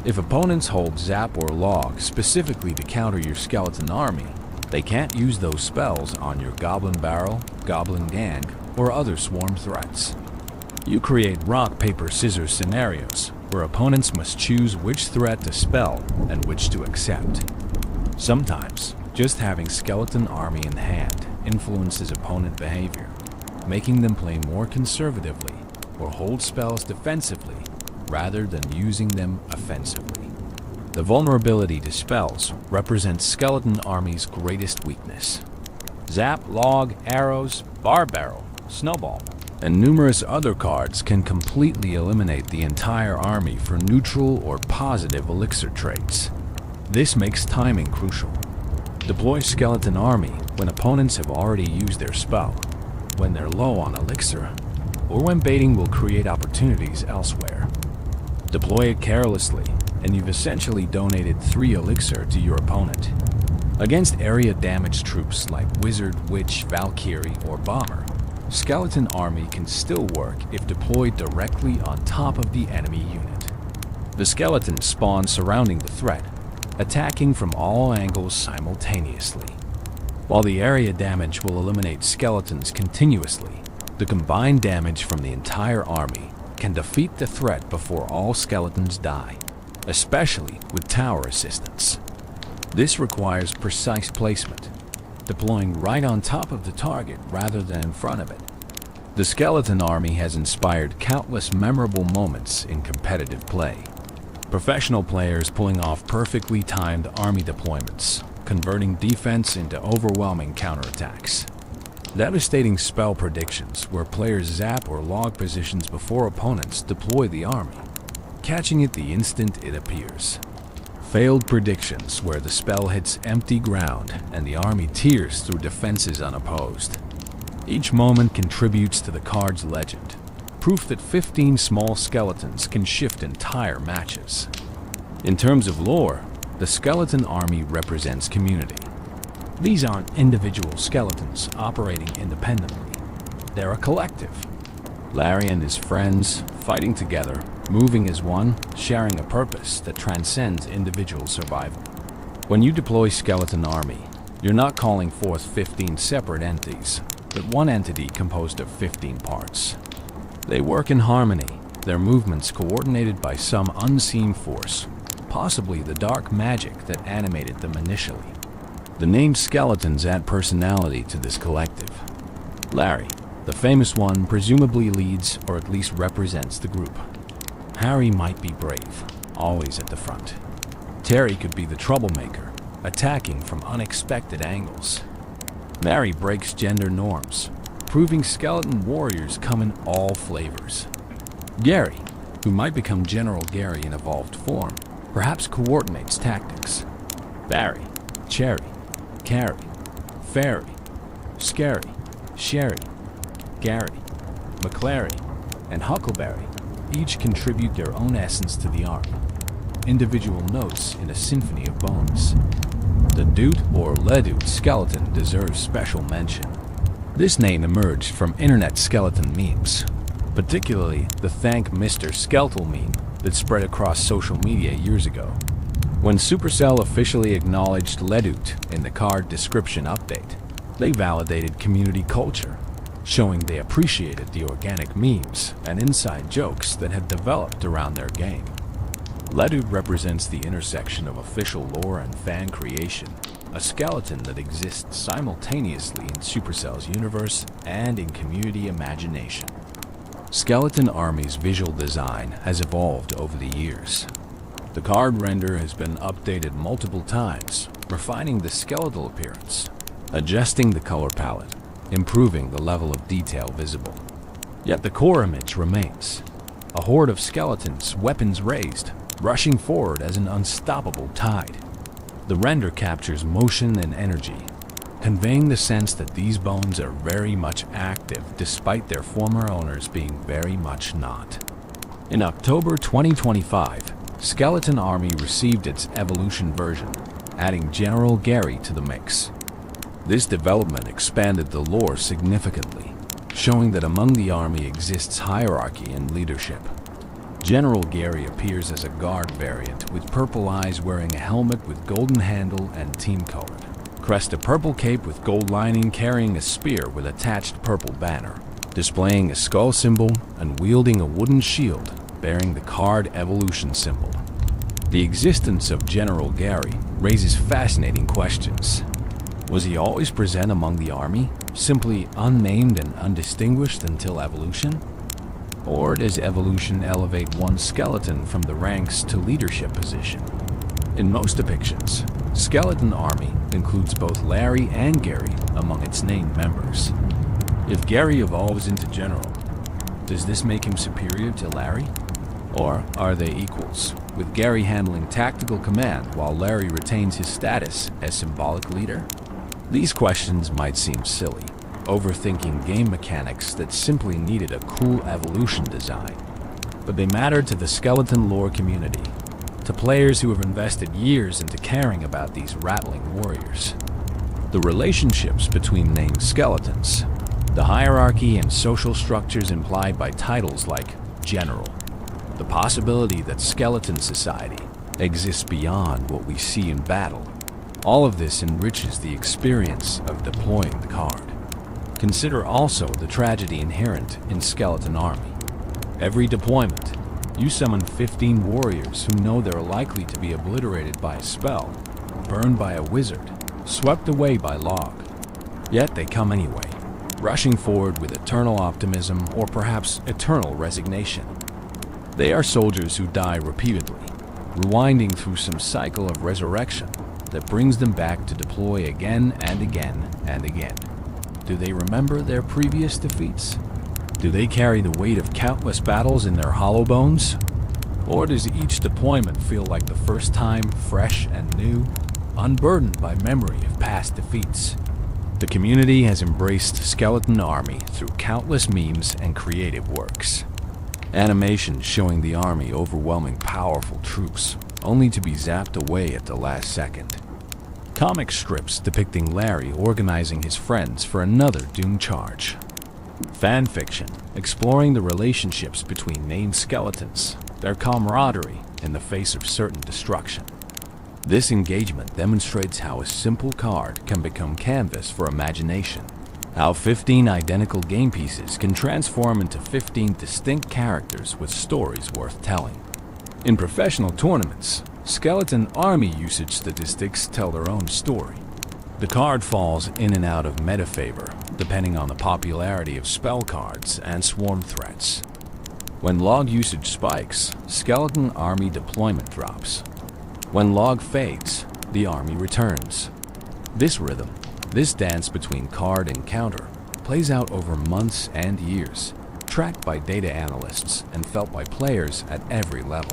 If opponents hold Zap or Log specifically to counter your Skeleton Army, they can't use those spells on your Goblin Barrel, Goblin Gang, or other swarm threats. You create rock, paper, scissors scenarios where opponents must choose which threat to spell and which to accept. Sometimes, just having Skeleton Army in hand influences opponent behavior, making them play more conservatively or hold spells defensively rather than using them offensively. The vulnerability to spells represents Skeleton Army's greatest weakness. Zap, Log, Arrows, Bar Barrel, Snowball, and numerous other cards can completely eliminate the entire army for neutral or positive elixir traits. This makes timing crucial. Deploy Skeleton Army when opponents have already used their spell, when they're low on elixir, or when baiting will create opportunities elsewhere. Deploy it carelessly, and you've essentially donated 3 elixir to your opponent. Against area damage troops like Wizard, Witch, Valkyrie, or Bomber, Skeleton Army can still work if deployed directly on top of the enemy unit. The skeletons spawn surrounding the threat, attacking from all angles simultaneously. While the area damage will eliminate skeletons continuously, the combined damage from the entire army can defeat the threat before all skeletons die, especially with tower assistance. This requires precise placement, deploying right on top of the target rather than in front of it. The Skeleton Army has inspired countless memorable moments in competitive play. Professional players pulling off perfectly timed army deployments, converting defense into overwhelming counterattacks. Devastating spell predictions where players zap or log positions before opponents deploy the army, catching it the instant it appears. Failed predictions where the spell hits empty ground and the army tears through defenses unopposed. Each moment contributes to the card's legend, proof that 15 small skeletons can shift entire matches. In terms of lore, the Skeleton Army represents community. These aren't individual skeletons operating independently. They're a collective. Larry and his friends, fighting together, moving as one, sharing a purpose that transcends individual survival. When you deploy Skeleton Army, you're not calling forth 15 separate entities, but one entity composed of 15 parts. They work in harmony, their movements coordinated by some unseen force, possibly the dark magic that animated them initially. The named skeletons add personality to this collective. Larry, the famous one, presumably leads or at least represents the group. Harry might be brave, always at the front. Terry could be the troublemaker, attacking from unexpected angles. Mary breaks gender norms, proving skeleton warriors come in all flavors. Gary, who might become General Gary in evolved form, perhaps coordinates tactics. Barry, Cherry, Carrie, Fairy, Scary, Sherry, Gary, McClary, and Huckleberry each contribute their own essence to the army, individual notes in a symphony of bones. The Doot or Ledoot skeleton deserves special mention. This name emerged from internet skeleton memes, particularly the Thank Mr. Skeletal meme that spread across social media years ago. When Supercell officially acknowledged Ledoot in the card description update, they validated community culture, showing they appreciated the organic memes and inside jokes that had developed around their game. Ledoot represents the intersection of official lore and fan creation, a skeleton that exists simultaneously in Supercell's universe and in community imagination. Skeleton Army's visual design has evolved over the years. The card render has been updated multiple times, refining the skeletal appearance, adjusting the color palette, improving the level of detail visible. Yet the core image remains. A horde of skeletons, weapons raised, rushing forward as an unstoppable tide. The render captures motion and energy, conveying the sense that these bones are very much active despite their former owners being very much not. In October 2025, Skeleton Army received its evolution version, adding General Gary to the mix. This development expanded the lore significantly, showing that among the army exists hierarchy and leadership. General Gary appears as a guard variant with purple eyes, wearing a helmet with golden handle and team-colored crest, a purple cape with gold lining, carrying a spear with attached purple banner, displaying a skull symbol and wielding a wooden shield bearing the card evolution symbol. The existence of General Gary raises fascinating questions. Was he always present among the army, simply unnamed and undistinguished until evolution? Or does evolution elevate one skeleton from the ranks to leadership position? In most depictions, Skeleton Army includes both Larry and Gary among its named members. If Gary evolves into General, does this make him superior to Larry? Or are they equals, with Gary handling tactical command while Larry retains his status as symbolic leader? These questions might seem silly, overthinking game mechanics that simply needed a cool evolution design. But they matter to the skeleton lore community, to players who have invested years into caring about these rattling warriors. The relationships between named skeletons, the hierarchy and social structures implied by titles like General, the possibility that skeleton society exists beyond what we see in battle. All of this enriches the experience of deploying the card. Consider also the tragedy inherent in Skeleton Army. Every deployment, you summon 15 warriors who know they're likely to be obliterated by a spell, burned by a wizard, swept away by log. Yet they come anyway, rushing forward with eternal optimism or perhaps eternal resignation. They are soldiers who die repeatedly, rewinding through some cycle of resurrection that brings them back to deploy again and again and again. Do they remember their previous defeats? Do they carry the weight of countless battles in their hollow bones? Or does each deployment feel like the first time, fresh and new, unburdened by memory of past defeats? The community has embraced Skeleton Army through countless memes and creative works. Animations showing the army overwhelming powerful troops, only to be zapped away at the last second. Comic strips depicting Larry organizing his friends for another doom charge. Fan fiction exploring the relationships between named skeletons, their camaraderie in the face of certain destruction. This engagement demonstrates how a simple card can become canvas for imagination, how 15 identical game pieces can transform into 15 distinct characters with stories worth telling. In professional tournaments, Skeleton Army usage statistics tell their own story. The card falls in and out of meta favor, depending on the popularity of spell cards and swarm threats. When log usage spikes, Skeleton Army deployment drops. When log fades, the army returns. This rhythm, this dance between card and counter, plays out over months and years, tracked by data analysts and felt by players at every level.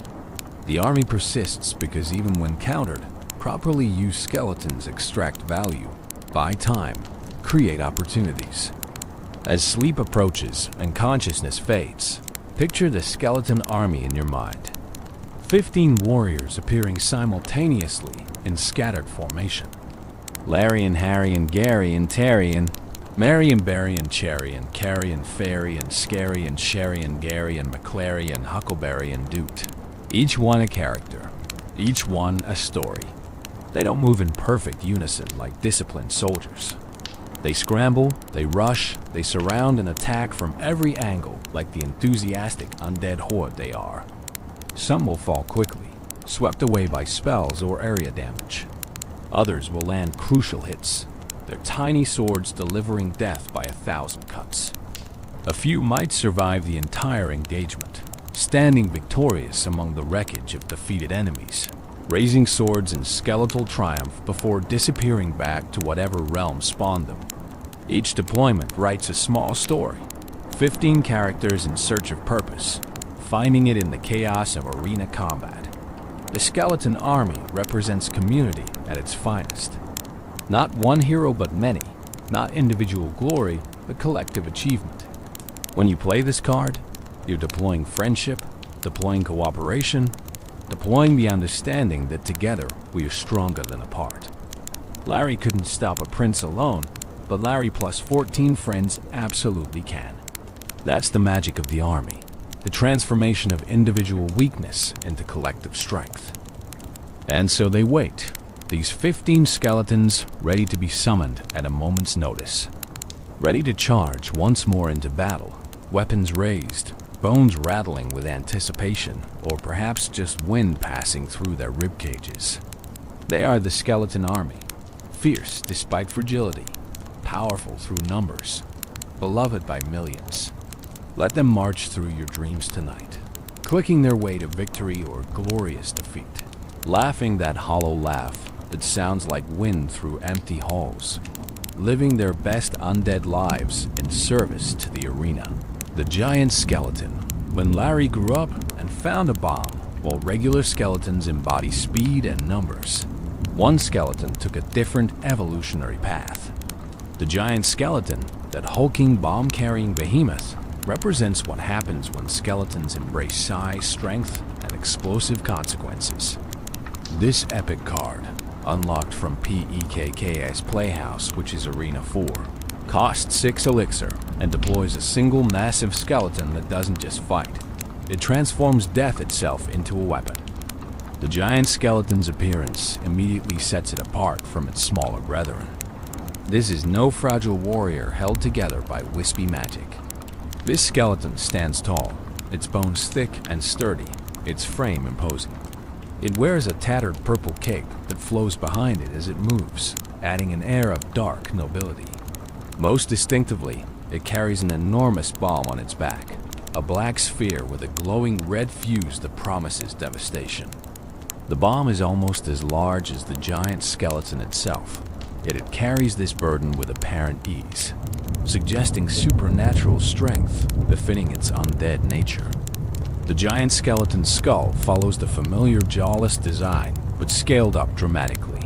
The army persists because even when countered, properly used skeletons extract value, buy time, create opportunities. As sleep approaches and consciousness fades, picture the Skeleton Army in your mind. 15 warriors appearing simultaneously in scattered formation. Larry and Harry and Gary and Terry and Mary and Barry and Cherry and Carrie and Fairy and Scary and Sherry and Gary and McClary and Huckleberry and Doot. Each one a character, each one a story. They don't move in perfect unison like disciplined soldiers. They scramble, they rush, they surround and attack from every angle like the enthusiastic undead horde they are. Some will fall quickly, swept away by spells or area damage. Others will land crucial hits, their tiny swords delivering death by 1,000 cuts. A few might survive the entire engagement, standing victorious among the wreckage of defeated enemies, raising swords in skeletal triumph before disappearing back to whatever realm spawned them. Each deployment writes a small story, 15 characters in search of purpose, finding it in the chaos of arena combat. The skeleton army represents community at its finest. Not one hero but many, not individual glory but collective achievement. When you play this card, you're deploying friendship, deploying cooperation, deploying the understanding that together we are stronger than apart. Larry couldn't stop a prince alone, but Larry plus 14 friends absolutely can. That's the magic of the army, the transformation of individual weakness into collective strength. And so they wait, these 15 skeletons ready to be summoned at a moment's notice. Ready to charge once more into battle, weapons raised, bones rattling with anticipation, or perhaps just wind passing through their rib cages. They are the skeleton army, fierce despite fragility, powerful through numbers, beloved by millions. Let them march through your dreams tonight, clicking their way to victory or glorious defeat, laughing that hollow laugh that sounds like wind through empty halls, living their best undead lives in service to the arena. The giant skeleton. When Larry grew up and found a bomb, while regular skeletons embody speed and numbers, one skeleton took a different evolutionary path. The giant skeleton, that hulking bomb-carrying behemoth, represents what happens when skeletons embrace size, strength, and explosive consequences. This epic card, unlocked from PEKK's Playhouse, which is Arena 4, costs 6 elixir and deploys a single massive skeleton that doesn't just fight. It transforms death itself into a weapon. The giant skeleton's appearance immediately sets it apart from its smaller brethren. This is no fragile warrior held together by wispy magic. This skeleton stands tall, its bones thick and sturdy, its frame imposing. It wears a tattered purple cape that flows behind it as it moves, adding an air of dark nobility. Most distinctively, it carries an enormous bomb on its back, a black sphere with a glowing red fuse that promises devastation. The bomb is almost as large as the giant skeleton itself, yet it carries this burden with apparent ease, suggesting supernatural strength befitting its undead nature. The giant skeleton's skull follows the familiar jawless design, but scaled up dramatically.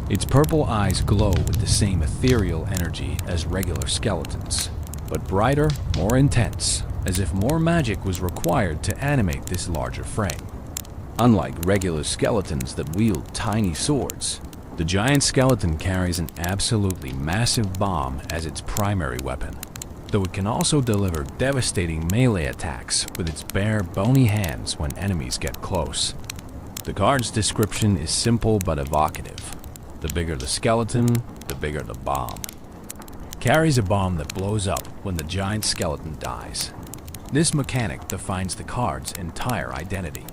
Its purple eyes glow with the same ethereal energy as regular skeletons, but brighter, more intense, as if more magic was required to animate this larger frame. Unlike regular skeletons that wield tiny swords, the giant skeleton carries an absolutely massive bomb as its primary weapon, though it can also deliver devastating melee attacks with its bare, bony hands when enemies get close. The card's description is simple but evocative. The bigger the skeleton, the bigger the bomb. Carries a bomb that blows up when the giant skeleton dies. This mechanic defines the card's entire identity.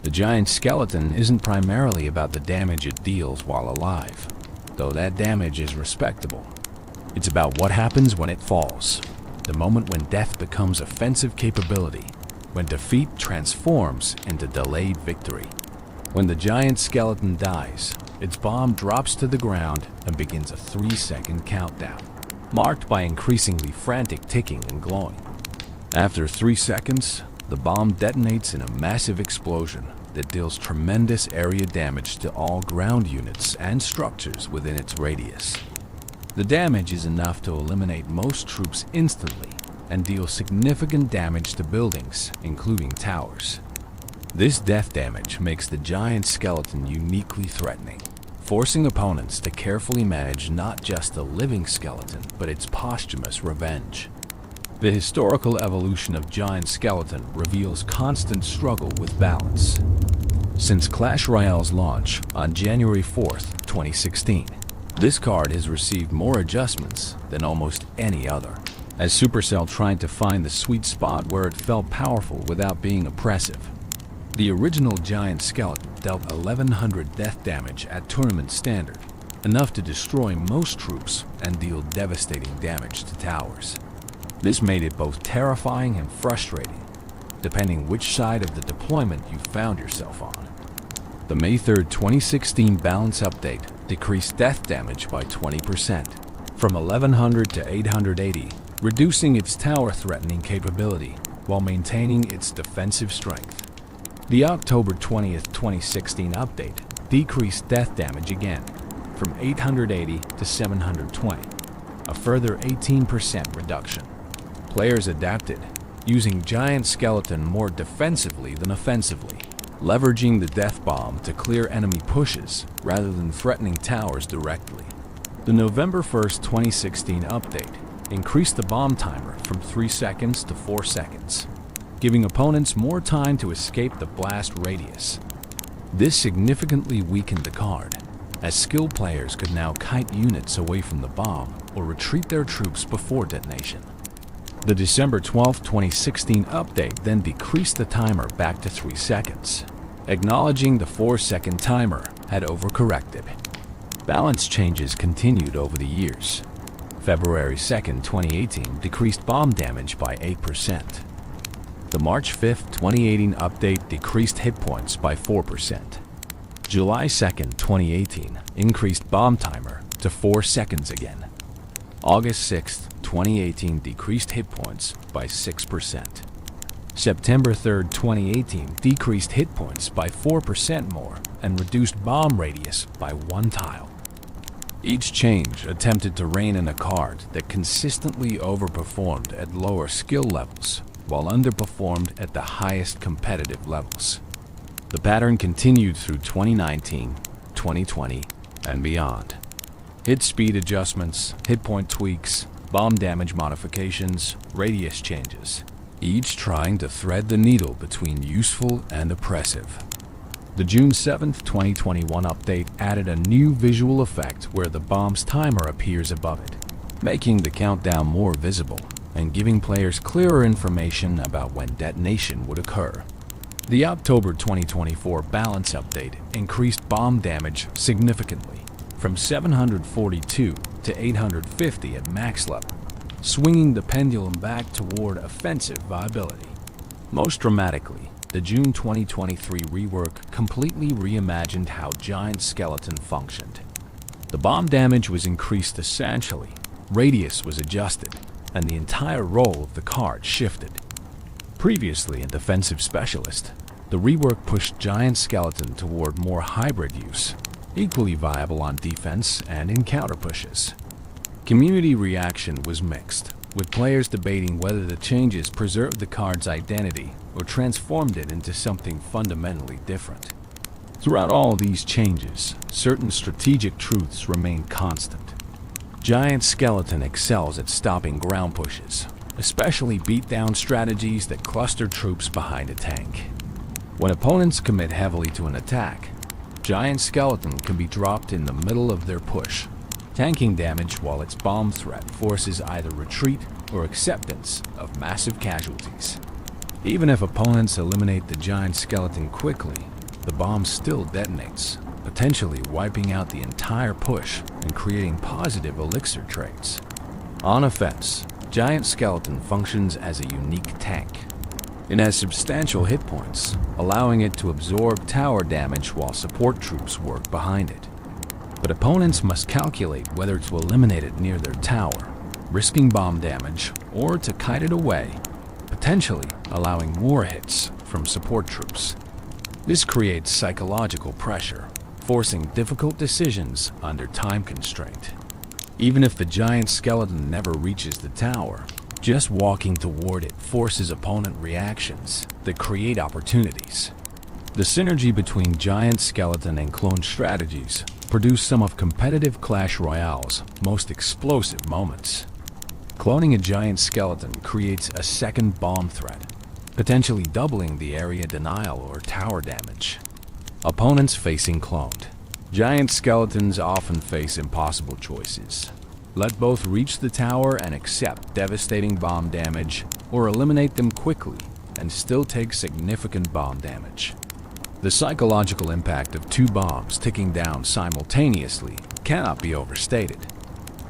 The giant skeleton isn't primarily about the damage it deals while alive, though that damage is respectable. It's about what happens when it falls, the moment when death becomes offensive capability, when defeat transforms into delayed victory. When the giant skeleton dies, its bomb drops to the ground and begins a 3-second countdown, marked by increasingly frantic ticking and glowing. After 3 seconds, the bomb detonates in a massive explosion that deals tremendous area damage to all ground units and structures within its radius. The damage is enough to eliminate most troops instantly and deal significant damage to buildings, including towers. This death damage makes the giant skeleton uniquely threatening, forcing opponents to carefully manage not just the living skeleton, but its posthumous revenge. The historical evolution of giant skeleton reveals constant struggle with balance. Since Clash Royale's launch on January 4th, 2016, this card has received more adjustments than almost any other, as Supercell tried to find the sweet spot where it felt powerful without being oppressive. The original giant skeleton dealt 1100 death damage at tournament standard, enough to destroy most troops and deal devastating damage to towers. This made it both terrifying and frustrating, depending which side of the deployment you found yourself on. The May 3rd, 2016 balance update decreased death damage by 20%, from 1100 to 880, reducing its tower-threatening capability while maintaining its defensive strength. The October 20th, 2016 update decreased death damage again, from 880 to 720, a further 18% reduction. Players adapted, using Giant Skeleton more defensively than offensively, leveraging the Death Bomb to clear enemy pushes rather than threatening towers directly. The November 1st, 2016 update increased the bomb timer from 3 seconds to 4 seconds, giving opponents more time to escape the blast radius. This significantly weakened the card, as skilled players could now kite units away from the bomb or retreat their troops before detonation. The December 12, 2016 update then decreased the timer back to 3 seconds, acknowledging the 4-second timer had overcorrected. Balance changes continued over the years. February 2, 2018 decreased bomb damage by 8%. The March 5, 2018 update decreased hit points by 4%. July 2, 2018 increased bomb timer to 4 seconds again. August 6, 2018 decreased hit points by 6%. September 3, 2018 decreased hit points by 4% more and reduced bomb radius by 1 tile. Each change attempted to rein in a card that consistently overperformed at lower skill levels while underperformed at the highest competitive levels. The pattern continued through 2019, 2020, and beyond. Hit speed adjustments, hit point tweaks, bomb damage modifications, radius changes, each trying to thread the needle between useful and oppressive. The June 7, 2021 update added a new visual effect where the bomb's timer appears above it, making the countdown more visible and giving players clearer information about when detonation would occur. The October 2024 balance update increased bomb damage significantly, from 742 to 850 at max level, swinging the pendulum back toward offensive viability. Most dramatically, the June 2023 rework completely reimagined how Giant Skeleton functioned. The bomb damage was increased essentially, radius was adjusted, and the entire role of the card shifted. Previously a defensive specialist, the rework pushed Giant Skeleton toward more hybrid use, equally viable on defense and in counter pushes. Community reaction was mixed, with players debating whether the changes preserved the card's identity or transformed it into something fundamentally different. Throughout all these changes, certain strategic truths remain constant. Giant Skeleton excels at stopping ground pushes, especially beatdown strategies that cluster troops behind a tank. When opponents commit heavily to an attack, Giant Skeleton can be dropped in the middle of their push, tanking damage while its bomb threat forces either retreat or acceptance of massive casualties. Even if opponents eliminate the Giant Skeleton quickly, the bomb still detonates, potentially wiping out the entire push and creating positive elixir traits. On offense, Giant Skeleton functions as a unique tank. It has substantial hit points, allowing it to absorb tower damage while support troops work behind it. But opponents must calculate whether to eliminate it near their tower, risking bomb damage, or to kite it away, potentially allowing more hits from support troops. This creates psychological pressure, forcing difficult decisions under time constraint. Even if the Giant Skeleton never reaches the tower, just walking toward it forces opponent reactions that create opportunities. The synergy between Giant Skeleton and clone strategies produce some of competitive Clash Royale's most explosive moments. Cloning a Giant Skeleton creates a second bomb threat, potentially doubling the area denial or tower damage. Opponents facing cloned. Giant Skeletons often face impossible choices. Let both reach the tower and accept devastating bomb damage, or eliminate them quickly and still take significant bomb damage. The psychological impact of 2 bombs ticking down simultaneously cannot be overstated.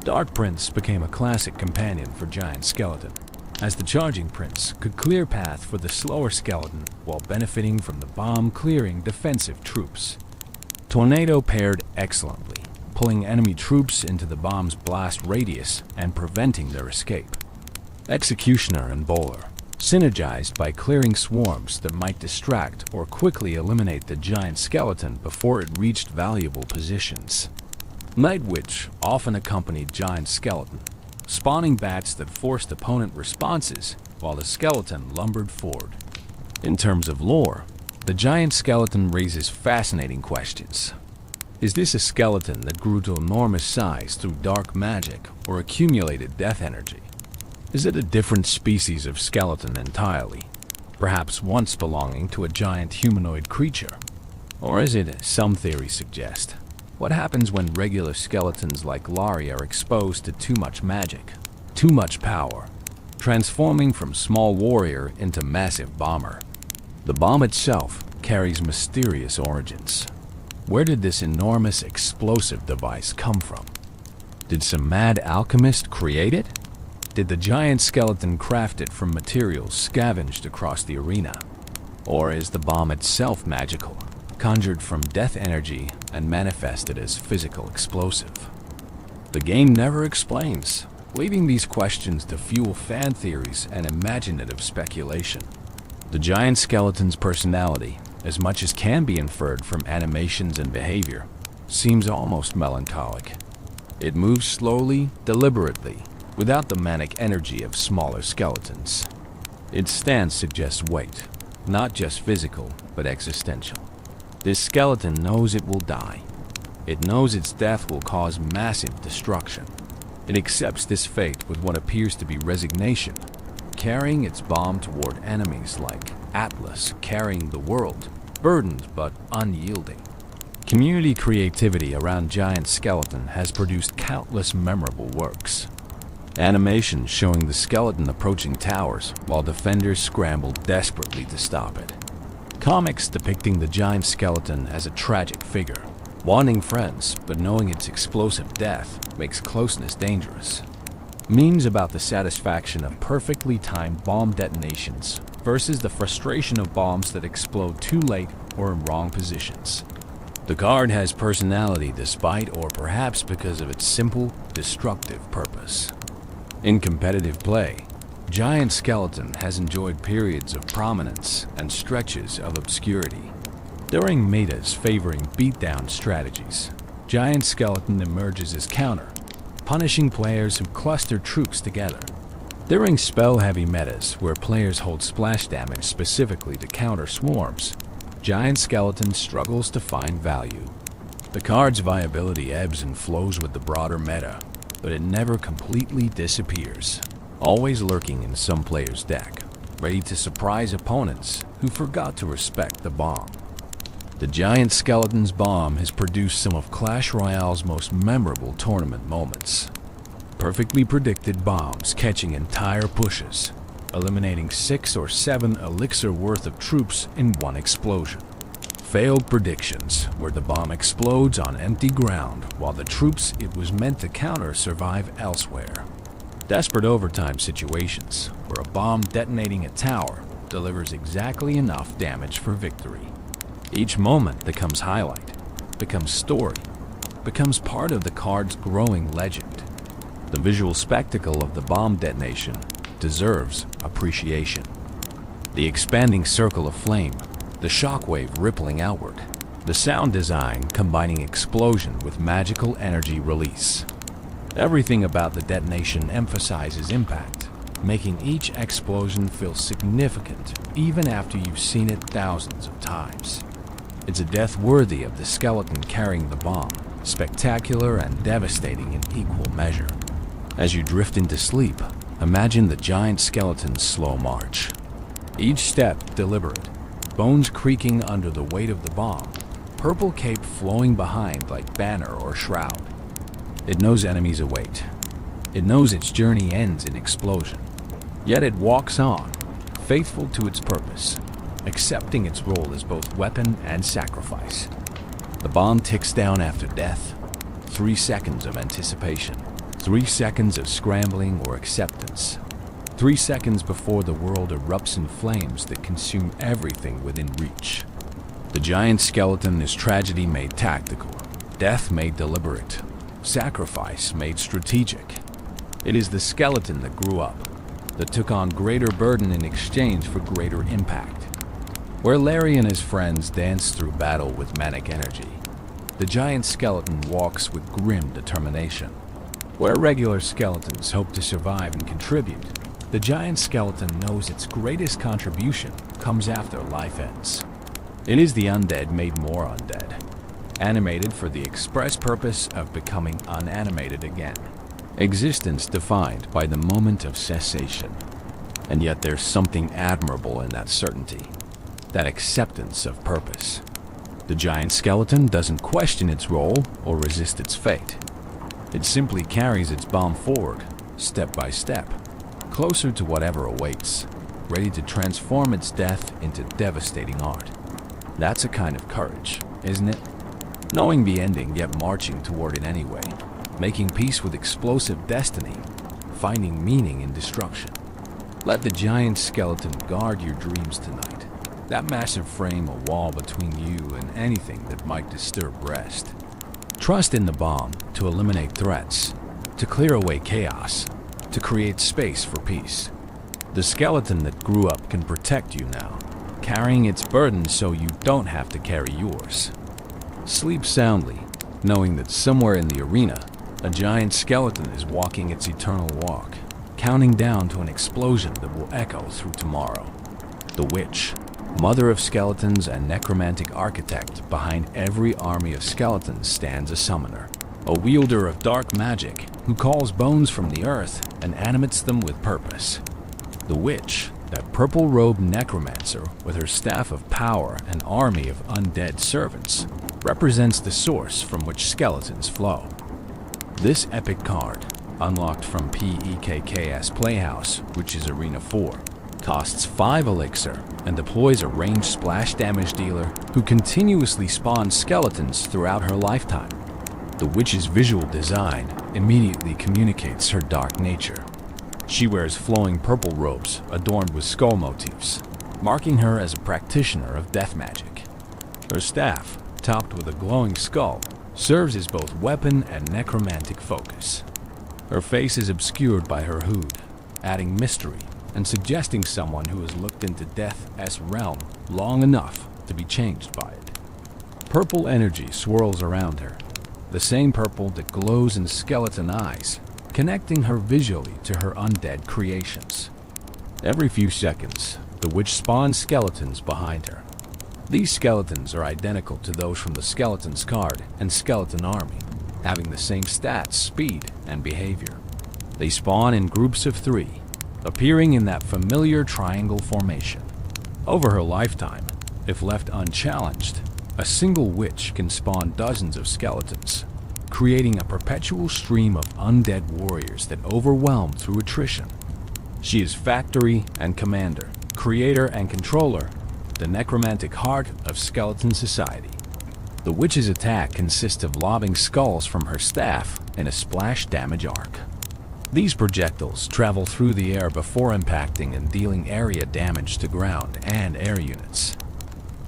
Dark Prince became a classic companion for Giant Skeleton, as the Charging Prince could clear path for the slower skeleton while benefiting from the bomb-clearing defensive troops. Tornado paired excellently, pulling enemy troops into the bomb's blast radius and preventing their escape. Executioner and Bowler, synergized by clearing swarms that might distract or quickly eliminate the giant skeleton before it reached valuable positions. Night Witch often accompanied giant skeleton, spawning bats that forced opponent responses while the skeleton lumbered forward. In terms of lore, the giant skeleton raises fascinating questions. Is this a skeleton that grew to enormous size through dark magic or accumulated death energy? Is it a different species of skeleton entirely, perhaps once belonging to a giant humanoid creature? Or is it, as some theories suggest, what happens when regular skeletons like Lari are exposed to too much magic, too much power, transforming from small warrior into massive bomber? The bomb itself carries mysterious origins. Where did this enormous explosive device come from? Did some mad alchemist create it? Did the giant skeleton craft it from materials scavenged across the arena? Or is the bomb itself magical, conjured from death energy and manifested as physical explosive? The game never explains, leaving these questions to fuel fan theories and imaginative speculation. The giant skeleton's personality, as much as can be inferred from animations and behavior, seems almost melancholic. It moves slowly, deliberately, without the manic energy of smaller skeletons. Its stance suggests weight, not just physical, but existential. This skeleton knows it will die. It knows its death will cause massive destruction. It accepts this fate with what appears to be resignation, carrying its bomb toward enemies like Atlas carrying the world, burdened but unyielding. Community creativity around Giant Skeleton has produced countless memorable works. Animations showing the skeleton approaching towers while defenders scrambled desperately to stop it. Comics depicting the giant skeleton as a tragic figure, wanting friends but knowing its explosive death makes closeness dangerous. Memes about the satisfaction of perfectly timed bomb detonations versus the frustration of bombs that explode too late or in wrong positions. The card has personality despite or perhaps because of its simple, destructive purpose. In competitive play, Giant Skeleton has enjoyed periods of prominence and stretches of obscurity. During metas favoring beatdown strategies, Giant Skeleton emerges as counter, punishing players who cluster troops together. During spell-heavy metas where players hold splash damage specifically to counter swarms, Giant Skeleton struggles to find value. The card's viability ebbs and flows with the broader meta, but it never completely disappears, always lurking in some player's deck, ready to surprise opponents who forgot to respect the bomb. The Giant Skeleton's bomb has produced some of Clash Royale's most memorable tournament moments. Perfectly predicted bombs catching entire pushes, eliminating 6 or 7 elixir worth of troops in one explosion. Failed predictions, where the bomb explodes on empty ground while the troops it was meant to counter survive elsewhere. Desperate overtime situations, where a bomb detonating a tower delivers exactly enough damage for victory. Each moment becomes highlight, becomes story, becomes part of the card's growing legend. The visual spectacle of the bomb detonation deserves appreciation. The expanding circle of flame, the shockwave rippling outward, the sound design combining explosion with magical energy release. Everything about the detonation emphasizes impact, making each explosion feel significant even after you've seen it thousands of times. It's a death worthy of the skeleton carrying the bomb, spectacular and devastating in equal measure. As you drift into sleep, imagine the giant skeleton's slow march. Each step deliberate, bones creaking under the weight of the bomb, purple cape flowing behind like banner or shroud. It knows enemies await. It knows its journey ends in explosion. Yet it walks on, faithful to its purpose, accepting its role as both weapon and sacrifice. The bomb ticks down after death. 3 seconds of anticipation. 3 seconds of scrambling or acceptance. 3 seconds before the world erupts in flames that consume everything within reach. The giant skeleton is tragedy made tactical, death made deliberate, sacrifice made strategic. It is the skeleton that grew up, that took on greater burden in exchange for greater impact. Where Larry and his friends dance through battle with manic energy, the giant skeleton walks with grim determination. Where regular skeletons hope to survive and contribute, the giant skeleton knows its greatest contribution comes after life ends. It is the undead made more undead, animated for the express purpose of becoming unanimated again. Existence defined by the moment of cessation. And yet there's something admirable in that certainty, that acceptance of purpose. The giant skeleton doesn't question its role or resist its fate. It simply carries its bomb forward, step by step, closer to whatever awaits, ready to transform its death into devastating art. That's a kind of courage, isn't it? Knowing the ending yet marching toward it anyway, making peace with explosive destiny, finding meaning in destruction. Let the giant skeleton guard your dreams tonight. That massive frame a wall between you and anything that might disturb rest. Trust in the bomb to eliminate threats, to clear away chaos, to create space for peace. The skeleton that grew up can protect you now, carrying its burden so you don't have to carry yours. Sleep soundly, knowing that somewhere in the arena, a giant skeleton is walking its eternal walk, counting down to an explosion that will echo through tomorrow. The witch, mother of skeletons and necromantic architect behind every army of skeletons, stands a summoner, a wielder of dark magic who calls bones from the earth and animates them with purpose. The witch, that purple-robed necromancer with her staff of power and army of undead servants, represents the source from which skeletons flow. This epic card, unlocked from PEKK's Playhouse, which is Arena 4, costs 5 elixir and deploys a ranged splash damage dealer who continuously spawns skeletons throughout her lifetime. The witch's visual design immediately communicates her dark nature. She wears flowing purple robes adorned with skull motifs, marking her as a practitioner of death magic. Her staff, topped with a glowing skull, serves as both weapon and necromantic focus. Her face is obscured by her hood, adding mystery and suggesting someone who has looked into death's realm long enough to be changed by it. Purple energy swirls around her, the same purple that glows in skeleton eyes, connecting her visually to her undead creations. Every few seconds, the witch spawns skeletons behind her. These skeletons are identical to those from the Skeleton's card and Skeleton Army, having the same stats, speed, and behavior. They spawn in groups of 3, appearing in that familiar triangle formation. Over her lifetime, if left unchallenged, a single witch can spawn dozens of skeletons, creating a perpetual stream of undead warriors that overwhelm through attrition. She is factory and commander, creator and controller, the necromantic heart of skeleton society. The witch's attack consists of lobbing skulls from her staff in a splash damage arc. These projectiles travel through the air before impacting and dealing area damage to ground and air units.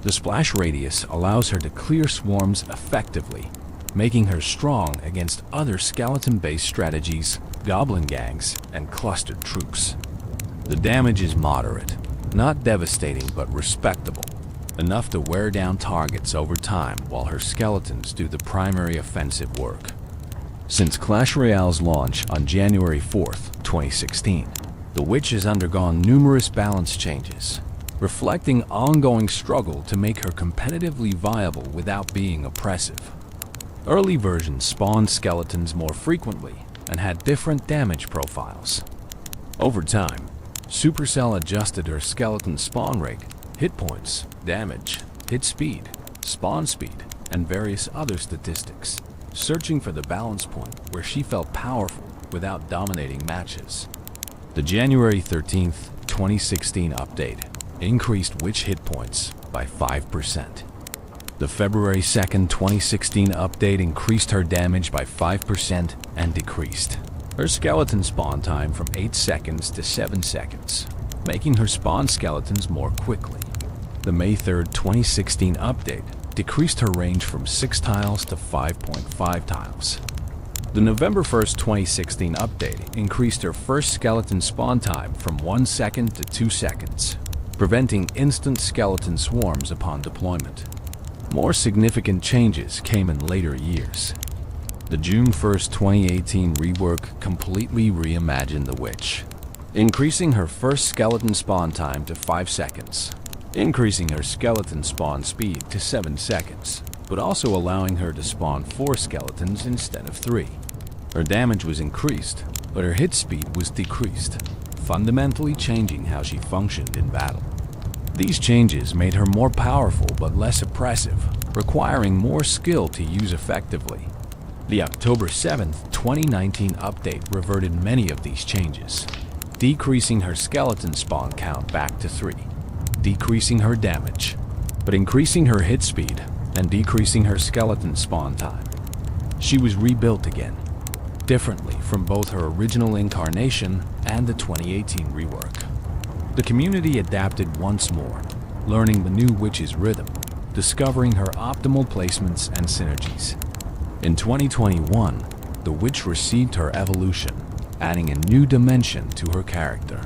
The splash radius allows her to clear swarms effectively, making her strong against other skeleton-based strategies, goblin gangs, and clustered troops. The damage is moderate, not devastating but respectable, enough to wear down targets over time while her skeletons do the primary offensive work. Since Clash Royale's launch on January 4th, 2016, the witch has undergone numerous balance changes, reflecting ongoing struggle to make her competitively viable without being oppressive. Early versions spawned skeletons more frequently and had different damage profiles. Over time, Supercell adjusted her skeleton spawn rate, hit points, damage, hit speed, spawn speed, and various other statistics, searching for the balance point where she felt powerful without dominating matches. The January 13th, 2016 update increased witch hit points by 5%. The February 2nd, 2016 update increased her damage by 5% and decreased her skeleton spawn time from 8 seconds to 7 seconds, making her spawn skeletons more quickly. The May 3rd, 2016 update decreased her range from 6 tiles to 5.5 tiles. The November 1st, 2016 update increased her first skeleton spawn time from 1 second to 2 seconds, preventing instant skeleton swarms upon deployment. More significant changes came in later years. The June 1st, 2018 rework completely reimagined the witch, increasing her first skeleton spawn time to 5 seconds, increasing her skeleton spawn speed to 7 seconds, but also allowing her to spawn 4 skeletons instead of 3. Her damage was increased, but her hit speed was decreased, fundamentally changing how she functioned in battle. These changes made her more powerful but less oppressive, requiring more skill to use effectively. The October 7th, 2019 update reverted many of these changes, decreasing her skeleton spawn count back to 3, decreasing her damage, but increasing her hit speed and decreasing her skeleton spawn time. She was rebuilt again, differently from both her original incarnation and the 2018 rework. The community adapted once more, learning the new witch's rhythm, discovering her optimal placements and synergies. In 2021, the witch received her evolution, adding a new dimension to her character.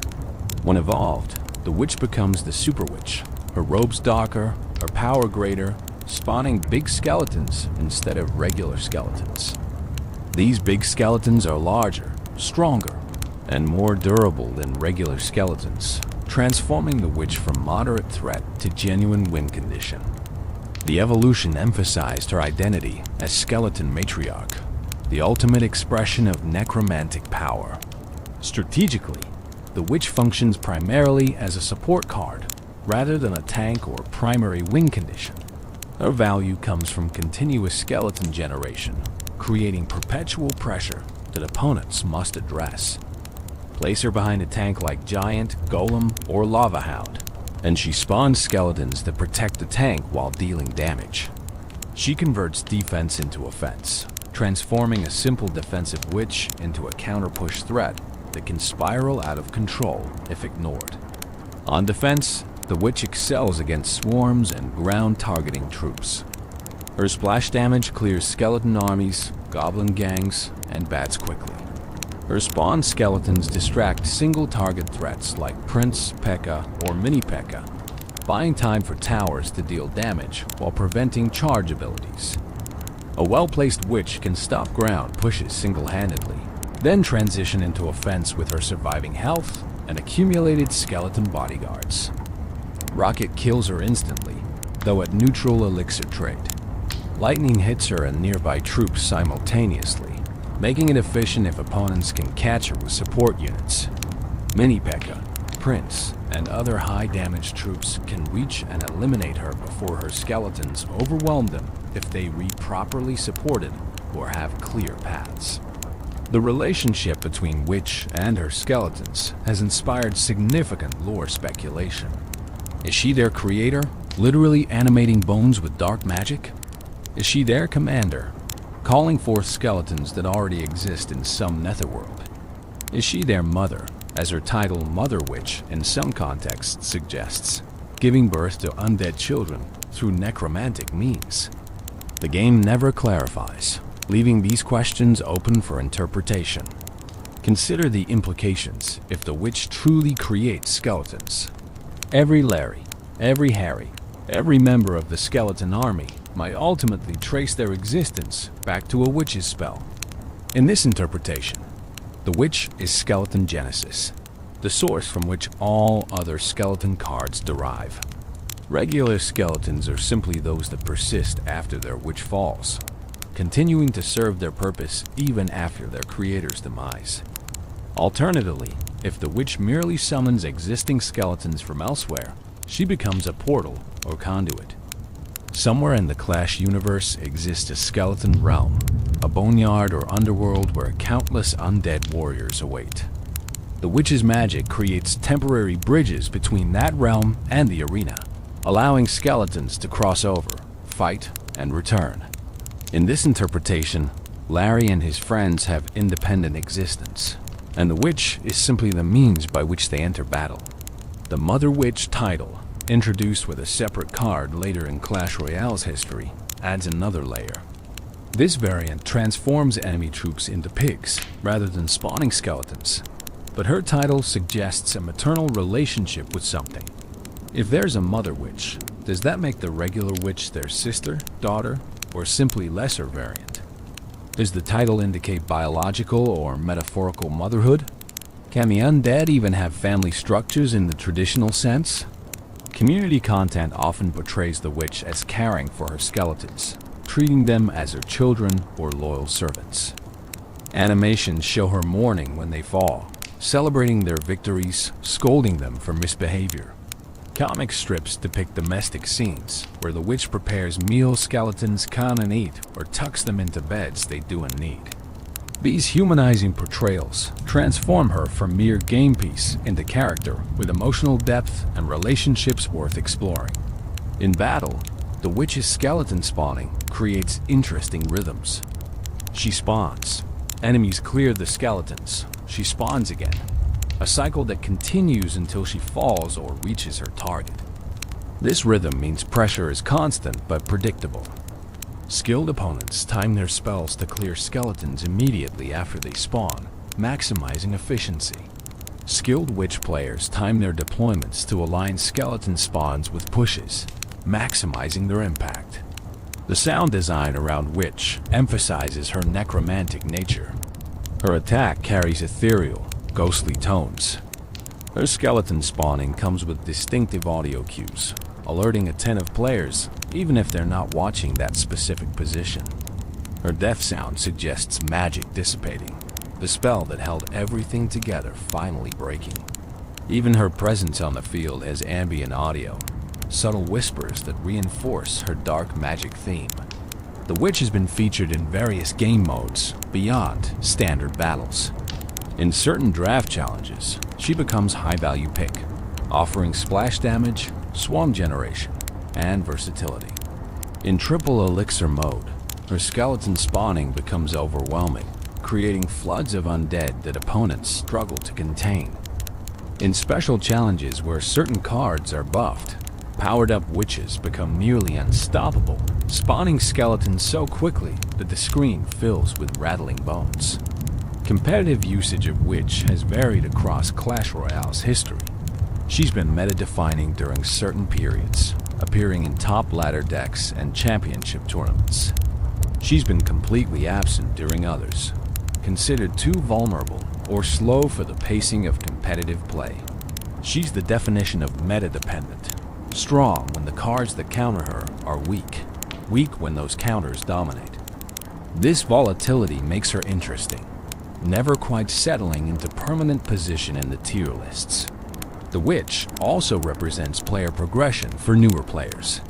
When evolved, the witch becomes the Super Witch, her robes darker, her power greater, spawning big skeletons instead of regular skeletons. These big skeletons are larger, stronger, and more durable than regular skeletons, transforming the witch from moderate threat to genuine win condition. The evolution emphasized her identity as skeleton matriarch, the ultimate expression of necromantic power. Strategically, the witch functions primarily as a support card, rather than a tank or primary win condition. Her value comes from continuous skeleton generation, creating perpetual pressure that opponents must address. Place her behind a tank like Giant, Golem, or Lava Hound, and she spawns skeletons that protect the tank while dealing damage. She converts defense into offense, transforming a simple defensive witch into a counter-push threat that can spiral out of control if ignored. On defense, the witch excels against swarms and ground-targeting troops. Her splash damage clears skeleton armies, goblin gangs, and bats quickly. Her spawn skeletons distract single-target threats like Prince, P.E.K.K.A., or Mini P.E.K.K.A., buying time for towers to deal damage while preventing charge abilities. A well-placed witch can stop ground pushes single-handedly, then transition into offense with her surviving health and accumulated skeleton bodyguards. Rocket kills her instantly, though at neutral elixir trade. Lightning hits her and nearby troops simultaneously, making it efficient if opponents can catch her with support units. Mini P.E.K.K.A., Prince, and other high-damage troops can reach and eliminate her before her skeletons overwhelm them if they read properly supported or have clear paths. The relationship between Witch and her skeletons has inspired significant lore speculation. Is she their creator, literally animating bones with dark magic? Is she their commander, calling forth skeletons that already exist in some netherworld? Is she their mother, as her title Mother Witch in some contexts suggests, giving birth to undead children through necromantic means? The game never clarifies, leaving these questions open for interpretation. Consider the implications if the witch truly creates skeletons. Every Larry, every Harry, every member of the skeleton army might ultimately trace their existence back to a witch's spell. In this interpretation, the witch is skeleton genesis, the source from which all other skeleton cards derive. Regular skeletons are simply those that persist after their witch falls, continuing to serve their purpose even after their creator's demise. Alternatively, if the witch merely summons existing skeletons from elsewhere, she becomes a portal or conduit. Somewhere in the Clash universe exists a skeleton realm, a boneyard or underworld where countless undead warriors await. The witch's magic creates temporary bridges between that realm and the arena, allowing skeletons to cross over, fight, and return. In this interpretation, Larry and his friends have independent existence, and the witch is simply the means by which they enter battle. The Mother Witch title, introduced with a separate card later in Clash Royale's history, adds another layer. This variant transforms enemy troops into pigs rather than spawning skeletons, but her title suggests a maternal relationship with something. If there's a mother witch, does that make the regular witch their sister, daughter, or simply lesser variant? Does the title indicate biological or metaphorical motherhood? Can the undead even have family structures in the traditional sense? Community content often portrays the witch as caring for her skeletons, treating them as her children or loyal servants. Animations show her mourning when they fall, celebrating their victories, scolding them for misbehavior. Comic strips depict domestic scenes where the witch prepares meals skeletons can't eat or tucks them into beds they do in need. These humanizing portrayals transform her from mere game piece into character with emotional depth and relationships worth exploring. In battle, the witch's skeleton spawning creates interesting rhythms. She spawns. Enemies clear the skeletons. She spawns again. A cycle that continues until she falls or reaches her target. This rhythm means pressure is constant but predictable. Skilled opponents time their spells to clear skeletons immediately after they spawn, maximizing efficiency. Skilled witch players time their deployments to align skeleton spawns with pushes, maximizing their impact. The sound design around witch emphasizes her necromantic nature. Her attack carries ethereal, ghostly tones. Her skeleton spawning comes with distinctive audio cues, alerting attentive players even if they're not watching that specific position. Her death sound suggests magic dissipating, the spell that held everything together finally breaking. Even her presence on the field has ambient audio, subtle whispers that reinforce her dark magic theme. The witch has been featured in various game modes beyond standard battles. In certain draft challenges, she becomes high-value pick, offering splash damage, swarm generation, and versatility. In triple elixir mode, her skeleton spawning becomes overwhelming, creating floods of undead that opponents struggle to contain. In special challenges where certain cards are buffed, powered-up witches become nearly unstoppable, spawning skeletons so quickly that the screen fills with rattling bones. Competitive usage of witch has varied across Clash Royale's history. She's been meta-defining during certain periods, appearing in top ladder decks and championship tournaments. She's been completely absent during others, considered too vulnerable or slow for the pacing of competitive play. She's the definition of meta-dependent, strong when the cards that counter her are weak, weak when those counters dominate. This volatility makes her interesting, never quite settling into permanent position in the tier lists. The witch also represents player progression for newer players.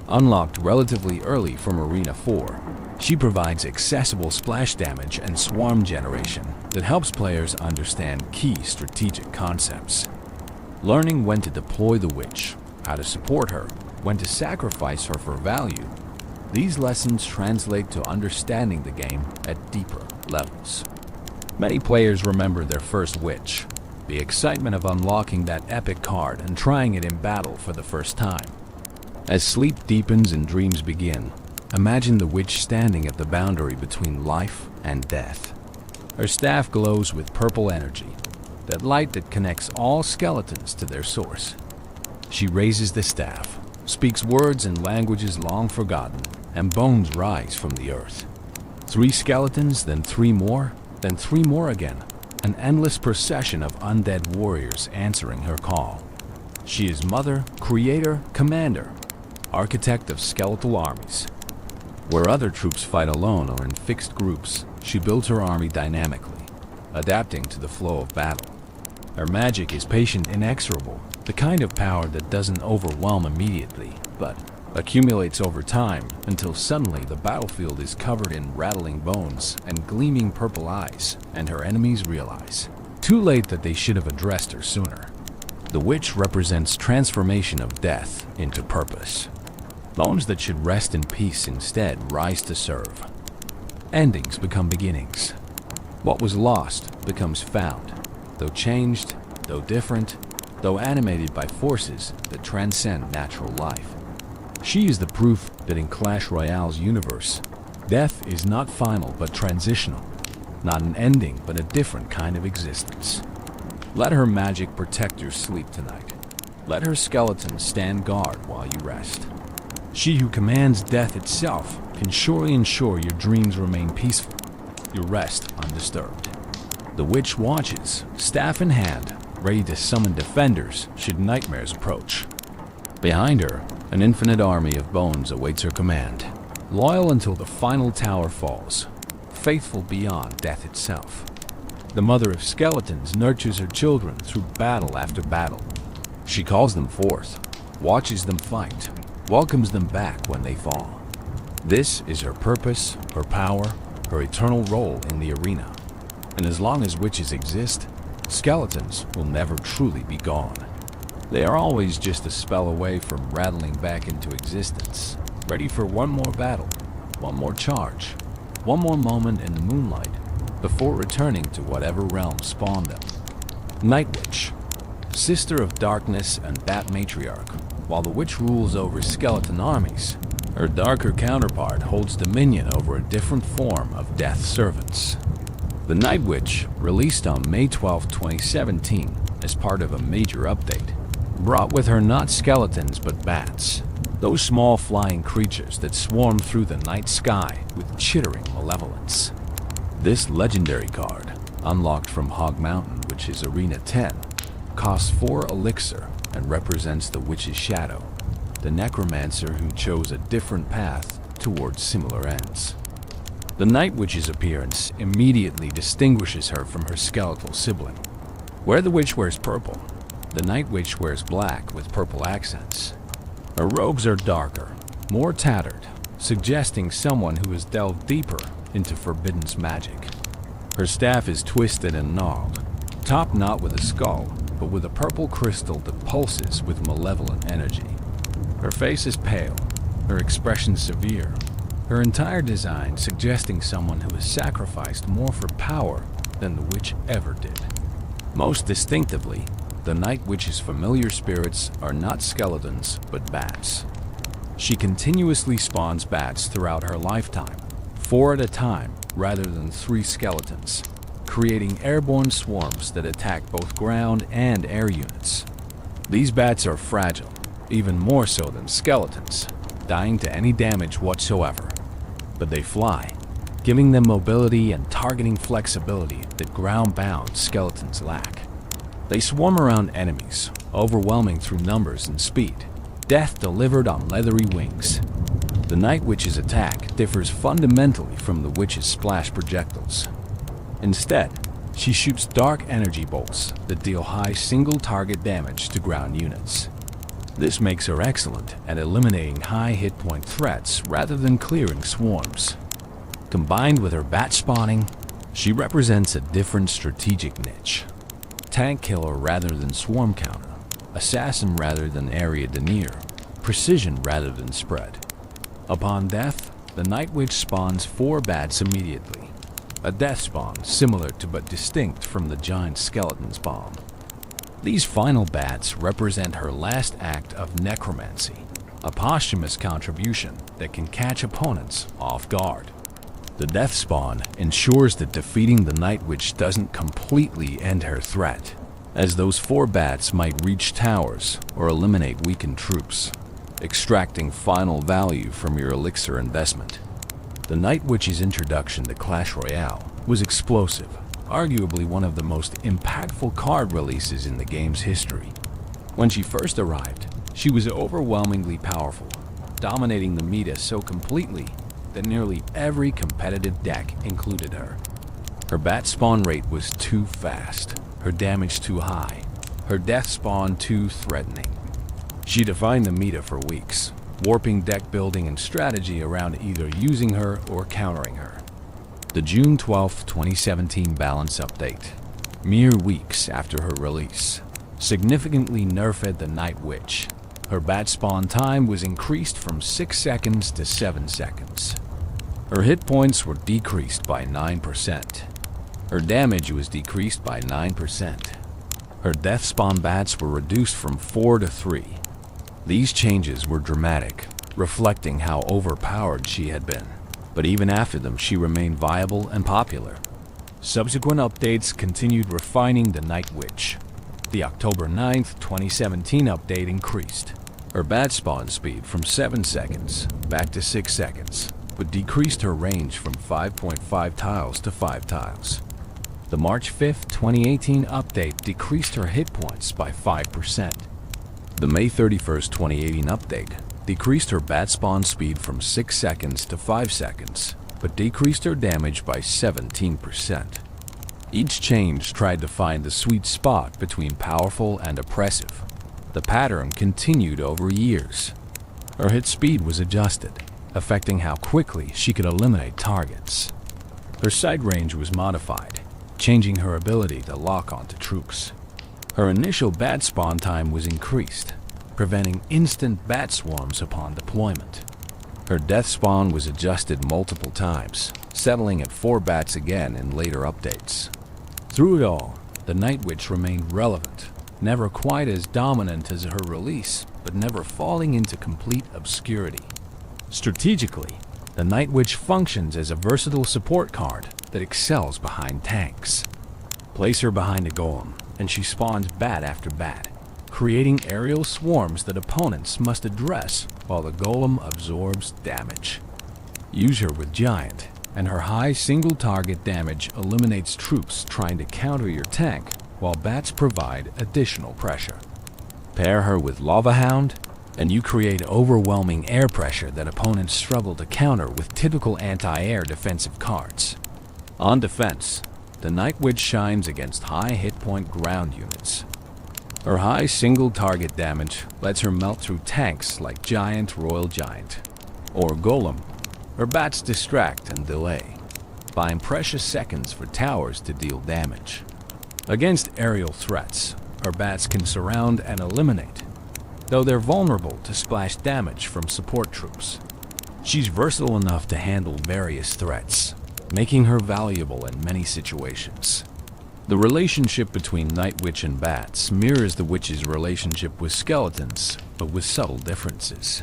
Unlocked relatively early from Arena 4, she provides accessible splash damage and swarm generation that helps players understand key strategic concepts. Learning when to deploy the witch, how to support her, when to sacrifice her for value, these lessons translate to understanding the game at deeper levels. Many players remember their first witch, the excitement of unlocking that epic card and trying it in battle for the first time. As sleep deepens and dreams begin, imagine the witch standing at the boundary between life and death. Her staff glows with purple energy, that light that connects all skeletons to their source. She raises the staff, speaks words in languages long forgotten, and bones rise from the earth. 3 skeletons, then 3 more, then 3 more again. An endless procession of undead warriors answering her call. She is mother, creator, commander, architect of skeletal armies. Where other troops fight alone or in fixed groups, she builds her army dynamically, adapting to the flow of battle. Her magic is patient, inexorable, the kind of power that doesn't overwhelm immediately, but accumulates over time until suddenly the battlefield is covered in rattling bones and gleaming purple eyes, and her enemies realize, too late, that they should have addressed her sooner. The witch represents transformation of death into purpose. Bones that should rest in peace instead rise to serve. Endings become beginnings. What was lost becomes found, though changed, though different, though animated by forces that transcend natural life. She is the proof that in Clash Royale's universe, Death is not final but transitional, not an ending but a different kind of existence. Let her magic protect your sleep tonight. Let her skeleton stand guard while you rest. She who commands death itself can surely ensure your dreams remain peaceful, your rest undisturbed. The witch watches, staff in hand, ready to summon defenders should nightmares approach. Behind her, an infinite army of bones awaits her command, loyal until the final tower falls, faithful beyond death itself. The mother of skeletons nurtures her children through battle after battle. She calls them forth, watches them fight, welcomes them back when they fall. This is her purpose, her power, her eternal role in the arena. And as long as witches exist, skeletons will never truly be gone. They are always just a spell away from rattling back into existence, ready for one more battle, one more charge, one more moment in the moonlight, before returning to whatever realm spawned them. Night Witch, sister of darkness and bat matriarch, while the witch rules over skeleton armies, her darker counterpart holds dominion over a different form of death servants. The Night Witch, released on May 12, 2017, as part of a major update, brought with her not skeletons but bats, those small flying creatures that swarm through the night sky with chittering malevolence. This legendary card, unlocked from Hog Mountain, which is Arena 10, costs 4 elixir and represents the witch's shadow, the necromancer who chose a different path towards similar ends. The Night Witch's appearance immediately distinguishes her from her skeletal sibling. Where the witch wears purple, the Night Witch wears black with purple accents. Her robes are darker, more tattered, suggesting someone who has delved deeper into Forbidden's magic. Her staff is twisted and gnarled, topped not with a skull, but with a purple crystal that pulses with malevolent energy. Her face is pale, her expression severe, her entire design suggesting someone who has sacrificed more for power than the witch ever did. Most distinctively, the Night Witch's familiar spirits are not skeletons, but bats. She continuously spawns bats throughout her lifetime, 4 at a time rather than 3 skeletons, creating airborne swarms that attack both ground and air units. These bats are fragile, even more so than skeletons, dying to any damage whatsoever. But they fly, giving them mobility and targeting flexibility that ground-bound skeletons lack. They swarm around enemies, overwhelming through numbers and speed, death delivered on leathery wings. The Night Witch's attack differs fundamentally from the witch's splash projectiles. Instead, she shoots dark energy bolts that deal high single-target damage to ground units. This makes her excellent at eliminating high hit point threats rather than clearing swarms. Combined with her bat spawning, she represents a different strategic niche. Tank killer rather than swarm counter, assassin rather than area denier, precision rather than spread. Upon death, the Night Witch spawns 4 bats immediately, a death spawn similar to but distinct from the giant skeleton spawn. These final bats represent her last act of necromancy, a posthumous contribution that can catch opponents off guard. The death spawn ensures that defeating the Night Witch doesn't completely end her threat, as those 4 bats might reach towers or eliminate weakened troops, extracting final value from your elixir investment. The Night Witch's introduction to Clash Royale was explosive, arguably one of the most impactful card releases in the game's history. When she first arrived, she was overwhelmingly powerful, dominating the meta so completely that nearly every competitive deck included her. Her bat spawn rate was too fast, her damage too high, her death spawn too threatening. She defined the meta for weeks, warping deck building and strategy around either using her or countering her. The June 12, 2017 balance update, mere weeks after her release, significantly nerfed the Night Witch. Her bat spawn time was increased from 6 seconds to 7 seconds. Her hit points were decreased by 9%. Her damage was decreased by 9%. Her death spawn bats were reduced from 4 to 3. These changes were dramatic, reflecting how overpowered she had been. But even after them, she remained viable and popular. Subsequent updates continued refining the Night Witch. The October 9th, 2017 update increased her bat spawn speed from 7 seconds back to 6 seconds, but decreased her range from 5.5 tiles to 5 tiles. The March 5th, 2018 update decreased her hit points by 5%. The May 31st, 2018 update decreased her bat spawn speed from 6 seconds to 5 seconds, but decreased her damage by 17%. Each change tried to find the sweet spot between powerful and oppressive. The pattern continued over years. Her hit speed was adjusted, affecting how quickly she could eliminate targets. Her sight range was modified, changing her ability to lock onto troops. Her initial bat spawn time was increased, preventing instant bat swarms upon deployment. Her death spawn was adjusted multiple times, settling at 4 bats again in later updates. Through it all, the Night Witch remained relevant, never quite as dominant as her release, but never falling into complete obscurity. Strategically, the Night Witch functions as a versatile support card that excels behind tanks. Place her behind a golem, and she spawns bat after bat, creating aerial swarms that opponents must address while the golem absorbs damage. Use her with giant, and her high single-target damage eliminates troops trying to counter your tank, while bats provide additional pressure. Pair her with Lava Hound, and you create overwhelming air pressure that opponents struggle to counter with typical anti-air defensive cards. On defense, the Night Witch shines against high hit point ground units. Her high single-target damage lets her melt through tanks like Giant Royal Giant or Golem. Her bats distract and delay, buying precious seconds for towers to deal damage. Against aerial threats, her bats can surround and eliminate, though they're vulnerable to splash damage from support troops. She's versatile enough to handle various threats, making her valuable in many situations. The relationship between Night Witch and bats mirrors the witch's relationship with skeletons, but with subtle differences.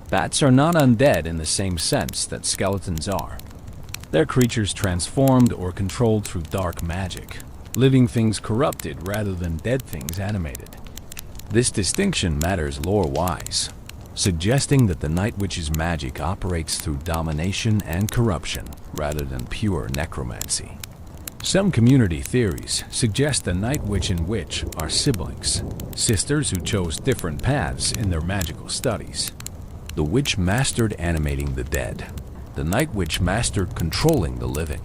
Bats are not undead in the same sense that skeletons are. They're creatures transformed or controlled through dark magic, living things corrupted rather than dead things animated. This distinction matters lore-wise, suggesting that the Night Witch's magic operates through domination and corruption rather than pure necromancy. Some community theories suggest the Night Witch and Witch are siblings, sisters who chose different paths in their magical studies. The Witch mastered animating the dead. The Night Witch mastered controlling the living.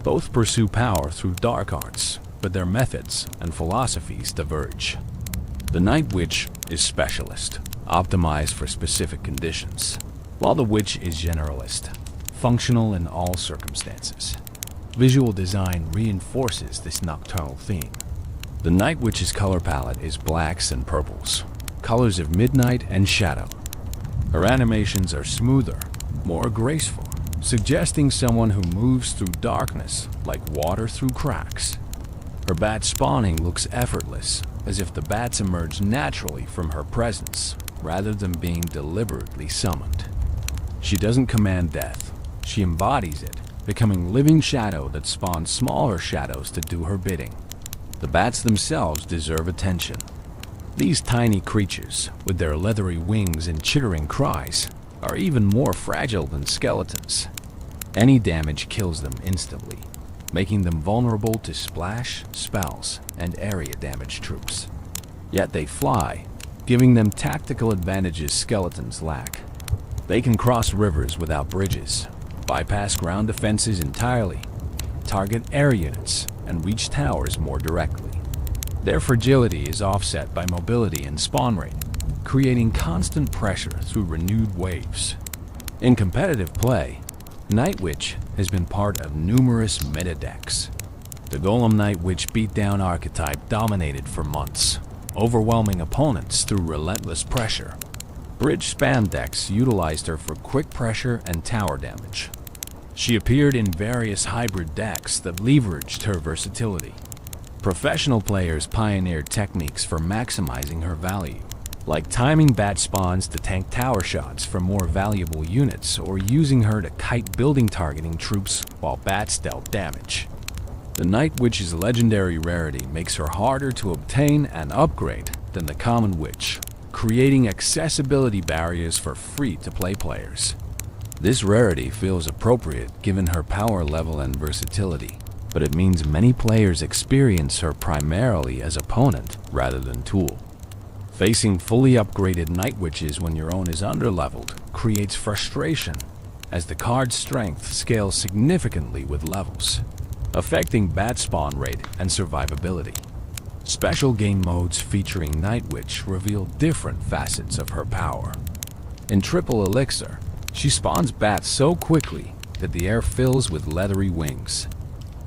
Both pursue power through dark arts, but their methods and philosophies diverge. The Night Witch is specialist, optimized for specific conditions, while the Witch is generalist, functional in all circumstances. Visual design reinforces this nocturnal theme. The Night Witch's color palette is blacks and purples, colors of midnight and shadow. Her animations are smoother, more graceful, suggesting someone who moves through darkness like water through cracks. Her bat spawning looks effortless, as if the bats emerge naturally from her presence, rather than being deliberately summoned. She doesn't command death, she embodies it, becoming living shadow that spawns smaller shadows to do her bidding. The bats themselves deserve attention. These tiny creatures, with their leathery wings and chittering cries, are even more fragile than skeletons. Any damage kills them instantly, making them vulnerable to splash, spells, and area damage troops. Yet they fly, giving them tactical advantages skeletons lack. They can cross rivers without bridges, bypass ground defenses entirely, target air units, and reach towers more directly. Their fragility is offset by mobility and spawn rate, creating constant pressure through renewed waves. In competitive play, Night Witch has been part of numerous meta decks. The Golem Night Witch beatdown archetype dominated for months, overwhelming opponents through relentless pressure. Bridge spam decks utilized her for quick pressure and tower damage. She appeared in various hybrid decks that leveraged her versatility. Professional players pioneered techniques for maximizing her value, like timing bat spawns to tank tower shots for more valuable units or using her to kite building targeting troops while bats dealt damage. The Night Witch's legendary rarity makes her harder to obtain and upgrade than the common witch, creating accessibility barriers for free-to-play players. This rarity feels appropriate given her power level and versatility, but it means many players experience her primarily as opponent rather than tool. Facing fully upgraded Night Witches when your own is underleveled creates frustration, as the card's strength scales significantly with levels, affecting bat spawn rate and survivability. Special game modes featuring Night Witch reveal different facets of her power. In Triple Elixir, she spawns bats so quickly that the air fills with leathery wings.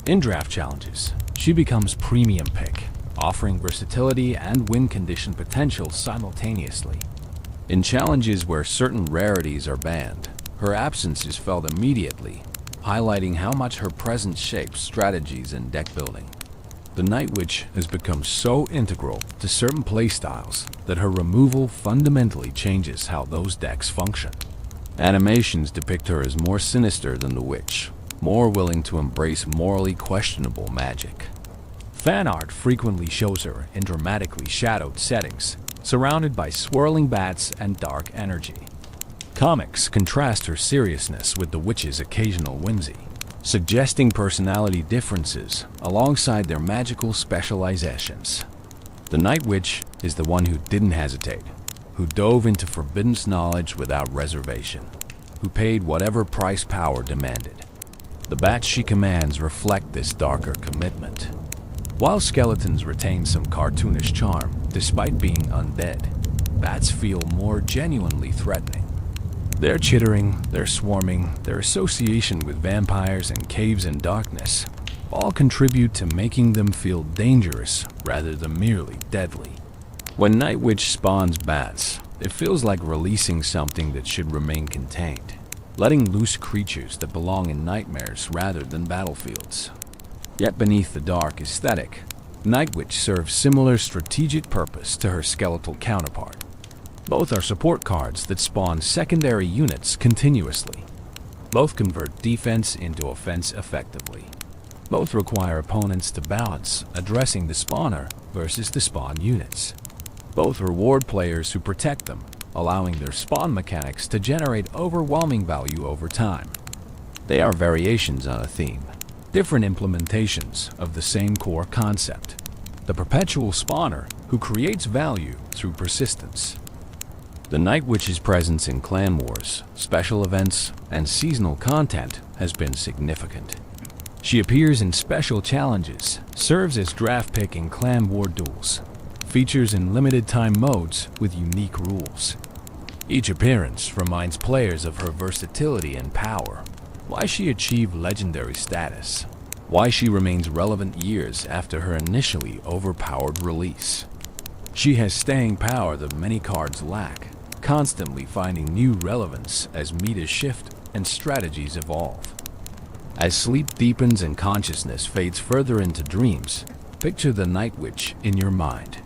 In draft challenges, she becomes premium pick, offering versatility and win condition potential simultaneously. In challenges where certain rarities are banned, her absence is felt immediately, highlighting how much her presence shapes strategies and deck building. The Night Witch has become so integral to certain playstyles that her removal fundamentally changes how those decks function. Animations depict her as more sinister than the Witch, more willing to embrace morally questionable magic. Fan art frequently shows her in dramatically shadowed settings, surrounded by swirling bats and dark energy. Comics contrast her seriousness with the Witch's occasional whimsy, suggesting personality differences alongside their magical specializations. The Night Witch is the one who didn't hesitate, who dove into forbidden knowledge without reservation, who paid whatever price power demanded. The bats she commands reflect this darker commitment. While skeletons retain some cartoonish charm despite being undead, bats feel more genuinely threatening. Their chittering, their swarming, their association with vampires and caves in darkness all contribute to making them feel dangerous rather than merely deadly. When Night Witch spawns bats, it feels like releasing something that should remain contained, letting loose creatures that belong in nightmares rather than battlefields. Yet beneath the dark aesthetic, Night Witch serves similar strategic purpose to her skeletal counterpart. Both are support cards that spawn secondary units continuously. Both convert defense into offense effectively. Both require opponents to balance addressing the spawner versus the spawn units. Both reward players who protect them, allowing their spawn mechanics to generate overwhelming value over time. They are variations on a theme, different implementations of the same core concept: the perpetual spawner who creates value through persistence. The Night Witch's presence in clan wars, special events, and seasonal content has been significant. She appears in special challenges, serves as draft pick in clan war duels, features in limited time modes with unique rules. Each appearance reminds players of her versatility and power, why she achieved legendary status, why she remains relevant years after her initially overpowered release. She has staying power that many cards lack, constantly finding new relevance as metas shift and strategies evolve. As sleep deepens and consciousness fades further into dreams, picture the Night Witch in your mind.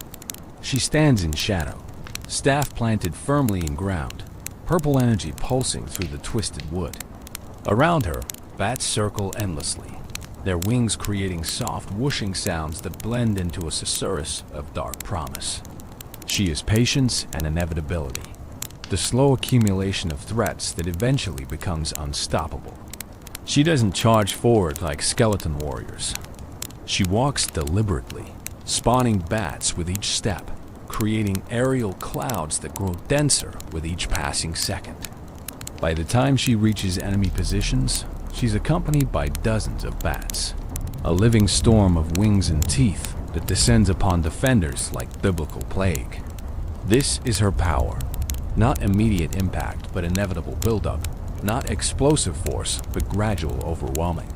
She stands in shadow, staff planted firmly in ground, purple energy pulsing through the twisted wood. Around her, bats circle endlessly, their wings creating soft whooshing sounds that blend into a susurrus of dark promise. She is patience and inevitability, the slow accumulation of threats that eventually becomes unstoppable. She doesn't charge forward like skeleton warriors. She walks deliberately, spawning bats with each step, creating aerial clouds that grow denser with each passing second. By the time she reaches enemy positions, she's accompanied by dozens of bats, a living storm of wings and teeth that descends upon defenders like biblical plague. This is her power, not immediate impact but inevitable buildup, not explosive force but gradual overwhelming.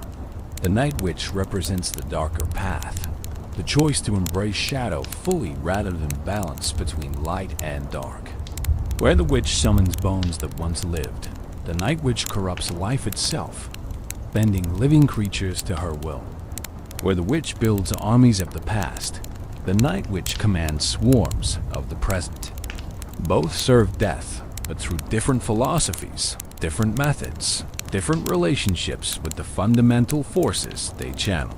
The Night Witch represents the darker path, the choice to embrace shadow fully rather than balance between light and dark. Where the witch summons bones that once lived, the Night Witch corrupts life itself, bending living creatures to her will. Where the witch builds armies of the past, the Night Witch commands swarms of the present. Both serve death, but through different philosophies, different methods, different relationships with the fundamental forces they channel.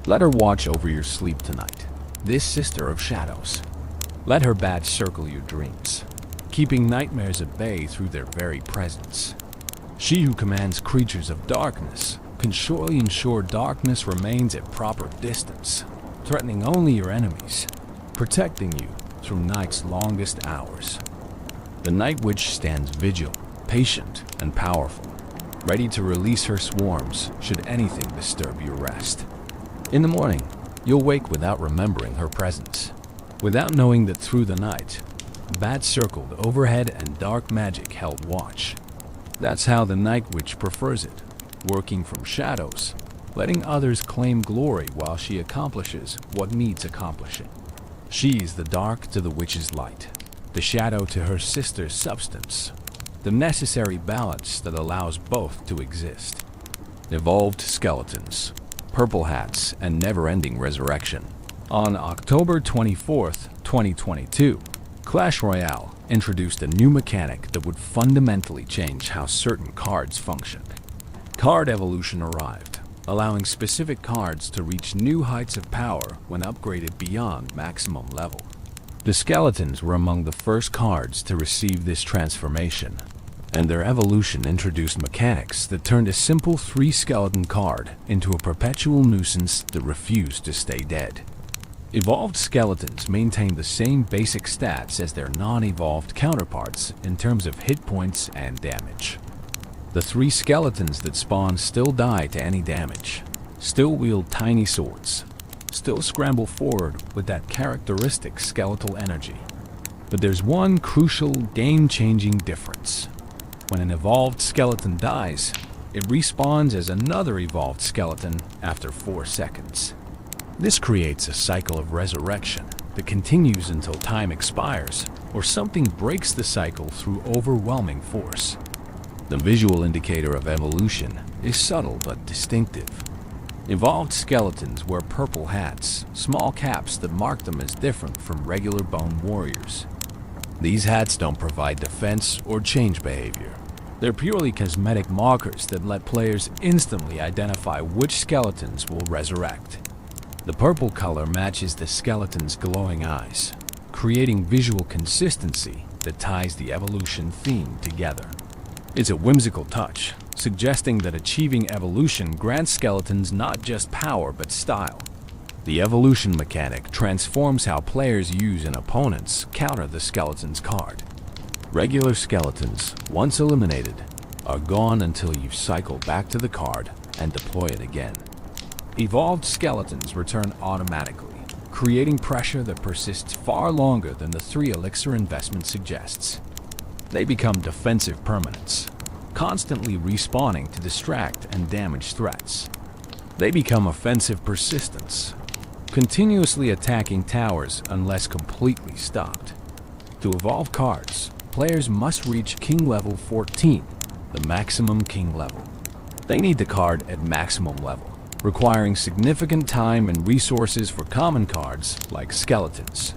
Let her watch over your sleep tonight, this sister of shadows. Let her badge circle your dreams, keeping nightmares at bay through their very presence. She who commands creatures of darkness can surely ensure darkness remains at proper distance, threatening only your enemies, protecting you through night's longest hours. The Night Witch stands vigil, patient and powerful, ready to release her swarms should anything disturb your rest. In the morning, you'll wake without remembering her presence, without knowing that through the night, bats circled overhead and dark magic held watch. That's how the Night Witch prefers it, working from shadows, letting others claim glory while she accomplishes what needs accomplishing. She is the dark to the witch's light, the shadow to her sister's substance, the necessary balance that allows both to exist. Evolved skeletons, purple hats, and never-ending resurrection. On October 24th, 2022, Clash Royale introduced a new mechanic that would fundamentally change how certain cards functioned. Card evolution arrived, allowing specific cards to reach new heights of power when upgraded beyond maximum level. The skeletons were among the first cards to receive this transformation, and their evolution introduced mechanics that turned a simple 3-skeleton card into a perpetual nuisance that refused to stay dead. Evolved skeletons maintain the same basic stats as their non-evolved counterparts in terms of hit points and damage. The 3 skeletons that spawn still die to any damage, still wield tiny swords, still scramble forward with that characteristic skeletal energy. But there's one crucial, game-changing difference. When an evolved skeleton dies, it respawns as another evolved skeleton after 4 seconds. This creates a cycle of resurrection that continues until time expires or something breaks the cycle through overwhelming force. The visual indicator of evolution is subtle but distinctive. Evolved skeletons wear purple hats, small caps that mark them as different from regular bone warriors. These hats don't provide defense or change behavior. They're purely cosmetic markers that let players instantly identify which skeletons will resurrect. The purple color matches the skeleton's glowing eyes, creating visual consistency that ties the evolution theme together. It's a whimsical touch, suggesting that achieving evolution grants skeletons not just power but style. The evolution mechanic transforms how players use and opponents counter the skeleton's card. Regular skeletons, once eliminated, are gone until you cycle back to the card and deploy it again. Evolved skeletons return automatically, creating pressure that persists far longer than the 3 elixir investment suggests. They become defensive permanents, constantly respawning to distract and damage threats. They become offensive persistence, continuously attacking towers unless completely stopped. To evolve cards, players must reach King level 14, the maximum King level. They need the card at maximum level, requiring significant time and resources for common cards like skeletons.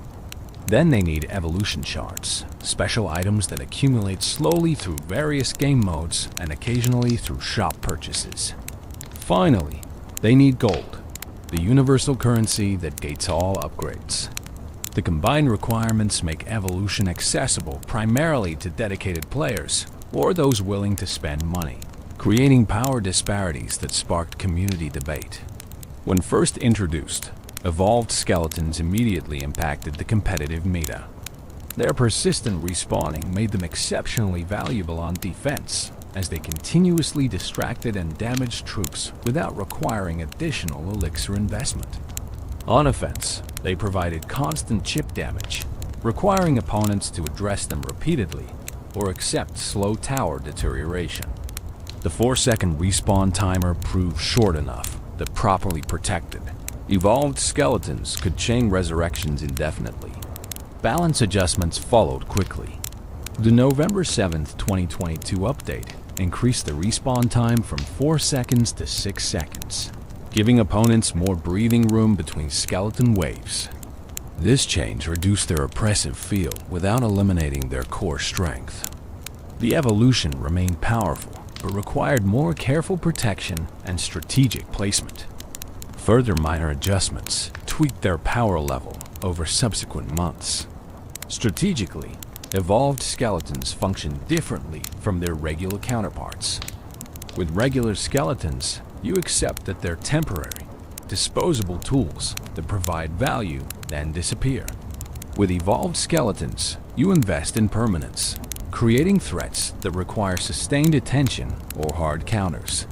Then they need evolution shards, special items that accumulate slowly through various game modes and occasionally through shop purchases. Finally, they need gold, the universal currency that gates all upgrades. The combined requirements make evolution accessible primarily to dedicated players or those willing to spend money, creating power disparities that sparked community debate. When first introduced, evolved skeletons immediately impacted the competitive meta. Their persistent respawning made them exceptionally valuable on defense, as they continuously distracted and damaged troops without requiring additional elixir investment. On offense, they provided constant chip damage, requiring opponents to address them repeatedly or accept slow tower deterioration. The 4-second respawn timer proved short enough that properly protected, evolved skeletons could chain resurrections indefinitely. Balance adjustments followed quickly. The November 7th, 2022 update increased the respawn time from 4 seconds to 6 seconds, giving opponents more breathing room between skeleton waves. This change reduced their oppressive feel without eliminating their core strength. The evolution remained powerful, but required more careful protection and strategic placement. Further minor adjustments tweaked their power level over subsequent months. Strategically, evolved skeletons function differently from their regular counterparts. With regular skeletons, you accept that they're temporary, disposable tools that provide value then disappear. With evolved skeletons, you invest in permanence, creating threats that require sustained attention or hard counters.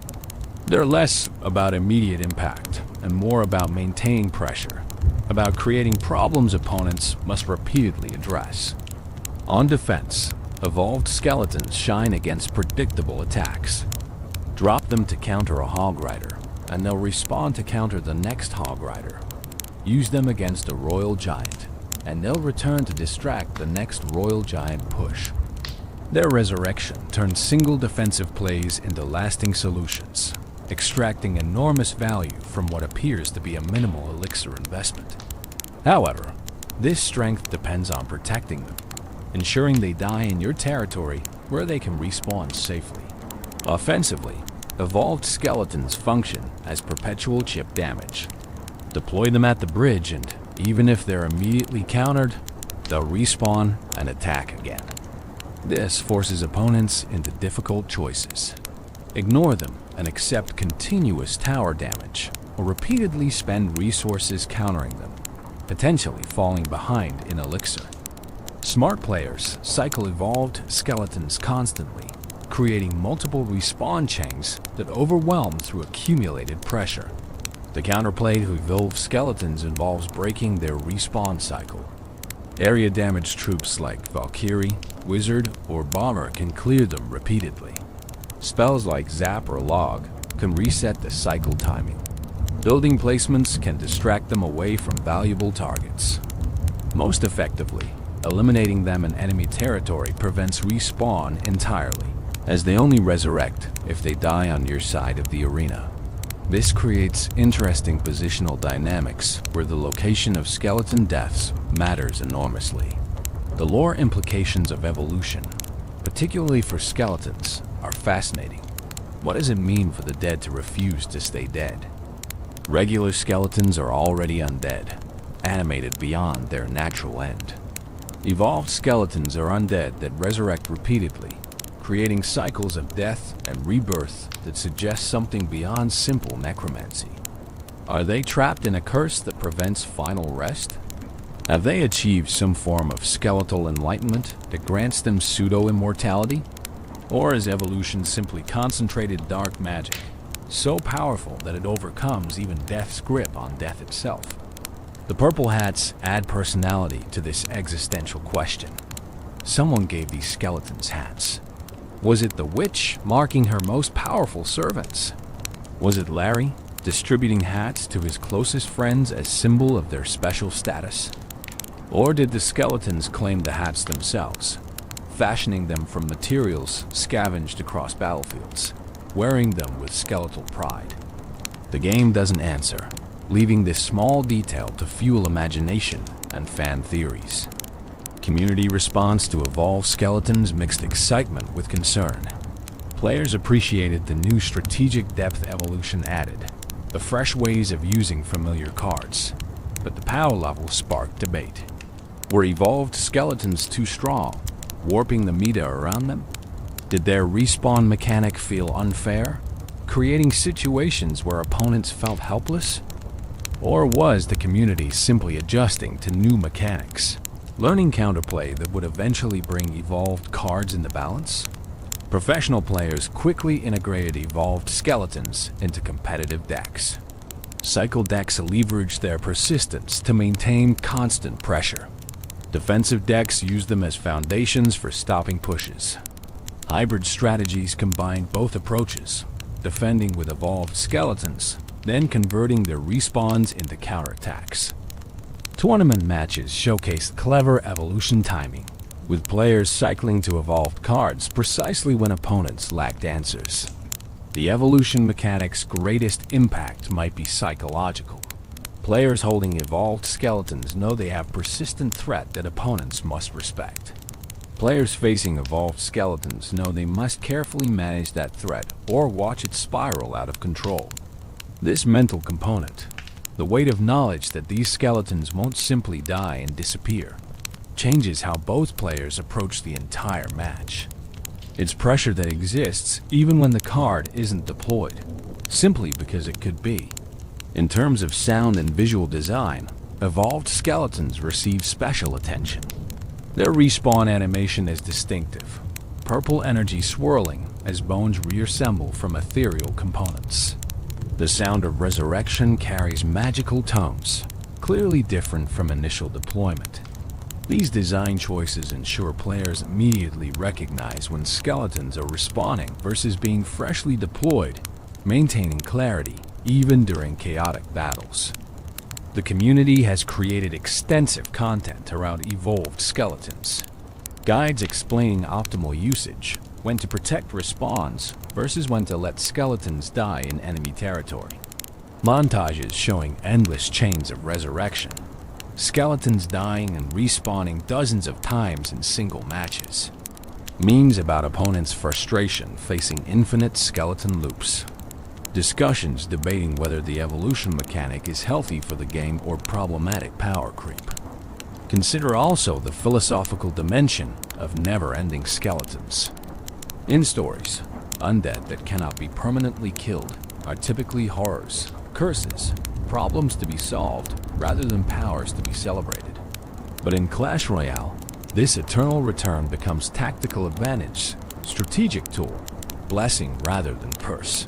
They're less about immediate impact and more about maintaining pressure, about creating problems opponents must repeatedly address. On defense, evolved skeletons shine against predictable attacks. Drop them to counter a hog rider, and they'll respawn to counter the next hog rider. Use them against a royal giant, and they'll return to distract the next royal giant push. Their resurrection turns single defensive plays into lasting solutions, extracting enormous value from what appears to be a minimal elixir investment. However, this strength depends on protecting them, ensuring they die in your territory where they can respawn safely. Offensively, evolved skeletons function as perpetual chip damage. Deploy them at the bridge and, even if they're immediately countered, they'll respawn and attack again. This forces opponents into difficult choices. Ignore them and accept continuous tower damage, or repeatedly spend resources countering them, potentially falling behind in elixir. Smart players cycle evolved skeletons constantly, creating multiple respawn chains that overwhelm through accumulated pressure. The counterplay to evolved skeletons involves breaking their respawn cycle. Area damage troops like Valkyrie, Wizard, or Bomber can clear them repeatedly. Spells like Zap or Log can reset the cycle timing. Building placements can distract them away from valuable targets. Most effectively, eliminating them in enemy territory prevents respawn entirely, as they only resurrect if they die on your side of the arena. This creates interesting positional dynamics where the location of skeleton deaths matters enormously. The lore implications of evolution, particularly for skeletons, are fascinating. What does it mean for the dead to refuse to stay dead? Regular skeletons are already undead, animated beyond their natural end. Evolved skeletons are undead that resurrect repeatedly, creating cycles of death and rebirth that suggest something beyond simple necromancy. Are they trapped in a curse that prevents final rest? Have they achieved some form of skeletal enlightenment that grants them pseudo-immortality? Or is evolution simply concentrated dark magic, so powerful that it overcomes even death's grip on death itself? The Purple Hats add personality to this existential question. Someone gave these skeletons hats. Was it the witch marking her most powerful servants? Was it Larry distributing hats to his closest friends as symbol of their special status? Or did the skeletons claim the hats themselves, fashioning them from materials scavenged across battlefields, wearing them with skeletal pride? The game doesn't answer, leaving this small detail to fuel imagination and fan theories. Community response to evolved skeletons mixed excitement with concern. Players appreciated the new strategic depth evolution added, the fresh ways of using familiar cards, but the power level sparked debate. Were evolved skeletons too strong, warping the meta around them? Did their respawn mechanic feel unfair, creating situations where opponents felt helpless? Or was the community simply adjusting to new mechanics, learning counterplay that would eventually bring evolved cards into balance? Professional players quickly integrated evolved skeletons into competitive decks. Cycle decks leveraged their persistence to maintain constant pressure. Defensive decks used them as foundations for stopping pushes. Hybrid strategies combined both approaches, defending with evolved skeletons, then converting their respawns into counterattacks. Tournament matches showcased clever evolution timing, with players cycling to evolved cards precisely when opponents lacked answers. The evolution mechanic's greatest impact might be psychological. Players holding evolved skeletons know they have persistent threat that opponents must respect. Players facing evolved skeletons know they must carefully manage that threat or watch it spiral out of control. This mental component, the weight of knowledge that these skeletons won't simply die and disappear, changes how both players approach the entire match. It's pressure that exists even when the card isn't deployed, simply because it could be. In terms of sound and visual design, evolved skeletons receive special attention. Their respawn animation is distinctive, purple energy swirling as bones reassemble from ethereal components. The sound of resurrection carries magical tones, clearly different from initial deployment. These design choices ensure players immediately recognize when skeletons are respawning versus being freshly deployed, maintaining clarity even during chaotic battles. The community has created extensive content around evolved skeletons. Guides explaining optimal usage, when to protect respawns versus when to let skeletons die in enemy territory. Montages showing endless chains of resurrection. Skeletons dying and respawning dozens of times in single matches. Memes about opponents' frustration facing infinite skeleton loops. Discussions debating whether the evolution mechanic is healthy for the game or problematic power creep. Consider also the philosophical dimension of never-ending skeletons. In stories, undead that cannot be permanently killed are typically horrors, curses, problems to be solved rather than powers to be celebrated. But in Clash Royale, this eternal return becomes tactical advantage, strategic tool, blessing rather than curse.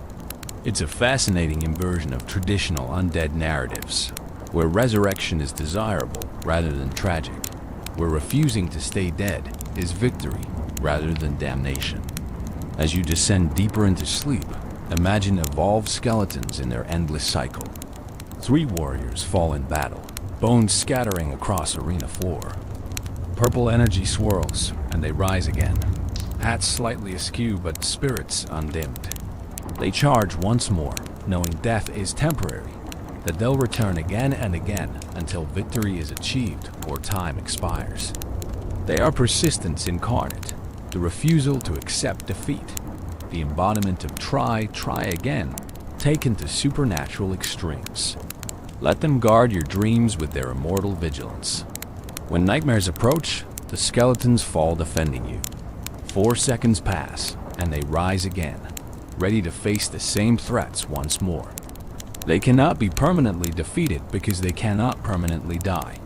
It's a fascinating inversion of traditional undead narratives, where resurrection is desirable rather than tragic, where refusing to stay dead is victory rather than damnation. As you descend deeper into sleep, imagine evolved skeletons in their endless cycle. 3 warriors fall in battle, bones scattering across arena floor. Purple energy swirls, and they rise again. Hats slightly askew, but spirits undimmed. They charge once more, knowing death is temporary, that they'll return again and again until victory is achieved or time expires. They are persistence incarnate, the refusal to accept defeat, the embodiment of try again, taken to supernatural extremes. Let them guard your dreams with their immortal vigilance. When nightmares approach, the skeletons fall defending you. 4 seconds pass, and they rise again, ready to face the same threats once more. They cannot be permanently defeated because they cannot permanently die.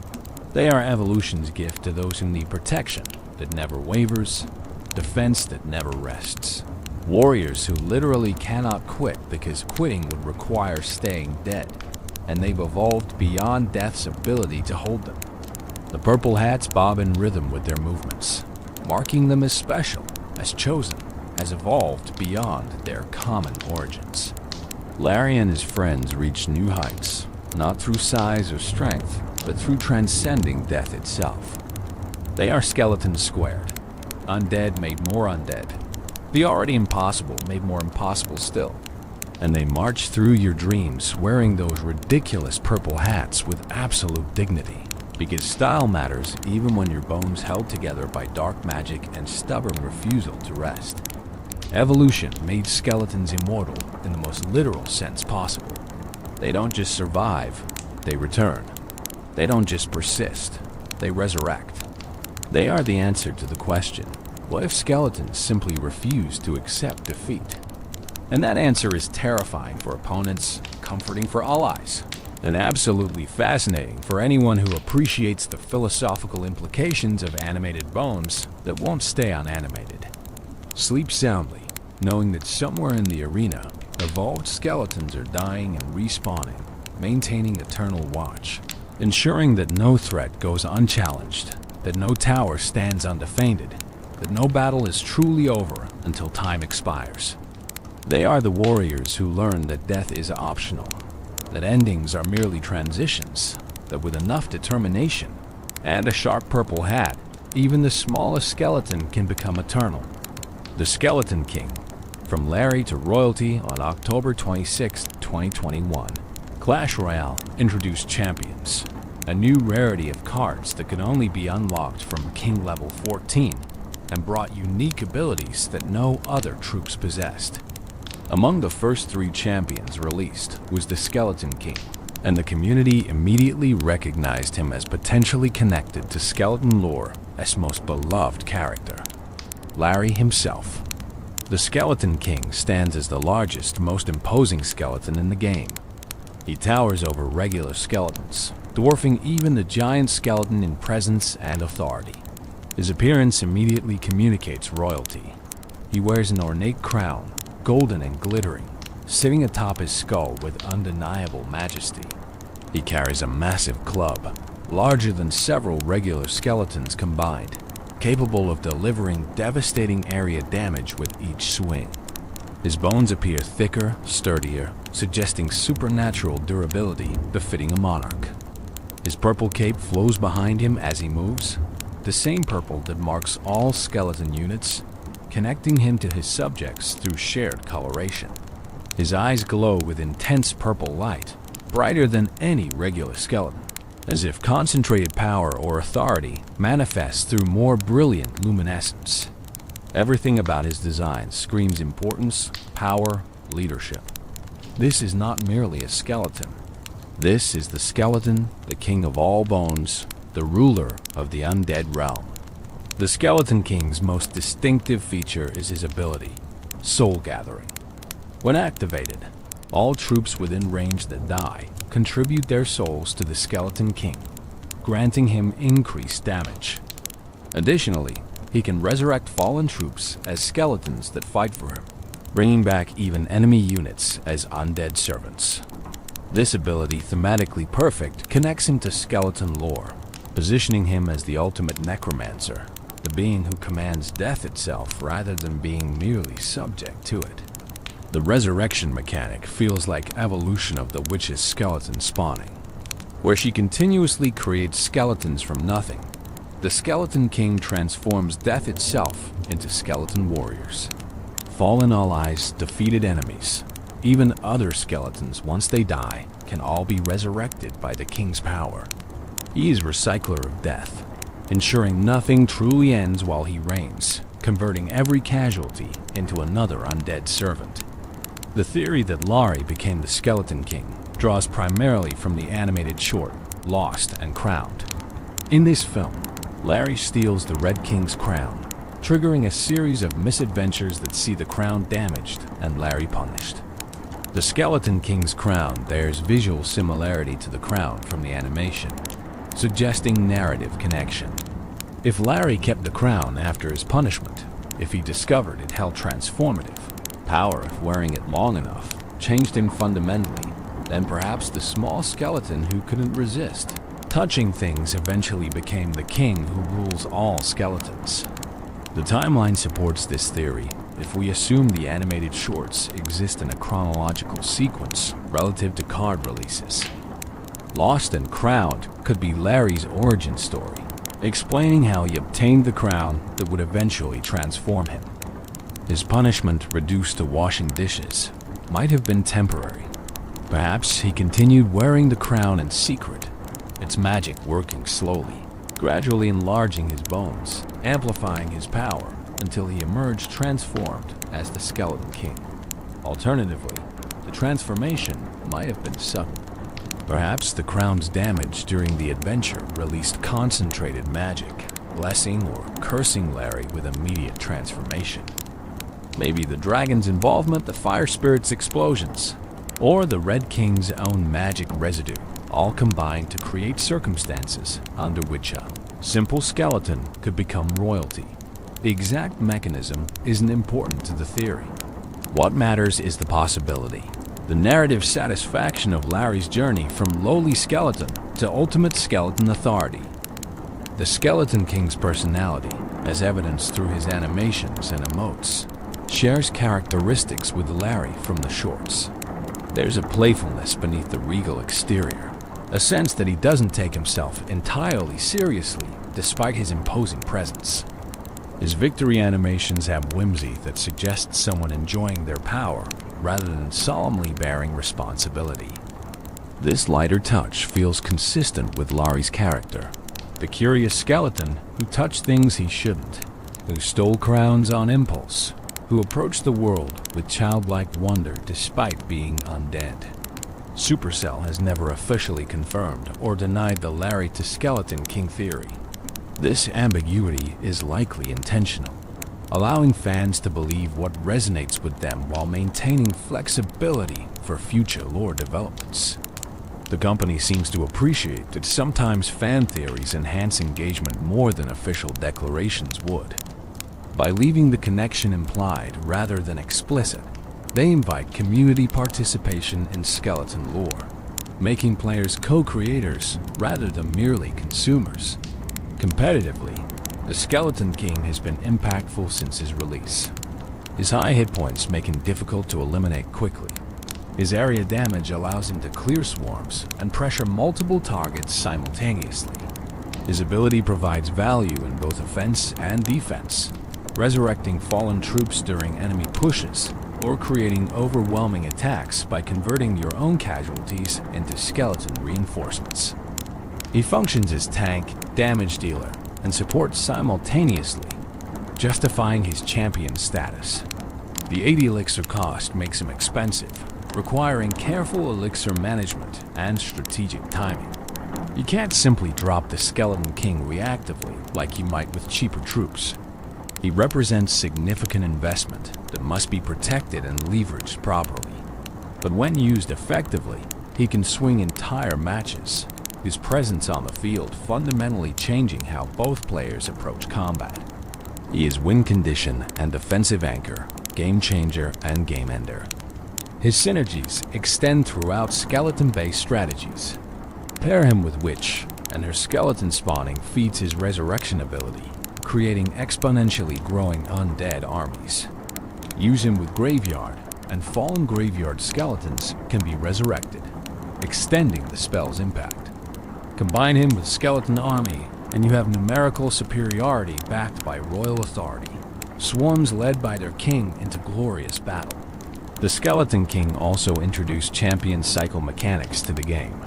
They are evolution's gift to those who need protection that never wavers, defense that never rests. Warriors who literally cannot quit because quitting would require staying dead, and they've evolved beyond death's ability to hold them. The purple hats bob in rhythm with their movements, marking them as special, as chosen, as evolved beyond their common origins. Larry and his friends reach new heights, not through size or strength, but through transcending death itself. They are skeletons squared, undead made more undead, the already impossible made more impossible still. And they march through your dreams wearing those ridiculous purple hats with absolute dignity, because style matters even when your bones held together by dark magic and stubborn refusal to rest. Evolution made skeletons immortal in the most literal sense possible. They don't just survive, they return. They don't just persist, they resurrect. They are the answer to the question, what if skeletons simply refuse to accept defeat? And that answer is terrifying for opponents, comforting for allies, and absolutely fascinating for anyone who appreciates the philosophical implications of animated bones that won't stay unanimated. Sleep soundly, knowing that somewhere in the arena, evolved skeletons are dying and respawning, maintaining eternal watch, ensuring that no threat goes unchallenged, that no tower stands undefended, that no battle is truly over until time expires. They are the warriors who learn that death is optional, that endings are merely transitions, that with enough determination and a sharp purple hat, even the smallest skeleton can become eternal. The Skeleton King, from Larry to royalty on October 26, 2021. Clash Royale introduced champions, a new rarity of cards that could only be unlocked from King level 14, and brought unique abilities that no other troops possessed. Among the first 3 champions released was the Skeleton King, and the community immediately recognized him as potentially connected to skeleton lore as most beloved character, Larry himself. The Skeleton King stands as the largest, most imposing skeleton in the game. He towers over regular skeletons, dwarfing even the giant skeleton in presence and authority. His appearance immediately communicates royalty. He wears an ornate crown, golden and glittering, sitting atop his skull with undeniable majesty. He carries a massive club, larger than several regular skeletons combined, capable of delivering devastating area damage with each swing. His bones appear thicker, sturdier, suggesting supernatural durability befitting a monarch. His purple cape flows behind him as he moves, the same purple that marks all skeleton units, connecting him to his subjects through shared coloration. His eyes glow with intense purple light, brighter than any regular skeleton, as if concentrated power or authority manifests through more brilliant luminescence. Everything about his design screams importance, power, leadership. This is not merely a skeleton. This is the skeleton, the king of all bones, the ruler of the undead realm. The Skeleton King's most distinctive feature is his ability, Soul Gathering. When activated, all troops within range that die contribute their souls to the Skeleton King, granting him increased damage. Additionally, he can resurrect fallen troops as skeletons that fight for him, bringing back even enemy units as undead servants. This ability, thematically perfect, connects him to skeleton lore, positioning him as the ultimate necromancer, the being who commands death itself rather than being merely subject to it. The resurrection mechanic feels like evolution of the witch's skeleton spawning, where she continuously creates skeletons from nothing. The Skeleton King transforms death itself into skeleton warriors. Fallen allies, defeated enemies, even other skeletons once they die, can all be resurrected by the King's power. He is recycler of death, ensuring nothing truly ends while he reigns, converting every casualty into another undead servant. The theory that Larry became the Skeleton King draws primarily from the animated short, Lost and Crowned. In this film, Larry steals the Red King's crown, triggering a series of misadventures that see the crown damaged and Larry punished. The Skeleton King's crown bears visual similarity to the crown from the animation, suggesting narrative connection. If Larry kept the crown after his punishment, if he discovered it held transformative power if wearing it long enough changed him fundamentally, then perhaps the small skeleton who couldn't resist touching things eventually became the king who rules all skeletons. The timeline supports this theory if we assume the animated shorts exist in a chronological sequence relative to card releases. Lost and Crowned could be Larry's origin story, explaining how he obtained the crown that would eventually transform him. His punishment, reduced to washing dishes, might have been temporary. Perhaps he continued wearing the crown in secret, its magic working slowly, gradually enlarging his bones, amplifying his power until he emerged transformed as the Skeleton King. Alternatively, the transformation might have been subtle. Perhaps the crown's damage during the adventure released concentrated magic, blessing or cursing Larry with immediate transformation. Maybe the dragon's involvement, the fire spirit's explosions, or the Red King's own magic residue all combined to create circumstances under which a simple skeleton could become royalty. The exact mechanism isn't important to the theory. What matters is the possibility, the narrative satisfaction of Larry's journey from lowly skeleton to ultimate skeleton authority. The Skeleton King's personality, as evidenced through his animations and emotes, shares characteristics with Larry from the shorts. There's a playfulness beneath the regal exterior, a sense that he doesn't take himself entirely seriously despite his imposing presence. His victory animations have whimsy that suggests someone enjoying their power rather than solemnly bearing responsibility. This lighter touch feels consistent with Laurie's character, the curious skeleton who touched things he shouldn't, who stole crowns on impulse, who approached the world with childlike wonder despite being undead. Supercell has never officially confirmed or denied the Larry to Skeleton King theory. This ambiguity is likely intentional, allowing fans to believe what resonates with them while maintaining flexibility for future lore developments. The company seems to appreciate that sometimes fan theories enhance engagement more than official declarations would. By leaving the connection implied rather than explicit, they invite community participation in skeleton lore, making players co-creators rather than merely consumers. Competitively, the Skeleton King has been impactful since his release. His high hit points make him difficult to eliminate quickly. His area damage allows him to clear swarms and pressure multiple targets simultaneously. His ability provides value in both offense and defense, resurrecting fallen troops during enemy pushes, or creating overwhelming attacks by converting your own casualties into skeleton reinforcements. He functions as tank, damage dealer, and support simultaneously, justifying his champion status. The 80 elixir cost makes him expensive, requiring careful elixir management and strategic timing. You can't simply drop the Skeleton King reactively like you might with cheaper troops. He represents significant investment that must be protected and leveraged properly. But when used effectively, he can swing entire matches, his presence on the field fundamentally changing how both players approach combat. He is win condition and defensive anchor, game changer and game ender. His synergies extend throughout skeleton-based strategies. Pair him with Witch, and her skeleton spawning feeds his resurrection ability, creating exponentially growing undead armies. Use him with Graveyard, and fallen graveyard skeletons can be resurrected, extending the spell's impact. Combine him with Skeleton Army, and you have numerical superiority backed by royal authority, swarms led by their king into glorious battle. The Skeleton King also introduced champion cycle mechanics to the game.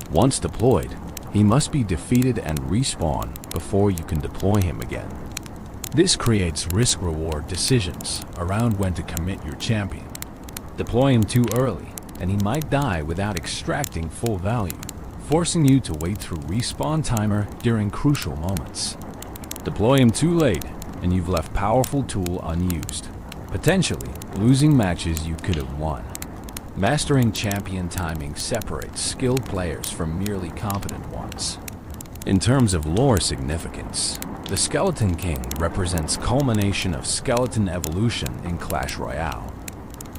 Once deployed, he must be defeated and respawn before you can deploy him again. This creates risk-reward decisions around when to commit your champion. Deploy him too early, and he might die without extracting full value, forcing you to wait through respawn timer during crucial moments. Deploy him too late, and you've left powerful tool unused, potentially losing matches you could have won. Mastering champion timing separates skilled players from merely competent ones. In terms of lore significance, the Skeleton King represents culmination of skeleton evolution in Clash Royale.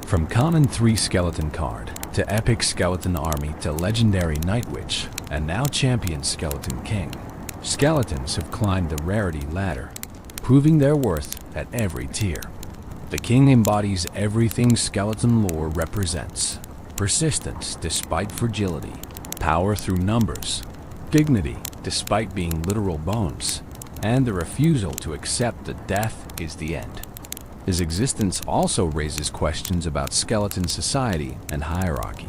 From common 3 skeleton card, to epic skeleton army to legendary Night Witch, and now champion Skeleton King, skeletons have climbed the rarity ladder, proving their worth at every tier. The King embodies everything skeleton lore represents: persistence despite fragility, power through numbers, dignity despite being literal bones, and the refusal to accept that death is the end. His existence also raises questions about skeleton society and hierarchy.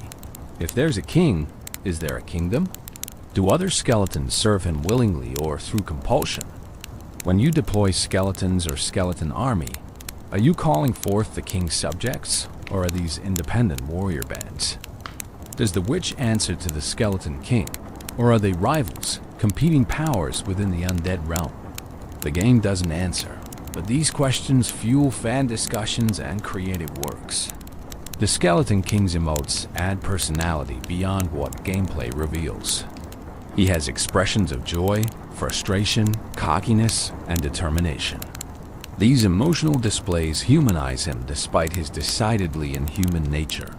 If there's a king, is there a kingdom? Do other skeletons serve him willingly or through compulsion? When you deploy skeletons or skeleton army, are you calling forth the king's subjects, or are these independent warrior bands? Does the witch answer to the Skeleton King, or are they rivals, competing powers within the undead realm? The game doesn't answer, but these questions fuel fan discussions and creative works. The Skeleton King's emotes add personality beyond what gameplay reveals. He has expressions of joy, frustration, cockiness, and determination. These emotional displays humanize him despite his decidedly inhuman nature.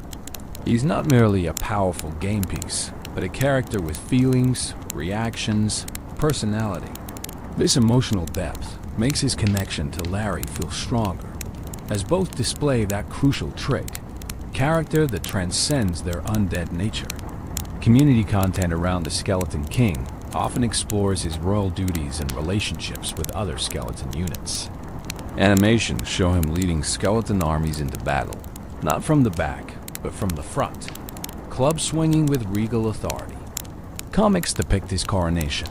He's not merely a powerful game piece, but a character with feelings, reactions, personality. This emotional depth makes his connection to Larry feel stronger, as both display that crucial trait, character that transcends their undead nature. Community content around the Skeleton King often explores his royal duties and relationships with other skeleton units. Animations show him leading skeleton armies into battle, not from the back, but from the front. club swinging with regal authority. Comics depict his coronation,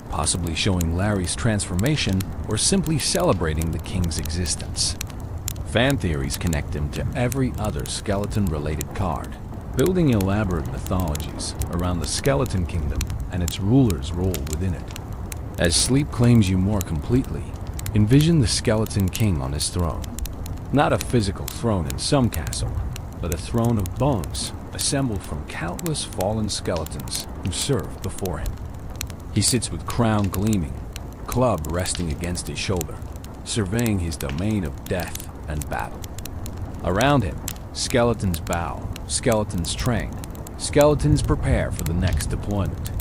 possibly showing Larry's transformation or simply celebrating the king's existence. Fan theories connect him to every other skeleton-related card, building elaborate mythologies around the Skeleton Kingdom and its ruler's role within it. As sleep claims you more completely, envision the Skeleton King on his throne. Not a physical throne in some castle, but a throne of bones assembled from countless fallen skeletons who served before him. He sits with crown gleaming, club resting against his shoulder, surveying his domain of death and battle. Around him, skeletons bow, skeletons train, skeletons prepare for the next deployment.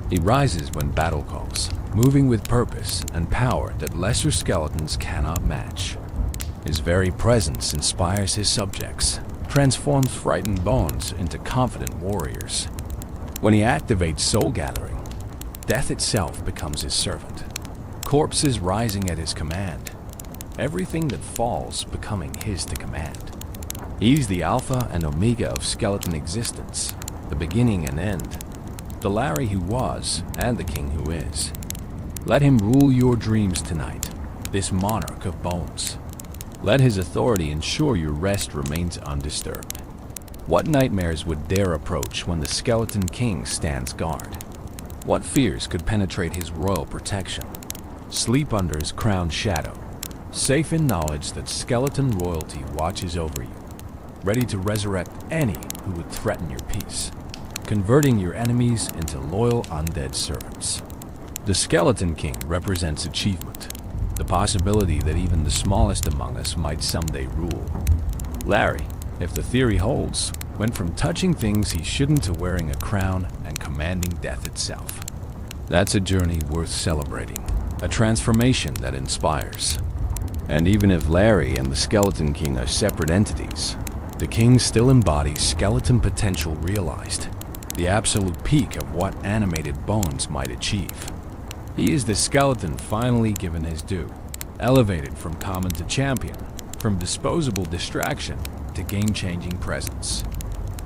He rises when battle calls, moving with purpose and power that lesser skeletons cannot match. His very presence inspires his subjects, transforms frightened bones into confident warriors. When he activates Soul Gathering, death itself becomes his servant, corpses rising at his command, everything that falls becoming his to command. He's the alpha and omega of skeleton existence, the beginning and end, the Larry who was and the king who is. Let him rule your dreams tonight, this monarch of bones. Let his authority ensure your rest remains undisturbed. What nightmares would dare approach when the Skeleton King stands guard? What fears could penetrate his royal protection? Sleep under his crowned shadow, safe in knowledge that skeleton royalty watches over you, ready to resurrect any who would threaten your peace, converting your enemies into loyal undead servants. The Skeleton King represents achievement, the possibility that even the smallest among us might someday rule. Larry, if the theory holds, went from touching things he shouldn't to wearing a crown and commanding death itself. That's a journey worth celebrating, a transformation that inspires. And even if Larry and the Skeleton King are separate entities, the king still embodies skeleton potential realized, the absolute peak of what animated bones might achieve. He is the skeleton finally given his due, elevated from common to champion, from disposable distraction to game-changing presence.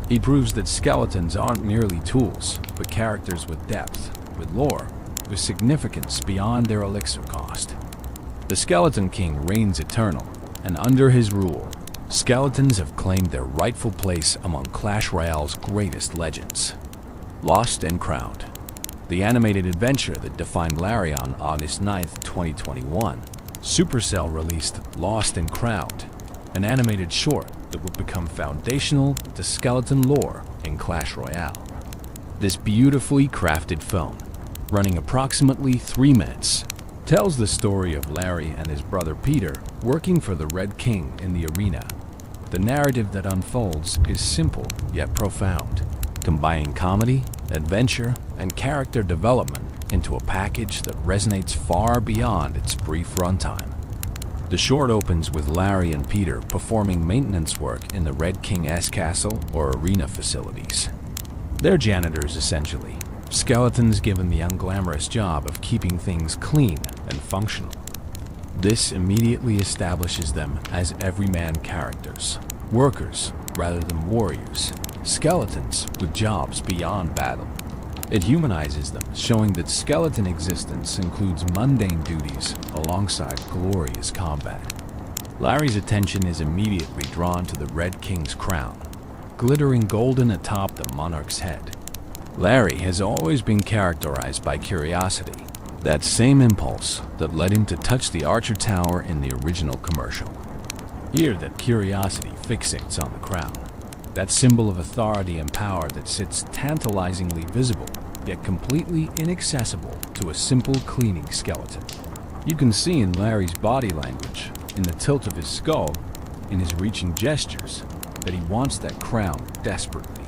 He proves that skeletons aren't merely tools, but characters with depth, with lore, with significance beyond their elixir cost. The Skeleton King reigns eternal, and under his rule, skeletons have claimed their rightful place among Clash Royale's greatest legends. Lost and Crowned, the animated adventure that defined Larry on August 9th, 2021, Supercell released Lost and Crowned, an animated short that would become foundational to skeleton lore in Clash Royale. This beautifully crafted film, running approximately 3 minutes, tells the story of Larry and his brother Peter working for the Red King in the arena. The narrative that unfolds is simple yet profound, combining comedy, adventure, and character development into a package that resonates far beyond its brief runtime. The short opens with Larry and Peter performing maintenance work in the Red King's castle or arena facilities. They're janitors, essentially, skeletons given the unglamorous job of keeping things clean and functional. This immediately establishes them as everyman characters, workers rather than warriors, skeletons with jobs beyond battle. It humanizes them, showing that skeleton existence includes mundane duties alongside glorious combat. Larry's attention is immediately drawn to the Red King's crown, glittering golden atop the monarch's head. Larry has always been characterized by curiosity, that same impulse that led him to touch the Archer Tower in the original commercial. Here, that curiosity fixates on the crown, that symbol of authority and power that sits tantalizingly visible, yet completely inaccessible to a simple cleaning skeleton. You can see in Larry's body language, in the tilt of his skull, in his reaching gestures, that he wants that crown desperately.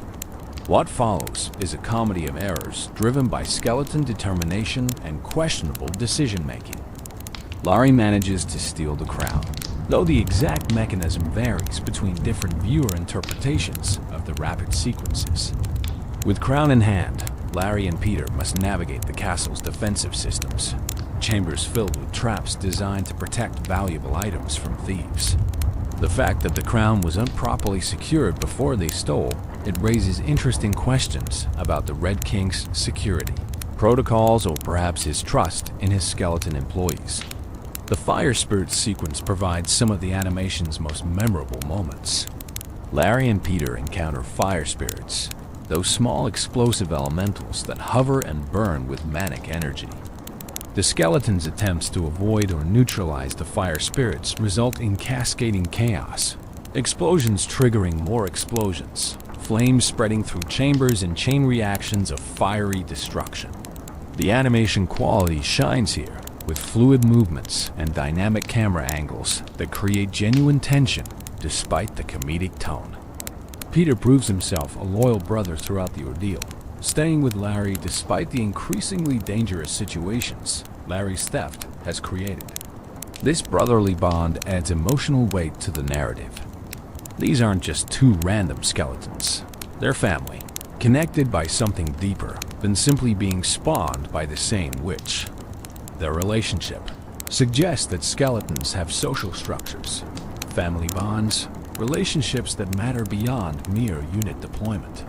What follows is a comedy of errors driven by skeleton determination and questionable decision-making. Larry manages to steal the crown, though the exact mechanism varies between different viewer interpretations of the rapid sequences. With crown in hand, Larry and Peter must navigate the castle's defensive systems, chambers filled with traps designed to protect valuable items from thieves. The fact that the crown was improperly secured before they stole it raises interesting questions about the Red King's security, protocols, or perhaps his trust in his skeleton employees. The Fire Spirit sequence provides some of the animation's most memorable moments. Larry and Peter encounter fire spirits, those small explosive elementals that hover and burn with manic energy. The skeleton's attempts to avoid or neutralize the fire spirits result in cascading chaos, explosions triggering more explosions, flames spreading through chambers, and chain reactions of fiery destruction. The animation quality shines here, with fluid movements and dynamic camera angles that create genuine tension despite the comedic tone. Peter proves himself a loyal brother throughout the ordeal, staying with Larry despite the increasingly dangerous situations Larry's theft has created. This brotherly bond adds emotional weight to the narrative. These aren't just two random skeletons. They're family, connected by something deeper than simply being spawned by the same witch. Their relationship suggests that skeletons have social structures, family bonds, relationships that matter beyond mere unit deployment.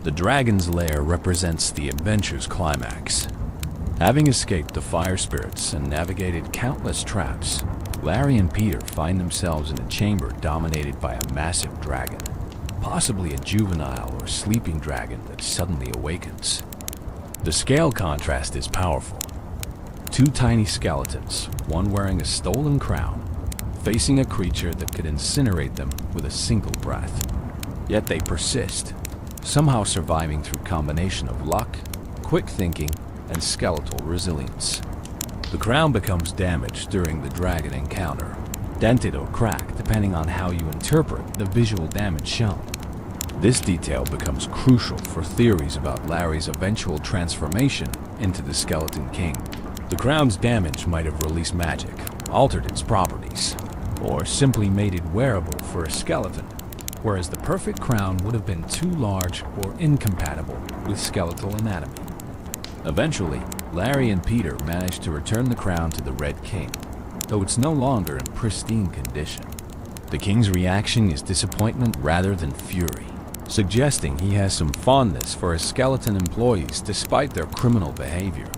The dragon's lair represents the adventure's climax. Having escaped the fire spirits and navigated countless traps, Larry and Peter find themselves in a chamber dominated by a massive dragon, possibly a juvenile or sleeping dragon that suddenly awakens. The scale contrast is powerful. Two tiny skeletons, one wearing a stolen crown, facing a creature that could incinerate them with a single breath. Yet they persist, somehow surviving through combination of luck, quick thinking, and skeletal resilience. The crown becomes damaged during the dragon encounter, dented or cracked depending on how you interpret the visual damage shown. This detail becomes crucial for theories about Larry's eventual transformation into the Skeleton King. The crown's damage might have released magic, altered its properties, or simply made it wearable for a skeleton, whereas the perfect crown would have been too large or incompatible with skeletal anatomy. Eventually, Larry and Peter manage to return the crown to the Red King, though it's no longer in pristine condition. The king's reaction is disappointment rather than fury, suggesting he has some fondness for his skeleton employees despite their criminal behavior.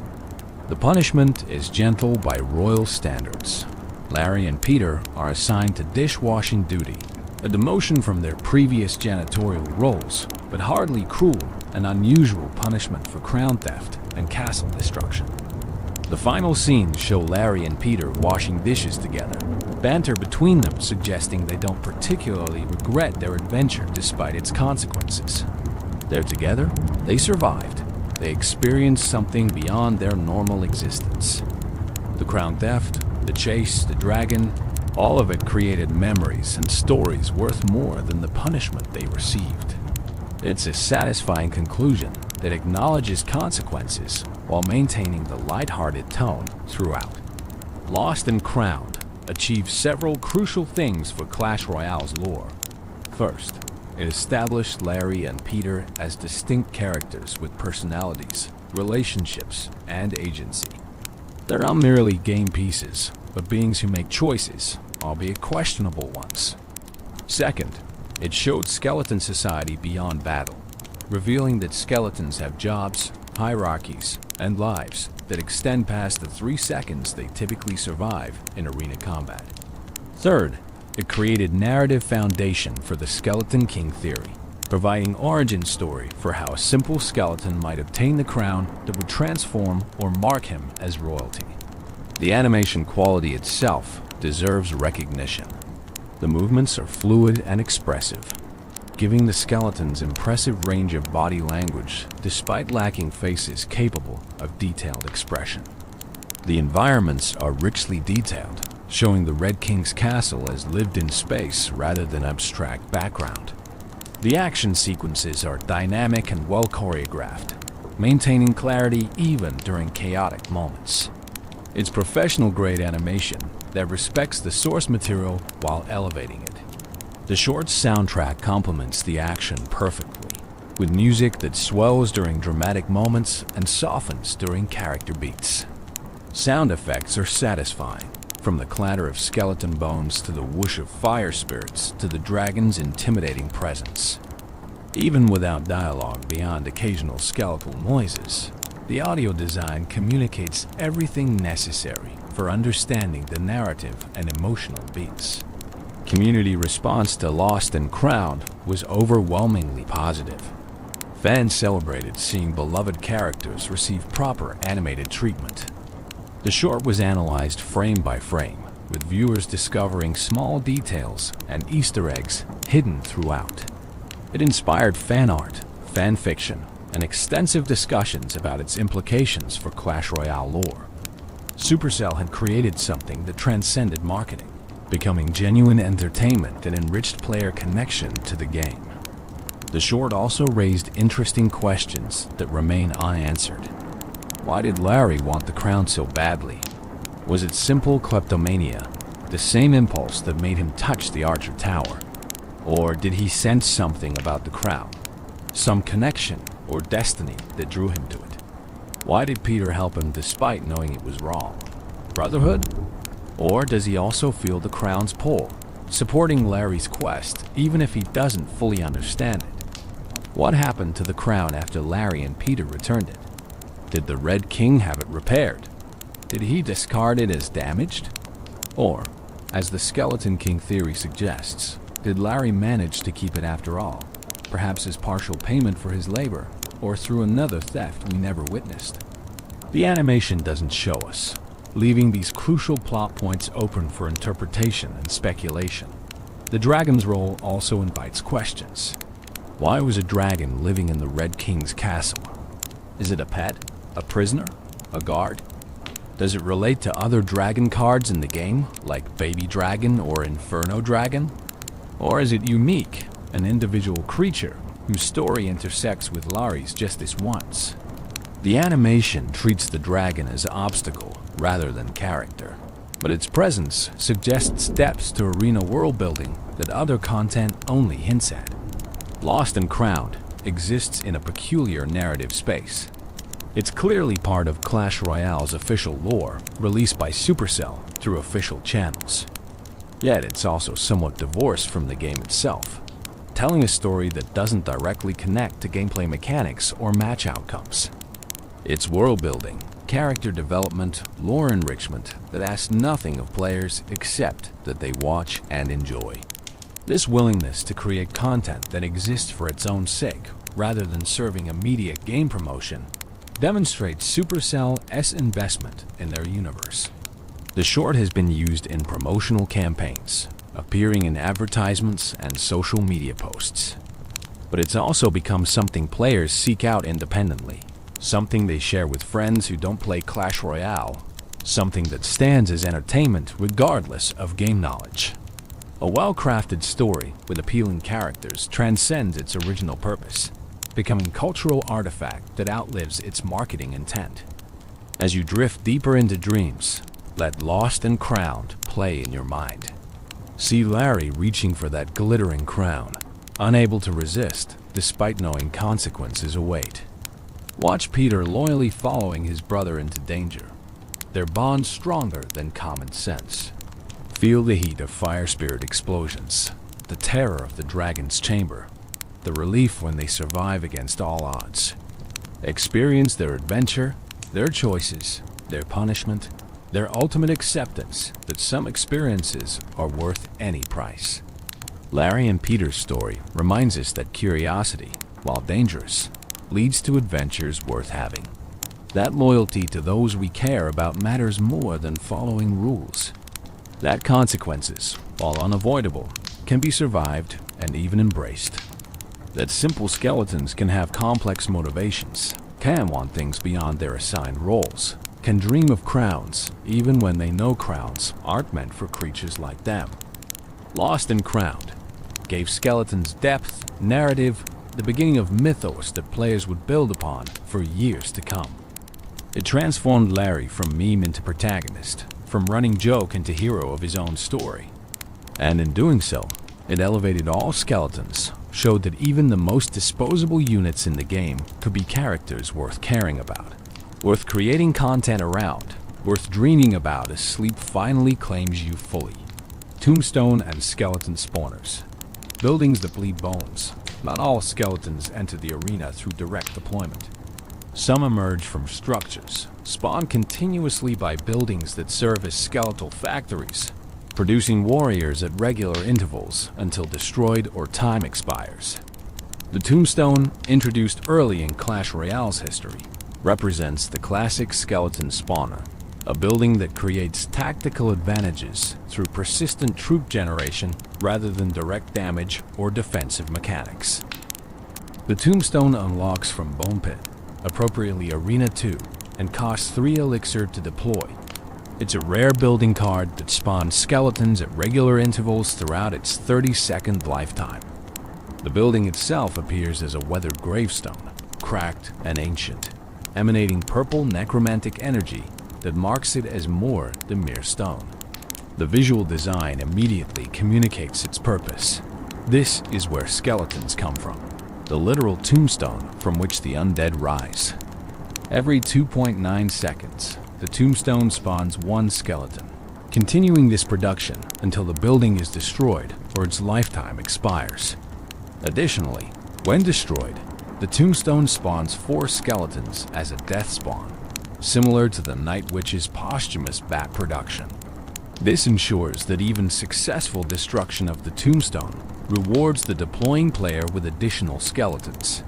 The punishment is gentle by royal standards. Larry and Peter are assigned to dishwashing duty, a demotion from their previous janitorial roles, but hardly cruel and unusual punishment for crown theft and castle destruction. The final scenes show Larry and Peter washing dishes together, banter between them suggesting they don't particularly regret their adventure despite its consequences. They're together, they survived, they experienced something beyond their normal existence. The crown theft, the chase, the dragon, all of it created memories and stories worth more than the punishment they received. It's a satisfying conclusion that acknowledges consequences while maintaining the lighthearted tone throughout. Lost and Crowned achieves several crucial things for Clash Royale's lore. First, it established Larry and Peter as distinct characters with personalities, relationships, and agency. They're not merely game pieces, but beings who make choices, albeit questionable ones. Second, it showed skeleton society beyond battle, revealing that skeletons have jobs, hierarchies, and lives that extend past the 3 seconds they typically survive in arena combat. Third, it created narrative foundation for the Skeleton King theory, providing origin story for how a simple skeleton might obtain the crown that would transform or mark him as royalty. The animation quality itself deserves recognition. The movements are fluid and expressive, giving the skeletons impressive range of body language despite lacking faces capable of detailed expression. The environments are richly detailed, showing the Red King's castle as lived in space rather than abstract background. The action sequences are dynamic and well choreographed, maintaining clarity even during chaotic moments. It's professional-grade animation that respects the source material while elevating it. The short soundtrack complements the action perfectly, with music that swells during dramatic moments and softens during character beats. Sound effects are satisfying, from the clatter of skeleton bones to the whoosh of fire spirits to the dragon's intimidating presence. Even without dialogue beyond occasional skeletal noises, the audio design communicates everything necessary for understanding the narrative and emotional beats. Community response to Lost and Crowned was overwhelmingly positive. Fans celebrated seeing beloved characters receive proper animated treatment. The short was analyzed frame by frame, with viewers discovering small details and Easter eggs hidden throughout. It inspired fan art, fan fiction, and extensive discussions about its implications for Clash Royale lore. Supercell had created something that transcended marketing, becoming genuine entertainment that enriched player connection to the game. The short also raised interesting questions that remain unanswered. Why did Larry want the crown so badly? Was it simple kleptomania, the same impulse that made him touch the Archer Tower? Or did he sense something about the crown, some connection or destiny that drew him to it? Why did Peter help him despite knowing it was wrong? Brotherhood? Or does he also feel the crown's pull, supporting Larry's quest even if he doesn't fully understand it? What happened to the crown after Larry and Peter returned it? Did the Red King have it repaired? Did he discard it as damaged? Or, as the Skeleton King theory suggests, did Larry manage to keep it after all, perhaps as partial payment for his labor, or through another theft we never witnessed? The animation doesn't show us, leaving these crucial plot points open for interpretation and speculation. The dragon's role also invites questions. Why was a dragon living in the Red King's castle? Is it a pet, a prisoner, a guard? Does it relate to other dragon cards in the game, like Baby Dragon or Inferno Dragon? Or is it unique, an individual creature whose story intersects with Larry's just this once? The animation treats the dragon as obstacle rather than character, but its presence suggests depths to arena world building that other content only hints at. Lost and Crowned exists in a peculiar narrative space. It's clearly part of Clash Royale's official lore, released by Supercell through official channels. Yet it's also somewhat divorced from the game itself, telling a story that doesn't directly connect to gameplay mechanics or match outcomes. It's world building, character development, lore enrichment that asks nothing of players except that they watch and enjoy. This willingness to create content that exists for its own sake, rather than serving immediate game promotion, demonstrates Supercell's investment in their universe. The short has been used in promotional campaigns, appearing in advertisements and social media posts. But it's also become something players seek out independently, something they share with friends who don't play Clash Royale, something that stands as entertainment regardless of game knowledge. A well-crafted story with appealing characters transcends its original purpose, becoming a cultural artifact that outlives its marketing intent. As you drift deeper into dreams, let Lost and Crowned play in your mind. See Larry reaching for that glittering crown, unable to resist despite knowing consequences await. Watch Peter loyally following his brother into danger, their bond stronger than common sense. Feel the heat of fire spirit explosions, the terror of the dragon's chamber, the relief when they survive against all odds. Experience their adventure, their choices, their punishment, their ultimate acceptance that some experiences are worth any price. Larry and Peter's story reminds us that curiosity, while dangerous, leads to adventures worth having. That loyalty to those we care about matters more than following rules. That consequences, while unavoidable, can be survived and even embraced. That simple skeletons can have complex motivations, can want things beyond their assigned roles, can dream of crowns even when they know crowns aren't meant for creatures like them. Lost and Crowned gave skeletons depth, narrative, the beginning of mythos that players would build upon for years to come. It transformed Larry from meme into protagonist, from running joke into hero of his own story. And in doing so, it elevated all skeletons, showed that even the most disposable units in the game could be characters worth caring about, worth creating content around, worth dreaming about as sleep finally claims you fully. Tombstone and skeleton spawners. Buildings that bleed bones, Not all skeletons enter the arena through direct deployment. Some emerge from structures, spawn continuously by buildings that serve as skeletal factories, producing warriors at regular intervals until destroyed or time expires. The tombstone, introduced early in Clash Royale's history, represents the classic skeleton spawner, a building that creates tactical advantages through persistent troop generation rather than direct damage or defensive mechanics. The tombstone unlocks from Bone Pit, appropriately Arena 2, and costs 3 elixir to deploy. It's a rare building card that spawns skeletons at regular intervals throughout its 30-second lifetime. The building itself appears as a weathered gravestone, cracked and ancient, emanating purple necromantic energy that marks it as more than mere stone. The visual design immediately communicates its purpose. This is where skeletons come from, the literal tombstone from which the undead rise. Every 2.9 seconds, the tombstone spawns one skeleton, continuing this production until the building is destroyed or its lifetime expires. Additionally, when destroyed, the tombstone spawns 4 skeletons as a death spawn, similar to the Night Witch's posthumous bat production. This ensures that even successful destruction of the tombstone rewards the deploying player with additional skeletons,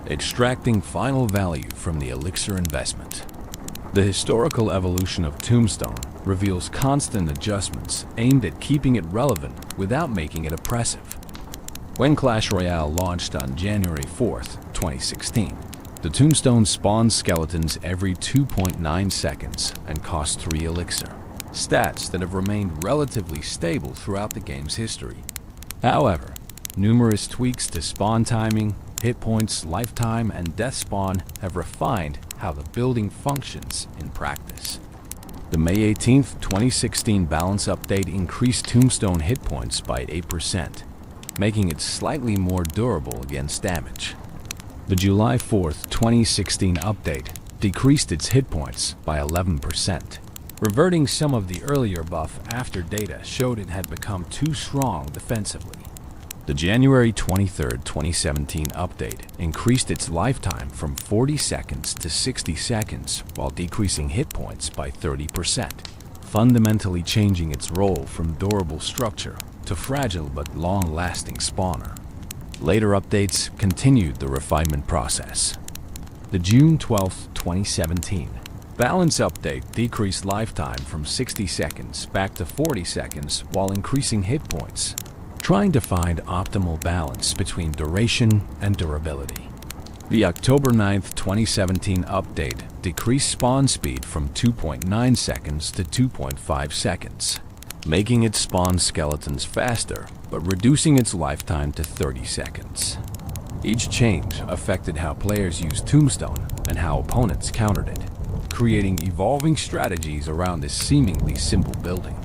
extracting final value from the elixir investment. The historical evolution of Tombstone reveals constant adjustments aimed at keeping it relevant without making it oppressive. When Clash Royale launched on January 4th, 2016, the Tombstone spawns skeletons every 2.9 seconds and costs 3 elixir, stats that have remained relatively stable throughout the game's history. However, numerous tweaks to spawn timing, hit points, lifetime, and death spawn have refined how the building functions in practice. The May 18, 2016 balance update increased Tombstone hit points by 8%, making it slightly more durable against damage. The July 4, 2016 update decreased its hit points by 11%, reverting some of the earlier buff after data showed it had become too strong defensively. The January 23, 2017 update increased its lifetime from 40 seconds to 60 seconds while decreasing hit points by 30%, fundamentally changing its role from durable structure to fragile but long-lasting spawner. Later updates continued the refinement process. The June 12, 2017 balance update decreased lifetime from 60 seconds back to 40 seconds while increasing hit points, trying to find optimal balance between duration and durability. The October 9, 2017 update decreased spawn speed from 2.9 seconds to 2.5 seconds, making it spawn skeletons faster, but reducing its lifetime to 30 seconds. Each change affected how players used Tombstone and how opponents countered it, creating evolving strategies around this seemingly simple building.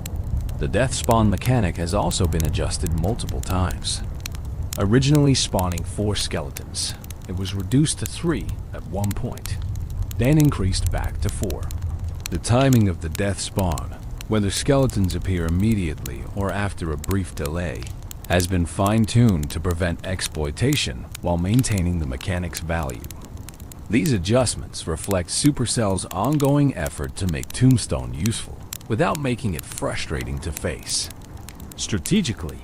The death spawn mechanic has also been adjusted multiple times. Originally spawning 4 skeletons, it was reduced to 3 at one point, then increased back to 4. The timing of the death spawn, whether skeletons appear immediately or after a brief delay, has been fine-tuned to prevent exploitation while maintaining the mechanic's value. These adjustments reflect Supercell's ongoing effort to make Tombstone useful without making it frustrating to face. Strategically,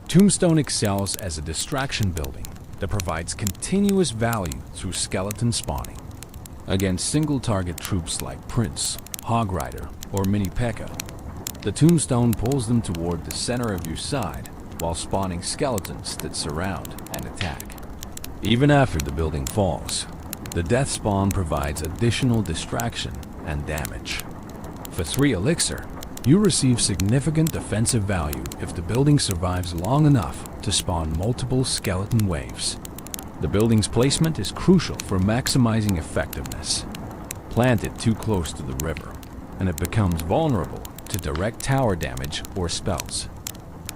Tombstone excels as a distraction building that provides continuous value through skeleton spawning. Against single-target troops like Prince, Hog Rider, or Mini P.E.K.K.A., the Tombstone pulls them toward the center of your side while spawning skeletons that surround and attack. Even after the building falls, the death spawn provides additional distraction and damage. For 3 elixir, you receive significant defensive value if the building survives long enough to spawn multiple skeleton waves. The building's placement is crucial for maximizing effectiveness. Plant it too close to the river, and it becomes vulnerable to direct tower damage or spells.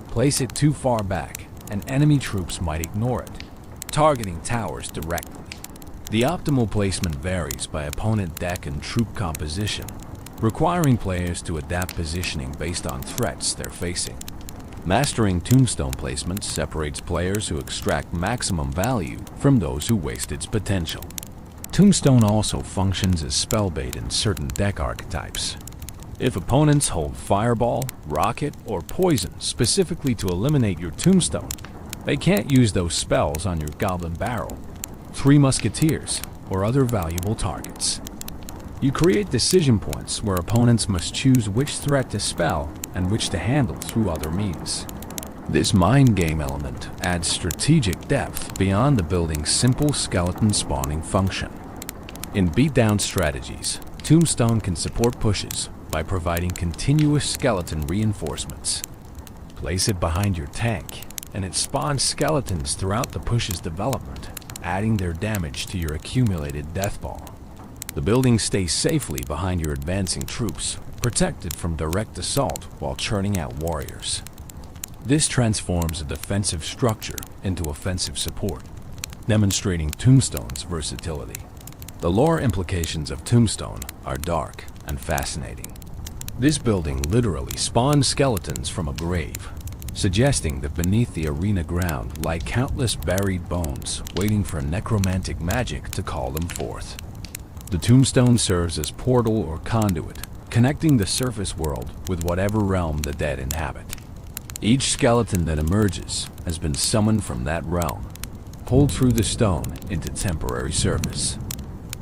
Place it too far back, and enemy troops might ignore it, targeting towers directly. The optimal placement varies by opponent deck and troop composition, requiring players to adapt positioning based on threats they're facing. Mastering tombstone placement separates players who extract maximum value from those who waste its potential. Tombstone also functions as spell bait in certain deck archetypes. If opponents hold Fireball, Rocket, or Poison specifically to eliminate your tombstone, they can't use those spells on your Goblin Barrel, Three Musketeers, or other valuable targets. You create decision points where opponents must choose which threat to spell and which to handle through other means. This mind game element adds strategic depth beyond the building's simple skeleton spawning function. In beatdown strategies, Tombstone can support pushes by providing continuous skeleton reinforcements. Place it behind your tank, and it spawns skeletons throughout the push's development, adding their damage to your accumulated death ball. The building stays safely behind your advancing troops, protected from direct assault while churning out warriors. This transforms a defensive structure into offensive support, demonstrating Tombstone's versatility. The lore implications of Tombstone are dark and fascinating. This building literally spawns skeletons from a grave, suggesting that beneath the arena ground lie countless buried bones waiting for necromantic magic to call them forth. The tombstone serves as portal or conduit, connecting the surface world with whatever realm the dead inhabit. Each skeleton that emerges has been summoned from that realm, pulled through the stone into temporary service.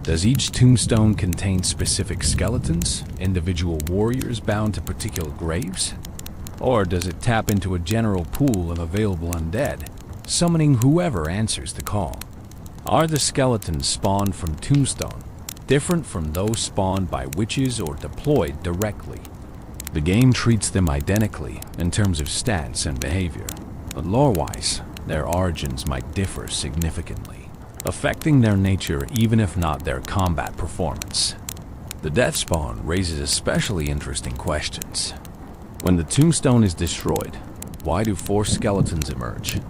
Does each tombstone contain specific skeletons, individual warriors bound to particular graves? Or does it tap into a general pool of available undead, summoning whoever answers the call? Are the skeletons spawned from Tombstone different from those spawned by witches or deployed directly? The game treats them identically in terms of stats and behavior, but lore-wise, their origins might differ significantly, affecting their nature even if not their combat performance. The death spawn raises especially interesting questions. When the tombstone is destroyed, why do 4 skeletons emerge?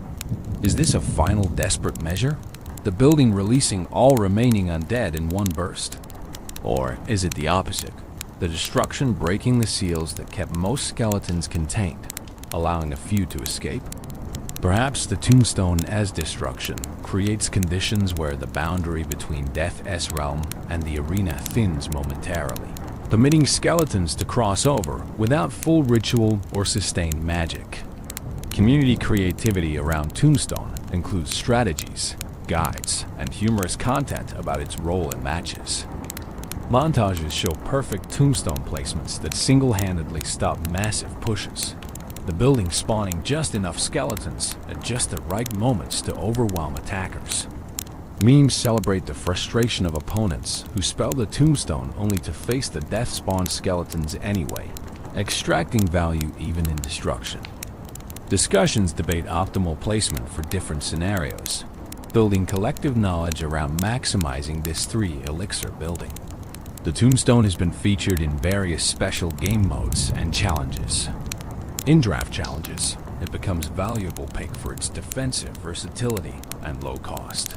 Is this a final desperate measure? The building releasing all remaining undead in one burst? Or is it the opposite? The destruction breaking the seals that kept most skeletons contained, allowing a few to escape? Perhaps the tombstone as destruction creates conditions where the boundary between Death's realm and the arena thins momentarily, permitting skeletons to cross over without full ritual or sustained magic. Community creativity around Tombstone includes strategies, guides, and humorous content about its role in matches. Montages show perfect tombstone placements that single-handedly stop massive pushes, the building spawning just enough skeletons at just the right moments to overwhelm attackers. Memes celebrate the frustration of opponents who spell the tombstone only to face the death spawn skeletons anyway, extracting value even in destruction. Discussions debate optimal placement for different scenarios, building collective knowledge around maximizing this 3 elixir building. The tombstone has been featured in various special game modes and challenges. In draft challenges, it becomes valuable pick for its defensive versatility and low cost.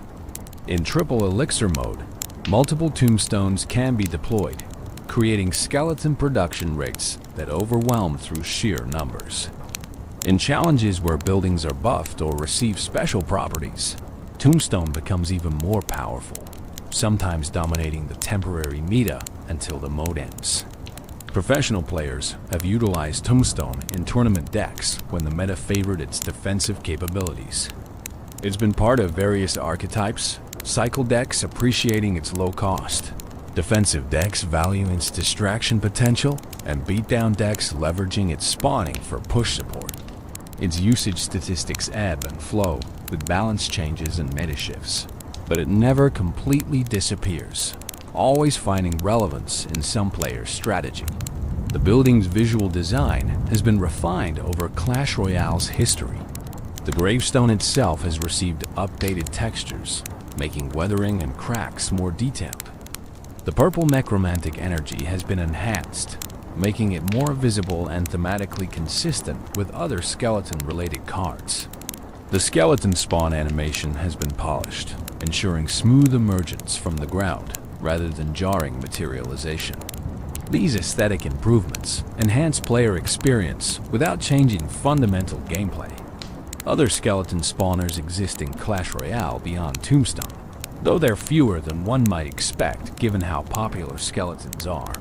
In triple elixir mode, multiple tombstones can be deployed, creating skeleton production rates that overwhelm through sheer numbers. In challenges where buildings are buffed or receive special properties, Tombstone becomes even more powerful, sometimes dominating the temporary meta until the mode ends. Professional players have utilized Tombstone in tournament decks when the meta favored its defensive capabilities. It's been part of various archetypes, cycle decks appreciating its low cost, defensive decks valuing its distraction potential, and beatdown decks leveraging its spawning for push support. Its usage statistics ebb and flow with balance changes and meta shifts, but it never completely disappears, always finding relevance in some players' strategy. The building's visual design has been refined over Clash Royale's history. The gravestone itself has received updated textures, making weathering and cracks more detailed. The purple necromantic energy has been enhanced, making it more visible and thematically consistent with other skeleton-related cards. The skeleton spawn animation has been polished, ensuring smooth emergence from the ground rather than jarring materialization. These aesthetic improvements enhance player experience without changing fundamental gameplay. Other skeleton spawners exist in Clash Royale beyond Tombstone, though they're fewer than one might expect given how popular skeletons are.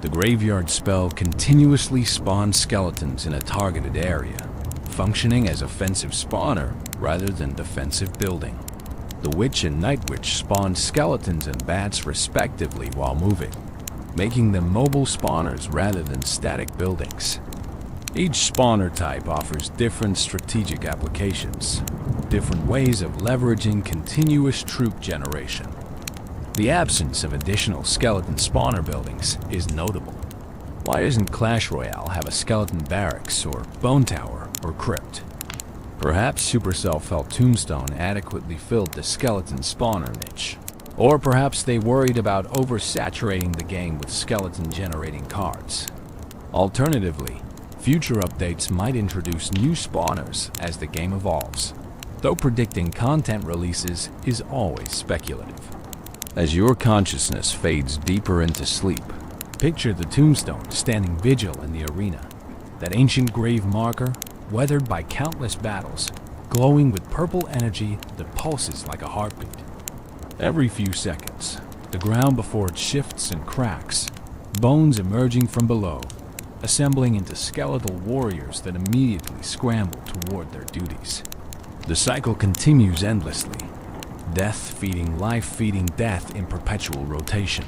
The graveyard spell continuously spawns skeletons in a targeted area, functioning as offensive spawner rather than defensive building. The Witch and Night Witch spawn skeletons and bats respectively while moving, making them mobile spawners rather than static buildings. Each spawner type offers different strategic applications, different ways of leveraging continuous troop generation. The absence of additional skeleton spawner buildings is notable. Why doesn't Clash Royale have a skeleton barracks or bone tower or crypt? Perhaps Supercell felt Tombstone adequately filled the skeleton spawner niche. Or perhaps they worried about oversaturating the game with skeleton-generating cards. Alternatively, future updates might introduce new spawners as the game evolves, though predicting content releases is always speculative. As your consciousness fades deeper into sleep, picture the Tombstone standing vigil in the arena, that ancient grave marker, weathered by countless battles, glowing with purple energy that pulses like a heartbeat. Every few seconds, the ground before it shifts and cracks, bones emerging from below, assembling into skeletal warriors that immediately scramble toward their duties. The cycle continues endlessly, death feeding life feeding death in perpetual rotation.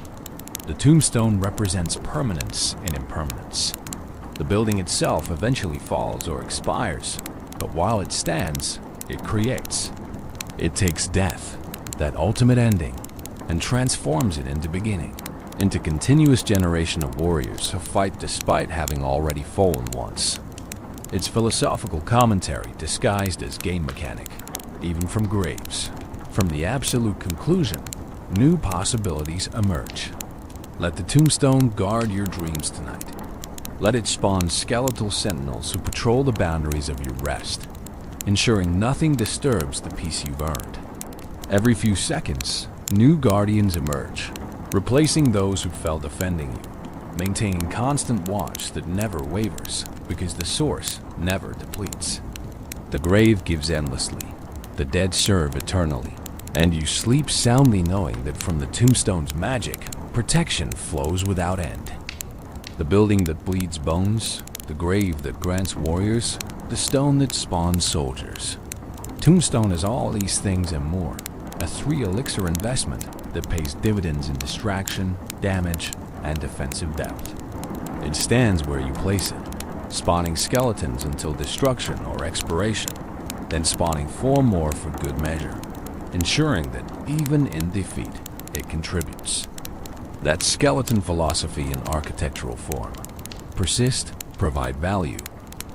The Tombstone represents permanence and impermanence. The building itself eventually falls or expires, but while it stands, it creates. It takes death, that ultimate ending, and transforms it into beginning, into continuous generation of warriors who fight despite having already fallen once. It's philosophical commentary disguised as game mechanic, even from graves. From the absolute conclusion, new possibilities emerge. Let the Tombstone guard your dreams tonight. Let it spawn skeletal sentinels who patrol the boundaries of your rest, ensuring nothing disturbs the peace you've earned. Every few seconds, new guardians emerge, replacing those who fell defending you, maintaining constant watch that never wavers because the source never depletes. The grave gives endlessly, the dead serve eternally, and you sleep soundly knowing that from the Tombstone's magic, protection flows without end. The building that bleeds bones, the grave that grants warriors, the stone that spawns soldiers. Tombstone is all these things and more, a 3-elixir investment that pays dividends in distraction, damage, and defensive depth. It stands where you place it, spawning skeletons until destruction or expiration, then spawning 4 more for good measure, ensuring that even in defeat, it contributes. That's skeleton philosophy in architectural form. Persist, provide value,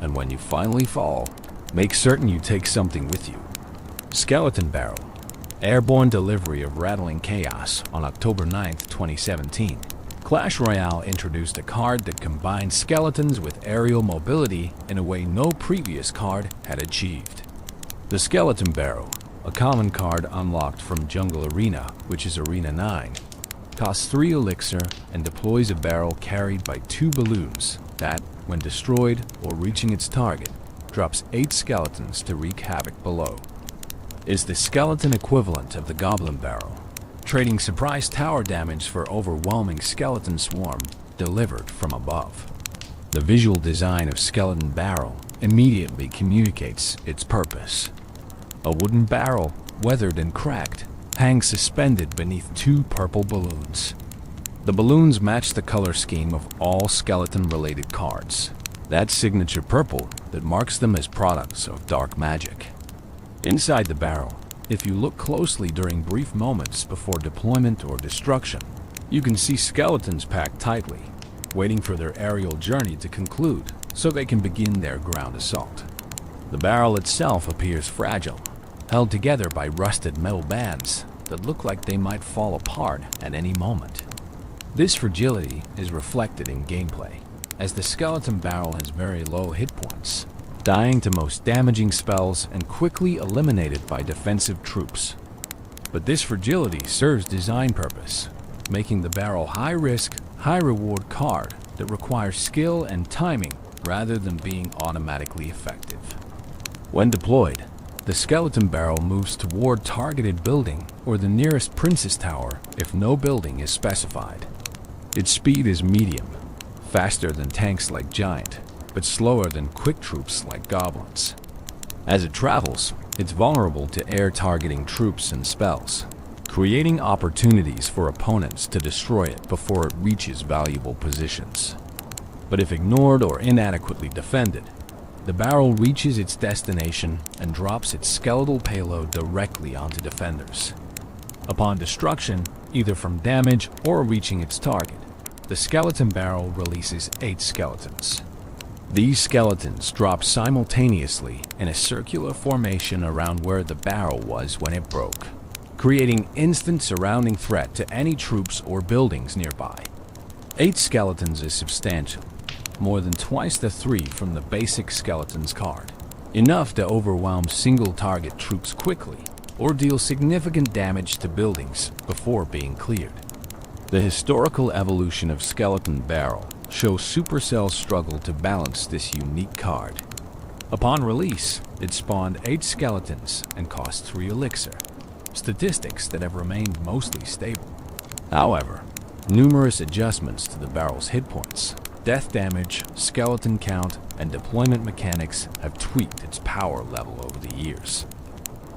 and when you finally fall, make certain you take something with you. Skeleton Barrel, airborne delivery of rattling chaos on October 9th, 2017. Clash Royale introduced a card that combines skeletons with aerial mobility in a way no previous card had achieved. The Skeleton Barrel, a common card unlocked from Jungle Arena, which is Arena 9, costs 3 elixir and deploys a barrel carried by 2 balloons that, when destroyed or reaching its target, drops 8 skeletons to wreak havoc below. It's the skeleton equivalent of the Goblin Barrel, trading surprise tower damage for overwhelming skeleton swarm delivered from above. The visual design of Skeleton Barrel immediately communicates its purpose. A wooden barrel, weathered and cracked, hangs suspended beneath 2 purple balloons. The balloons match the color scheme of all skeleton-related cards, that signature purple that marks them as products of dark magic. Inside the barrel, if you look closely during brief moments before deployment or destruction, you can see skeletons packed tightly, waiting for their aerial journey to conclude so they can begin their ground assault. The barrel itself appears fragile, held together by rusted metal bands that look like they might fall apart at any moment. This fragility is reflected in gameplay, as the Skeleton Barrel has very low hit points, dying to most damaging spells and quickly eliminated by defensive troops. But this fragility serves design purpose, making the barrel high risk high-reward card that requires skill and timing rather than being automatically effective. When deployed, the skeleton barrel moves toward targeted building or the nearest princess tower if no building is specified. Its speed is medium, faster than tanks like Giant, but slower than quick troops like goblins. As it travels, it's vulnerable to air targeting troops and spells, creating opportunities for opponents to destroy it before it reaches valuable positions. But if ignored or inadequately defended, the barrel reaches its destination and drops its skeletal payload directly onto defenders. Upon destruction, either from damage or reaching its target, the skeleton barrel releases 8 skeletons. These skeletons drop simultaneously in a circular formation around where the barrel was when it broke, creating instant surrounding threat to any troops or buildings nearby. 8 skeletons is substantial, more than twice the 3 from the basic skeletons card, enough to overwhelm single-target troops quickly or deal significant damage to buildings before being cleared. The historical evolution of Skeleton Barrel shows Supercell's struggle to balance this unique card. Upon release, it spawned 8 skeletons and cost 3 elixir, statistics that have remained mostly stable. However, numerous adjustments to the barrel's hit points, death damage, skeleton count, and deployment mechanics have tweaked its power level over the years.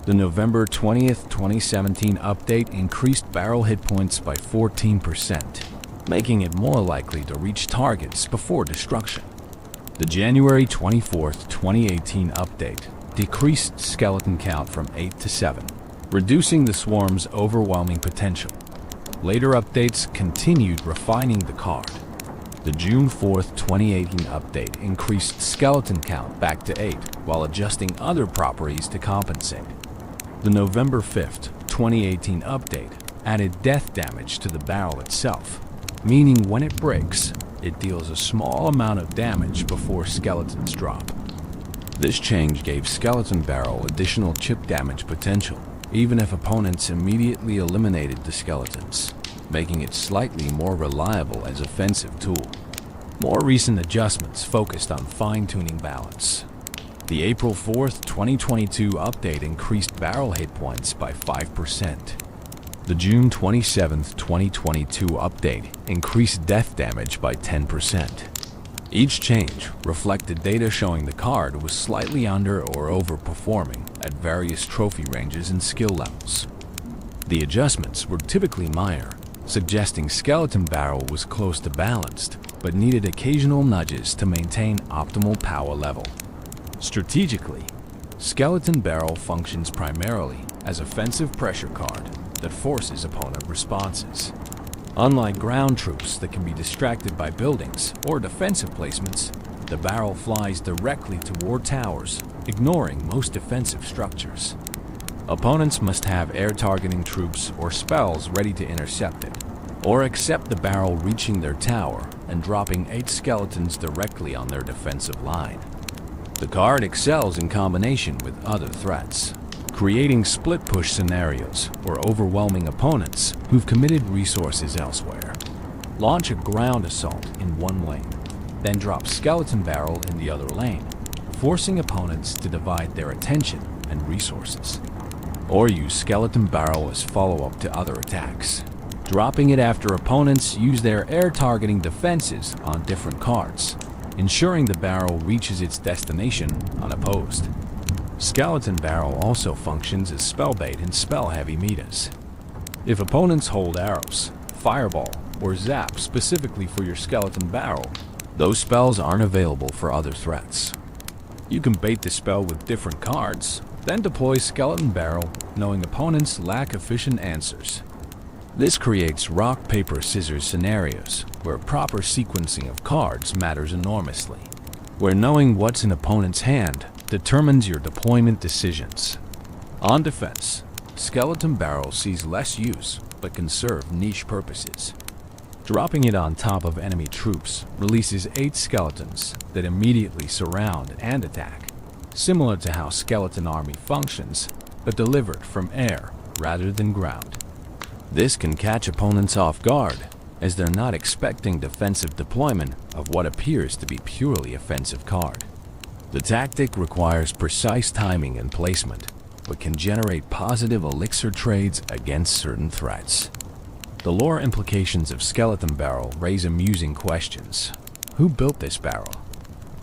The November 20th, 2017 update increased barrel hit points by 14%, making it more likely to reach targets before destruction. The January 24th, 2018 update decreased skeleton count from 8 to 7, reducing the swarm's overwhelming potential. Later updates continued refining the card. The June 4th, 2018 update increased skeleton count back to 8 while adjusting other properties to compensate. The November 5th, 2018 update added death damage to the barrel itself, meaning when it breaks, it deals a small amount of damage before skeletons drop. This change gave Skeleton Barrel additional chip damage potential, even if opponents immediately eliminated the skeletons, making it slightly more reliable as offensive tool. More recent adjustments focused on fine-tuning balance. The April 4th, 2022 update increased barrel hit points by 5%. The June 27th, 2022 update increased death damage by 10%. Each change reflected data showing the card was slightly under or overperforming at various trophy ranges and skill levels. The adjustments were typically minor, suggesting Skeleton Barrel was close to balanced, but needed occasional nudges to maintain optimal power level. Strategically, Skeleton Barrel functions primarily as offensive pressure card that forces opponent responses. Unlike ground troops that can be distracted by buildings or defensive placements, the barrel flies directly toward towers, ignoring most defensive structures. Opponents must have air targeting troops or spells ready to intercept it, or accept the barrel reaching their tower and dropping 8 skeletons directly on their defensive line. The card excels in combination with other threats, creating split-push scenarios or overwhelming opponents who've committed resources elsewhere. Launch a ground assault in one lane, then drop Skeleton Barrel in the other lane, forcing opponents to divide their attention and resources. Or use Skeleton Barrel as follow-up to other attacks, dropping it after opponents use their air targeting defenses on different cards, ensuring the barrel reaches its destination unopposed. Skeleton Barrel also functions as spellbait in spell-heavy metas. If opponents hold arrows, fireball, or zap specifically for your Skeleton Barrel, those spells aren't available for other threats. You can bait the spell with different cards, then deploy Skeleton Barrel, knowing opponents lack efficient answers. This creates rock, paper, scissors scenarios where proper sequencing of cards matters enormously, where knowing what's in opponent's hand determines your deployment decisions. On defense, Skeleton Barrel sees less use but can serve niche purposes. Dropping it on top of enemy troops releases 8 skeletons that immediately surround and attack, similar to how Skeleton Army functions, but delivered from air rather than ground. This can catch opponents off guard, as they're not expecting defensive deployment of what appears to be purely offensive card. The tactic requires precise timing and placement, but can generate positive elixir trades against certain threats. The lore implications of Skeleton Barrel raise amusing questions. Who built this barrel?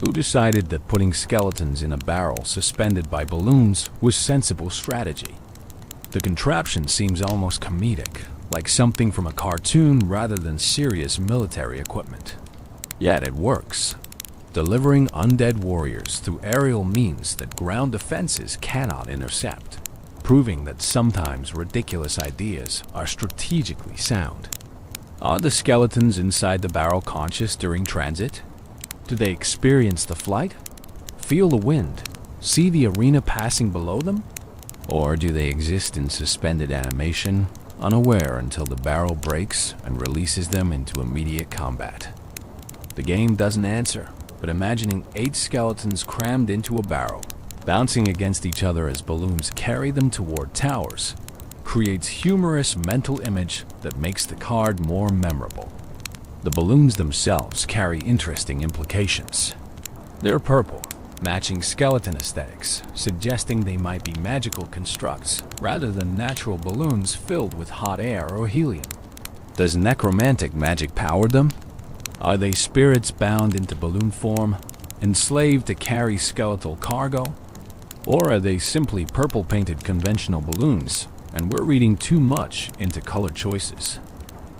Who decided that putting skeletons in a barrel suspended by balloons was sensible strategy? The contraption seems almost comedic, like something from a cartoon rather than serious military equipment. Yet it works, delivering undead warriors through aerial means that ground defenses cannot intercept, proving that sometimes ridiculous ideas are strategically sound. Are the skeletons inside the barrel conscious during transit? Do they experience the flight? Feel the wind? See the arena passing below them? Or do they exist in suspended animation, unaware until the barrel breaks and releases them into immediate combat? The game doesn't answer, but imagining 8 skeletons crammed into a barrel, bouncing against each other as balloons carry them toward towers, creates humorous mental image that makes the card more memorable. The balloons themselves carry interesting implications. They're purple, matching skeleton aesthetics, suggesting they might be magical constructs rather than natural balloons filled with hot air or helium. Does necromantic magic power them? Are they spirits bound into balloon form, enslaved to carry skeletal cargo? Or are they simply purple-painted conventional balloons, and we're reading too much into color choices?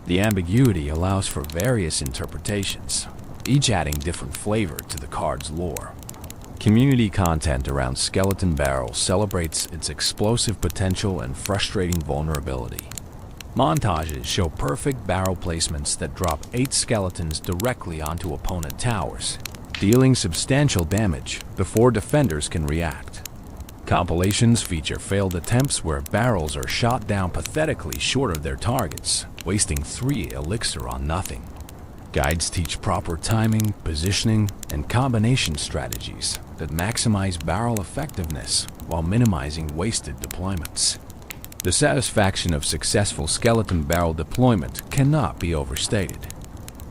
The ambiguity allows for various interpretations, each adding different flavor to the card's lore. Community content around Skeleton Barrel celebrates its explosive potential and frustrating vulnerability. Montages show perfect barrel placements that drop 8 skeletons directly onto opponent towers, dealing substantial damage before defenders can react. Compilations feature failed attempts where barrels are shot down pathetically short of their targets, wasting 3 elixir on nothing. Guides teach proper timing, positioning, and combination strategies that maximize barrel effectiveness while minimizing wasted deployments. The satisfaction of successful skeleton barrel deployment cannot be overstated.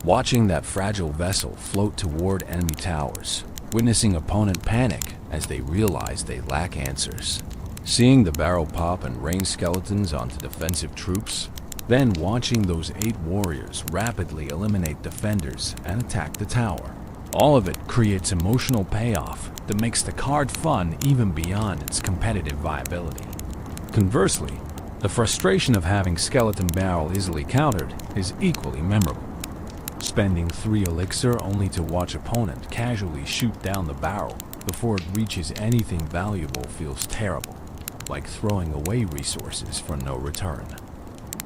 Watching that fragile vessel float toward enemy towers, witnessing opponent panic as they realize they lack answers, seeing the barrel pop and rain skeletons onto defensive troops, then watching those 8 warriors rapidly eliminate defenders and attack the tower. All of it creates emotional payoff that makes the card fun even beyond its competitive viability. Conversely, the frustration of having Skeleton Barrel easily countered is equally memorable. Spending 3 elixir only to watch opponent casually shoot down the barrel before it reaches anything valuable feels terrible, like throwing away resources for no return.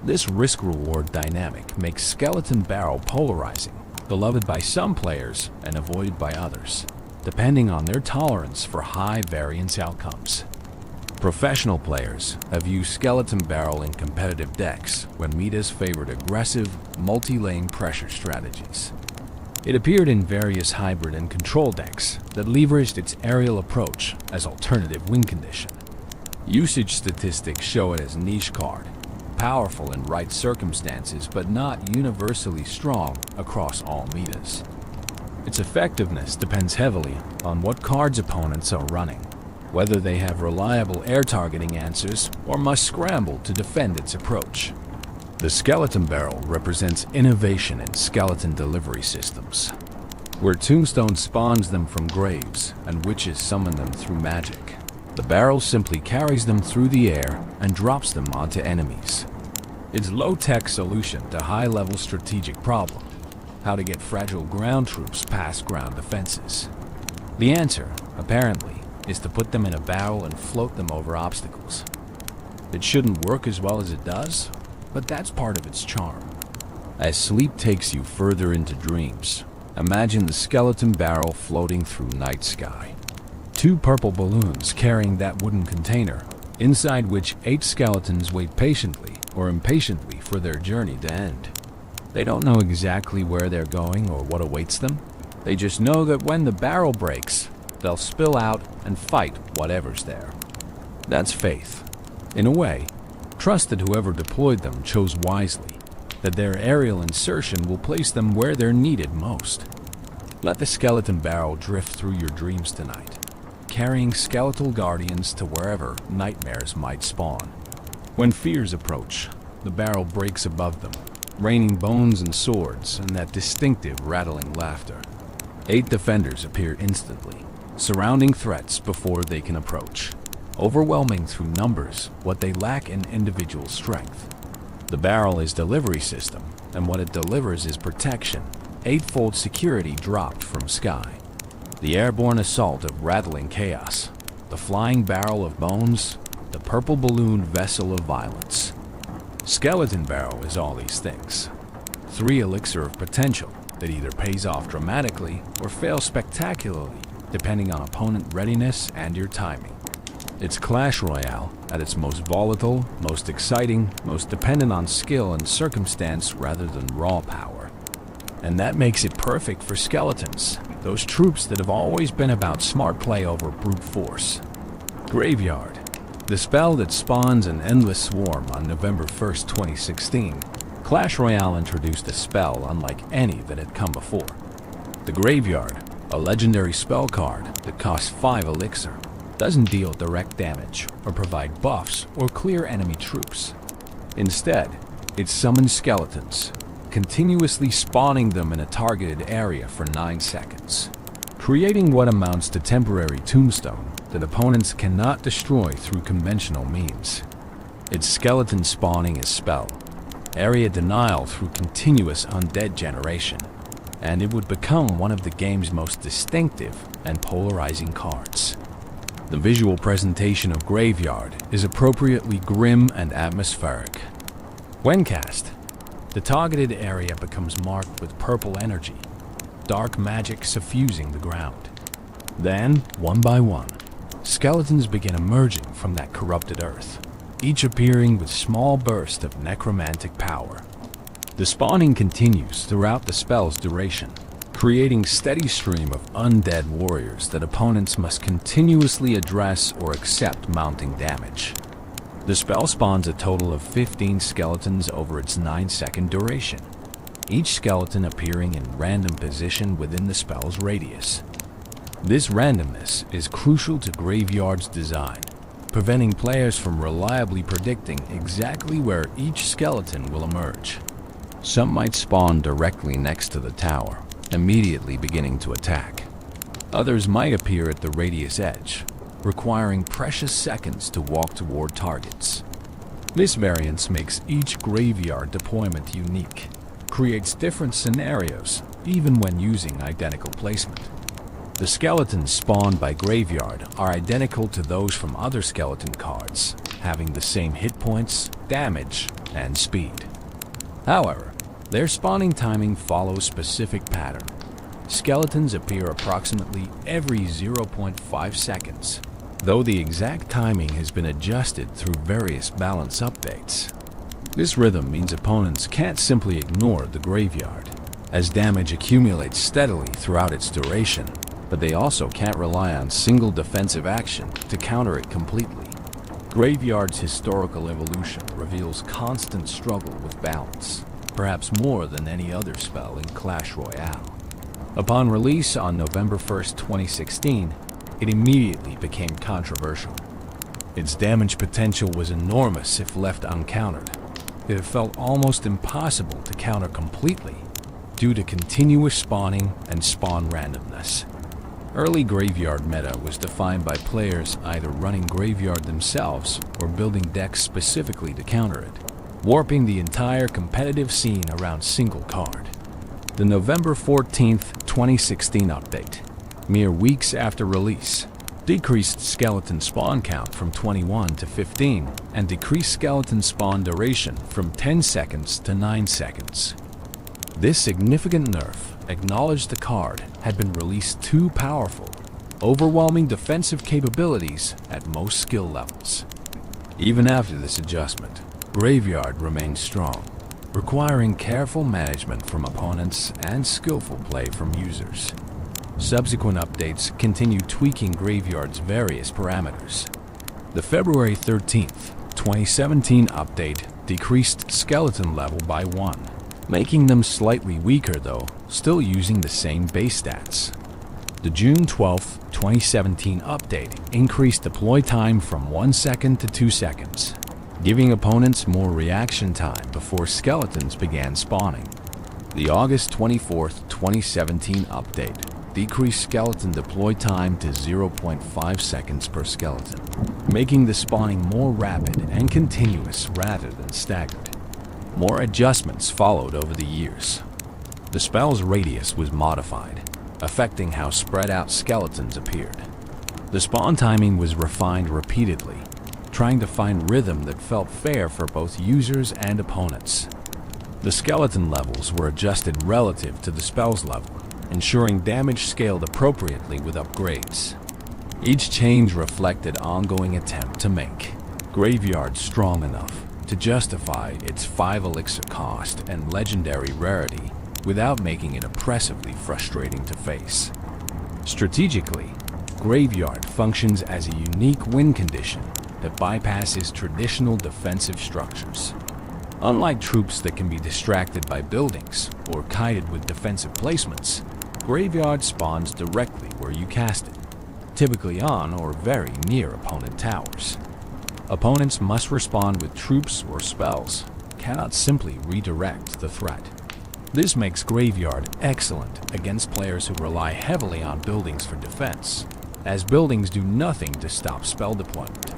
This risk-reward dynamic makes Skeleton Barrel polarizing, beloved by some players and avoided by others, depending on their tolerance for high variance outcomes. Professional players have used Skeleton Barrel in competitive decks when metas favored aggressive, multi-lane pressure strategies. It appeared in various hybrid and control decks that leveraged its aerial approach as alternative win condition. Usage statistics show it as niche card, powerful in right circumstances but not universally strong across all metas. Its effectiveness depends heavily on what cards opponents are running, whether they have reliable air targeting answers or must scramble to defend its approach. The Skeleton Barrel represents innovation in skeleton delivery systems, where Tombstone spawns them from graves and witches summon them through magic. The barrel simply carries them through the air and drops them onto enemies. Its low-tech solution to high-level strategic problem: how to get fragile ground troops past ground defenses. The answer, apparently, is to put them in a barrel and float them over obstacles. It shouldn't work as well as it does, but that's part of its charm. As sleep takes you further into dreams, imagine the Skeleton Barrel floating through night sky. 2 purple balloons carrying that wooden container, inside which 8 skeletons wait patiently or impatiently for their journey to end. They don't know exactly where they're going or what awaits them. They just know that when the barrel breaks, they'll spill out and fight whatever's there. That's faith. In a way, trust that whoever deployed them chose wisely, that their aerial insertion will place them where they're needed most. Let the skeleton barrel drift through your dreams tonight, carrying skeletal guardians to wherever nightmares might spawn. When fears approach, the barrel breaks above them, raining bones and swords and that distinctive rattling laughter. 8 defenders appear instantly, surrounding threats before they can approach, overwhelming through numbers what they lack in individual strength. The barrel is delivery system, and what it delivers is protection, 8-fold security dropped from sky. The airborne assault of rattling chaos, the flying barrel of bones, the purple balloon vessel of violence. Skeleton barrel is all these things. 3 elixir of potential that either pays off dramatically or fails spectacularly, depending on opponent readiness and your timing. It's Clash Royale at its most volatile, most exciting, most dependent on skill and circumstance rather than raw power. And that makes it perfect for skeletons, those troops that have always been about smart play over brute force. Graveyard, the spell that spawns an endless swarm. On November 1st, 2016, Clash Royale introduced a spell unlike any that had come before. The Graveyard, a legendary spell card that costs 5 elixir, doesn't deal direct damage or provide buffs or clear enemy troops. Instead, it summons skeletons, continuously spawning them in a targeted area for 9 seconds, creating what amounts to temporary tombstone that opponents cannot destroy through conventional means. Its skeleton spawning is spell, area denial through continuous undead generation, and it would become one of the game's most distinctive and polarizing cards. The visual presentation of Graveyard is appropriately grim and atmospheric. When cast, the targeted area becomes marked with purple energy, dark magic suffusing the ground. Then, one by one, skeletons begin emerging from that corrupted earth, each appearing with small bursts of necromantic power. The spawning continues throughout the spell's duration, creating steady stream of undead warriors that opponents must continuously address or accept mounting damage. The spell spawns a total of 15 skeletons over its 9-second duration, each skeleton appearing in random position within the spell's radius. This randomness is crucial to Graveyard's design, preventing players from reliably predicting exactly where each skeleton will emerge. Some might spawn directly next to the tower, immediately beginning to attack. Others might appear at the radius edge, requiring precious seconds to walk toward targets. This variance makes each Graveyard deployment unique, creates different scenarios, even when using identical placement. The skeletons spawned by Graveyard are identical to those from other skeleton cards, having the same hit points, damage, and speed. However, their spawning timing follows specific pattern. Skeletons appear approximately every 0.5 seconds, though the exact timing has been adjusted through various balance updates. This rhythm means opponents can't simply ignore the Graveyard, as damage accumulates steadily throughout its duration, but they also can't rely on single defensive action to counter it completely. Graveyard's historical evolution reveals constant struggle with balance, perhaps more than any other spell in Clash Royale. Upon release on November 1st, 2016, it immediately became controversial. Its damage potential was enormous if left uncountered. It felt almost impossible to counter completely due to continuous spawning and spawn randomness. Early Graveyard meta was defined by players either running Graveyard themselves or building decks specifically to counter it, warping the entire competitive scene around single card. The November 14th, 2016 update, mere weeks after release, decreased skeleton spawn count from 21 to 15 and decreased skeleton spawn duration from 10 seconds to 9 seconds. This significant nerf acknowledged the card had been released too powerful, overwhelming defensive capabilities at most skill levels. Even after this adjustment, Graveyard remains strong, requiring careful management from opponents and skillful play from users. Subsequent updates continue tweaking Graveyard's various parameters. The February 13th, 2017 update decreased skeleton level by 1, making them slightly weaker though, still using the same base stats. The June 12, 2017 update increased deploy time from 1 second to 2 seconds, giving opponents more reaction time before skeletons began spawning. The August 24, 2017 update decreased skeleton deploy time to 0.5 seconds per skeleton, making the spawning more rapid and continuous rather than staggered. More adjustments followed over the years. The spell's radius was modified, affecting how spread out skeletons appeared. The spawn timing was refined repeatedly, trying to find rhythm that felt fair for both users and opponents. The skeleton levels were adjusted relative to the spell's level, ensuring damage scaled appropriately with upgrades. Each change reflected ongoing attempt to make Graveyard strong enough to justify its 5 elixir cost and legendary rarity without making it oppressively frustrating to face. Strategically, Graveyard functions as a unique win condition that bypasses traditional defensive structures. Unlike troops that can be distracted by buildings or kited with defensive placements, Graveyard spawns directly where you cast it, typically on or very near opponent towers. Opponents must respond with troops or spells, cannot simply redirect the threat. This makes Graveyard excellent against players who rely heavily on buildings for defense, as buildings do nothing to stop spell deployment.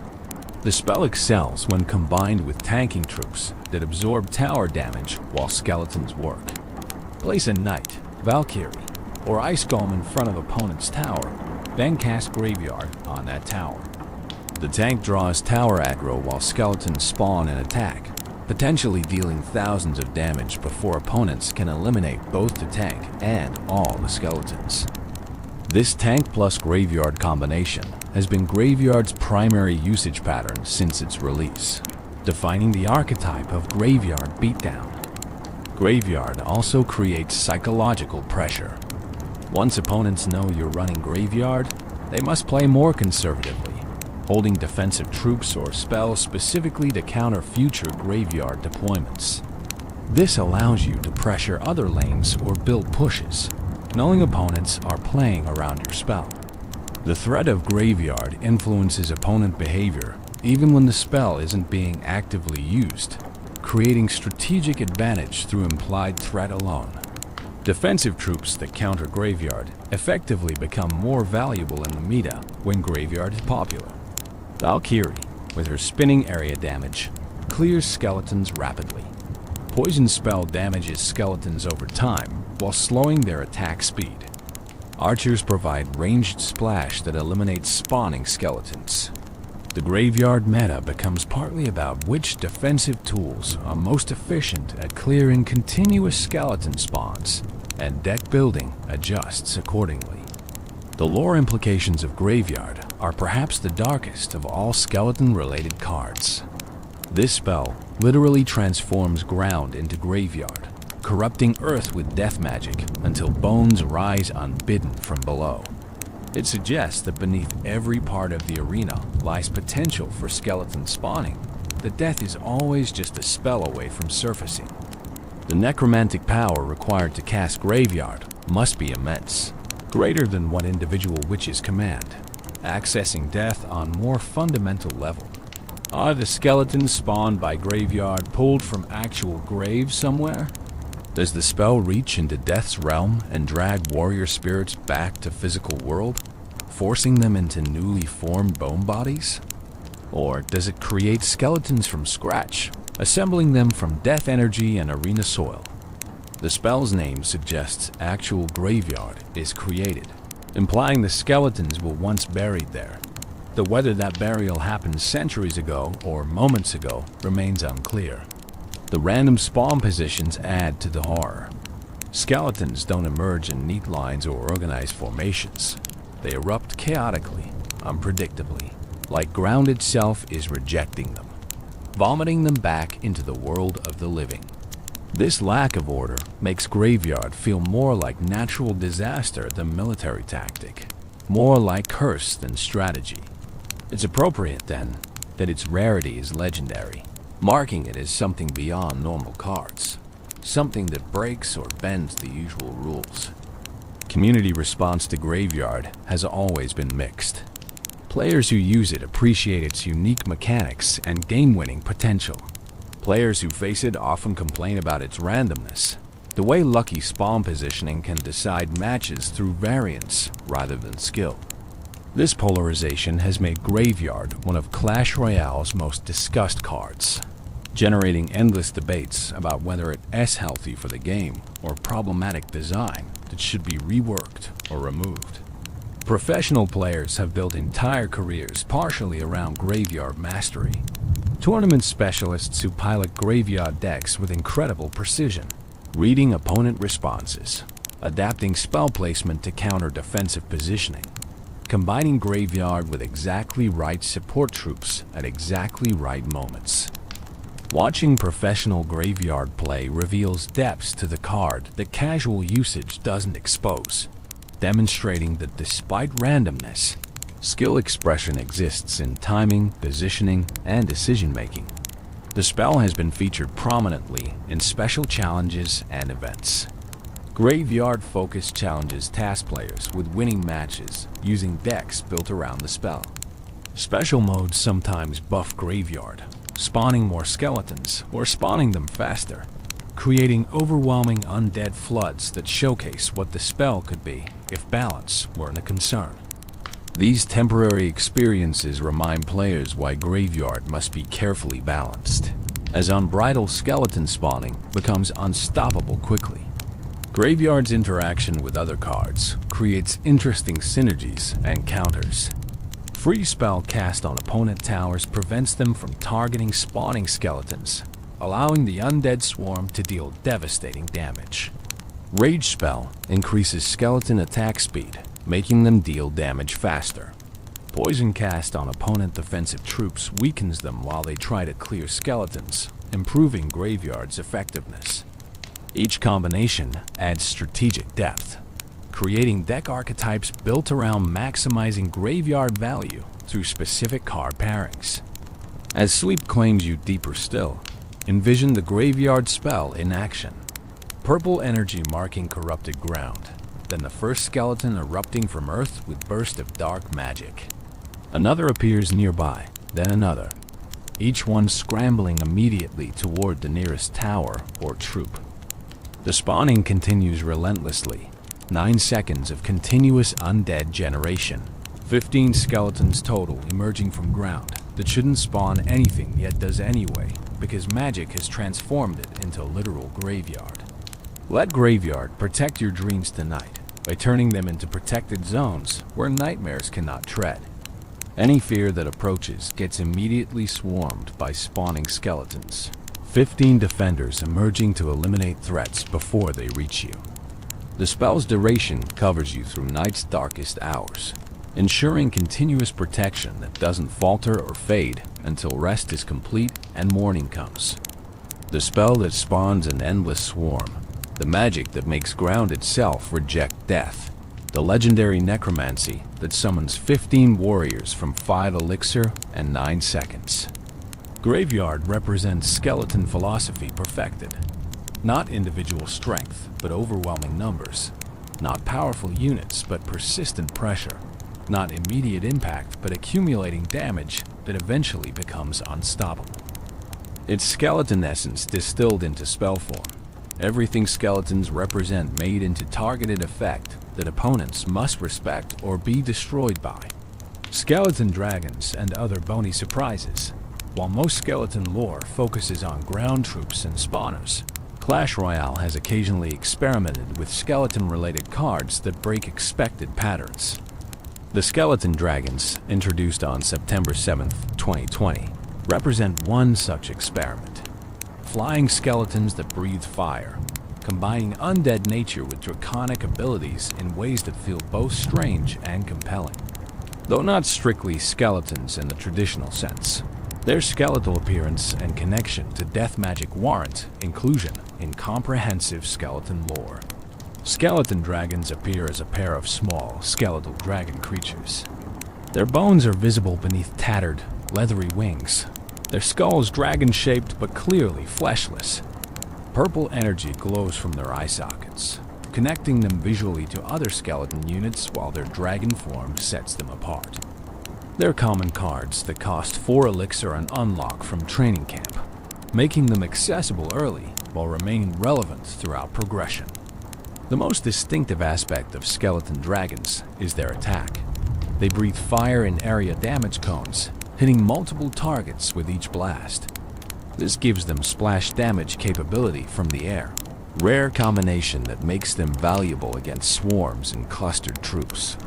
The spell excels when combined with tanking troops that absorb tower damage while skeletons work. Place a Knight, Valkyrie, or Ice Golem in front of opponent's tower, then cast Graveyard on that tower. The tank draws tower aggro while skeletons spawn and attack, potentially dealing thousands of damage before opponents can eliminate both the tank and all the skeletons. This tank plus Graveyard combination has been Graveyard's primary usage pattern since its release, defining the archetype of Graveyard beatdown. Graveyard also creates psychological pressure. Once opponents know you're running Graveyard, they must play more conservatively, holding defensive troops or spells specifically to counter future Graveyard deployments. This allows you to pressure other lanes or build pushes, knowing opponents are playing around your spell. The threat of Graveyard influences opponent behavior even when the spell isn't being actively used, creating strategic advantage through implied threat alone. Defensive troops that counter Graveyard effectively become more valuable in the meta when Graveyard is popular. Valkyrie, with her spinning area damage, clears skeletons rapidly. Poison spell damages skeletons over time while slowing their attack speed. Archers provide ranged splash that eliminates spawning skeletons. The Graveyard meta becomes partly about which defensive tools are most efficient at clearing continuous skeleton spawns, and deck building adjusts accordingly. The lore implications of Graveyard are perhaps the darkest of all skeleton-related cards. This spell literally transforms ground into Graveyard, corrupting earth with death magic until bones rise unbidden from below. It suggests that beneath every part of the arena lies potential for skeleton spawning, that death is always just a spell away from surfacing. The necromantic power required to cast Graveyard must be immense, greater than what individual witches command, accessing death on more fundamental level. Are the skeletons spawned by Graveyard pulled from actual graves somewhere? Does the spell reach into Death's realm and drag warrior spirits back to physical world, forcing them into newly formed bone bodies? Or does it create skeletons from scratch, assembling them from death energy and arena soil? The spell's name suggests actual Graveyard is created, implying the skeletons were once buried there. Though whether that burial happened centuries ago or moments ago remains unclear. The random spawn positions add to the horror. Skeletons don't emerge in neat lines or organized formations. They erupt chaotically, unpredictably, like ground itself is rejecting them, vomiting them back into the world of the living. This lack of order makes Graveyard feel more like natural disaster than military tactic, more like curse than strategy. It's appropriate, then, that its rarity is legendary. marking it as something beyond normal cards, something that breaks or bends the usual rules. Community response to Graveyard has always been mixed. Players who use it appreciate its unique mechanics and game-winning potential. Players who face it often complain about its randomness, the way lucky spawn positioning can decide matches through variance rather than skill. This polarization has made Graveyard one of Clash Royale's most discussed cards, generating endless debates about whether it is healthy for the game or problematic design that should be reworked or removed. Professional players have built entire careers partially around Graveyard mastery. Tournament specialists who pilot Graveyard decks with incredible precision, reading opponent responses, adapting spell placement to counter defensive positioning, combining Graveyard with exactly right support troops at exactly right moments. Watching professional Graveyard play reveals depths to the card that casual usage doesn't expose, demonstrating that despite randomness, skill expression exists in timing, positioning, and decision-making. The spell has been featured prominently in special challenges and events. Graveyard Focus challenges task players with winning matches using decks built around the spell. Special modes sometimes buff Graveyard, spawning more skeletons or spawning them faster, creating overwhelming undead floods that showcase what the spell could be if balance weren't a concern. These temporary experiences remind players why Graveyard must be carefully balanced, as unbridled skeleton spawning becomes unstoppable quickly. Graveyard's interaction with other cards creates interesting synergies and counters. Free spell cast on opponent towers prevents them from targeting spawning skeletons, allowing the undead swarm to deal devastating damage. Rage spell increases skeleton attack speed, making them deal damage faster. Poison cast on opponent defensive troops weakens them while they try to clear skeletons, improving Graveyard's effectiveness. Each combination adds strategic depth, creating deck archetypes built around maximizing Graveyard value through specific card pairings. As Sleep claims you deeper still, envision the Graveyard spell in action. Purple energy marking corrupted ground, then the first skeleton erupting from earth with burst of dark magic. Another appears nearby, then another, each one scrambling immediately toward the nearest tower or troop. The spawning continues relentlessly. 9 seconds of continuous undead generation. 15 skeletons total emerging from ground that shouldn't spawn anything yet does anyway because magic has transformed it into a literal graveyard. Let Graveyard protect your dreams tonight by turning them into protected zones where nightmares cannot tread. Any fear that approaches gets immediately swarmed by spawning skeletons. 15 defenders emerging to eliminate threats before they reach you. The spell's duration covers you through night's darkest hours, ensuring continuous protection that doesn't falter or fade until rest is complete and morning comes. The spell that spawns an endless swarm, the magic that makes ground itself reject death, the legendary necromancy that summons 15 warriors from 5 elixir and 9 seconds. Graveyard represents skeleton philosophy perfected. Not individual strength, but overwhelming numbers. Not powerful units, but persistent pressure. Not immediate impact, but accumulating damage that eventually becomes unstoppable. It's skeleton essence distilled into spell form. Everything skeletons represent made into targeted effect that opponents must respect or be destroyed by. Skeleton dragons and other bony surprises. While most skeleton lore focuses on ground troops and spawners, Clash Royale has occasionally experimented with skeleton-related cards that break expected patterns. The skeleton dragons, introduced on September 7, 2020, represent one such experiment. Flying skeletons that breathe fire, combining undead nature with draconic abilities in ways that feel both strange and compelling. Though not strictly skeletons in the traditional sense, their skeletal appearance and connection to death magic warrant inclusion in comprehensive skeleton lore. Skeleton dragons appear as a pair of small, skeletal dragon creatures. Their bones are visible beneath tattered, leathery wings, Their skull is dragon-shaped but clearly fleshless. Purple energy glows from their eye sockets, connecting them visually to other skeleton units while their dragon form sets them apart. They're common cards that cost 4 elixir and unlock from training camp, making them accessible early while remaining relevant throughout progression. The most distinctive aspect of skeleton dragons is their attack. They breathe fire and area damage cones, hitting multiple targets with each blast. This gives them splash damage capability from the air, rare combination that makes them valuable against swarms and clustered troops.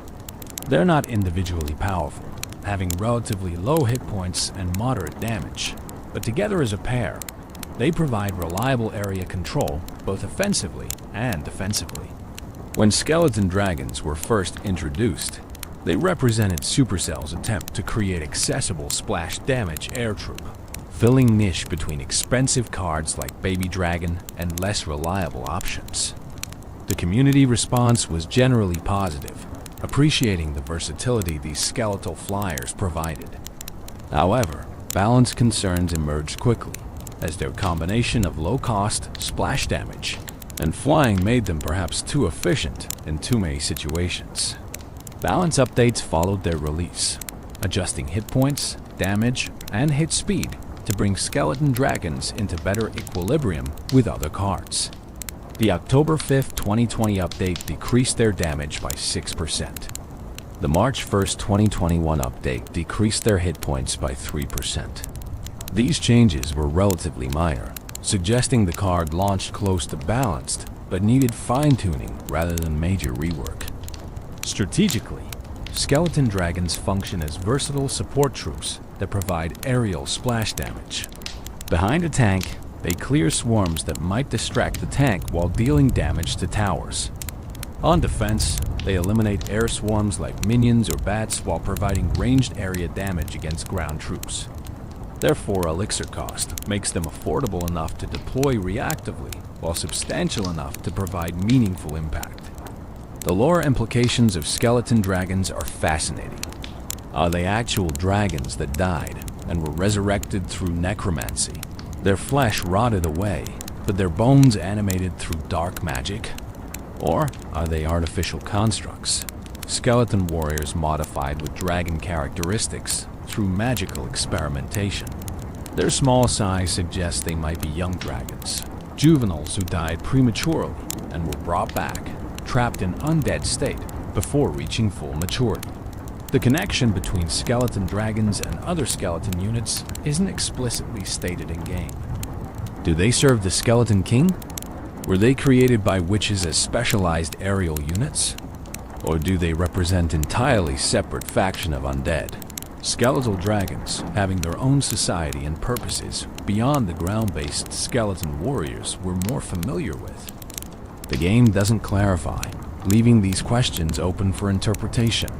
They're not individually powerful, having relatively low hit points and moderate damage, but together as a pair, they provide reliable area control both offensively and defensively. When skeleton dragons were first introduced, they represented Supercell's attempt to create accessible splash damage air troop, filling niche between expensive cards like Baby Dragon and less reliable options. The community response was generally positive, appreciating the versatility these skeletal flyers provided. However, balance concerns emerged quickly, as their combination of low-cost splash damage and flying made them perhaps too efficient in too many situations. Balance updates followed their release, adjusting hit points, damage, and hit speed to bring skeleton dragons into better equilibrium with other cards. The October 5, 2020 update decreased their damage by 6%. The March 1, 2021 update decreased their hit points by 3%. These changes were relatively minor, suggesting the card launched close to balanced, but needed fine-tuning rather than major rework. Strategically, skeleton dragons function as versatile support troops that provide aerial splash damage. Behind a tank, they clear swarms that might distract the tank while dealing damage to towers. On defense, they eliminate air swarms like minions or bats while providing ranged area damage against ground troops. Their 4 elixir cost makes them affordable enough to deploy reactively while substantial enough to provide meaningful impact. The lore implications of skeleton dragons are fascinating. Are they actual dragons that died and were resurrected through necromancy? Their flesh rotted away, but their bones animated through dark magic? Or are they artificial constructs, skeleton warriors modified with dragon characteristics through magical experimentation? Their small size suggests they might be young dragons, juveniles who died prematurely and were brought back, trapped in undead state before reaching full maturity. The connection between skeleton dragons and other skeleton units isn't explicitly stated in-game. Do they serve the Skeleton King? Were they created by witches as specialized aerial units? Or do they represent entirely separate faction of undead? Skeletal dragons, having their own society and purposes beyond the ground-based skeleton warriors we're more familiar with. The game doesn't clarify, leaving these questions open for interpretation.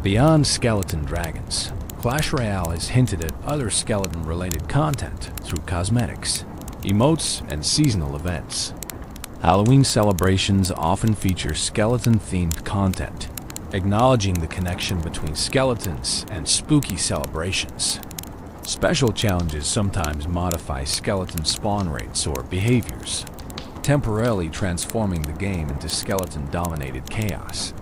Beyond skeleton dragons, Clash Royale has hinted at other skeleton-related content through cosmetics, emotes, and seasonal events. Halloween celebrations often feature skeleton-themed content, acknowledging the connection between skeletons and spooky celebrations. Special challenges sometimes modify skeleton spawn rates or behaviors, temporarily transforming the game into skeleton-dominated chaos.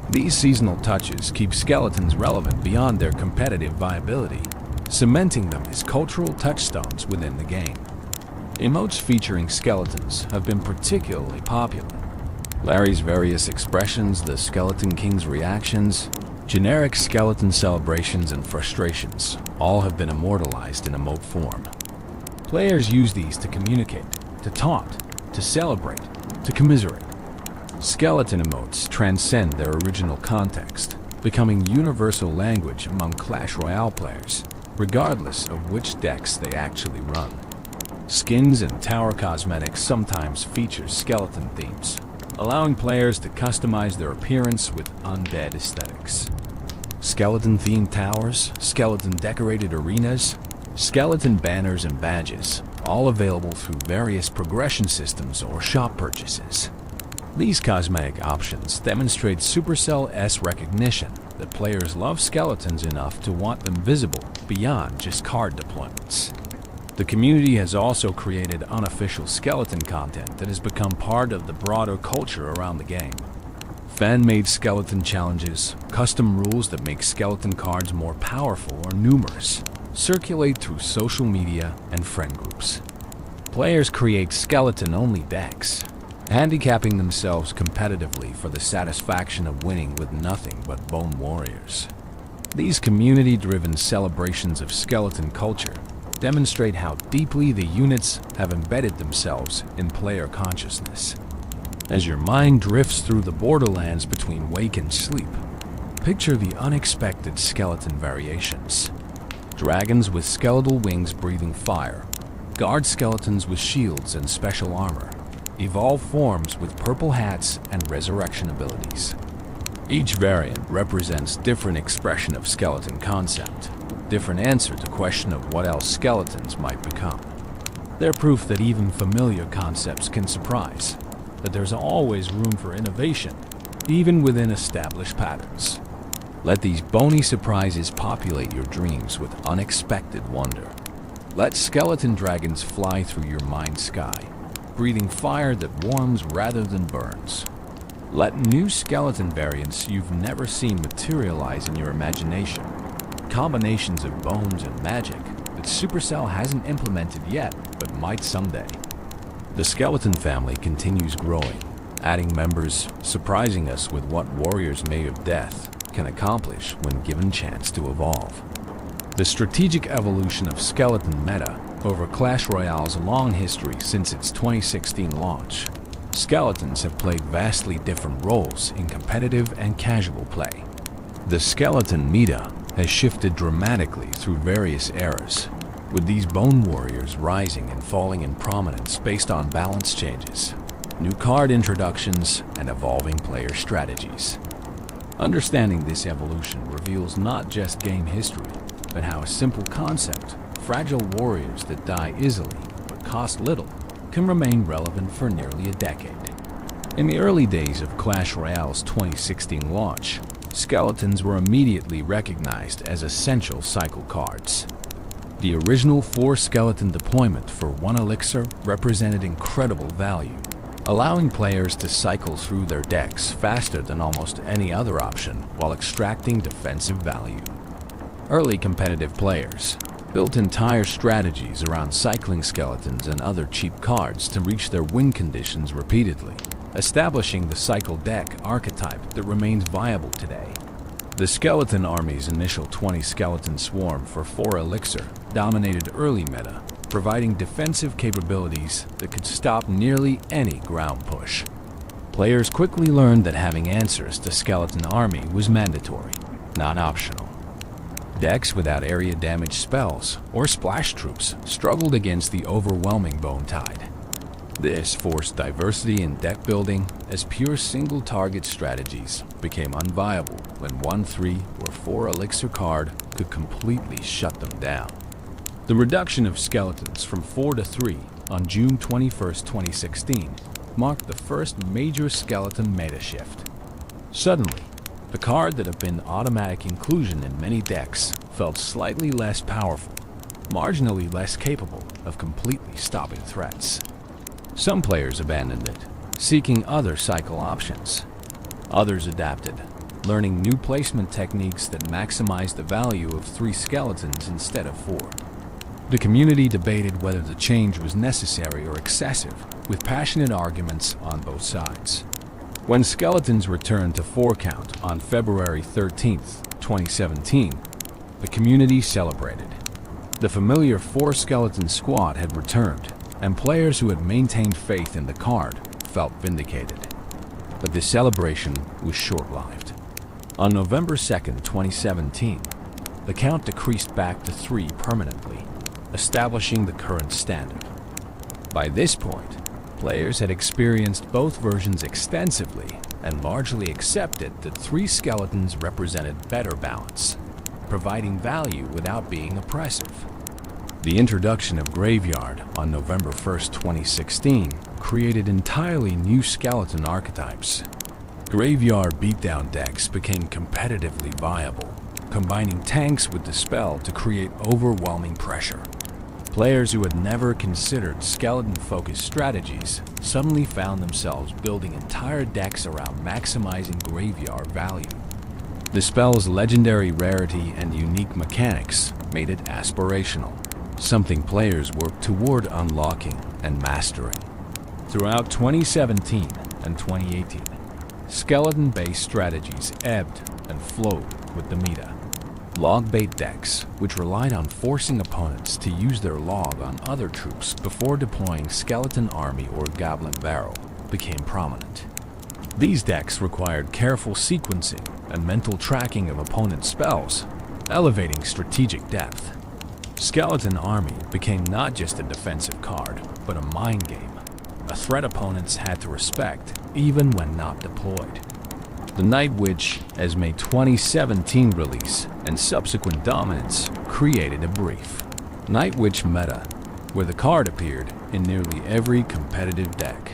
These seasonal touches keep skeletons relevant beyond their competitive viability, cementing them as cultural touchstones within the game. Emotes featuring skeletons have been particularly popular. Larry's various expressions, the Skeleton King's reactions, generic skeleton celebrations and frustrations all have been immortalized in emote form. Players use these to communicate, to taunt, to celebrate, to commiserate. Skeleton emotes transcend their original context, becoming universal language among Clash Royale players, regardless of which decks they actually run. Skins and tower cosmetics sometimes feature skeleton themes, allowing players to customize their appearance with undead aesthetics. Skeleton-themed towers, skeleton-decorated arenas, skeleton banners and badges, all available through various progression systems or shop purchases. These cosmetic options demonstrate Supercell S recognition that players love skeletons enough to want them visible beyond just card deployments. The community has also created unofficial skeleton content that has become part of the broader culture around the game. Fan-made skeleton challenges, custom rules that make skeleton cards more powerful or numerous, circulate through social media and friend groups. Players create skeleton-only decks, handicapping themselves competitively for the satisfaction of winning with nothing but bone warriors. These community-driven celebrations of skeleton culture demonstrate how deeply the units have embedded themselves in player consciousness. As your mind drifts through the borderlands between wake and sleep, picture the unexpected skeleton variations. Dragons with skeletal wings breathing fire, guard skeletons with shields and special armor, evolved forms with purple hats and resurrection abilities. Each variant represents different expression of skeleton concept, different answer to question of what else skeletons might become. They're proof that even familiar concepts can surprise, that there's always room for innovation, even within established patterns. Let these bony surprises populate your dreams with unexpected wonder. Let skeleton dragons fly through your mind sky, breathing fire that warms rather than burns. Let new skeleton variants you've never seen materialize in your imagination. Combinations of bones and magic that Supercell hasn't implemented yet, but might someday. The skeleton family continues growing, adding members, surprising us with what warriors made of death can accomplish when given chance to evolve. The strategic evolution of skeleton meta over Clash Royale's long history since its 2016 launch. Skeletons have played vastly different roles in competitive and casual play. The skeleton meta has shifted dramatically through various eras, with these bone warriors rising and falling in prominence based on balance changes, new card introductions, and evolving player strategies. Understanding this evolution reveals not just game history, but how a simple concept, fragile warriors that die easily but cost little, can remain relevant for nearly a decade. In the early days of Clash Royale's 2016 launch, skeletons were immediately recognized as essential cycle cards. The original 4-skeleton deployment for 1 elixir represented incredible value, allowing players to cycle through their decks faster than almost any other option while extracting defensive value. Early competitive players built entire strategies around cycling skeletons and other cheap cards to reach their win conditions repeatedly, establishing the cycle deck archetype that remains viable today. The Skeleton Army's initial 20-skeleton swarm for 4 elixir dominated early meta, providing defensive capabilities that could stop nearly any ground push. Players quickly learned that having answers to Skeleton Army was mandatory, not optional. Decks without area damage spells or splash troops struggled against the overwhelming Bone Tide. This forced diversity in deck building as pure single-target strategies became unviable when 1, 3, or 4 elixir card could completely shut them down. The reduction of skeletons from 4 to 3 on June 21, 2016 marked the first major skeleton meta shift. Suddenly, the card that had been automatic inclusion in many decks felt slightly less powerful, marginally less capable of completely stopping threats. Some players abandoned it, seeking other cycle options. Others adapted, learning new placement techniques that maximized the value of 3 skeletons instead of 4. The community debated whether the change was necessary or excessive, with passionate arguments on both sides. When skeletons returned to 4 count on February 13, 2017, the community celebrated. The familiar 4-skeleton squad had returned, and players who had maintained faith in the card felt vindicated. But the celebration was short-lived. On November 2, 2017, the count decreased back to 3 permanently, establishing the current standard. By this point, players had experienced both versions extensively and largely accepted that 3 skeletons represented better balance, providing value without being oppressive. The introduction of Graveyard on November 1, 2016 created entirely new skeleton archetypes. Graveyard beatdown decks became competitively viable, combining tanks with Dispel to create overwhelming pressure. Players who had never considered skeleton-focused strategies suddenly found themselves building entire decks around maximizing graveyard value. The spell's legendary rarity and unique mechanics made it aspirational, something players worked toward unlocking and mastering. Throughout 2017 and 2018, skeleton-based strategies ebbed and flowed with the meta. Log-bait decks, which relied on forcing opponents to use their log on other troops before deploying skeleton army or goblin barrel, became prominent. These decks required careful sequencing and mental tracking of opponent spells, elevating strategic depth. Skeleton Army became not just a defensive card, but a mind game, a threat opponents had to respect even when not deployed. The Night Witch, as May 2017 release and subsequent dominance, created a brief Night Witch meta, where the card appeared in nearly every competitive deck.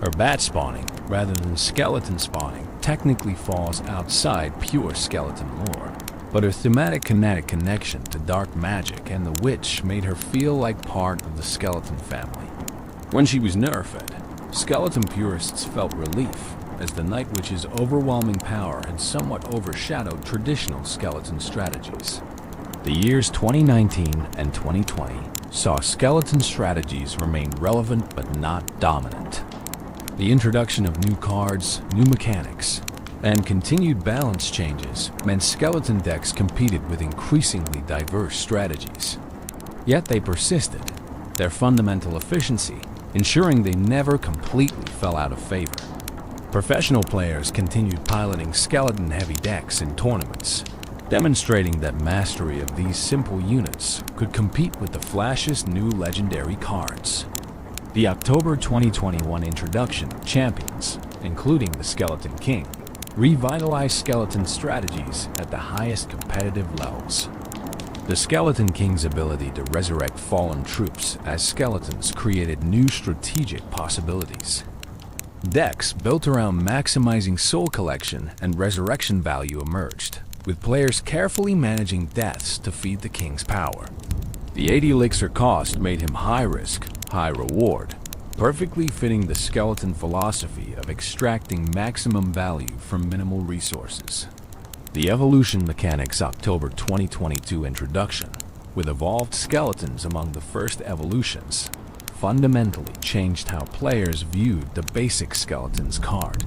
Her bat spawning, rather than skeleton spawning, technically falls outside pure skeleton lore, but her thematic kinetic connection to dark magic and the witch made her feel like part of the skeleton family. When she was nerfed, skeleton purists felt relief, as the Night Witch's overwhelming power had somewhat overshadowed traditional skeleton strategies. The years 2019 and 2020 saw skeleton strategies remain relevant but not dominant. The introduction of new cards, new mechanics, and continued balance changes meant skeleton decks competed with increasingly diverse strategies. Yet they persisted, their fundamental efficiency ensuring they never completely fell out of favor. Professional players continued piloting skeleton-heavy decks in tournaments, demonstrating that mastery of these simple units could compete with the flashiest new legendary cards. The October 2021 introduction of champions, including the Skeleton King, revitalized skeleton strategies at the highest competitive levels. The Skeleton King's ability to resurrect fallen troops as skeletons created new strategic possibilities. Decks built around maximizing soul collection and resurrection value emerged, with players carefully managing deaths to feed the king's power. The 80 elixir cost made him high risk, high reward, perfectly fitting the skeleton philosophy of extracting maximum value from minimal resources. The Evolution Mechanics October 2022 introduction, with evolved skeletons among the first evolutions, fundamentally changed how players viewed the basic skeleton's card.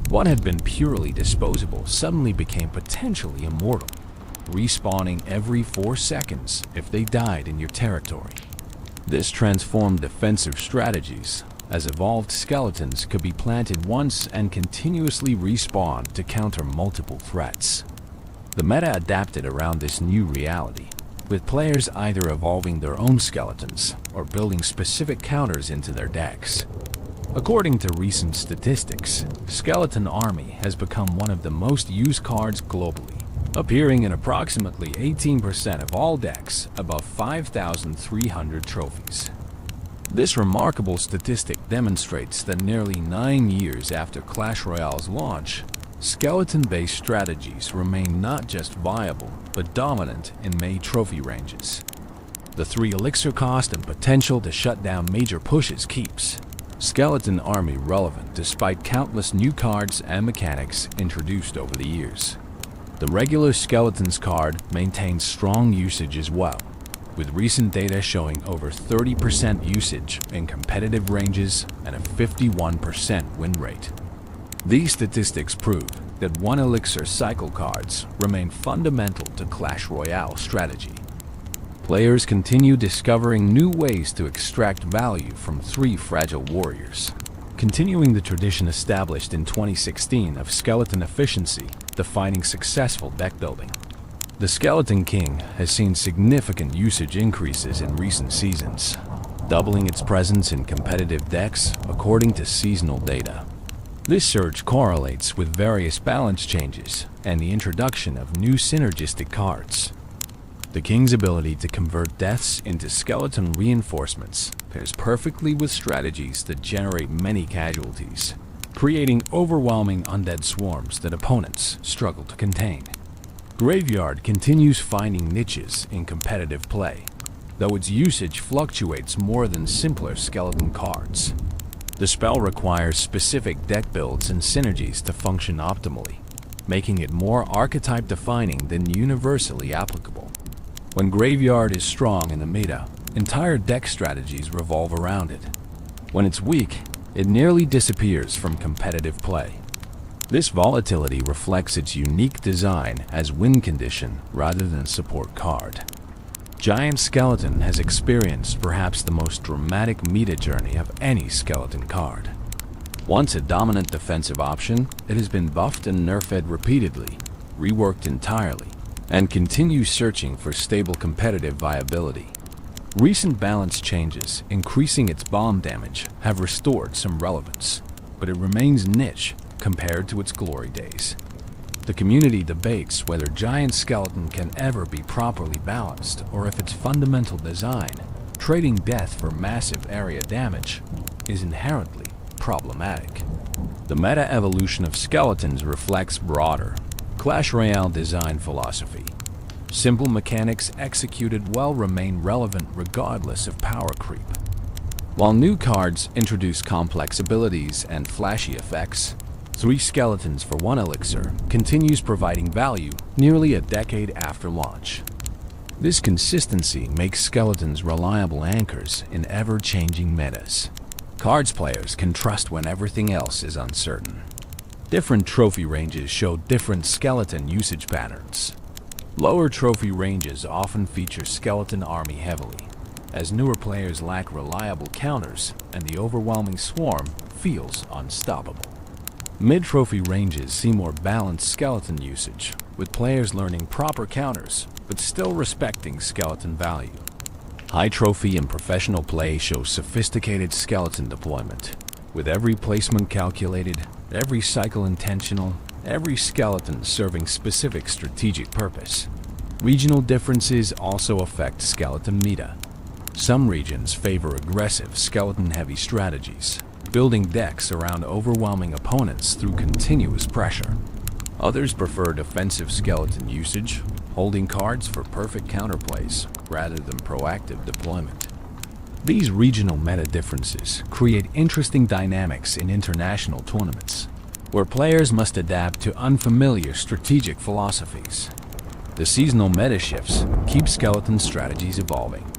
What had been purely disposable suddenly became potentially immortal, respawning every 4 seconds if they died in your territory. This transformed defensive strategies, as evolved skeletons could be planted once and continuously respawn to counter multiple threats. The meta adapted around this new reality, with players either evolving their own skeletons or building specific counters into their decks. According to recent statistics, Skeleton Army has become one of the most used cards globally, appearing in approximately 18% of all decks above 5,300 trophies. This remarkable statistic demonstrates that nearly 9 years after Clash Royale's launch, skeleton-based strategies remain not just viable, but dominant in many trophy ranges. The 3 elixir cost and potential to shut down major pushes keeps Skeleton Army relevant despite countless new cards and mechanics introduced over the years. The regular Skeletons card maintains strong usage as well, with recent data showing over 30% usage in competitive ranges and a 51% win rate. These statistics prove that 1 elixir cycle cards remain fundamental to Clash Royale strategy. Players continue discovering new ways to extract value from 3 fragile warriors, continuing the tradition established in 2016 of skeleton efficiency defining successful deck building. The Skeleton King has seen significant usage increases in recent seasons, doubling its presence in competitive decks according to seasonal data. This surge correlates with various balance changes and the introduction of new synergistic cards. The King's ability to convert deaths into skeleton reinforcements pairs perfectly with strategies that generate many casualties, creating overwhelming undead swarms that opponents struggle to contain. Graveyard continues finding niches in competitive play, though its usage fluctuates more than simpler skeleton cards. The spell requires specific deck builds and synergies to function optimally, making it more archetype-defining than universally applicable. When Graveyard is strong in the meta, entire deck strategies revolve around it. When it's weak, it nearly disappears from competitive play. This volatility reflects its unique design as win condition rather than support card. Giant Skeleton has experienced perhaps the most dramatic meta journey of any skeleton card. Once a dominant defensive option, it has been buffed and nerfed repeatedly, reworked entirely, and continues searching for stable competitive viability. Recent balance changes, increasing its bomb damage, have restored some relevance, but it remains niche compared to its glory days. The community debates whether Giant Skeleton can ever be properly balanced or if its fundamental design, trading death for massive area damage, is inherently problematic. The meta evolution of skeletons reflects broader Clash Royale design philosophy. Simple mechanics executed well remain relevant regardless of power creep. While new cards introduce complex abilities and flashy effects, 3 skeletons for 1 elixir continues providing value nearly a decade after launch. This consistency makes skeletons reliable anchors in ever-changing metas. Cards players can trust when everything else is uncertain. Different trophy ranges show different skeleton usage patterns. Lower trophy ranges often feature skeleton army heavily, as newer players lack reliable counters and the overwhelming swarm feels unstoppable. Mid-trophy ranges see more balanced skeleton usage, with players learning proper counters but still respecting skeleton value. High trophy and professional play show sophisticated skeleton deployment, with every placement calculated, every cycle intentional, every skeleton serving specific strategic purpose. Regional differences also affect skeleton meta. Some regions favor aggressive skeleton-heavy strategies, building decks around overwhelming opponents through continuous pressure. Others prefer defensive skeleton usage, holding cards for perfect counterplays rather than proactive deployment. These regional meta differences create interesting dynamics in international tournaments, where players must adapt to unfamiliar strategic philosophies. The seasonal meta shifts keep skeleton strategies evolving.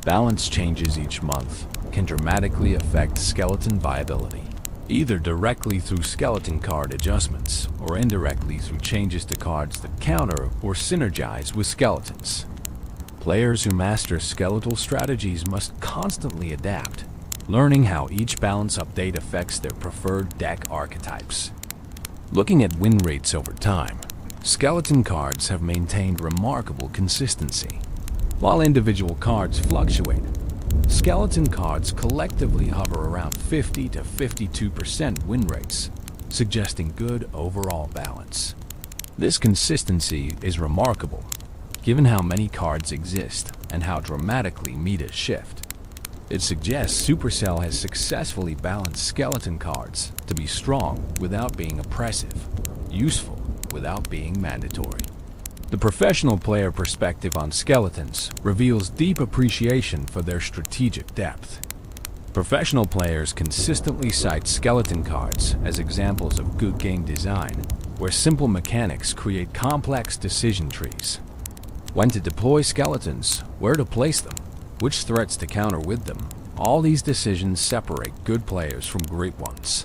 Balance changes each month can dramatically affect skeleton viability, either directly through skeleton card adjustments or indirectly through changes to cards that counter or synergize with skeletons. Players who master skeletal strategies must constantly adapt, learning how each balance update affects their preferred deck archetypes. Looking at win rates over time, skeleton cards have maintained remarkable consistency. While individual cards fluctuate, skeleton cards collectively hover around 50 to 52% win rates, suggesting good overall balance. This consistency is remarkable, given how many cards exist and how dramatically metas shift. It suggests Supercell has successfully balanced skeleton cards to be strong without being oppressive, useful without being mandatory. The professional player perspective on skeletons reveals deep appreciation for their strategic depth. Professional players consistently cite skeleton cards as examples of good game design, where simple mechanics create complex decision trees. When to deploy skeletons, where to place them, which threats to counter with them, all these decisions separate good players from great ones.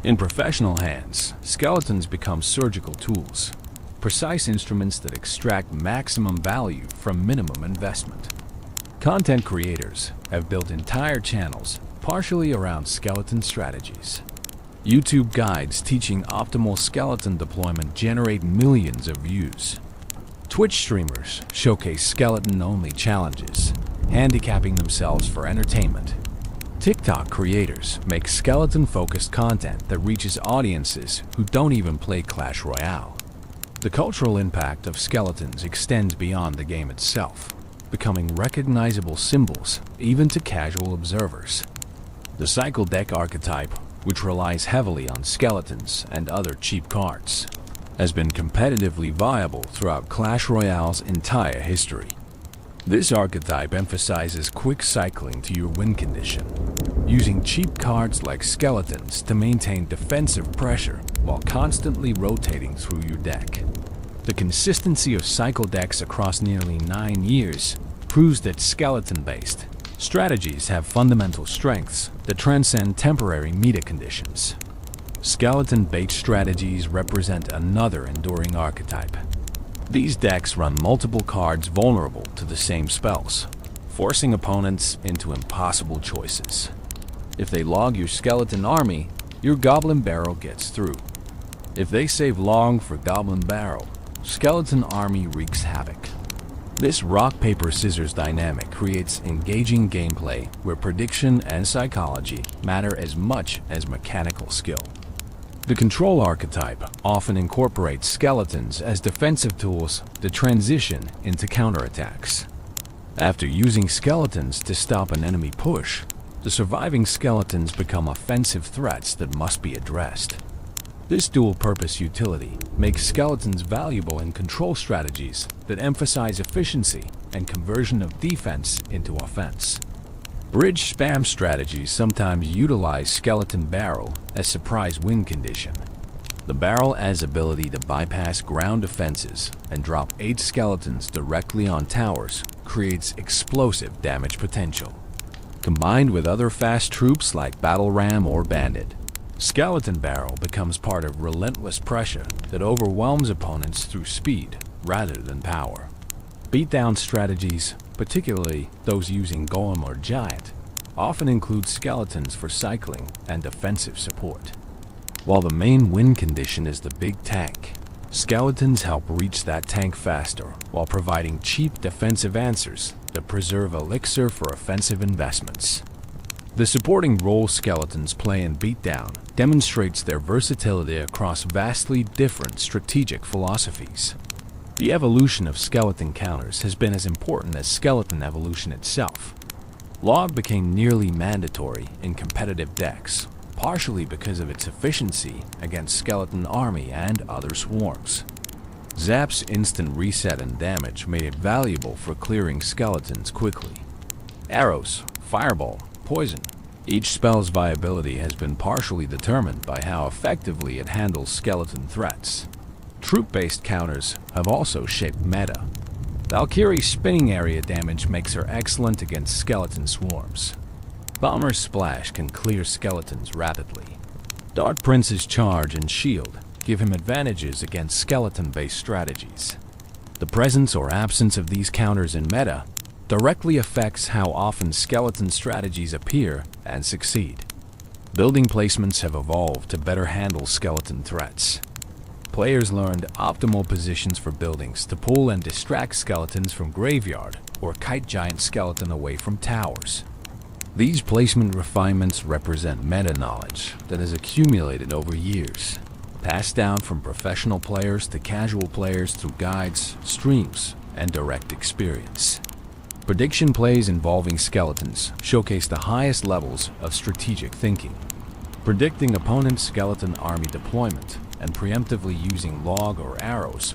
In professional hands, skeletons become surgical tools, precise instruments that extract maximum value from minimum investment. Content creators have built entire channels partially around skeleton strategies. YouTube guides teaching optimal skeleton deployment generate millions of views. Twitch streamers showcase skeleton-only challenges, handicapping themselves for entertainment. TikTok creators make skeleton-focused content that reaches audiences who don't even play Clash Royale. The cultural impact of skeletons extends beyond the game itself, becoming recognizable symbols even to casual observers. The cycle deck archetype, which relies heavily on skeletons and other cheap cards, has been competitively viable throughout Clash Royale's entire history. This archetype emphasizes quick cycling to your win condition, using cheap cards like skeletons to maintain defensive pressure while constantly rotating through your deck. The consistency of cycle decks across nearly 9 years proves that skeleton-based strategies have fundamental strengths that transcend temporary meta conditions. Skeleton-based strategies represent another enduring archetype. These decks run multiple cards vulnerable to the same spells, forcing opponents into impossible choices. If they log your skeleton army, your goblin barrel gets through. If they save long for goblin barrel, skeleton army wreaks havoc. This rock-paper-scissors dynamic creates engaging gameplay where prediction and psychology matter as much as mechanical skill. The control archetype often incorporates skeletons as defensive tools to transition into counterattacks. After using skeletons to stop an enemy push, the surviving skeletons become offensive threats that must be addressed. This dual-purpose utility makes skeletons valuable in control strategies that emphasize efficiency and conversion of defense into offense. Bridge spam strategies sometimes utilize skeleton barrel as surprise win condition. The barrel has ability to bypass ground defenses and drop 8 skeletons directly on towers creates explosive damage potential. Combined with other fast troops like Battle Ram or Bandit, Skeleton Barrel becomes part of relentless pressure that overwhelms opponents through speed rather than power. Beatdown strategies, particularly those using Golem or Giant, often include skeletons for cycling and defensive support. While the main win condition is the big tank, skeletons help reach that tank faster while providing cheap defensive answers that preserve elixir for offensive investments. The supporting role skeletons play in Beatdown demonstrates their versatility across vastly different strategic philosophies. The evolution of skeleton counters has been as important as skeleton evolution itself. Log became nearly mandatory in competitive decks, partially because of its efficiency against skeleton army and other swarms. Zap's instant reset and damage made it valuable for clearing skeletons quickly. Arrows, Fireball, Poison. Each spell's viability has been partially determined by how effectively it handles skeleton threats. Troop-based counters have also shaped meta. Valkyrie's spinning area damage makes her excellent against skeleton swarms. Bomber's Splash can clear skeletons rapidly. Dart Prince's Charge and Shield give him advantages against skeleton-based strategies. The presence or absence of these counters in meta directly affects how often skeleton strategies appear and succeed. Building placements have evolved to better handle skeleton threats. Players learned optimal positions for buildings to pull and distract skeletons from graveyard or kite giant skeleton away from towers. These placement refinements represent meta knowledge that has accumulated over years, passed down from professional players to casual players through guides, streams, and direct experience. Prediction plays involving skeletons showcase the highest levels of strategic thinking. Predicting opponent's skeleton army deployment and preemptively using log or arrows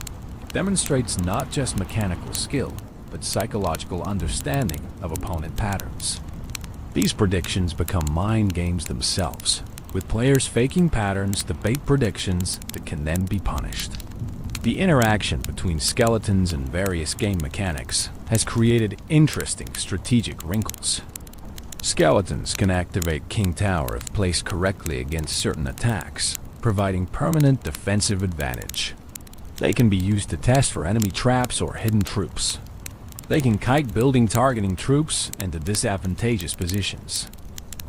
demonstrates not just mechanical skill, but psychological understanding of opponent patterns. These predictions become mind games themselves, with players faking patterns to bait predictions that can then be punished. The interaction between skeletons and various game mechanics has created interesting strategic wrinkles. Skeletons can activate King Tower if placed correctly against certain attacks, providing permanent defensive advantage. They can be used to test for enemy traps or hidden troops. They can kite building targeting troops into disadvantageous positions.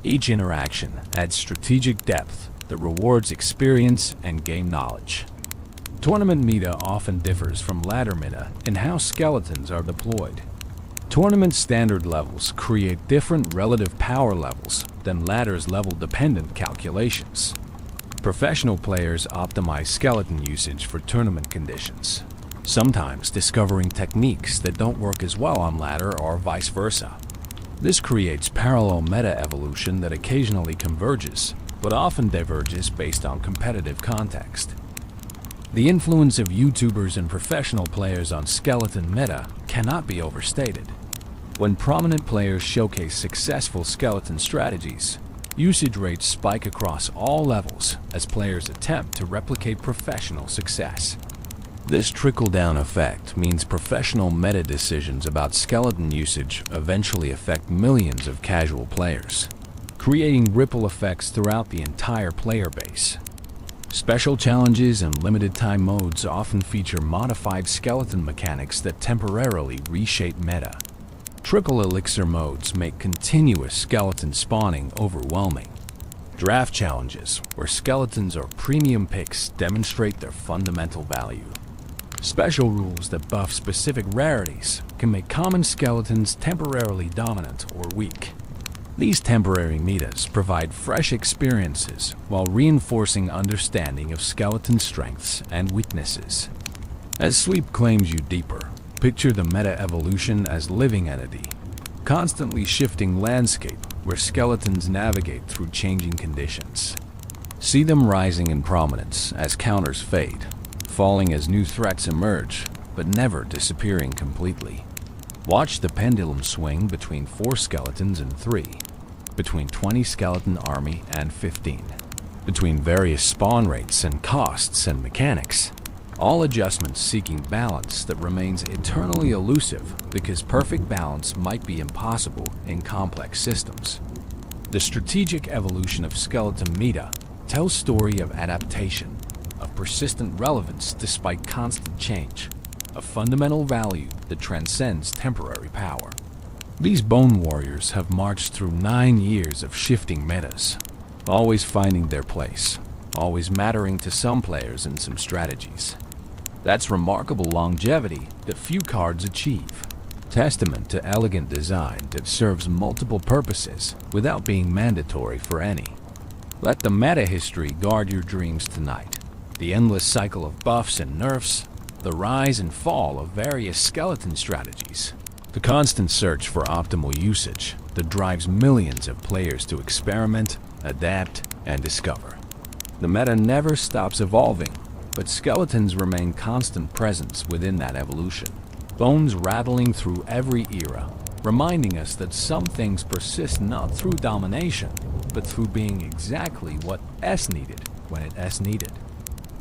Each interaction adds strategic depth that rewards experience and game knowledge. Tournament meta often differs from ladder meta in how skeletons are deployed. Tournament standard levels create different relative power levels than ladder's level-dependent calculations. Professional players optimize skeleton usage for tournament conditions, sometimes discovering techniques that don't work as well on ladder or vice versa. This creates parallel meta evolution that occasionally converges, but often diverges based on competitive context. The influence of YouTubers and professional players on skeleton meta cannot be overstated. When prominent players showcase successful skeleton strategies, usage rates spike across all levels as players attempt to replicate professional success. This trickle-down effect means professional meta decisions about skeleton usage eventually affect millions of casual players, creating ripple effects throughout the entire player base. Special challenges and limited-time modes often feature modified skeleton mechanics that temporarily reshape meta. Triple elixir modes make continuous skeleton spawning overwhelming. Draft challenges, where skeletons are premium picks, demonstrate their fundamental value. Special rules that buff specific rarities can make common skeletons temporarily dominant or weak. These temporary metas provide fresh experiences while reinforcing understanding of skeleton strengths and weaknesses. As Sleep claims you deeper, picture the meta evolution as living entity, constantly shifting landscape where skeletons navigate through changing conditions. See them rising in prominence as counters fade, falling as new threats emerge, but never disappearing completely. Watch the pendulum swing between 4 skeletons and 3, between 20 skeleton army and 15, between various spawn rates and costs and mechanics, all adjustments seeking balance that remains eternally elusive because perfect balance might be impossible in complex systems. The strategic evolution of skeleton meta tells story of adaptation, of persistent relevance despite constant change, a fundamental value that transcends temporary power. These bone warriors have marched through 9 years of shifting metas, always finding their place, always mattering to some players and some strategies. That's remarkable longevity that few cards achieve, testament to elegant design that serves multiple purposes without being mandatory for any. Let the meta history guard your dreams tonight. The endless cycle of buffs and nerfs, the rise and fall of various skeleton strategies, the constant search for optimal usage that drives millions of players to experiment, adapt, and discover. The meta never stops evolving, but skeletons remain constant presence within that evolution, bones rattling through every era, reminding us that some things persist not through domination, but through being exactly what S needed when it S needed.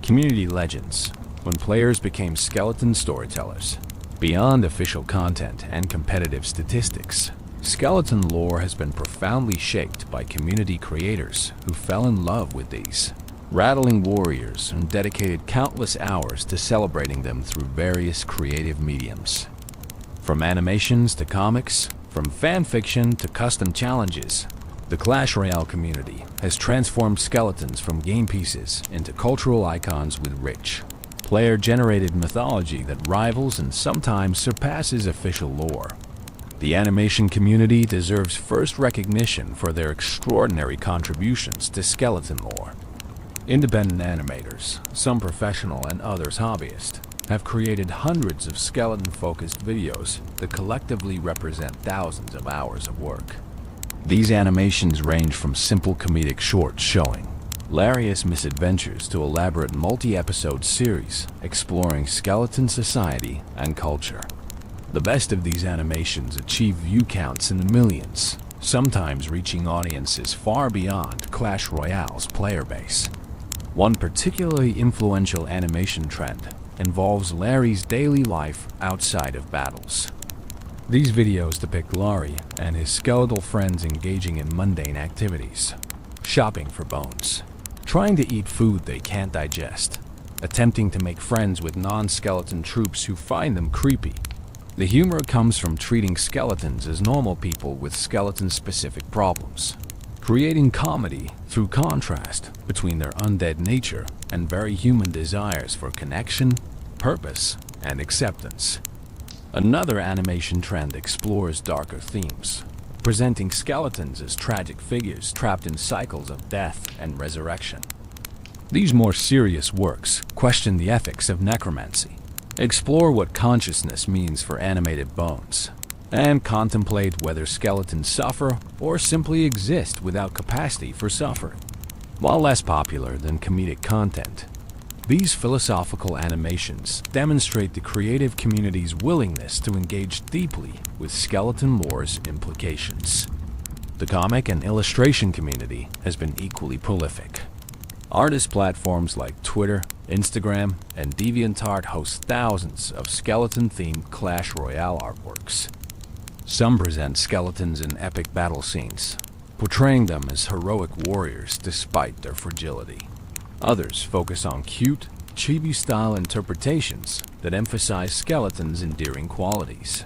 Community legends, when players became skeleton storytellers. Beyond official content and competitive statistics, skeleton lore has been profoundly shaped by community creators who fell in love with these rattling warriors and dedicated countless hours to celebrating them through various creative mediums. From animations to comics, from fan fiction to custom challenges, the Clash Royale community has transformed skeletons from game pieces into cultural icons with rich, player-generated mythology that rivals and sometimes surpasses official lore. The animation community deserves first recognition for their extraordinary contributions to skeleton lore. Independent animators, some professional and others hobbyist, have created hundreds of skeleton-focused videos that collectively represent thousands of hours of work. These animations range from simple comedic shorts showing hilarious misadventures to elaborate multi-episode series exploring skeleton society and culture. The best of these animations achieve view counts in the millions, sometimes reaching audiences far beyond Clash Royale's player base. One particularly influential animation trend involves Larry's daily life outside of battles. These videos depict Larry and his skeletal friends engaging in mundane activities, shopping for bones, trying to eat food they can't digest, attempting to make friends with non-skeleton troops who find them creepy. The humor comes from treating skeletons as normal people with skeleton-specific problems, creating comedy through contrast between their undead nature and very human desires for connection, purpose, and acceptance. Another animation trend explores darker themes, presenting skeletons as tragic figures trapped in cycles of death and resurrection. These more serious works question the ethics of necromancy, explore what consciousness means for animated bones, and contemplate whether skeletons suffer or simply exist without capacity for suffering. While less popular than comedic content, these philosophical animations demonstrate the creative community's willingness to engage deeply with skeleton lore's implications. The comic and illustration community has been equally prolific. Artist platforms like Twitter, Instagram, and DeviantArt host thousands of skeleton-themed Clash Royale artworks. Some present skeletons in epic battle scenes, portraying them as heroic warriors despite their fragility. Others focus on cute, chibi-style interpretations that emphasize skeletons' endearing qualities.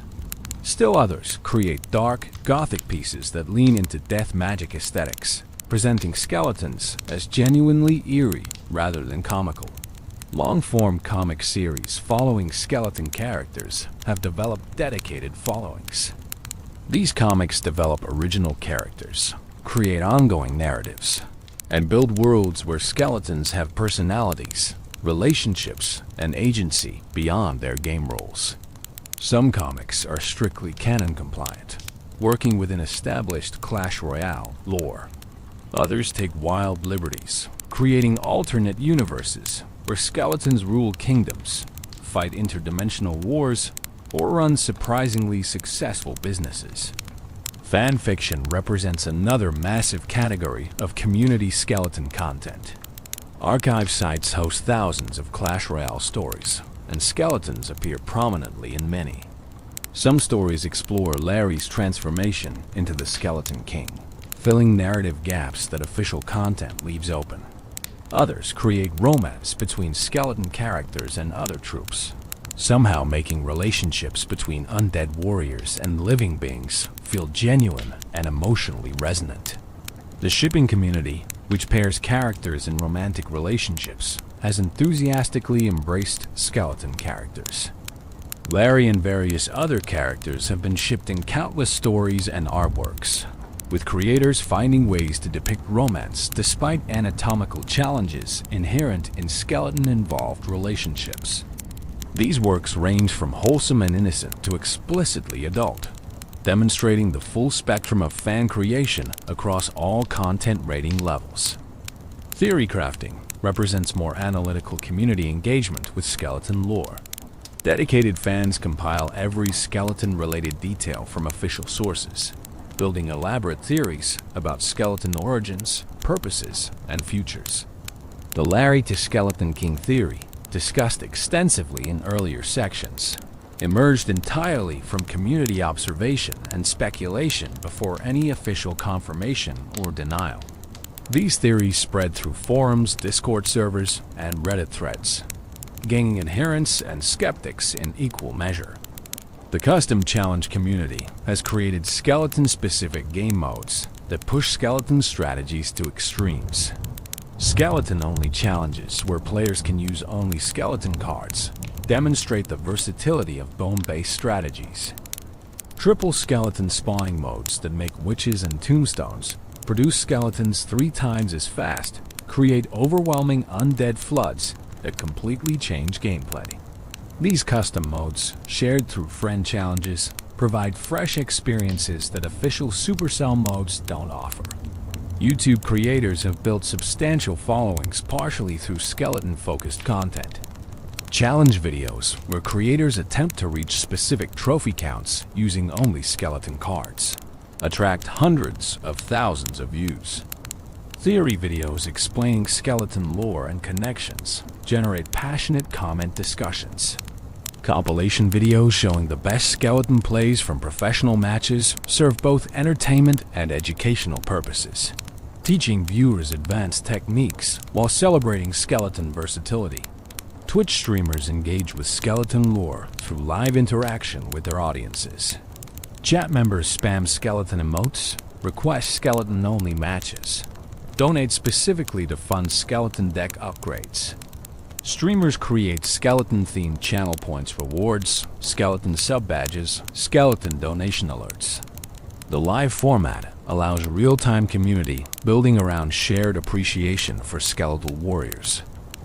Still others create dark, gothic pieces that lean into death magic aesthetics, presenting skeletons as genuinely eerie rather than comical. Long-form comic series following skeleton characters have developed dedicated followings. These comics develop original characters, create ongoing narratives, and build worlds where skeletons have personalities, relationships, and agency beyond their game roles. Some comics are strictly canon compliant, working within established Clash Royale lore. Others take wild liberties, creating alternate universes where skeletons rule kingdoms, fight interdimensional wars, or run surprisingly successful businesses. Fan fiction represents another massive category of community skeleton content. Archive sites host thousands of Clash Royale stories, and skeletons appear prominently in many. Some stories explore Larry's transformation into the Skeleton King, filling narrative gaps that official content leaves open. Others create romance between skeleton characters and other troops, somehow making relationships between undead warriors and living beings feel genuine and emotionally resonant. The shipping community, which pairs characters in romantic relationships, has enthusiastically embraced skeleton characters. Larry and various other characters have been shipped in countless stories and artworks, with creators finding ways to depict romance despite anatomical challenges inherent in skeleton-involved relationships. These works range from wholesome and innocent to explicitly adult, demonstrating the full spectrum of fan creation across all content rating levels. Theory crafting represents more analytical community engagement with skeleton lore. Dedicated fans compile every skeleton-related detail from official sources, building elaborate theories about skeleton origins, purposes, and futures. The Larry to Skeleton King theory, discussed extensively in earlier sections, emerged entirely from community observation and speculation before any official confirmation or denial. These theories spread through forums, Discord servers, and Reddit threads, gaining adherents and skeptics in equal measure. The custom challenge community has created skeleton-specific game modes that push skeleton strategies to extremes. Skeleton-only challenges, where players can use only skeleton cards, demonstrate the versatility of bone-based strategies. Triple skeleton spawning modes that make witches and tombstones, produce skeletons 3 times as fast, create overwhelming undead floods that completely change gameplay. These custom modes, shared through friend challenges, provide fresh experiences that official Supercell modes don't offer. YouTube creators have built substantial followings partially through skeleton-focused content. Challenge videos, where creators attempt to reach specific trophy counts using only skeleton cards, attract hundreds of thousands of views. Theory videos explaining skeleton lore and connections generate passionate comment discussions. Compilation videos showing the best skeleton plays from professional matches serve both entertainment and educational purposes, teaching viewers advanced techniques while celebrating skeleton versatility. Twitch streamers engage with skeleton lore through live interaction with their audiences. Chat members spam skeleton emotes, request skeleton-only matches, donate specifically to fund skeleton deck upgrades. Streamers create skeleton-themed channel points rewards, skeleton sub-badges, skeleton donation alerts. The live format allows real-time community building around shared appreciation for skeletal warriors,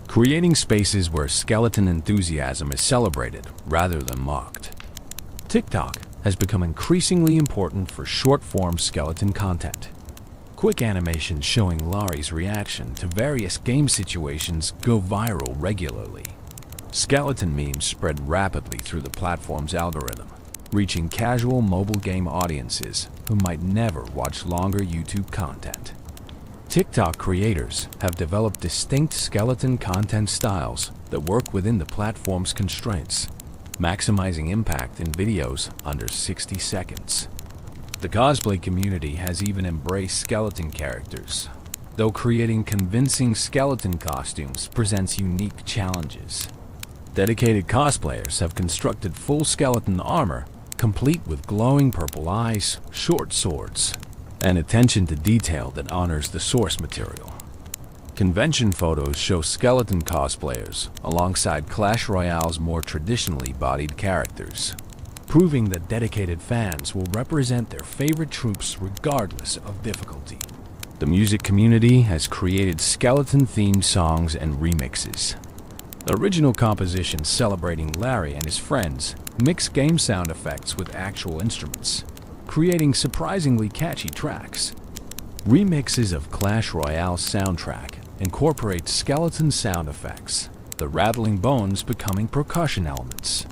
creating spaces where skeleton enthusiasm is celebrated rather than mocked. TikTok has become increasingly important for short-form skeleton content. Quick animations showing Laurie's reaction to various game situations go viral regularly. Skeleton memes spread rapidly through the platform's algorithm, reaching casual mobile game audiences who might never watch longer YouTube content. TikTok creators have developed distinct skeleton content styles that work within the platform's constraints, maximizing impact in videos under 60 seconds. The cosplay community has even embraced skeleton characters, though creating convincing skeleton costumes presents unique challenges. Dedicated cosplayers have constructed full skeleton armor, complete with glowing purple eyes, short swords, and attention to detail that honors the source material. Convention photos show skeleton cosplayers alongside Clash Royale's more traditionally bodied characters, proving that dedicated fans will represent their favorite troops regardless of difficulty. The music community has created skeleton-themed songs and remixes. The original compositions celebrating Larry and his friends mix game sound effects with actual instruments, creating surprisingly catchy tracks. Remixes of Clash Royale's soundtrack incorporate skeleton sound effects, the rattling bones becoming percussion elements.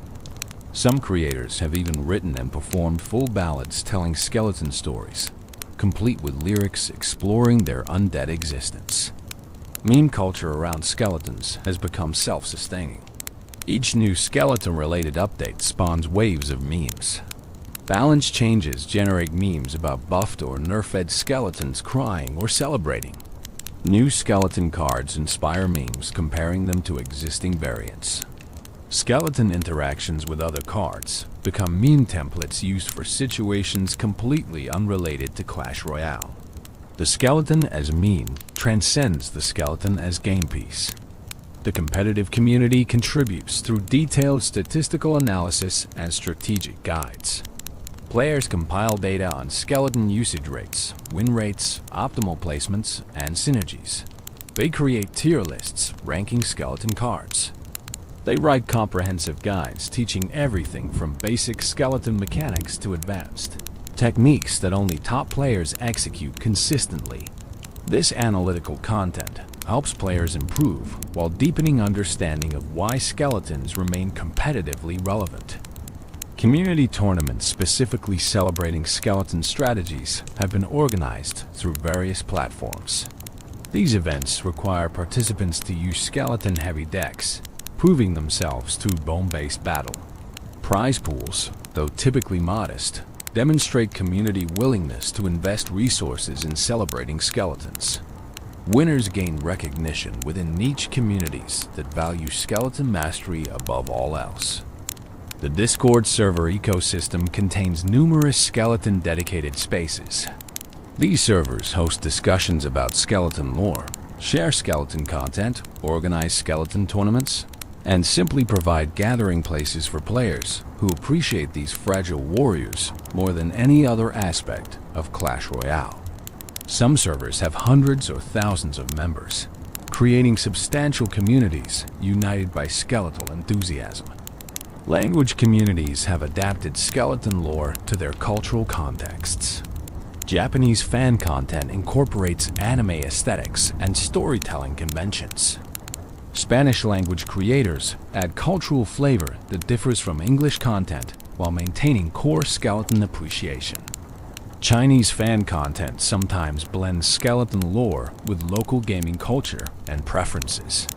Some creators have even written and performed full ballads telling skeleton stories, complete with lyrics exploring their undead existence. Meme culture around skeletons has become self-sustaining. Each new skeleton-related update spawns waves of memes. Balance changes generate memes about buffed or nerfed skeletons crying or celebrating. New skeleton cards inspire memes comparing them to existing variants. Skeleton interactions with other cards become meme templates used for situations completely unrelated to Clash Royale. The skeleton as meme transcends the skeleton as game piece. The competitive community contributes through detailed statistical analysis and strategic guides. Players compile data on skeleton usage rates, win rates, optimal placements, and synergies. They create tier lists ranking skeleton cards. They write comprehensive guides teaching everything from basic skeleton mechanics to advanced techniques that only top players execute consistently. This analytical content helps players improve while deepening understanding of why skeletons remain competitively relevant. Community tournaments specifically celebrating skeleton strategies have been organized through various platforms. These events require participants to use skeleton-heavy decks, proving themselves through bone-based battle. Prize pools, though typically modest, demonstrate community willingness to invest resources in celebrating skeletons. Winners gain recognition within niche communities that value skeleton mastery above all else. The Discord server ecosystem contains numerous skeleton-dedicated spaces. These servers host discussions about skeleton lore, share skeleton content, organize skeleton tournaments, and simply provide gathering places for players who appreciate these fragile warriors more than any other aspect of Clash Royale. Some servers have hundreds or thousands of members, creating substantial communities united by skeletal enthusiasm. Language communities have adapted skeleton lore to their cultural contexts. Japanese fan content incorporates anime aesthetics and storytelling conventions. Spanish language creators add cultural flavor that differs from English content while maintaining core skeleton appreciation. Chinese fan content sometimes blends skeleton lore with local gaming culture and preferences.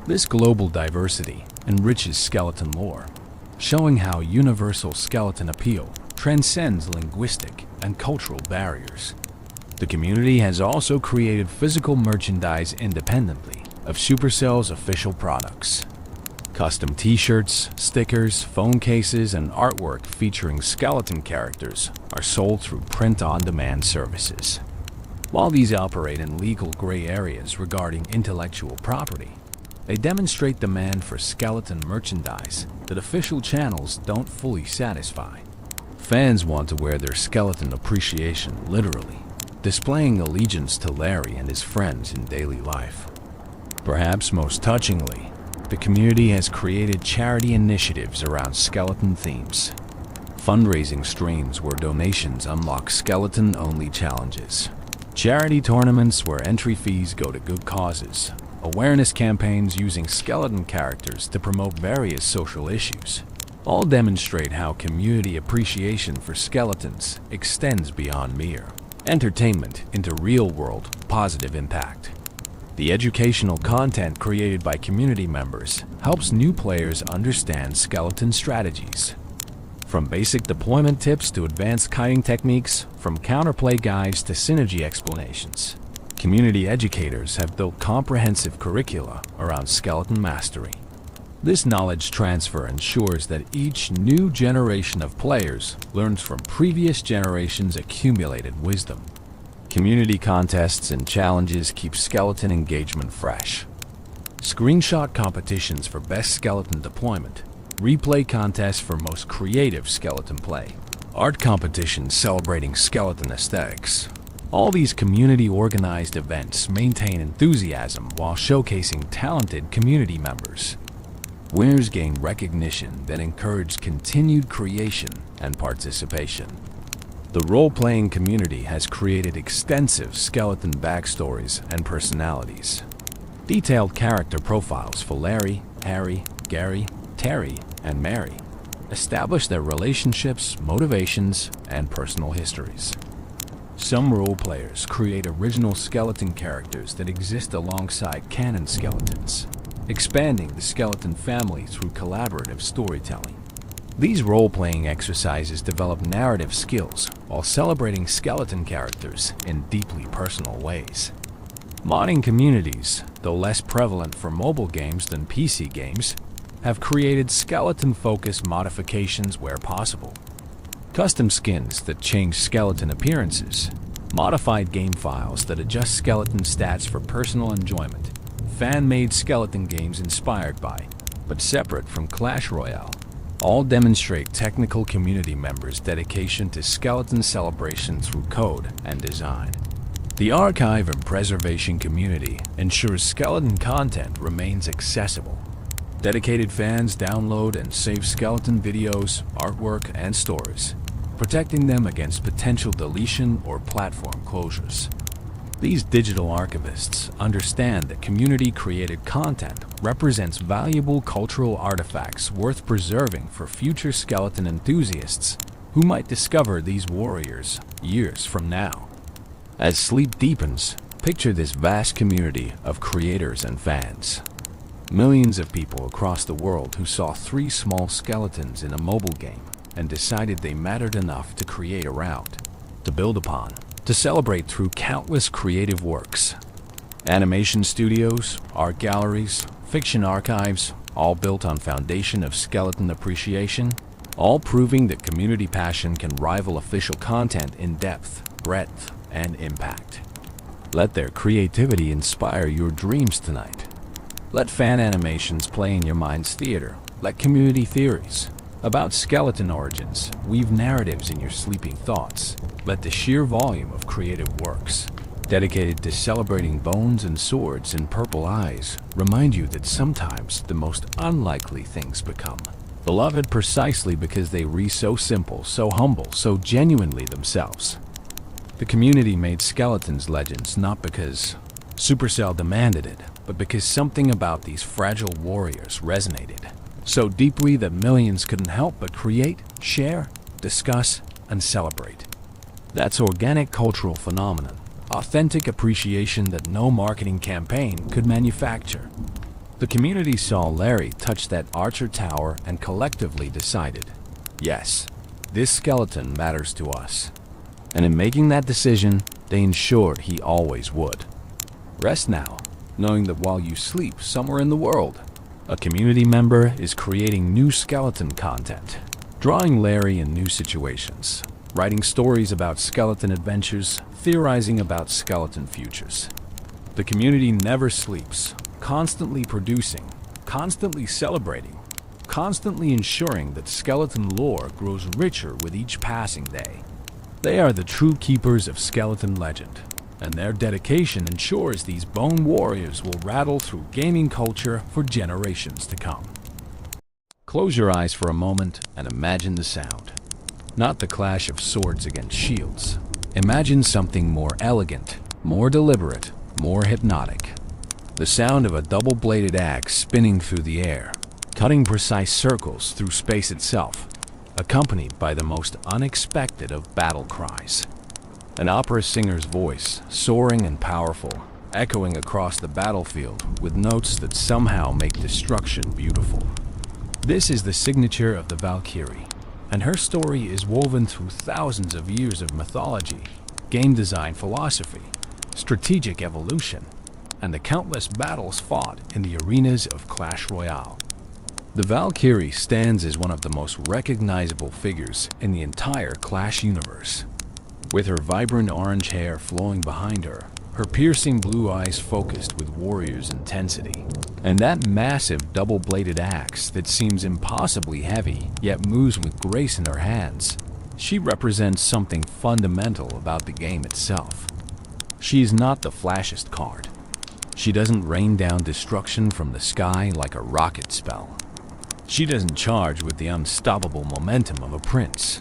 This global diversity enriches skeleton lore, showing how universal skeleton appeal transcends linguistic and cultural barriers. The community has also created physical merchandise independently of Supercell's official products. Custom t-shirts, stickers, phone cases, and artwork featuring skeleton characters are sold through print-on-demand services. While these operate in legal gray areas regarding intellectual property, they demonstrate demand for skeleton merchandise that official channels don't fully satisfy. Fans want to wear their skeleton appreciation literally, displaying allegiance to Larry and his friends in daily life. Perhaps most touchingly, the community has created charity initiatives around skeleton themes. Fundraising streams where donations unlock skeleton-only challenges. charity tournaments where entry fees go to good causes, awareness campaigns using skeleton characters to promote various social issues, all demonstrate how community appreciation for skeletons extends beyond mere entertainment into real-world positive impact. The educational content created by community members helps new players understand skeleton strategies. From basic deployment tips to advanced kiting techniques, from counterplay guides to synergy explanations, community educators have built comprehensive curricula around skeleton mastery. This knowledge transfer ensures that each new generation of players learns from previous generations' accumulated wisdom. Community contests and challenges keep skeleton engagement fresh. Screenshot competitions for best skeleton deployment, replay contests for most creative skeleton play, art competitions celebrating skeleton aesthetics. All these community-organized events maintain enthusiasm while showcasing talented community members. Winners gain recognition that encourages continued creation and participation. The role-playing community has created extensive skeleton backstories and personalities. Detailed character profiles for Larry, Harry, Gary, Terry, and Mary establish their relationships, motivations, and personal histories. Some role players create original skeleton characters that exist alongside canon skeletons, expanding the skeleton family through collaborative storytelling. These role-playing exercises develop narrative skills while celebrating skeleton characters in deeply personal ways. Modding communities, though less prevalent for mobile games than PC games, have created skeleton-focused modifications where possible. Custom skins that change skeleton appearances, modified game files that adjust skeleton stats for personal enjoyment, fan-made skeleton games inspired by, but separate from Clash Royale, all demonstrate technical community members' dedication to skeleton celebration through code and design. The archive and preservation community ensures skeleton content remains accessible. Dedicated fans download and save skeleton videos, artwork, and stories, protecting them against potential deletion or platform closures. These digital archivists understand that community-created content represents valuable cultural artifacts worth preserving for future skeleton enthusiasts who might discover these warriors years from now. As sleep deepens, picture this vast community of creators and fans. Millions of people across the world who saw 3 small skeletons in a mobile game and decided they mattered enough to create around, to build upon, to celebrate through countless creative works. Animation studios, art galleries, fiction archives, all built on foundation of skeleton appreciation, all proving that community passion can rival official content in depth, breadth, and impact. Let their creativity inspire your dreams tonight. Let fan animations play in your mind's theater. Let community theories about skeleton origins weave narratives in your sleeping thoughts. Let the sheer volume of creative works dedicated to celebrating bones and swords and purple eyes remind you that sometimes the most unlikely things become beloved precisely because they re so simple, so humble, so genuinely themselves. The community made skeletons legends not because Supercell demanded it, but because something about these fragile warriors resonated so deeply that millions couldn't help but create, share, discuss, and celebrate. That's organic cultural phenomenon, authentic appreciation that no marketing campaign could manufacture. The community saw Larry touch that Archer tower and collectively decided, yes, this skeleton matters to us. And in making that decision, they ensured he always would. Rest now, knowing that while you sleep somewhere in the world, a community member is creating new skeleton content, drawing Larry in new situations, writing stories about skeleton adventures, theorizing about skeleton futures. The community never sleeps, constantly producing, constantly celebrating, constantly ensuring that skeleton lore grows richer with each passing day. They are the true keepers of skeleton legend, and their dedication ensures these bone warriors will rattle through gaming culture for generations to come. Close your eyes for a moment and imagine the sound. Not the clash of swords against shields. Imagine something more elegant, more deliberate, more hypnotic. The sound of a double-bladed axe spinning through the air, cutting precise circles through space itself, accompanied by the most unexpected of battle cries. An opera singer's voice, soaring and powerful, echoing across the battlefield with notes that somehow make destruction beautiful. This is the signature of the Valkyrie, and her story is woven through thousands of years of mythology, game design philosophy, strategic evolution, and the countless battles fought in the arenas of Clash Royale. The Valkyrie stands as one of the most recognizable figures in the entire Clash universe. With her vibrant orange hair flowing behind her, her piercing blue eyes focused with warrior's intensity, and that massive double-bladed axe that seems impossibly heavy yet moves with grace in her hands, she represents something fundamental about the game itself. She is not the flashiest card. She doesn't rain down destruction from the sky like a rocket spell. She doesn't charge with the unstoppable momentum of a prince.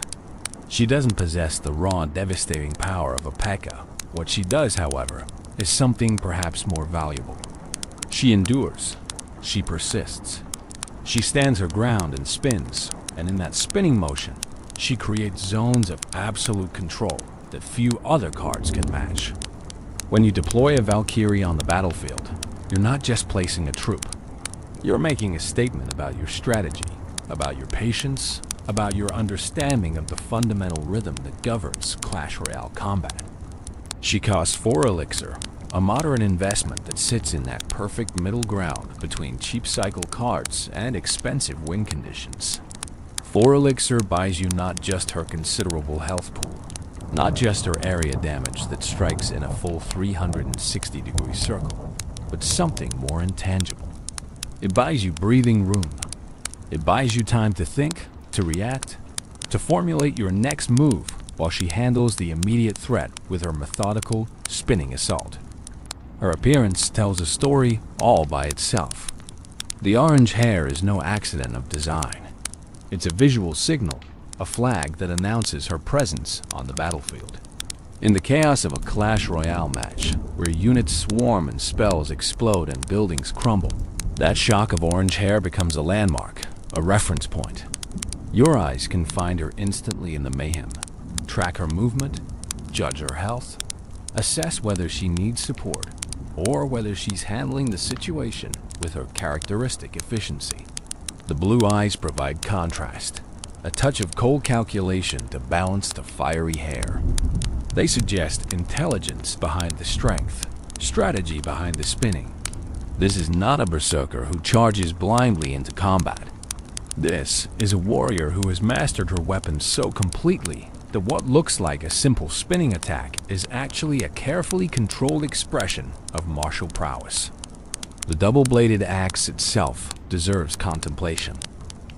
She doesn't possess the raw, devastating power of a P.E.K.K.A. What she does, however, is something perhaps more valuable. She endures. She persists. She stands her ground and spins, and in that spinning motion, she creates zones of absolute control that few other cards can match. When you deploy a Valkyrie on the battlefield, you're not just placing a troop. You're making a statement about your strategy, about your patience, about your understanding of the fundamental rhythm that governs Clash Royale combat. She costs 4 elixir, a moderate investment that sits in that perfect middle ground between cheap cycle cards and expensive win conditions. 4 elixir buys you not just her considerable health pool, not just her area damage that strikes in a full 360-degree circle, but something more intangible. It buys you breathing room. It buys you time to think, to react, to formulate your next move while she handles the immediate threat with her methodical, spinning assault. Her appearance tells a story all by itself. The orange hair is no accident of design. It's a visual signal, a flag that announces her presence on the battlefield. In the chaos of a Clash Royale match, where units swarm and spells explode and buildings crumble, that shock of orange hair becomes a landmark, a reference point. Your eyes can find her instantly in the mayhem, track her movement, judge her health, assess whether she needs support, or whether she's handling the situation with her characteristic efficiency. The blue eyes provide contrast, a touch of cold calculation to balance the fiery hair. They suggest intelligence behind the strength, strategy behind the spinning. This is not a berserker who charges blindly into combat. This is a warrior who has mastered her weapon so completely that what looks like a simple spinning attack is actually a carefully controlled expression of martial prowess. The double-bladed axe itself deserves contemplation.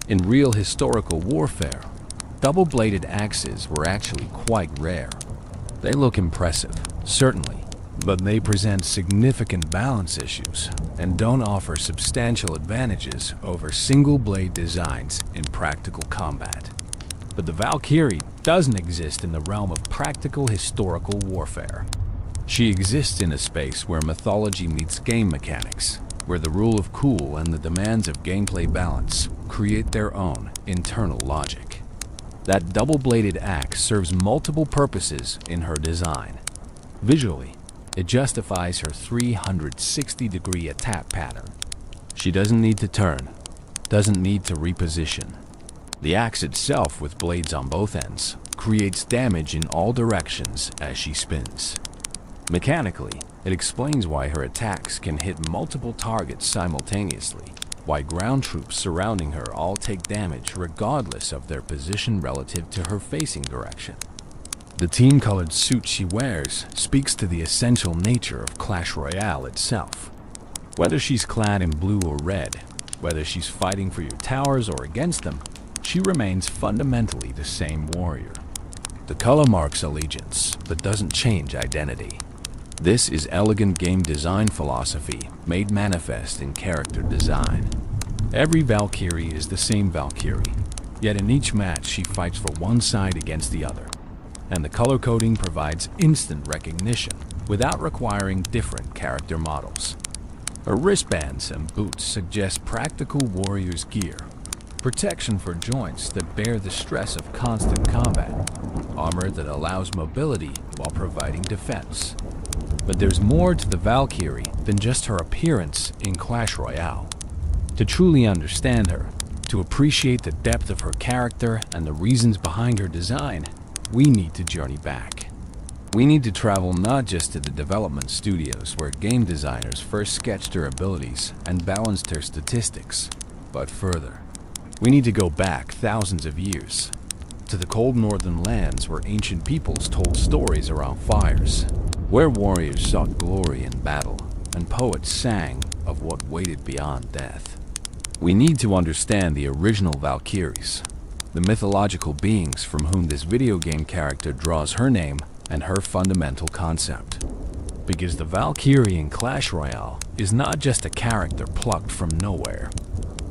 In real historical warfare, double-bladed axes were actually quite rare. They look impressive, certainly, but they present significant balance issues and don't offer substantial advantages over single-blade designs in practical combat. But the Valkyrie doesn't exist in the realm of practical historical warfare. She exists in a space where mythology meets game mechanics, where the rule of cool and the demands of gameplay balance create their own internal logic. That double-bladed axe serves multiple purposes in her design. Visually, it justifies her 360-degree attack pattern. She doesn't need to turn, doesn't need to reposition. The axe itself, with blades on both ends, creates damage in all directions as she spins. Mechanically, it explains why her attacks can hit multiple targets simultaneously, why ground troops surrounding her all take damage regardless of their position relative to her facing direction. The team-colored suit she wears speaks to the essential nature of Clash Royale itself. Whether she's clad in blue or red, whether she's fighting for your towers or against them, she remains fundamentally the same warrior. The color marks allegiance, but doesn't change identity. This is elegant game design philosophy made manifest in character design. Every Valkyrie is the same Valkyrie, yet in each match she fights for one side against the other. And the color coding provides instant recognition, without requiring different character models. Her wristbands and boots suggest practical warrior's gear, protection for joints that bear the stress of constant combat, armor that allows mobility while providing defense. But there's more to the Valkyrie than just her appearance in Clash Royale. To truly understand her, to appreciate the depth of her character and the reasons behind her design, we need to journey back. We need to travel not just to the development studios where game designers first sketched her abilities and balanced her statistics, but further. We need to go back thousands of years, to the cold northern lands where ancient peoples told stories around fires, where warriors sought glory in battle, and poets sang of what waited beyond death. We need to understand the original Valkyries, the mythological beings from whom this video game character draws her name and her fundamental concept. Because the Valkyrie in Clash Royale is not just a character plucked from nowhere.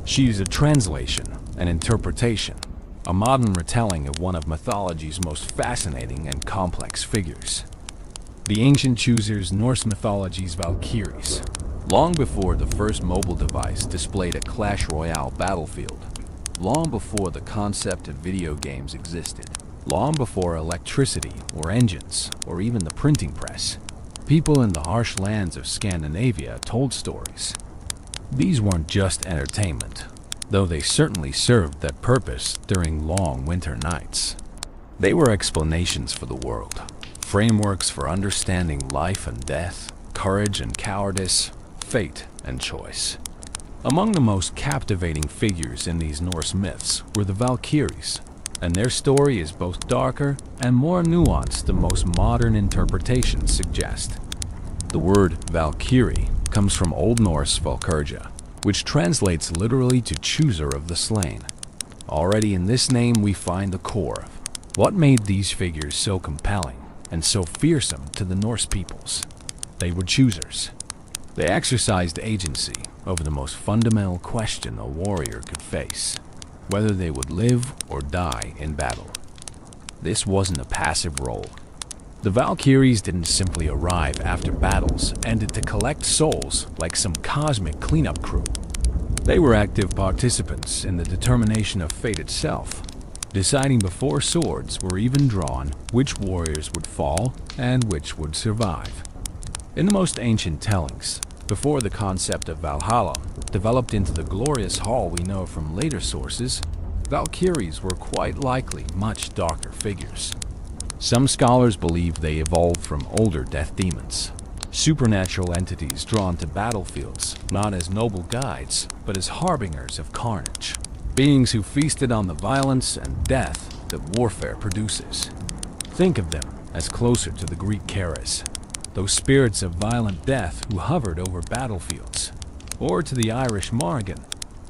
She is a translation, an interpretation, a modern retelling of one of mythology's most fascinating and complex figures. The ancient choosers Norse mythology's Valkyries, long before the first mobile device displayed a Clash Royale battlefield, long before the concept of video games existed, long before electricity or engines or even the printing press, people in the harsh lands of Scandinavia told stories. These weren't just entertainment, though they certainly served that purpose during long winter nights. They were explanations for the world, frameworks for understanding life and death, courage and cowardice, fate and choice. Among the most captivating figures in these Norse myths were the Valkyries, and their story is both darker and more nuanced than most modern interpretations suggest. The word Valkyrie comes from Old Norse Valkyrja, which translates literally to chooser of the slain. Already in this name we find the core of what made these figures so compelling and so fearsome to the Norse peoples. They were choosers. They exercised agency over the most fundamental question a warrior could face, whether they would live or die in battle. This wasn't a passive role. The Valkyries didn't simply arrive after battles ended to collect souls like some cosmic cleanup crew. They were active participants in the determination of fate itself, deciding before swords were even drawn which warriors would fall and which would survive. In the most ancient tellings, before the concept of Valhalla developed into the glorious hall we know from later sources, Valkyries were quite likely much darker figures. Some scholars believe they evolved from older death demons, supernatural entities drawn to battlefields not as noble guides, but as harbingers of carnage, beings who feasted on the violence and death that warfare produces. Think of them as closer to the Greek Keres, those spirits of violent death who hovered over battlefields, or to the Irish Morrigan,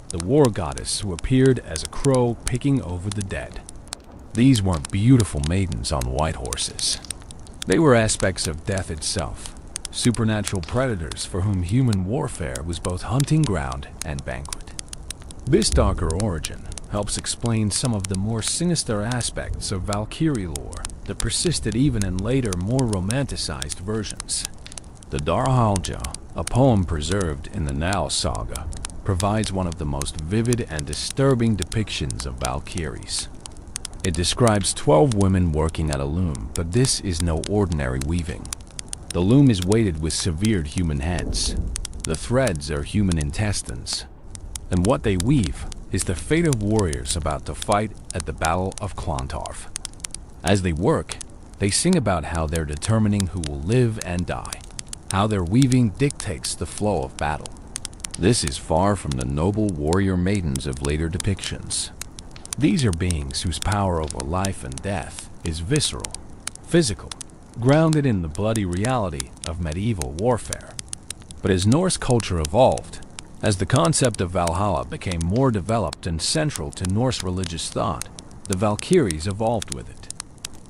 the war goddess who appeared as a crow picking over the dead. These weren't beautiful maidens on white horses. They were aspects of death itself, supernatural predators for whom human warfare was both hunting ground and banquet. This darker origin helps explain some of the more sinister aspects of Valkyrie lore that persisted even in later, more romanticized versions. The Darhalja, a poem preserved in the Njal saga, provides one of the most vivid and disturbing depictions of Valkyries. It describes 12 women working at a loom, but this is no ordinary weaving. The loom is weighted with severed human heads. The threads are human intestines. And what they weave is the fate of warriors about to fight at the Battle of Clontarf. As they work, they sing about how they're determining who will live and die, how their weaving dictates the flow of battle. This is far from the noble warrior maidens of later depictions. These are beings whose power over life and death is visceral, physical, grounded in the bloody reality of medieval warfare. But as Norse culture evolved, as the concept of Valhalla became more developed and central to Norse religious thought, the Valkyries evolved with it.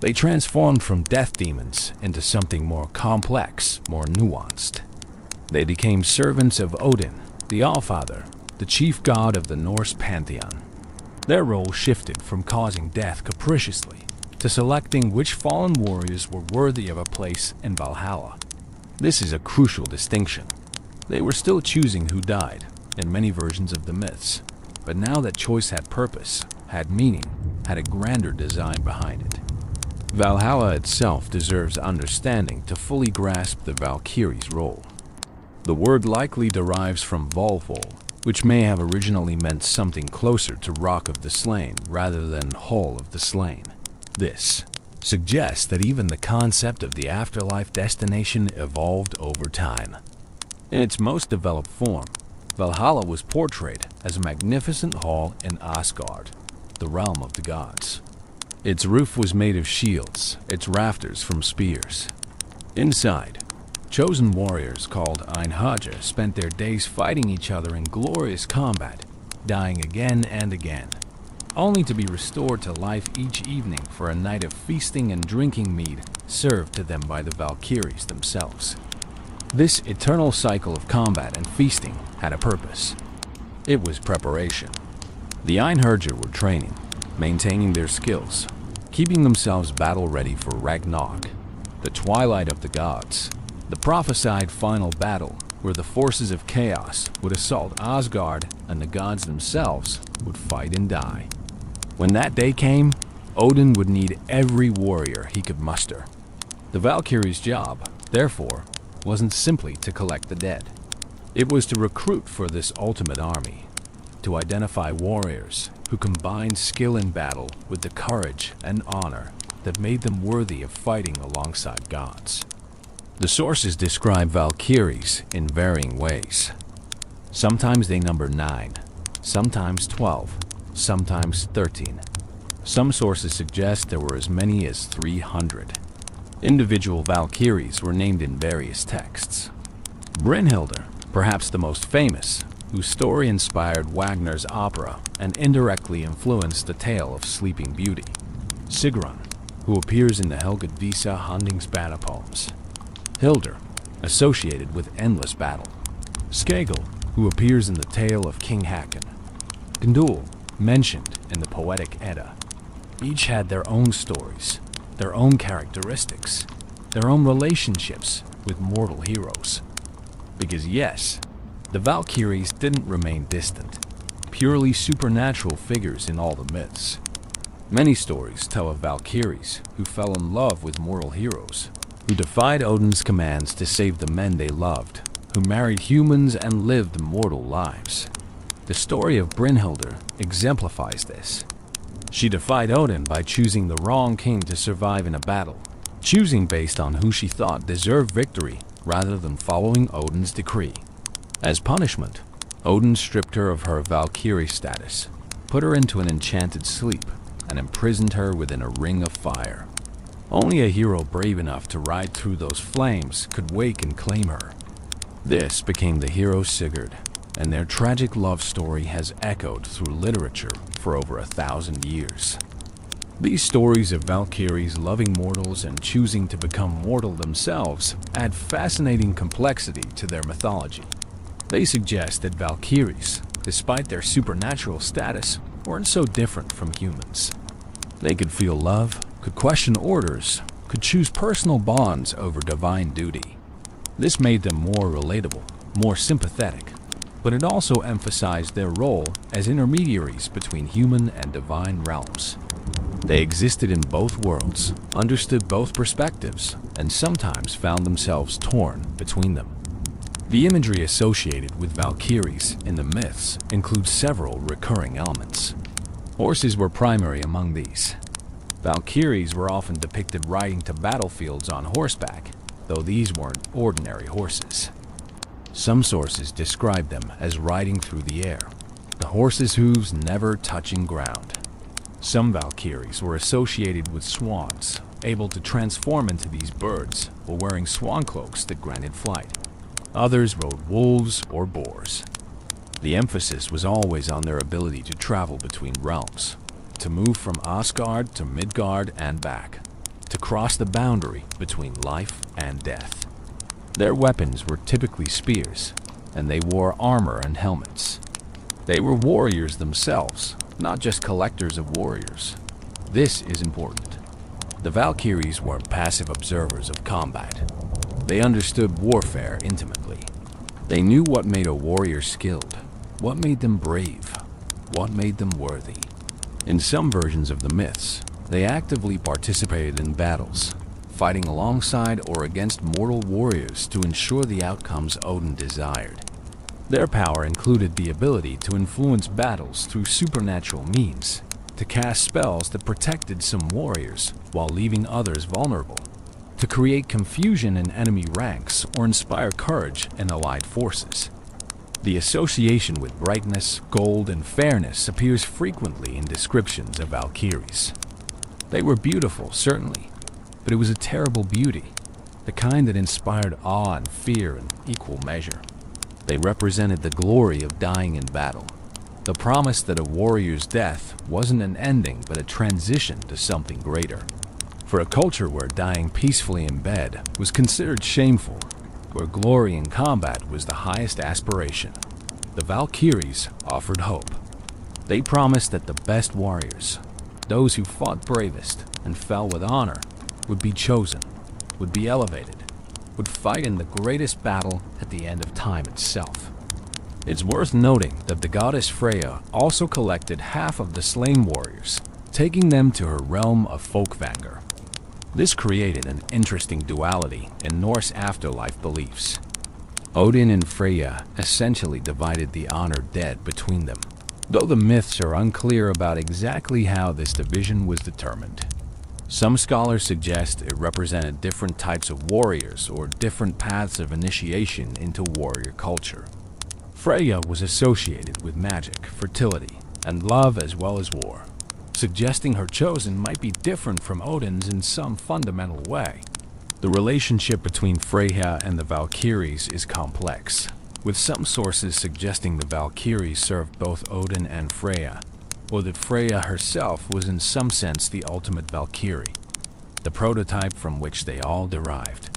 They transformed from death demons into something more complex, more nuanced. They became servants of Odin, the Allfather, the chief god of the Norse pantheon. Their role shifted from causing death capriciously to selecting which fallen warriors were worthy of a place in Valhalla. This is a crucial distinction. They were still choosing who died in many versions of the myths, but now that choice had purpose, had meaning, had a grander design behind it. Valhalla itself deserves understanding to fully grasp the Valkyrie's role. The word likely derives from Volvol, which may have originally meant something closer to Rock of the Slain rather than Hall of the Slain. This suggests that even the concept of the afterlife destination evolved over time. In its most developed form, Valhalla was portrayed as a magnificent hall in Asgard, the realm of the gods. Its roof was made of shields, its rafters from spears. Inside, chosen warriors called Einherjar spent their days fighting each other in glorious combat, dying again and again, only to be restored to life each evening for a night of feasting and drinking mead served to them by the Valkyries themselves. This eternal cycle of combat and feasting had a purpose. It was preparation. The Einherjar were training, maintaining their skills, keeping themselves battle-ready for Ragnarok, the twilight of the gods, the prophesied final battle where the forces of chaos would assault Asgard and the gods themselves would fight and die. When that day came, Odin would need every warrior he could muster. The Valkyrie's job, therefore, wasn't simply to collect the dead. It was to recruit for this ultimate army, to identify warriors who combined skill in battle with the courage and honor that made them worthy of fighting alongside gods. The sources describe Valkyries in varying ways. Sometimes they number 9, sometimes 12, sometimes 13. Some sources suggest there were as many as 300. Individual Valkyries were named in various texts. Brynhildr, perhaps the most famous, whose story inspired Wagner's opera and indirectly influenced the tale of Sleeping Beauty. Sigrun, who appears in the Helga Visa Hundingsbana poems. Hildur, associated with endless battle. Skegel, who appears in the tale of King Haakon. Gndul, mentioned in the Poetic Edda. Each had their own stories, their own characteristics, their own relationships with mortal heroes. Because yes, the Valkyries didn't remain distant, purely supernatural figures in all the myths. Many stories tell of Valkyries who fell in love with mortal heroes, who defied Odin's commands to save the men they loved, who married humans and lived mortal lives. The story of Brynhildr exemplifies this. She defied Odin by choosing the wrong king to survive in a battle, choosing based on who she thought deserved victory rather than following Odin's decree. As punishment, Odin stripped her of her Valkyrie status, put her into an enchanted sleep, and imprisoned her within a ring of fire. Only a hero brave enough to ride through those flames could wake and claim her. This became the hero Sigurd, and their tragic love story has echoed through literature for over 1,000 years. These stories of Valkyries loving mortals and choosing to become mortal themselves add fascinating complexity to their mythology. They suggest that Valkyries, despite their supernatural status, weren't so different from humans. They could feel love, could question orders, could choose personal bonds over divine duty. This made them more relatable, more sympathetic, but it also emphasized their role as intermediaries between human and divine realms. They existed in both worlds, understood both perspectives, and sometimes found themselves torn between them. The imagery associated with Valkyries in the myths includes several recurring elements. Horses were primary among these. Valkyries were often depicted riding to battlefields on horseback, though these weren't ordinary horses. Some sources describe them as riding through the air, the horse's hooves never touching ground. Some Valkyries were associated with swans, able to transform into these birds while wearing swan cloaks that granted flight. Others rode wolves or boars. The emphasis was always on their ability to travel between realms, to move from Asgard to Midgard and back, to cross the boundary between life and death. Their weapons were typically spears, and they wore armor and helmets. They were warriors themselves, not just collectors of warriors. This is important. The Valkyries weren't passive observers of combat. They understood warfare intimately. They knew what made a warrior skilled, what made them brave, what made them worthy. In some versions of the myths, they actively participated in battles, fighting alongside or against mortal warriors to ensure the outcomes Odin desired. Their power included the ability to influence battles through supernatural means, to cast spells that protected some warriors while leaving others vulnerable, to create confusion in enemy ranks or inspire courage in allied forces. The association with brightness, gold, and fairness appears frequently in descriptions of Valkyries. They were beautiful, certainly, but it was a terrible beauty, the kind that inspired awe and fear in equal measure. They represented the glory of dying in battle, the promise that a warrior's death wasn't an ending but a transition to something greater. For a culture where dying peacefully in bed was considered shameful, where glory in combat was the highest aspiration, the Valkyries offered hope. They promised that the best warriors, those who fought bravest and fell with honor, would be chosen, would be elevated, would fight in the greatest battle at the end of time itself. It's worth noting that the goddess Freya also collected half of the slain warriors, taking them to her realm of Folkvanger. This created an interesting duality in Norse afterlife beliefs. Odin and Freya essentially divided the honored dead between them, though the myths are unclear about exactly how this division was determined. Some scholars suggest it represented different types of warriors or different paths of initiation into warrior culture. Freya was associated with magic, fertility, and love as well as war, suggesting her chosen might be different from Odin's in some fundamental way. The relationship between Freya and the Valkyries is complex, with some sources suggesting the Valkyries served both Odin and Freya, or that Freya herself was in some sense the ultimate Valkyrie, the prototype from which they all derived.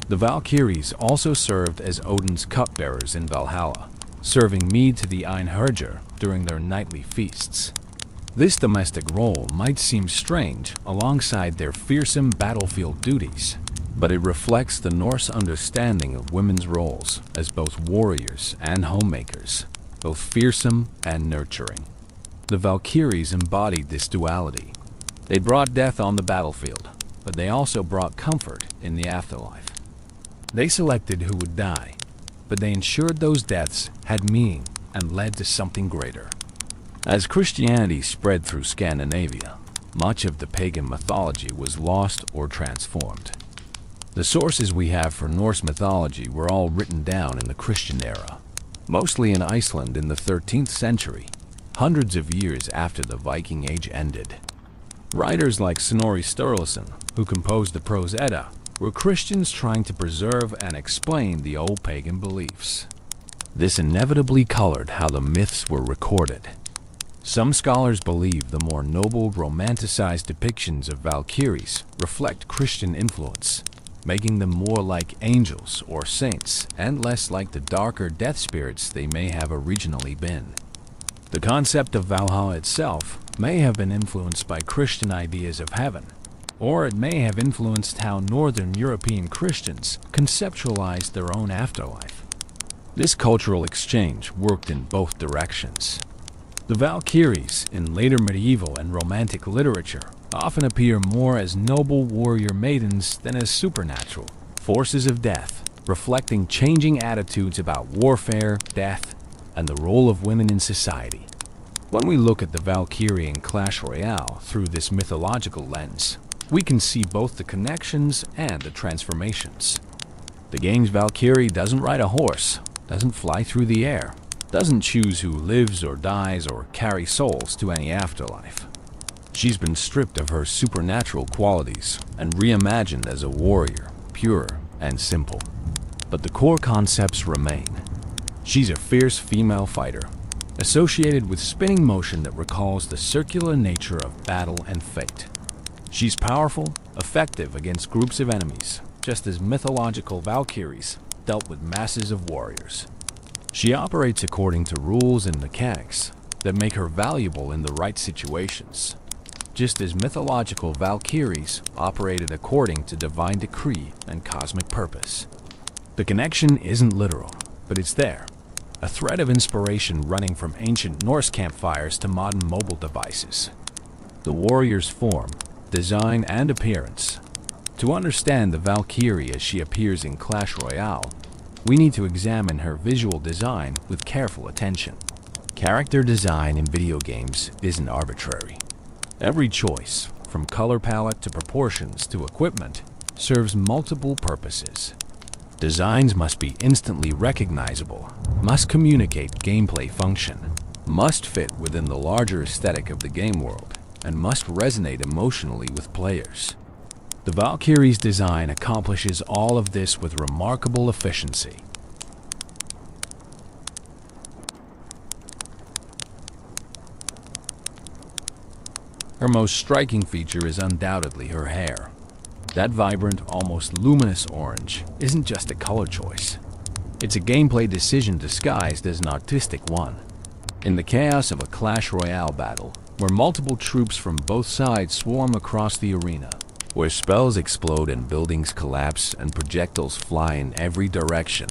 The Valkyries also served as Odin's cupbearers in Valhalla, serving mead to the Einherjar during their nightly feasts. This domestic role might seem strange alongside their fearsome battlefield duties, but it reflects the Norse understanding of women's roles as both warriors and homemakers, both fearsome and nurturing. The Valkyries embodied this duality. They brought death on the battlefield, but they also brought comfort in the afterlife. They selected who would die, but they ensured those deaths had meaning and led to something greater. As Christianity spread through Scandinavia, much of the pagan mythology was lost or transformed. The sources we have for Norse mythology were all written down in the Christian era, mostly in Iceland in the 13th century, hundreds of years after the Viking Age ended. Writers like Snorri Sturluson, who composed the Prose Edda, were Christians trying to preserve and explain the old pagan beliefs. This inevitably colored how the myths were recorded. Some scholars believe the more noble, romanticized depictions of Valkyries reflect Christian influence, making them more like angels or saints and less like the darker death spirits they may have originally been. The concept of Valhalla itself may have been influenced by Christian ideas of heaven, or it may have influenced how Northern European Christians conceptualized their own afterlife. This cultural exchange worked in both directions. The Valkyries in later medieval and romantic literature often appear more as noble warrior maidens than as supernatural forces of death, reflecting changing attitudes about warfare, death, and the role of women in society. When we look at the Valkyrie in Clash Royale through this mythological lens, we can see both the connections and the transformations. The game's Valkyrie doesn't ride a horse, doesn't fly through the air, doesn't choose who lives or dies or carry souls to any afterlife. She's been stripped of her supernatural qualities and reimagined as a warrior, pure and simple. But the core concepts remain. She's a fierce female fighter, associated with spinning motion that recalls the circular nature of battle and fate. She's powerful, effective against groups of enemies, just as mythological Valkyries dealt with masses of warriors. She operates according to rules and mechanics that make her valuable in the right situations. just as mythological Valkyries operated according to divine decree and cosmic purpose. The connection isn't literal, but it's there. A thread of inspiration running from ancient Norse campfires to modern mobile devices. The warrior's form, design, and appearance. To understand the Valkyrie as she appears in Clash Royale, we need to examine her visual design with careful attention. Character design in video games isn't arbitrary. Every choice, from color palette to proportions to equipment, serves multiple purposes. Designs must be instantly recognizable, must communicate gameplay function, must fit within the larger aesthetic of the game world, and must resonate emotionally with players. The Valkyrie's design accomplishes all of this with remarkable efficiency. Her most striking feature is undoubtedly her hair. That vibrant, almost luminous orange isn't just a color choice. It's a gameplay decision disguised as an artistic one. In the chaos of a Clash Royale battle, where multiple troops from both sides swarm across the arena, where spells explode and buildings collapse and projectiles fly in every direction,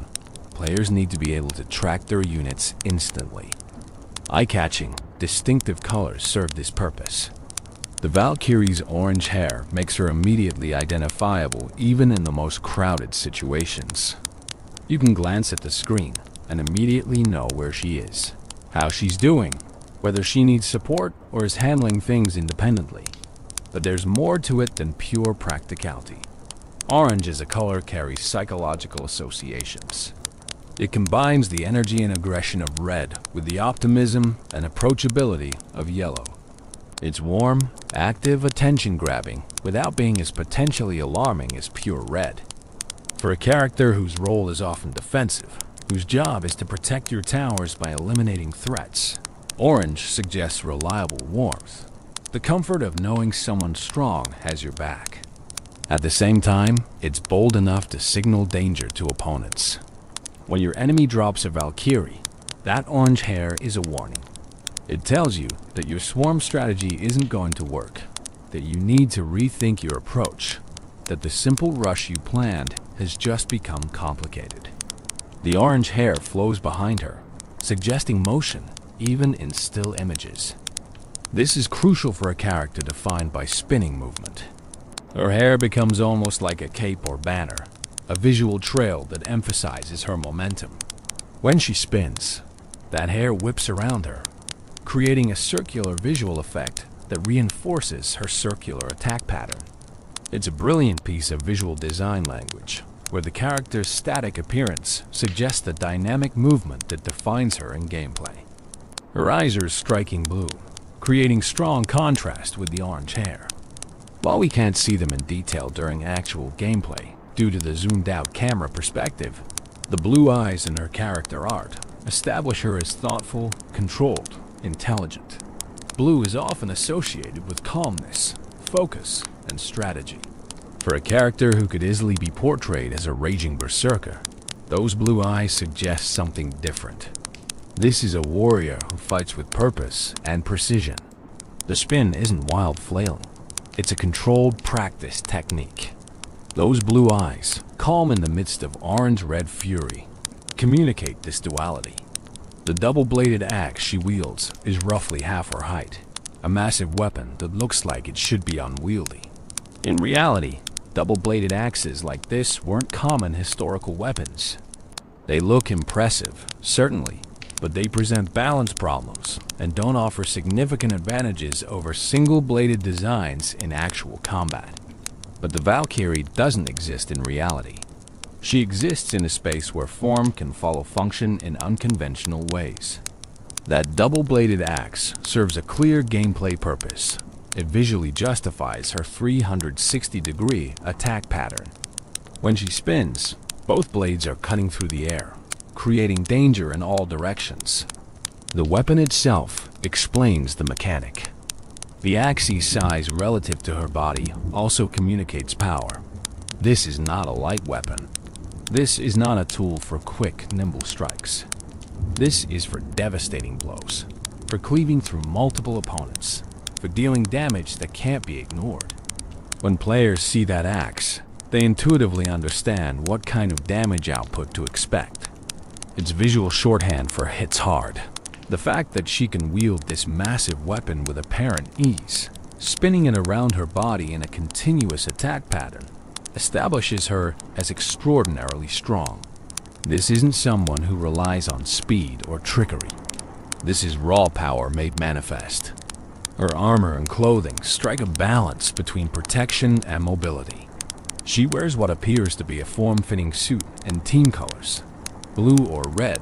players need to be able to track their units instantly. Eye-catching, distinctive colors serve this purpose. The Valkyrie's orange hair makes her immediately identifiable even in the most crowded situations. You can glance at the screen and immediately know where she is, how she's doing, whether she needs support or is handling things independently. But there's more to it than pure practicality. Orange as a color carries psychological associations. It combines the energy and aggression of red with the optimism and approachability of yellow. It's warm, active, attention-grabbing, without being as potentially alarming as pure red. For a character whose role is often defensive, whose job is to protect your towers by eliminating threats, orange suggests reliable warmth, the comfort of knowing someone strong has your back. At the same time, it's bold enough to signal danger to opponents. When your enemy drops a Valkyrie, that orange hair is a warning. It tells you that your swarm strategy isn't going to work, that you need to rethink your approach, that the simple rush you planned has just become complicated. The orange hair flows behind her, suggesting motion, even in still images. This is crucial for a character defined by spinning movement. Her hair becomes almost like a cape or banner, a visual trail that emphasizes her momentum. When she spins, that hair whips around her, creating a circular visual effect that reinforces her circular attack pattern. It's a brilliant piece of visual design language, where the character's static appearance suggests the dynamic movement that defines her in gameplay. Her eyes are striking blue, creating strong contrast with the orange hair. While we can't see them in detail during actual gameplay due to the zoomed-out camera perspective, the blue eyes in her character art establish her as thoughtful, controlled, intelligent. Blue is often associated with calmness, focus, and strategy. For a character who could easily be portrayed as a raging berserker, those blue eyes suggest something different. This is a warrior who fights with purpose and precision. The spin isn't wild flailing. It's a controlled, practiced technique. Those blue eyes, calm in the midst of orange-red fury, communicate this duality. The double-bladed axe she wields is roughly half her height, a massive weapon that looks like it should be unwieldy. In reality, double-bladed axes like this weren't common historical weapons. They look impressive, certainly, but they present balance problems and don't offer significant advantages over single-bladed designs in actual combat. But the Valkyrie doesn't exist in reality. She exists in a space where form can follow function in unconventional ways. That double-bladed axe serves a clear gameplay purpose. It visually justifies her 360-degree attack pattern. When she spins, both blades are cutting through the air, creating danger in all directions. The weapon itself explains the mechanic. The axe's size relative to her body also communicates power. This is not a light weapon. This is not a tool for quick, nimble strikes. This is for devastating blows, for cleaving through multiple opponents, for dealing damage that can't be ignored. When players see that axe, they intuitively understand what kind of damage output to expect. It's visual shorthand for hits hard. The fact that she can wield this massive weapon with apparent ease, spinning it around her body in a continuous attack pattern, establishes her as extraordinarily strong. This isn't someone who relies on speed or trickery. This is raw power made manifest. Her armor and clothing strike a balance between protection and mobility. She wears what appears to be a form-fitting suit in team colors, blue or red,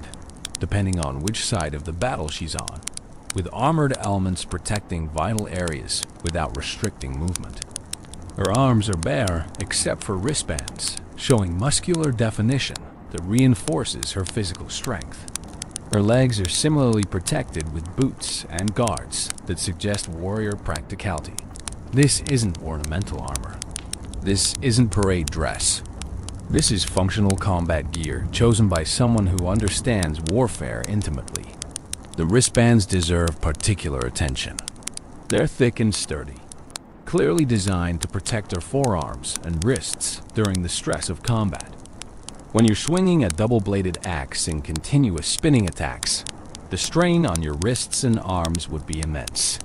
depending on which side of the battle she's on, with armored elements protecting vital areas without restricting movement. Her arms are bare except for wristbands, showing muscular definition that reinforces her physical strength. Her legs are similarly protected with boots and guards that suggest warrior practicality. This isn't ornamental armor. This isn't parade dress. This is functional combat gear chosen by someone who understands warfare intimately. The wristbands deserve particular attention. They're thick and sturdy, clearly designed to protect her forearms and wrists during the stress of combat. When you're swinging a double-bladed axe in continuous spinning attacks, the strain on your wrists and arms would be immense.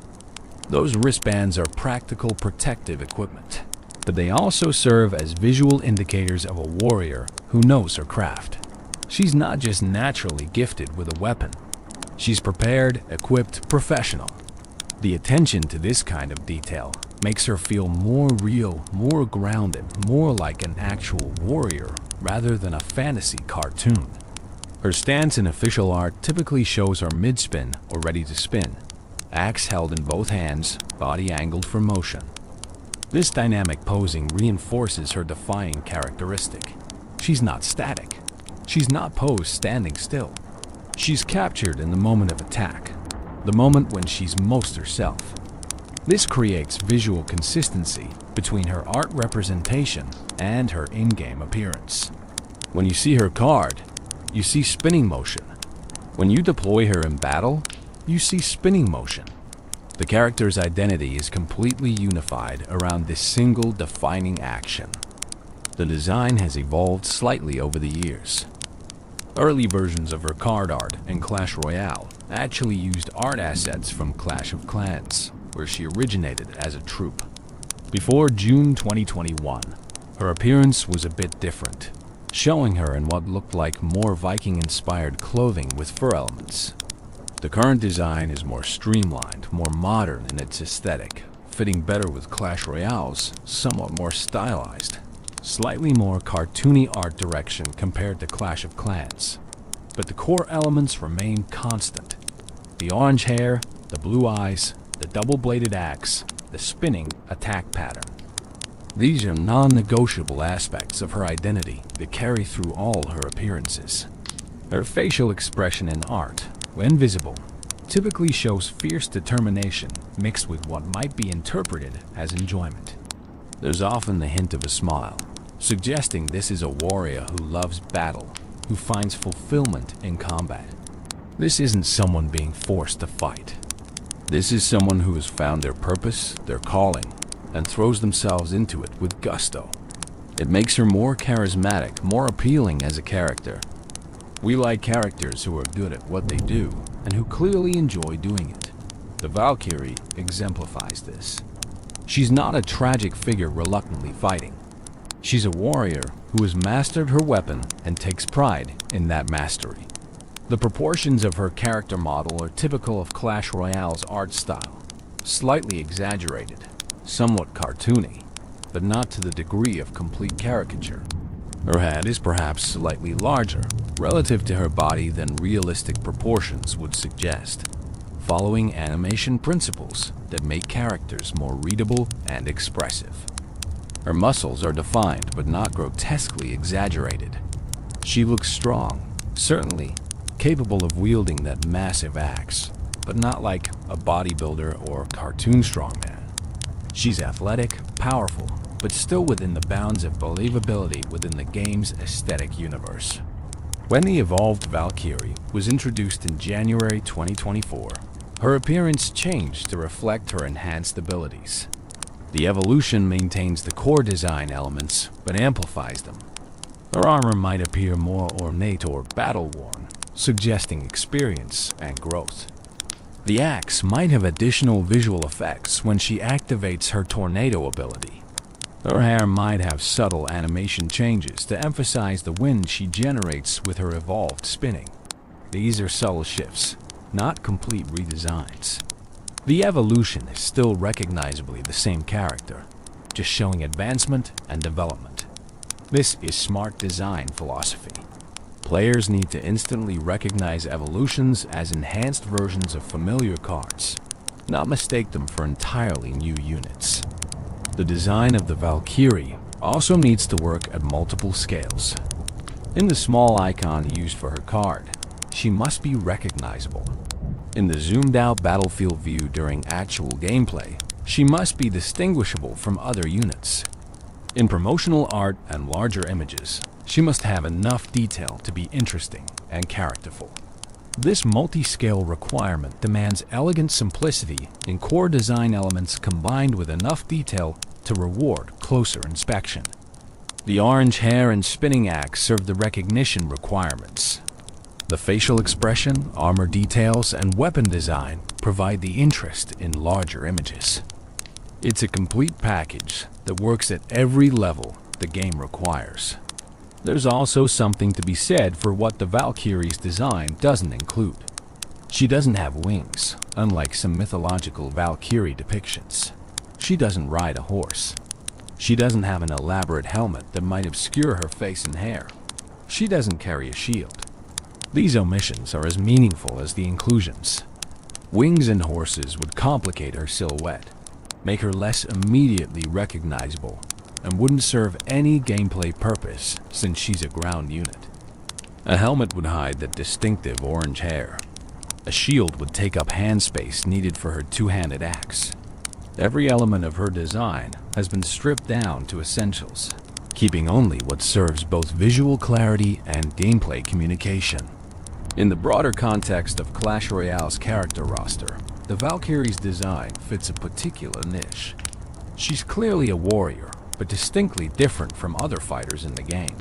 Those wristbands are practical protective equipment, but they also serve as visual indicators of a warrior who knows her craft. She's not just naturally gifted with a weapon. She's prepared, equipped, professional. The attention to this kind of detail makes her feel more real, more grounded, more like an actual warrior rather than a fantasy cartoon. Her stance in official art typically shows her mid-spin or ready to spin, axe held in both hands, body angled for motion. This dynamic posing reinforces her defying characteristic. She's not static. She's not posed standing still. She's captured in the moment of attack, the moment when she's most herself. This creates visual consistency between her art representation and her in-game appearance. When you see her card, you see spinning motion. When you deploy her in battle, you see spinning motion. The character's identity is completely unified around this single defining action. The design has evolved slightly over the years. Early versions of her card art in Clash Royale actually used art assets from Clash of Clans, where she originated as a troupe. Before June 2021, her appearance was a bit different, showing her in what looked like more Viking-inspired clothing with fur elements. The current design is more streamlined, more modern in its aesthetic, fitting better with Clash Royale's somewhat more stylized, slightly more cartoony art direction compared to Clash of Clans. But the core elements remain constant. The orange hair, the blue eyes, the double-bladed axe, the spinning attack pattern. These are non-negotiable aspects of her identity that carry through all her appearances. Her facial expression in art, when visible, typically shows fierce determination mixed with what might be interpreted as enjoyment. There's often the hint of a smile, suggesting this is a warrior who loves battle, who finds fulfillment in combat. This isn't someone being forced to fight. This is someone who has found their purpose, their calling, and throws themselves into it with gusto. It makes her more charismatic, more appealing as a character. We like characters who are good at what they do, and who clearly enjoy doing it. The Valkyrie exemplifies this. She's not a tragic figure reluctantly fighting. She's a warrior who has mastered her weapon and takes pride in that mastery. The proportions of her character model are typical of Clash Royale's art style, slightly exaggerated, somewhat cartoony, but not to the degree of complete caricature. Her head is perhaps slightly larger relative to her body than realistic proportions would suggest, following animation principles that make characters more readable and expressive. Her muscles are defined but not grotesquely exaggerated. She looks strong, certainly capable of wielding that massive axe, but not like a bodybuilder or cartoon strongman. She's athletic, powerful, but still within the bounds of believability within the game's aesthetic universe. When the evolved Valkyrie was introduced in January 2024, Her appearance changed to reflect her enhanced abilities. The evolution maintains the core design elements, but amplifies them. Her armor might appear more ornate or battle-worn, suggesting experience and growth. The axe might have additional visual effects when she activates her tornado ability. Her hair might have subtle animation changes to emphasize the wind she generates with her evolved spinning. These are subtle shifts, not complete redesigns. The evolution is still recognizably the same character, just showing advancement and development. This is smart design philosophy. Players need to instantly recognize evolutions as enhanced versions of familiar cards, not mistake them for entirely new units. The design of the Valkyrie also needs to work at multiple scales. In the small icon used for her card, she must be recognizable. In the zoomed-out battlefield view during actual gameplay, she must be distinguishable from other units. In promotional art and larger images, she must have enough detail to be interesting and characterful. This multi-scale requirement demands elegant simplicity in core design elements combined with enough detail to reward closer inspection. The orange hair and spinning axe serve the recognition requirements. The facial expression, armor details, and weapon design provide the interest in larger images. It's a complete package that works at every level the game requires. There's also something to be said for what the Valkyrie's design doesn't include. She doesn't have wings, unlike some mythological Valkyrie depictions. She doesn't ride a horse. She doesn't have an elaborate helmet that might obscure her face and hair. She doesn't carry a shield. These omissions are as meaningful as the inclusions. Wings and horses would complicate her silhouette, make her less immediately recognizable, and wouldn't serve any gameplay purpose since she's a ground unit. A helmet would hide that distinctive orange hair. A shield would take up hand space needed for her two-handed axe. Every element of her design has been stripped down to essentials, keeping only what serves both visual clarity and gameplay communication. In the broader context of Clash Royale's character roster, the Valkyrie's design fits a particular niche. She's clearly a warrior, but distinctly different from other fighters in the game.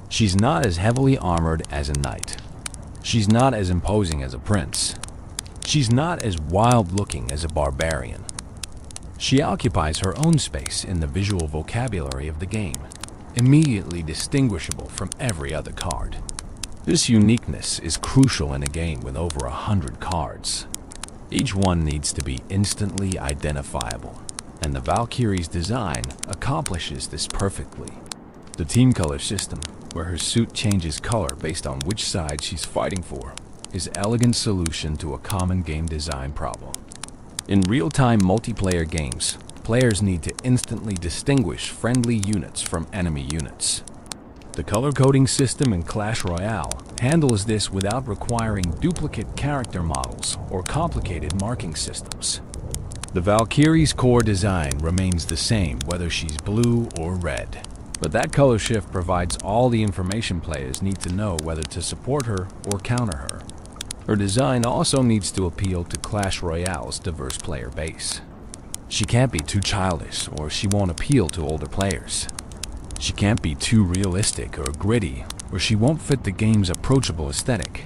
She's not as heavily armored as a knight. She's not as imposing as a prince. She's not as wild-looking as a barbarian. She occupies her own space in the visual vocabulary of the game, immediately distinguishable from every other card. This uniqueness is crucial in a game with over 100 cards. Each one needs to be instantly identifiable, and the Valkyrie's design accomplishes this perfectly. The team color system, where her suit changes color based on which side she's fighting for, is an elegant solution to a common game design problem. In real-time multiplayer games, players need to instantly distinguish friendly units from enemy units. The color coding system in Clash Royale handles this without requiring duplicate character models or complicated marking systems. The Valkyrie's core design remains the same whether she's blue or red, but that color shift provides all the information players need to know whether to support her or counter her. Her design also needs to appeal to Clash Royale's diverse player base. She can't be too childish or she won't appeal to older players. She can't be too realistic or gritty or she won't fit the game's approachable aesthetic.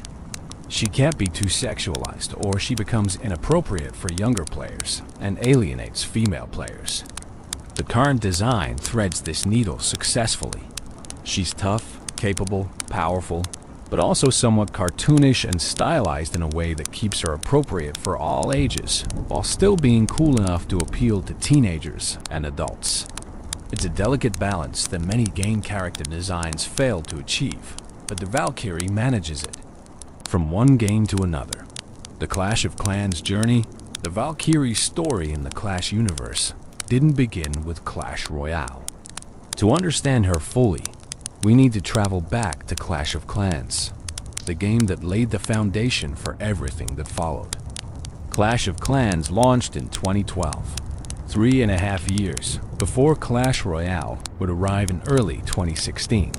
She can't be too sexualized or she becomes inappropriate for younger players and alienates female players. The current design threads this needle successfully. She's tough, capable, powerful, but also somewhat cartoonish and stylized in a way that keeps her appropriate for all ages, while still being cool enough to appeal to teenagers and adults. It's a delicate balance that many game character designs fail to achieve, but the Valkyrie manages it. From one game to another, the Clash of Clans journey, the Valkyrie's story in the Clash universe, didn't begin with Clash Royale. To understand her fully, we need to travel back to Clash of Clans, the game that laid the foundation for everything that followed. Clash of Clans launched in 2012, 3.5 years before Clash Royale would arrive in early 2016.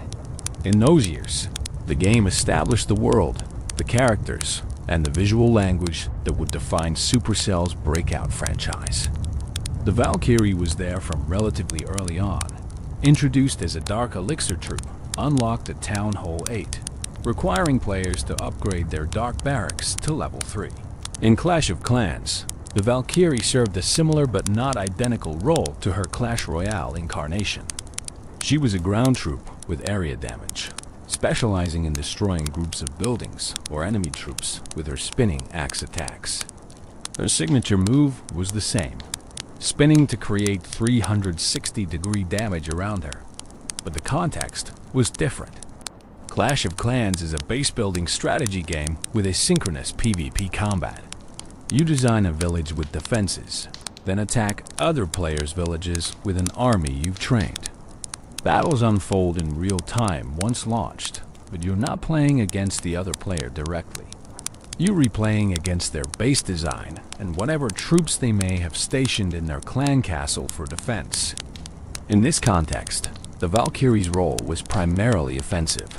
In those years, the game established the world, the characters, and the visual language that would define Supercell's breakout franchise. The Valkyrie was there from relatively early on. Introduced as a Dark Elixir troop, unlocked at Town Hall 8, requiring players to upgrade their Dark Barracks to level 3. In Clash of Clans, the Valkyrie served a similar but not identical role to her Clash Royale incarnation. She was a ground troop with area damage, specializing in destroying groups of buildings or enemy troops with her spinning axe attacks. Her signature move was the same, spinning to create 360-degree damage around her. But the context was different. Clash of Clans is a base-building strategy game with asynchronous PvP combat. You design a village with defenses, then attack other players' villages with an army you've trained. Battles unfold in real time once launched, but you're not playing against the other player directly. You're replaying against their base design and whatever troops they may have stationed in their clan castle for defense. In this context, the Valkyrie's role was primarily offensive.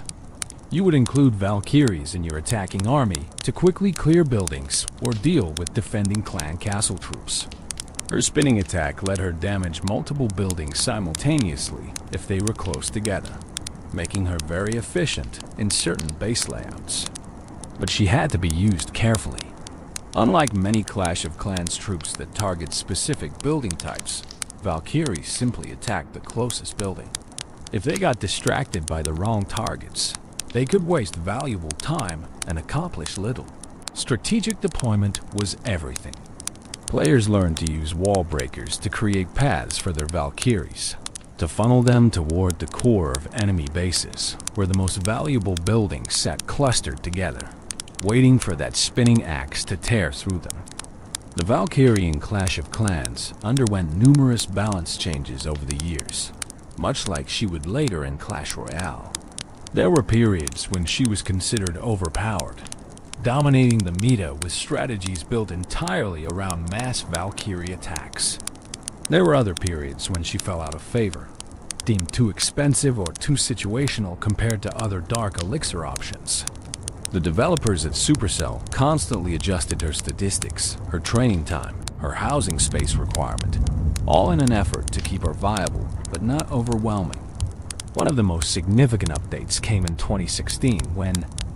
You would include Valkyries in your attacking army to quickly clear buildings or deal with defending clan castle troops. Her spinning attack let her damage multiple buildings simultaneously if they were close together, making her very efficient in certain base layouts. But she had to be used carefully. Unlike many Clash of Clans troops that target specific building types, Valkyries simply attacked the closest building. If they got distracted by the wrong targets, they could waste valuable time and accomplish little. Strategic deployment was everything. Players learned to use wall breakers to create paths for their Valkyries, to funnel them toward the core of enemy bases, where the most valuable buildings sat clustered together, waiting for that spinning axe to tear through them. The Valkyrie in Clash of Clans underwent numerous balance changes over the years, much like she would later in Clash Royale. There were periods when she was considered overpowered, dominating the meta with strategies built entirely around mass Valkyrie attacks. There were other periods when she fell out of favor, deemed too expensive or too situational compared to other Dark Elixir options. The developers at Supercell constantly adjusted her statistics, her training time, her housing space requirement, all in an effort to keep her viable but not overwhelming. One of the most significant updates came in 2016 when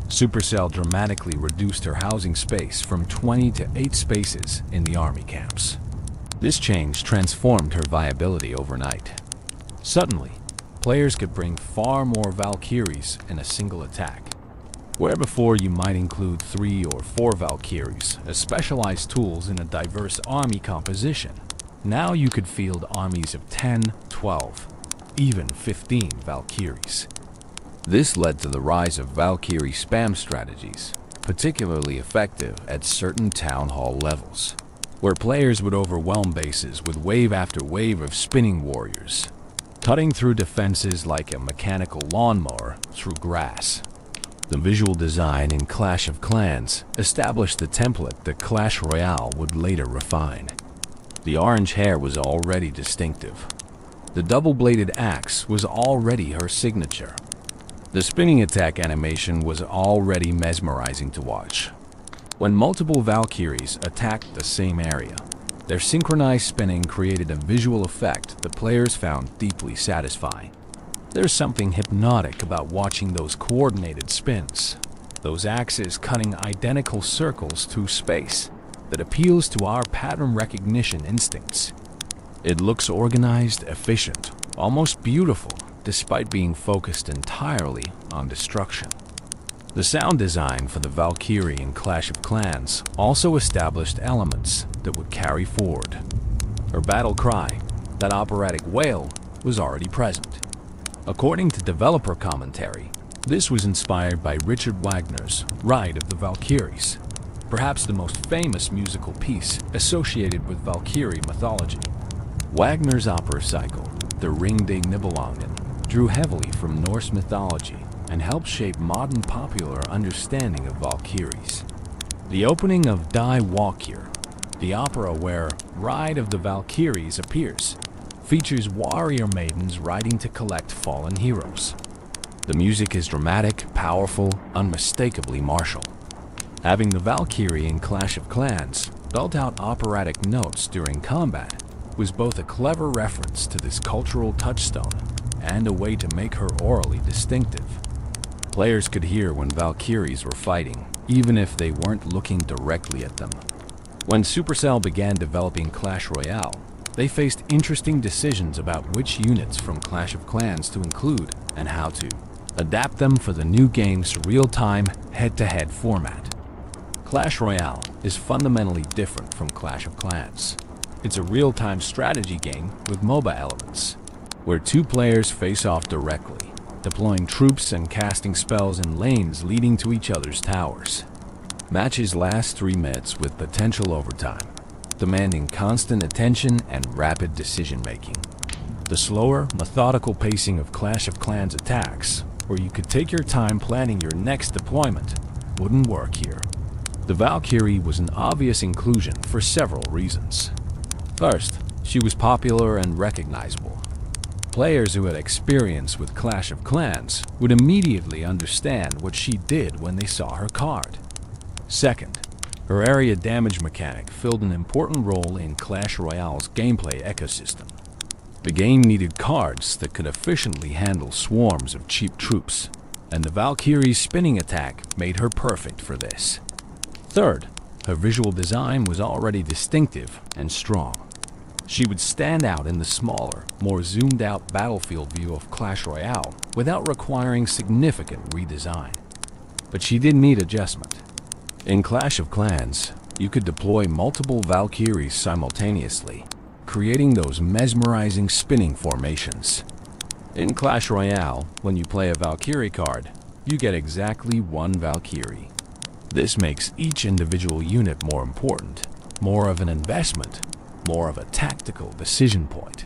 Supercell dramatically reduced her housing space from 20 to 8 spaces in the army camps. This change transformed her viability overnight. Suddenly, players could bring far more Valkyries in a single attack. Where before you might include 3 or 4 Valkyries as specialized tools in a diverse army composition, now you could field armies of 10, 12, even 15 Valkyries. This led to the rise of Valkyrie spam strategies, particularly effective at certain town hall levels, where players would overwhelm bases with wave after wave of spinning warriors, cutting through defenses like a mechanical lawnmower through grass. The visual design in Clash of Clans established the template that Clash Royale would later refine. The orange hair was already distinctive. The double-bladed axe was already her signature. The spinning attack animation was already mesmerizing to watch. When multiple Valkyries attacked the same area, their synchronized spinning created a visual effect that players found deeply satisfying. There's something hypnotic about watching those coordinated spins, those axes cutting identical circles through space, that appeals to our pattern recognition instincts. It looks organized, efficient, almost beautiful, despite being focused entirely on destruction. The sound design for the Valkyrie in Clash of Clans also established elements that would carry forward. Her battle cry, that operatic wail, was already present. According to developer commentary, this was inspired by Richard Wagner's Ride of the Valkyries, perhaps the most famous musical piece associated with Valkyrie mythology. Wagner's opera cycle, the Ring des Nibelungen, drew heavily from Norse mythology and helped shape modern popular understanding of Valkyries. The opening of Die Walküre, the opera where Ride of the Valkyries appears, features warrior maidens riding to collect fallen heroes. The music is dramatic, powerful, unmistakably martial. Having the Valkyrie in Clash of Clans belt out operatic notes during combat was both a clever reference to this cultural touchstone and a way to make her orally distinctive. Players could hear when Valkyries were fighting, even if they weren't looking directly at them. When Supercell began developing Clash Royale, they faced interesting decisions about which units from Clash of Clans to include and how to adapt them for the new game's real-time, head-to-head format. Clash Royale is fundamentally different from Clash of Clans. It's a real-time strategy game with MOBA elements, where two players face off directly, deploying troops and casting spells in lanes leading to each other's towers. Matches last 3 minutes with potential overtime, demanding constant attention and rapid decision-making. The slower, methodical pacing of Clash of Clans attacks, where you could take your time planning your next deployment, wouldn't work here. The Valkyrie was an obvious inclusion for several reasons. First, she was popular and recognizable. Players who had experience with Clash of Clans would immediately understand what she did when they saw her card. Second, her area damage mechanic filled an important role in Clash Royale's gameplay ecosystem. The game needed cards that could efficiently handle swarms of cheap troops, and the Valkyrie's spinning attack made her perfect for this. Third, her visual design was already distinctive and strong. She would stand out in the smaller, more zoomed-out battlefield view of Clash Royale without requiring significant redesign. But she did need adjustment. In Clash of Clans, you could deploy multiple Valkyries simultaneously, creating those mesmerizing spinning formations. In Clash Royale, when you play a Valkyrie card, you get exactly one Valkyrie. This makes each individual unit more important, more of an investment, more of a tactical decision point.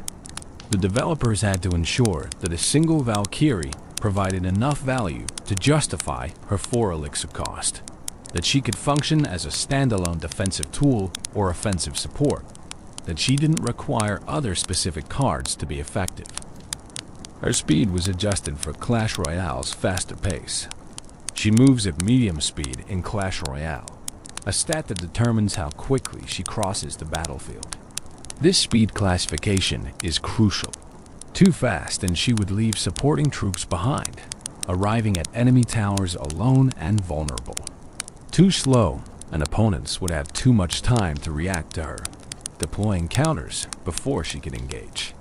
The developers had to ensure that a single Valkyrie provided enough value to justify her 4 elixir cost, that she could function as a standalone defensive tool or offensive support, that she didn't require other specific cards to be effective. Her speed was adjusted for Clash Royale's faster pace. She moves at medium speed in Clash Royale, a stat that determines how quickly she crosses the battlefield. This speed classification is crucial. Too fast and she would leave supporting troops behind, arriving at enemy towers alone and vulnerable. Too slow, and opponents would have too much time to react to her, deploying counters before she could engage.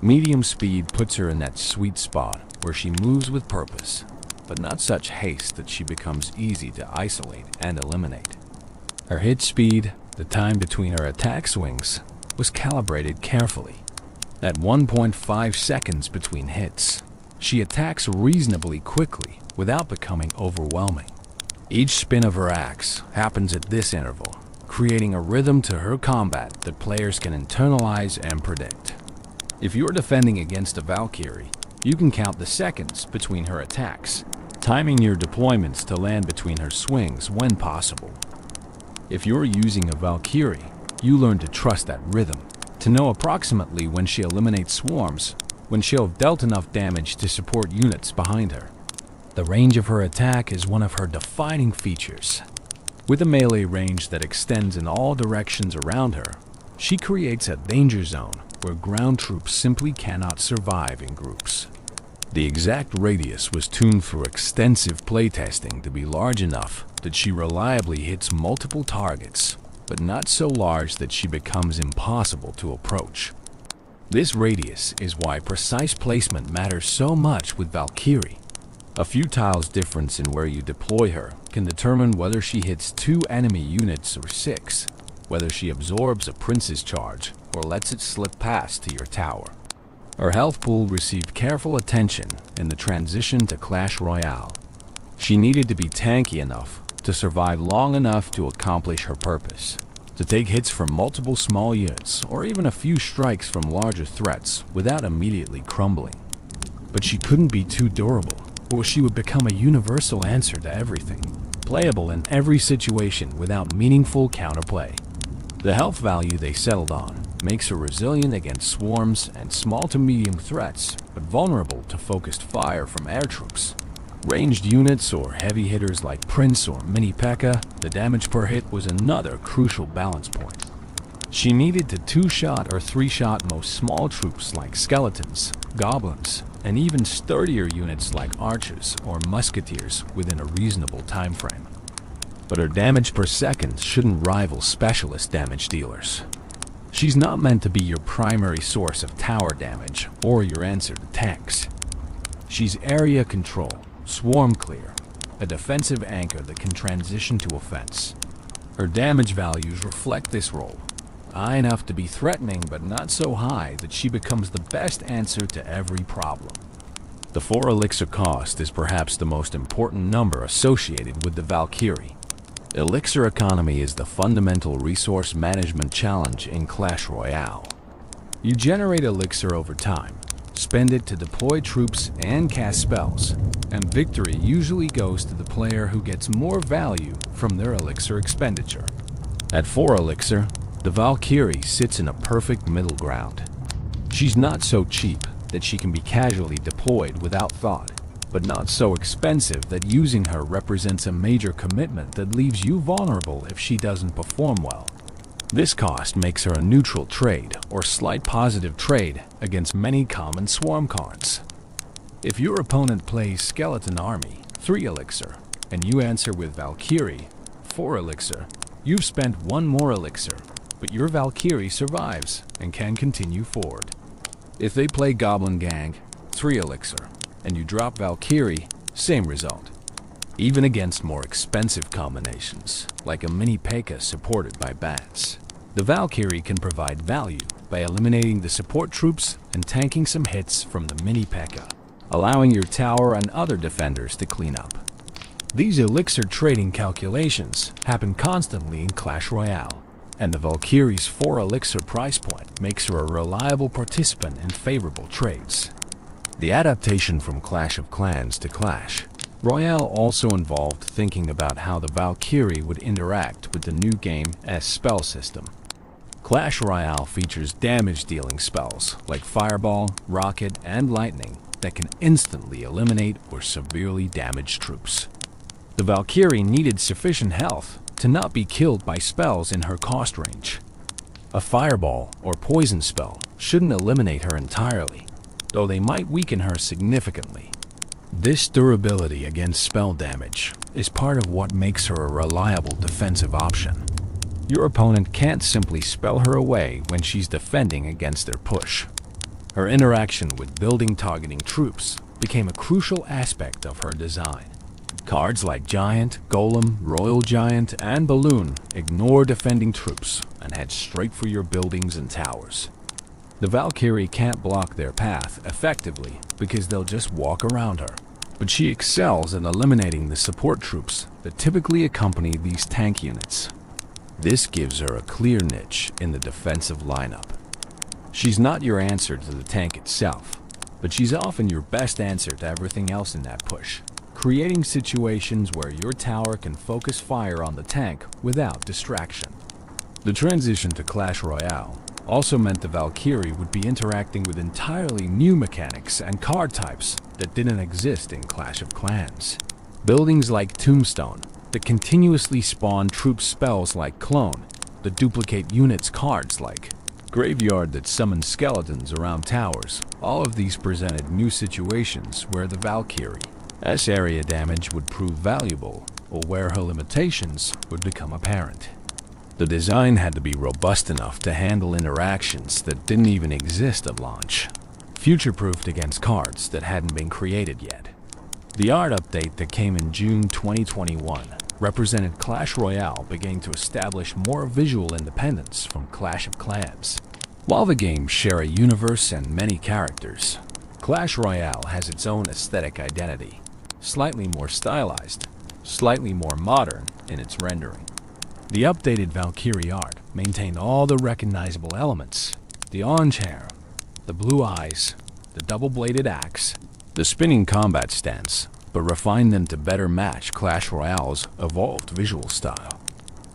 Medium speed puts her in that sweet spot where she moves with purpose, but not such haste that she becomes easy to isolate and eliminate. Her hit speed, the time between her attack swings, was calibrated carefully. At 1.5 seconds between hits, she attacks reasonably quickly without becoming overwhelming. Each spin of her axe happens at this interval, creating a rhythm to her combat that players can internalize and predict. If you're defending against a Valkyrie, you can count the seconds between her attacks, timing your deployments to land between her swings when possible. If you're using a Valkyrie, you learn to trust that rhythm, to know approximately when she eliminates swarms, when she'll have dealt enough damage to support units behind her. The range of her attack is one of her defining features. With a melee range that extends in all directions around her, she creates a danger zone where ground troops simply cannot survive in groups. The exact radius was tuned through extensive playtesting to be large enough that she reliably hits multiple targets, but not so large that she becomes impossible to approach. This radius is why precise placement matters so much with Valkyrie. A few tiles difference in where you deploy her can determine whether she hits 2 enemy units or 6, whether she absorbs a prince's charge or lets it slip past to your tower. Her health pool received careful attention in the transition to Clash Royale. She needed to be tanky enough to survive long enough to accomplish her purpose, to take hits from multiple small units or even a few strikes from larger threats without immediately crumbling. But she couldn't be too durable, or she would become a universal answer to everything, playable in every situation without meaningful counterplay. The health value they settled on makes her resilient against swarms and small to medium threats, but vulnerable to focused fire from air troops. Ranged units or heavy hitters like Prince or Mini P.E.K.K.A, the damage per hit was another crucial balance point. She needed to two-shot or three-shot most small troops like skeletons, goblins, and even sturdier units like archers or musketeers within a reasonable time frame. But her damage per second shouldn't rival specialist damage dealers. She's not meant to be your primary source of tower damage or your answer to tanks. She's area control, swarm clear, a defensive anchor that can transition to offense. Her damage values reflect this role, high enough to be threatening but not so high that she becomes the best answer to every problem. The 4 elixir cost is perhaps the most important number associated with the Valkyrie. Elixir economy is the fundamental resource management challenge in Clash Royale. You generate elixir over time, spend it to deploy troops and cast spells, and victory usually goes to the player who gets more value from their elixir expenditure. At 4 elixir, the Valkyrie sits in a perfect middle ground. She's not so cheap that she can be casually deployed without thought, but not so expensive that using her represents a major commitment that leaves you vulnerable if she doesn't perform well. This cost makes her a neutral trade or slight positive trade against many common swarm cards. If your opponent plays Skeleton Army, 3 elixir, and you answer with Valkyrie, 4 elixir, you've spent 1 more elixir, but your Valkyrie survives and can continue forward. If they play Goblin Gang, 3 elixir, and you drop Valkyrie, same result. Even against more expensive combinations, like a Mini P.E.K.K.A supported by bats, the Valkyrie can provide value by eliminating the support troops and tanking some hits from the Mini P.E.K.K.A, allowing your tower and other defenders to clean up. These elixir trading calculations happen constantly in Clash Royale, and the Valkyrie's 4 elixir price point makes her a reliable participant in favorable trades. The adaptation from Clash of Clans to Clash Royale also involved thinking about how the Valkyrie would interact with the new game's spell system. Clash Royale features damage-dealing spells like Fireball, Rocket, and Lightning that can instantly eliminate or severely damage troops. The Valkyrie needed sufficient health to not be killed by spells in her cost range. A Fireball or Poison spell shouldn't eliminate her entirely, though they might weaken her significantly. This durability against spell damage is part of what makes her a reliable defensive option. Your opponent can't simply spell her away when she's defending against their push. Her interaction with building targeting troops became a crucial aspect of her design. Cards like Giant, Golem, Royal Giant, and Balloon ignore defending troops and head straight for your buildings and towers. The Valkyrie can't block their path effectively because they'll just walk around her, but she excels in eliminating the support troops that typically accompany these tank units. This gives her a clear niche in the defensive lineup. She's not your answer to the tank itself, but she's often your best answer to everything else in that push, creating situations where your tower can focus fire on the tank without distraction. The transition to Clash Royale also meant the Valkyrie would be interacting with entirely new mechanics and card types that didn't exist in Clash of Clans. Buildings like Tombstone that continuously spawn troop spells like Clone, that duplicate units cards like Graveyard that summons skeletons around towers. All of these presented new situations where the Valkyrie's area damage would prove valuable, or where her limitations would become apparent. The design had to be robust enough to handle interactions that didn't even exist at launch, future-proofed against cards that hadn't been created yet. The art update that came in June 2021 represented Clash Royale beginning to establish more visual independence from Clash of Clans. While the games share a universe and many characters, Clash Royale has its own aesthetic identity, slightly more stylized, slightly more modern in its rendering. The updated Valkyrie art maintained all the recognizable elements: the orange hair, the blue eyes, the double-bladed axe, the spinning combat stance, but refined them to better match Clash Royale's evolved visual style.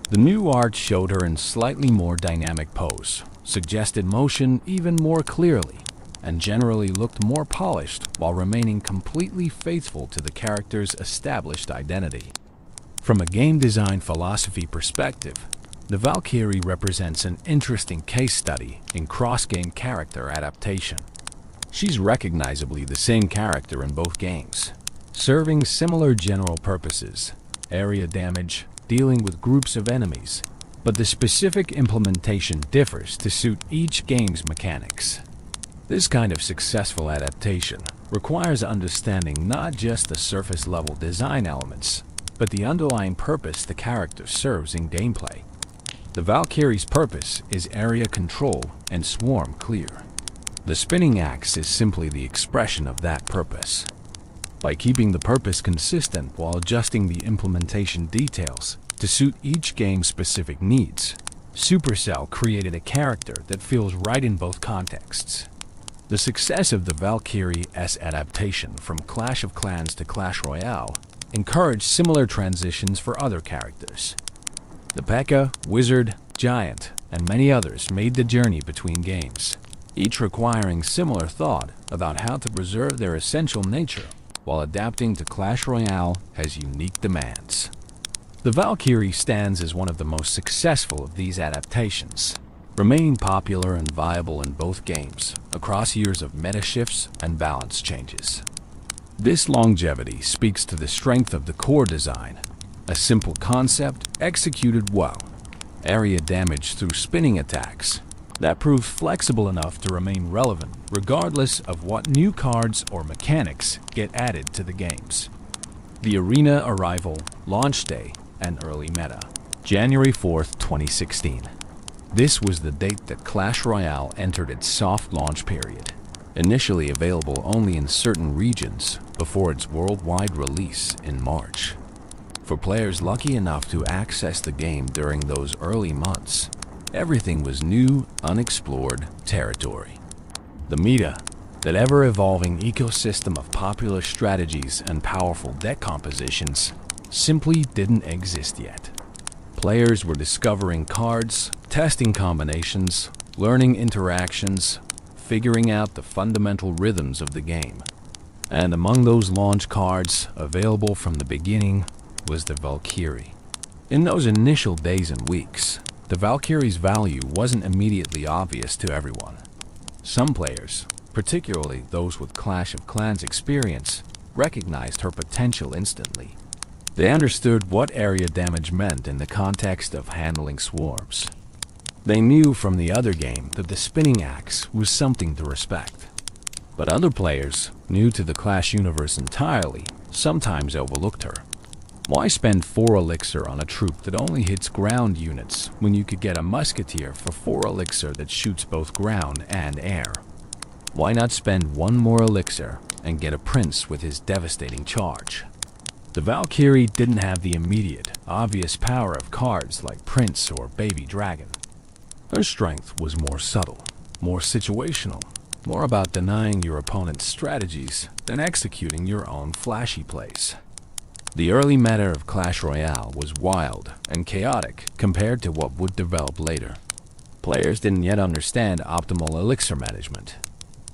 The new art showed her in slightly more dynamic pose, suggested motion even more clearly, and generally looked more polished while remaining completely faithful to the character's established identity. From a game design philosophy perspective, the Valkyrie represents an interesting case study in cross-game character adaptation. She's recognizably the same character in both games, serving similar general purposes: area damage, dealing with groups of enemies, but the specific implementation differs to suit each game's mechanics. This kind of successful adaptation requires understanding not just the surface-level design elements, but the underlying purpose the character serves in gameplay. The Valkyrie's purpose is area control and swarm clear. The spinning axe is simply the expression of that purpose. By keeping the purpose consistent while adjusting the implementation details to suit each game's specific needs, Supercell created a character that feels right in both contexts. The success of the Valkyrie's adaptation from Clash of Clans to Clash Royale encouraged similar transitions for other characters. The P.E.K.K.A., Wizard, Giant, and many others made the journey between games, each requiring similar thought about how to preserve their essential nature while adapting to Clash Royale has unique demands. The Valkyrie stands as one of the most successful of these adaptations, remaining popular and viable in both games across years of meta shifts and balance changes. This longevity speaks to the strength of the core design, a simple concept executed well, area damage through spinning attacks that proves flexible enough to remain relevant regardless of what new cards or mechanics get added to the games. The arena arrival, launch day, and early meta. January 4th, 2016. This was the date that Clash Royale entered its soft launch period, initially available only in certain regions before its worldwide release in March. For players lucky enough to access the game during those early months, everything was new, unexplored territory. The meta, that ever-evolving ecosystem of popular strategies and powerful deck compositions, simply didn't exist yet. Players were discovering cards, testing combinations, learning interactions, figuring out the fundamental rhythms of the game. And among those launch cards available from the beginning was the Valkyrie. In those initial days and weeks, the Valkyrie's value wasn't immediately obvious to everyone. Some players, particularly those with Clash of Clans experience, recognized her potential instantly. They understood what area damage meant in the context of handling swarms. They knew from the other game that the spinning axe was something to respect. But other players, new to the Clash universe entirely, sometimes overlooked her. Why spend 4 elixir on a troop that only hits ground units when you could get a musketeer for 4 elixir that shoots both ground and air? Why not spend 1 more elixir and get a prince with his devastating charge? The Valkyrie didn't have the immediate, obvious power of cards like Prince or Baby Dragon. Her strength was more subtle, more situational, more about denying your opponent's strategies than executing your own flashy plays. The early meta of Clash Royale was wild and chaotic compared to what would develop later. Players didn't yet understand optimal elixir management.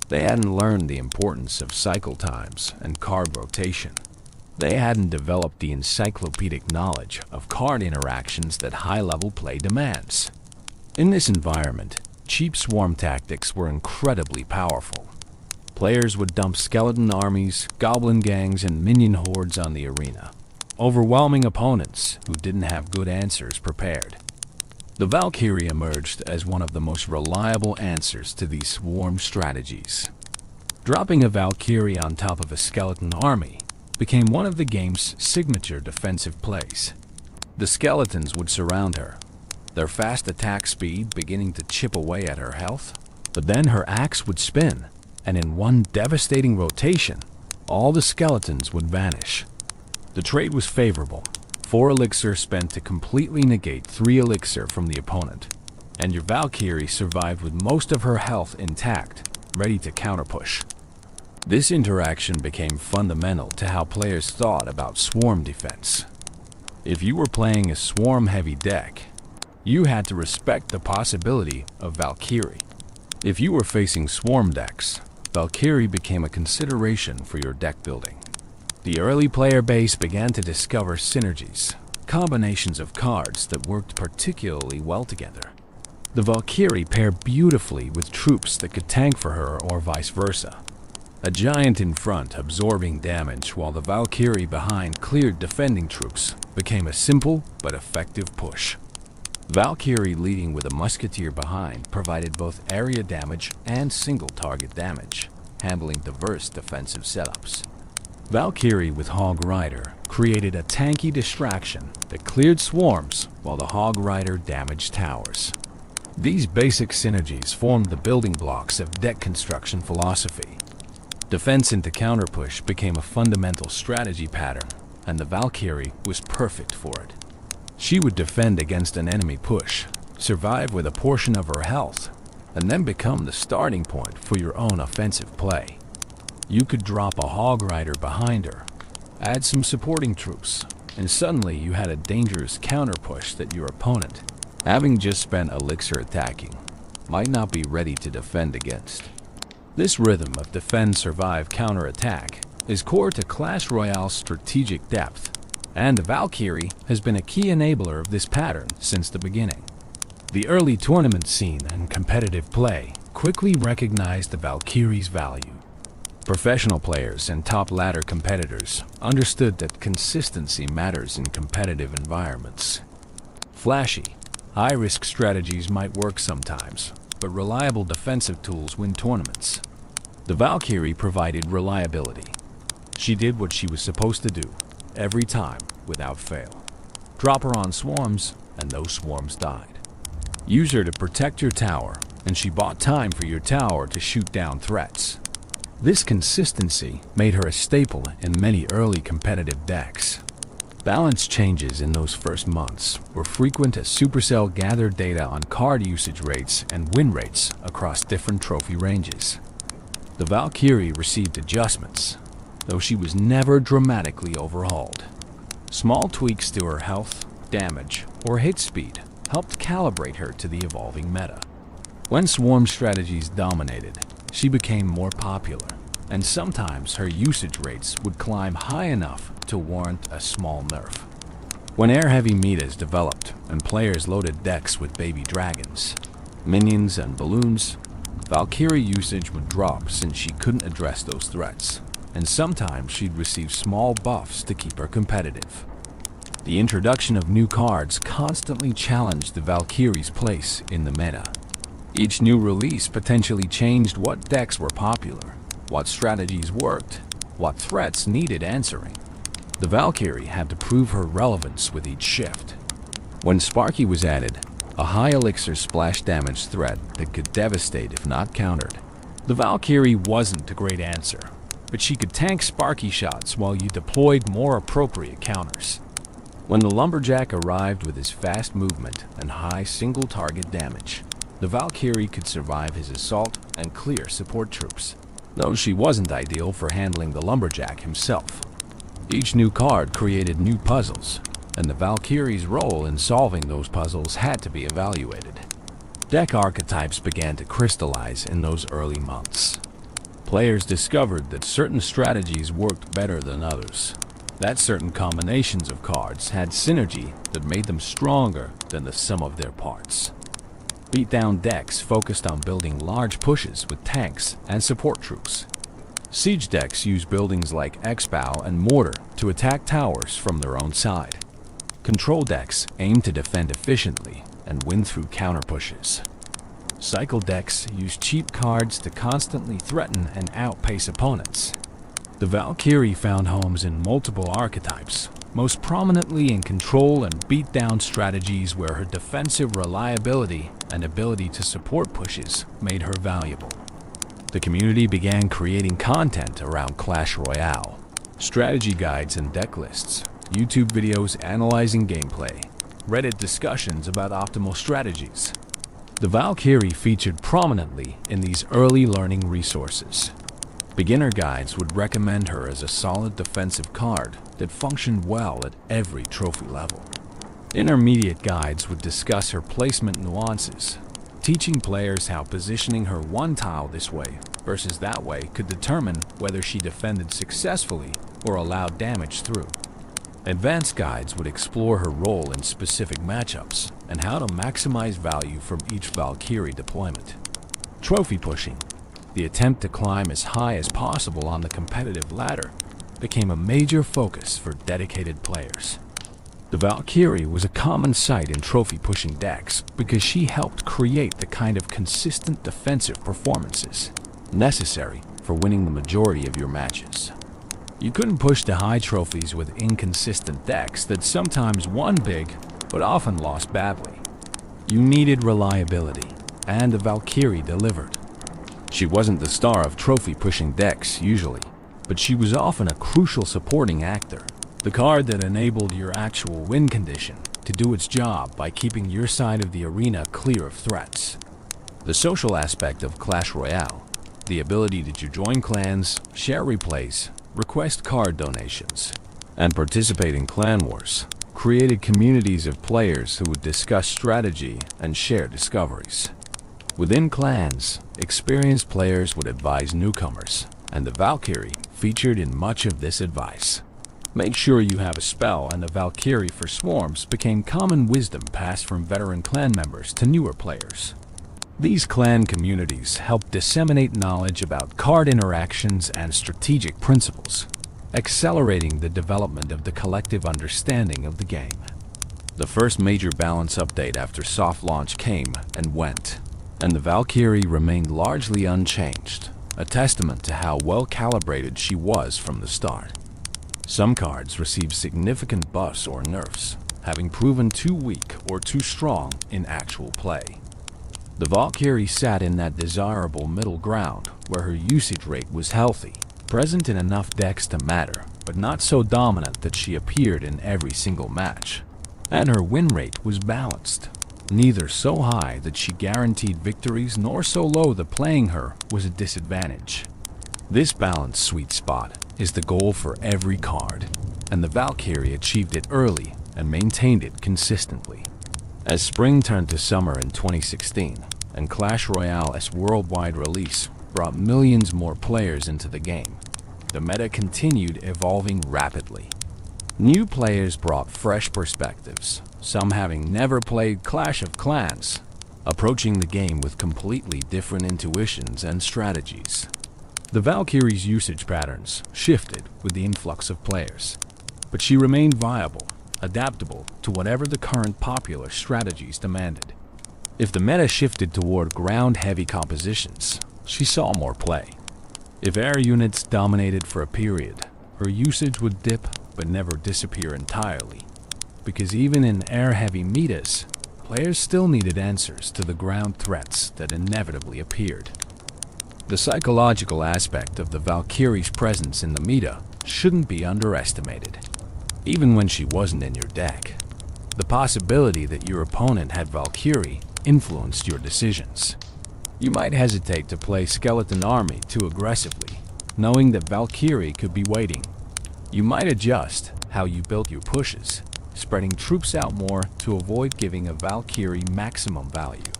They hadn't learned the importance of cycle times and card rotation. They hadn't developed the encyclopedic knowledge of card interactions that high-level play demands. In this environment, cheap swarm tactics were incredibly powerful. Players would dump skeleton armies, goblin gangs, and minion hordes on the arena, overwhelming opponents who didn't have good answers prepared. The Valkyrie emerged as one of the most reliable answers to these swarm strategies. Dropping a Valkyrie on top of a skeleton army became one of the game's signature defensive plays. The skeletons would surround her, their fast attack speed beginning to chip away at her health, but then her axe would spin, and in one devastating rotation, all the skeletons would vanish. The trade was favorable. 4 elixir spent to completely negate 3 elixir from the opponent, and your Valkyrie survived with most of her health intact, ready to counterpush. This interaction became fundamental to how players thought about swarm defense. If you were playing a swarm-heavy deck, you had to respect the possibility of Valkyrie. If you were facing swarm decks, Valkyrie became a consideration for your deck building. The early player base began to discover synergies, combinations of cards that worked particularly well together. The Valkyrie paired beautifully with troops that could tank for her or vice versa. A giant in front absorbing damage while the Valkyrie behind cleared defending troops became a simple but effective push. Valkyrie leading with a musketeer behind provided both area damage and single target damage, handling diverse defensive setups. Valkyrie with Hog Rider created a tanky distraction that cleared swarms while the Hog Rider damaged towers. These basic synergies formed the building blocks of deck construction philosophy. Defense into counterpush became a fundamental strategy pattern, and the Valkyrie was perfect for it. She would defend against an enemy push, survive with a portion of her health, and then become the starting point for your own offensive play. You could drop a Hog Rider behind her, add some supporting troops, and suddenly you had a dangerous counterpush that your opponent, having just spent elixir attacking, might not be ready to defend against. This rhythm of defend, survive, counter-attack is core to Clash Royale's strategic depth, and the Valkyrie has been a key enabler of this pattern since the beginning. The early tournament scene and competitive play quickly recognized the Valkyrie's value. Professional players and top-ladder competitors understood that consistency matters in competitive environments. Flashy, high-risk strategies might work sometimes, but reliable defensive tools win tournaments. The Valkyrie provided reliability. She did what she was supposed to do, every time, without fail. Drop her on swarms, and those swarms died. Use her to protect your tower, and she bought time for your tower to shoot down threats. This consistency made her a staple in many early competitive decks. Balance changes in those first months were frequent as Supercell gathered data on card usage rates and win rates across different trophy ranges. The Valkyrie received adjustments, though she was never dramatically overhauled. Small tweaks to her health, damage, or hit speed helped calibrate her to the evolving meta. When swarm strategies dominated, she became more popular, and sometimes her usage rates would climb high enough to warrant a small nerf. When air-heavy metas developed and players loaded decks with baby dragons, minions, and balloons, Valkyrie usage would drop since she couldn't address those threats, and sometimes she'd receive small buffs to keep her competitive. The introduction of new cards constantly challenged the Valkyrie's place in the meta. Each new release potentially changed what decks were popular, what strategies worked, what threats needed answering. The Valkyrie had to prove her relevance with each shift. When Sparky was added, a high elixir splash damage threat that could devastate if not countered, the Valkyrie wasn't a great answer, but she could tank Sparky shots while you deployed more appropriate counters. When the Lumberjack arrived with his fast movement and high single target damage, the Valkyrie could survive his assault and clear support troops, though she wasn't ideal for handling the Lumberjack himself. Each new card created new puzzles, and the Valkyrie's role in solving those puzzles had to be evaluated. Deck archetypes began to crystallize in those early months. Players discovered that certain strategies worked better than others, that certain combinations of cards had synergy that made them stronger than the sum of their parts. Beatdown decks focused on building large pushes with tanks and support troops. Siege decks used buildings like X-Bow and Mortar to attack towers from their own side. Control decks aimed to defend efficiently and win through counter-pushes. Cycle decks used cheap cards to constantly threaten and outpace opponents. The Valkyrie found homes in multiple archetypes, most prominently in control and beatdown strategies where her defensive reliability and ability to support pushes made her valuable. The community began creating content around Clash Royale, strategy guides and deck lists, YouTube videos analyzing gameplay, Reddit discussions about optimal strategies. The Valkyrie featured prominently in these early learning resources. Beginner guides would recommend her as a solid defensive card that functioned well at every trophy level. Intermediate guides would discuss her placement nuances, teaching players how positioning her one tile this way versus that way could determine whether she defended successfully or allowed damage through. Advanced guides would explore her role in specific matchups and how to maximize value from each Valkyrie deployment. Trophy pushing, the attempt to climb as high as possible on the competitive ladder, became a major focus for dedicated players. The Valkyrie was a common sight in trophy-pushing decks because she helped create the kind of consistent defensive performances necessary for winning the majority of your matches. You couldn't push to high trophies with inconsistent decks that sometimes won big but often lost badly. You needed reliability, and the Valkyrie delivered. She wasn't the star of trophy-pushing decks usually, but she was often a crucial supporting actor, the card that enabled your actual win condition to do its job by keeping your side of the arena clear of threats. The social aspect of Clash Royale, the ability to join clans, share replays, request card donations, and participate in clan wars, created communities of players who would discuss strategy and share discoveries. Within clans, experienced players would advise newcomers, and the Valkyrie featured in much of this advice. Make sure you have a spell, and the Valkyrie for swarms became common wisdom passed from veteran clan members to newer players. These clan communities helped disseminate knowledge about card interactions and strategic principles, accelerating the development of the collective understanding of the game. The first major balance update after soft launch came and went, and the Valkyrie remained largely unchanged, a testament to how well calibrated she was from the start. Some cards received significant buffs or nerfs, having proven too weak or too strong in actual play. The Valkyrie sat in that desirable middle ground where her usage rate was healthy, present in enough decks to matter, but not so dominant that she appeared in every single match. And her win rate was balanced, neither so high that she guaranteed victories nor so low that playing her was a disadvantage. This balanced sweet spot is the goal for every card, and the Valkyrie achieved it early and maintained it consistently. As spring turned to summer in 2016, and Clash Royale's worldwide release brought millions more players into the game, the meta continued evolving rapidly. New players brought fresh perspectives, some having never played Clash of Clans, approaching the game with completely different intuitions and strategies. The Valkyrie's usage patterns shifted with the influx of players, but she remained viable, adaptable to whatever the current popular strategies demanded. If the meta shifted toward ground-heavy compositions, she saw more play. If air units dominated for a period, her usage would dip but never disappear entirely, because even in air-heavy metas, players still needed answers to the ground threats that inevitably appeared. The psychological aspect of the Valkyrie's presence in the meta shouldn't be underestimated. Even when she wasn't in your deck, the possibility that your opponent had Valkyrie influenced your decisions. You might hesitate to play Skeleton Army too aggressively, knowing that Valkyrie could be waiting. You might adjust how you built your pushes, spreading troops out more to avoid giving a Valkyrie maximum value.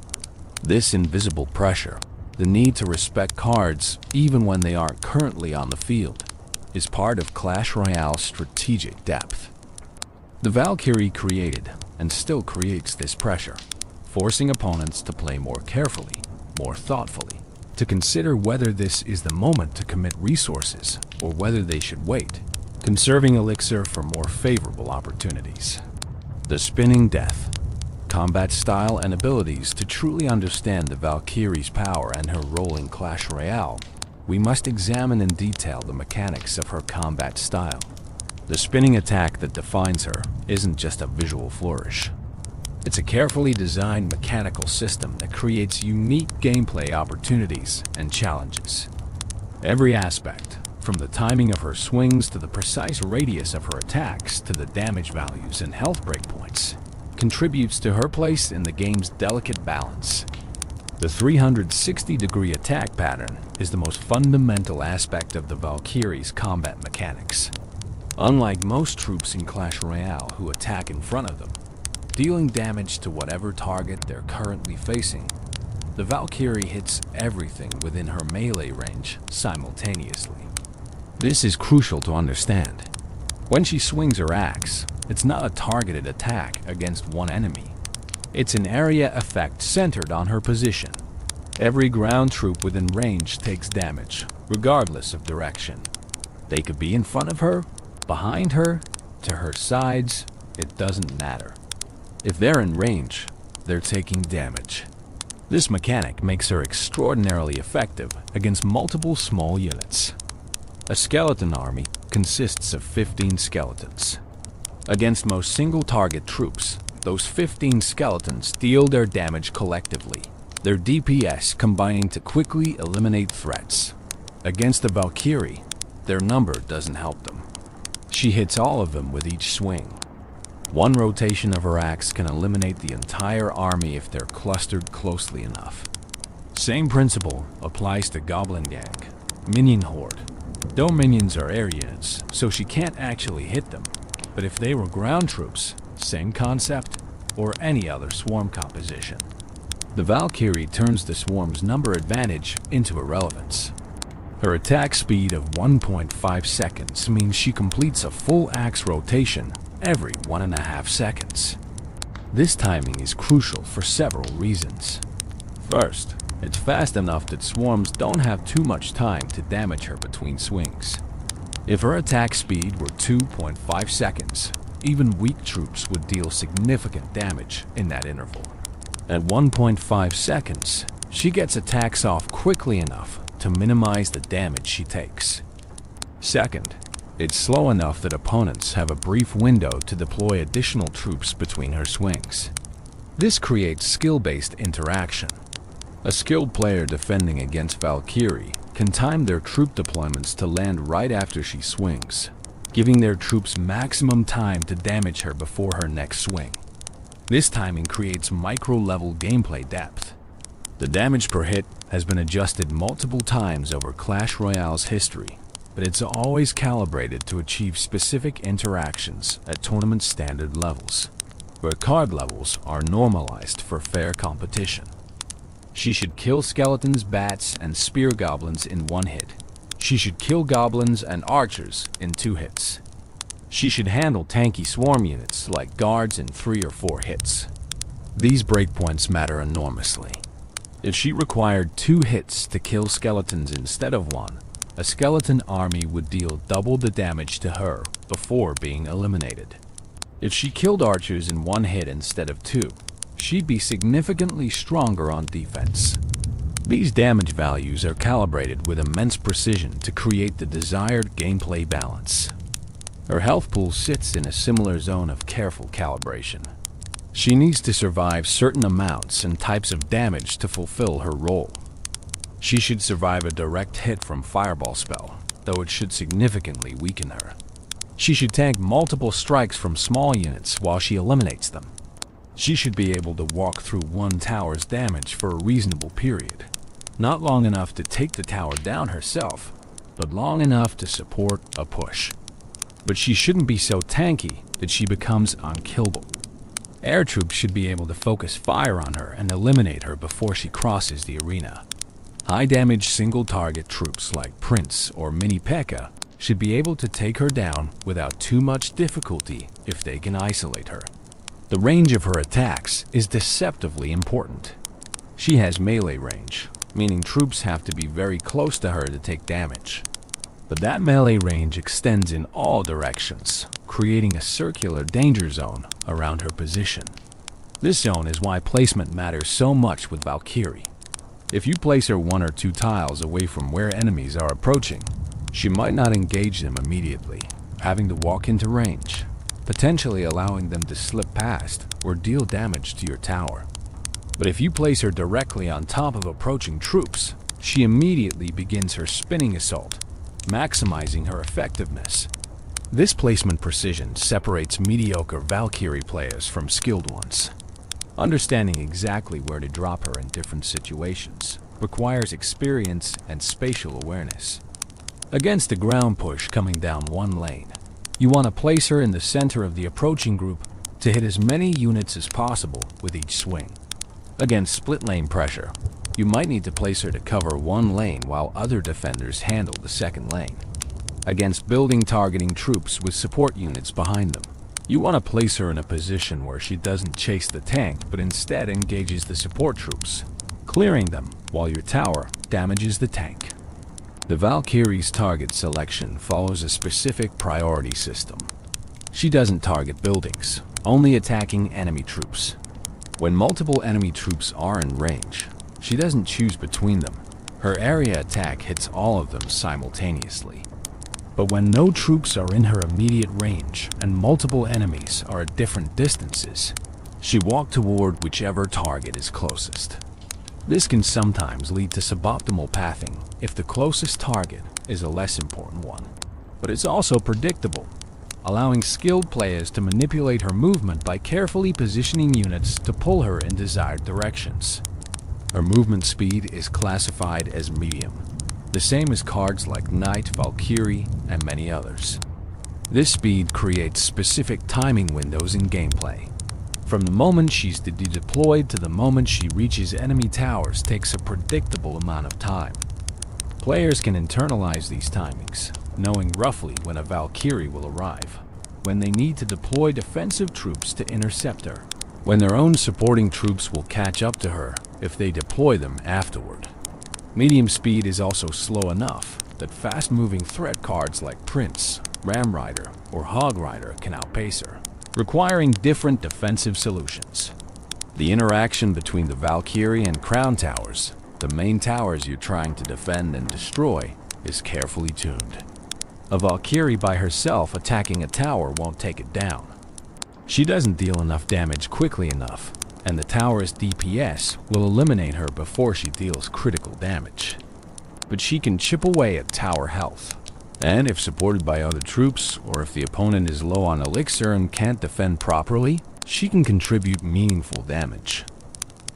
This invisible pressure, the need to respect cards even when they aren't currently on the field, is part of Clash Royale's strategic depth. The Valkyrie created and still creates this pressure, forcing opponents to play more carefully, more thoughtfully, to consider whether this is the moment to commit resources or whether they should wait, conserving elixir for more favorable opportunities. The Spinning Death, combat style and abilities. To truly understand the Valkyrie's power and her role in Clash Royale, we must examine in detail the mechanics of her combat style. The spinning attack that defines her isn't just a visual flourish. It's a carefully designed mechanical system that creates unique gameplay opportunities and challenges. Every aspect, from the timing of her swings to the precise radius of her attacks to the damage values and health breakpoints, contributes to her place in the game's delicate balance. The 360-degree attack pattern is the most fundamental aspect of the Valkyrie's combat mechanics. Unlike most troops in Clash Royale who attack in front of them, dealing damage to whatever target they're currently facing, The Valkyrie hits everything within her melee range simultaneously. This is crucial to understand. When she swings her axe, it's not a targeted attack against one enemy. It's an area effect centered on her position. Every ground troop within range takes damage, regardless of direction. They could be in front of her, behind her, to her sides, it doesn't matter. If they're in range, they're taking damage. This mechanic makes her extraordinarily effective against multiple small units. A skeleton army consists of 15 skeletons. Against most single-target troops, those 15 skeletons deal their damage collectively, their DPS combining to quickly eliminate threats. Against the Valkyrie, their number doesn't help them. She hits all of them with each swing. One rotation of her axe can eliminate the entire army if they're clustered closely enough. Same principle applies to Goblin Gang, Minion Horde. Though minions are air units, so she can't actually hit them. But if they were ground troops, same concept, or any other swarm composition. The Valkyrie turns the swarm's number advantage into irrelevance. Her attack speed of 1.5 seconds means she completes a full axe rotation every 1.5 seconds. This timing is crucial for several reasons. First, it's fast enough that swarms don't have too much time to damage her between swings. If her attack speed were 2.5 seconds, even weak troops would deal significant damage in that interval. At 1.5 seconds, she gets attacks off quickly enough to minimize the damage she takes. Second, it's slow enough that opponents have a brief window to deploy additional troops between her swings. This creates skill-based interaction. A skilled player defending against Valkyrie can time their troop deployments to land right after she swings, giving their troops maximum time to damage her before her next swing. This timing creates micro-level gameplay depth. The damage per hit has been adjusted multiple times over Clash Royale's history, but it's always calibrated to achieve specific interactions at tournament standard levels, where card levels are normalized for fair competition. She should kill skeletons, bats, and spear goblins in 1 hit. She should kill goblins and archers in 2 hits. She should handle tanky swarm units like guards in 3 or 4 hits. These breakpoints matter enormously. If she required 2 hits to kill skeletons instead of 1, a skeleton army would deal double the damage to her before being eliminated. If she killed archers in 1 hit instead of 2, she'd be significantly stronger on defense. These damage values are calibrated with immense precision to create the desired gameplay balance. Her health pool sits in a similar zone of careful calibration. She needs to survive certain amounts and types of damage to fulfill her role. She should survive a direct hit from Fireball spell, though it should significantly weaken her. She should tank multiple strikes from small units while she eliminates them. She should be able to walk through one tower's damage for a reasonable period. Not long enough to take the tower down herself, but long enough to support a push. But she shouldn't be so tanky that she becomes unkillable. Air troops should be able to focus fire on her and eliminate her before she crosses the arena. High-damage single-target troops like Prince or Mini P.E.K.K.A. should be able to take her down without too much difficulty if they can isolate her. The range of her attacks is deceptively important. She has melee range, meaning troops have to be very close to her to take damage. But that melee range extends in all directions, creating a circular danger zone around her position. This zone is why placement matters so much with Valkyrie. If you place her 1 or 2 tiles away from where enemies are approaching, she might not engage them immediately, having to walk into range, potentially allowing them to slip past or deal damage to your tower. But if you place her directly on top of approaching troops, she immediately begins her spinning assault, maximizing her effectiveness. This placement precision separates mediocre Valkyrie players from skilled ones. Understanding exactly where to drop her in different situations requires experience and spatial awareness. Against a ground push coming down one lane, you want to place her in the center of the approaching group to hit as many units as possible with each swing. Against split lane pressure, You might need to place her to cover one lane while other defenders handle the second lane. Against building targeting troops with support units behind them, you want to place her in a position where she doesn't chase the tank but instead engages the support troops, clearing them while your tower damages the tank. The Valkyrie's target selection follows a specific priority system. She doesn't target buildings, only attacking enemy troops. When multiple enemy troops are in range, she doesn't choose between them. Her area attack hits all of them simultaneously. But when no troops are in her immediate range and multiple enemies are at different distances, she walks toward whichever target is closest. This can sometimes lead to suboptimal pathing if the closest target is a less important one. But it's also predictable, allowing skilled players to manipulate her movement by carefully positioning units to pull her in desired directions. Her movement speed is classified as medium, the same as cards like Knight, Valkyrie, and many others. This speed creates specific timing windows in gameplay. From the moment she's deployed to the moment she reaches enemy towers takes a predictable amount of time. Players can internalize these timings, knowing roughly when a Valkyrie will arrive, when they need to deploy defensive troops to intercept her, when their own supporting troops will catch up to her if they deploy them afterward. Medium speed is also slow enough that fast-moving threat cards like Prince, Ram Rider, or Hog Rider can outpace her, requiring different defensive solutions. The interaction between the Valkyrie and Crown Towers, the main towers you're trying to defend and destroy, is carefully tuned. A Valkyrie by herself attacking a tower won't take it down. She doesn't deal enough damage quickly enough, and the tower's DPS will eliminate her before she deals critical damage. But she can chip away at tower health, and if supported by other troops, or if the opponent is low on elixir and can't defend properly, she can contribute meaningful damage.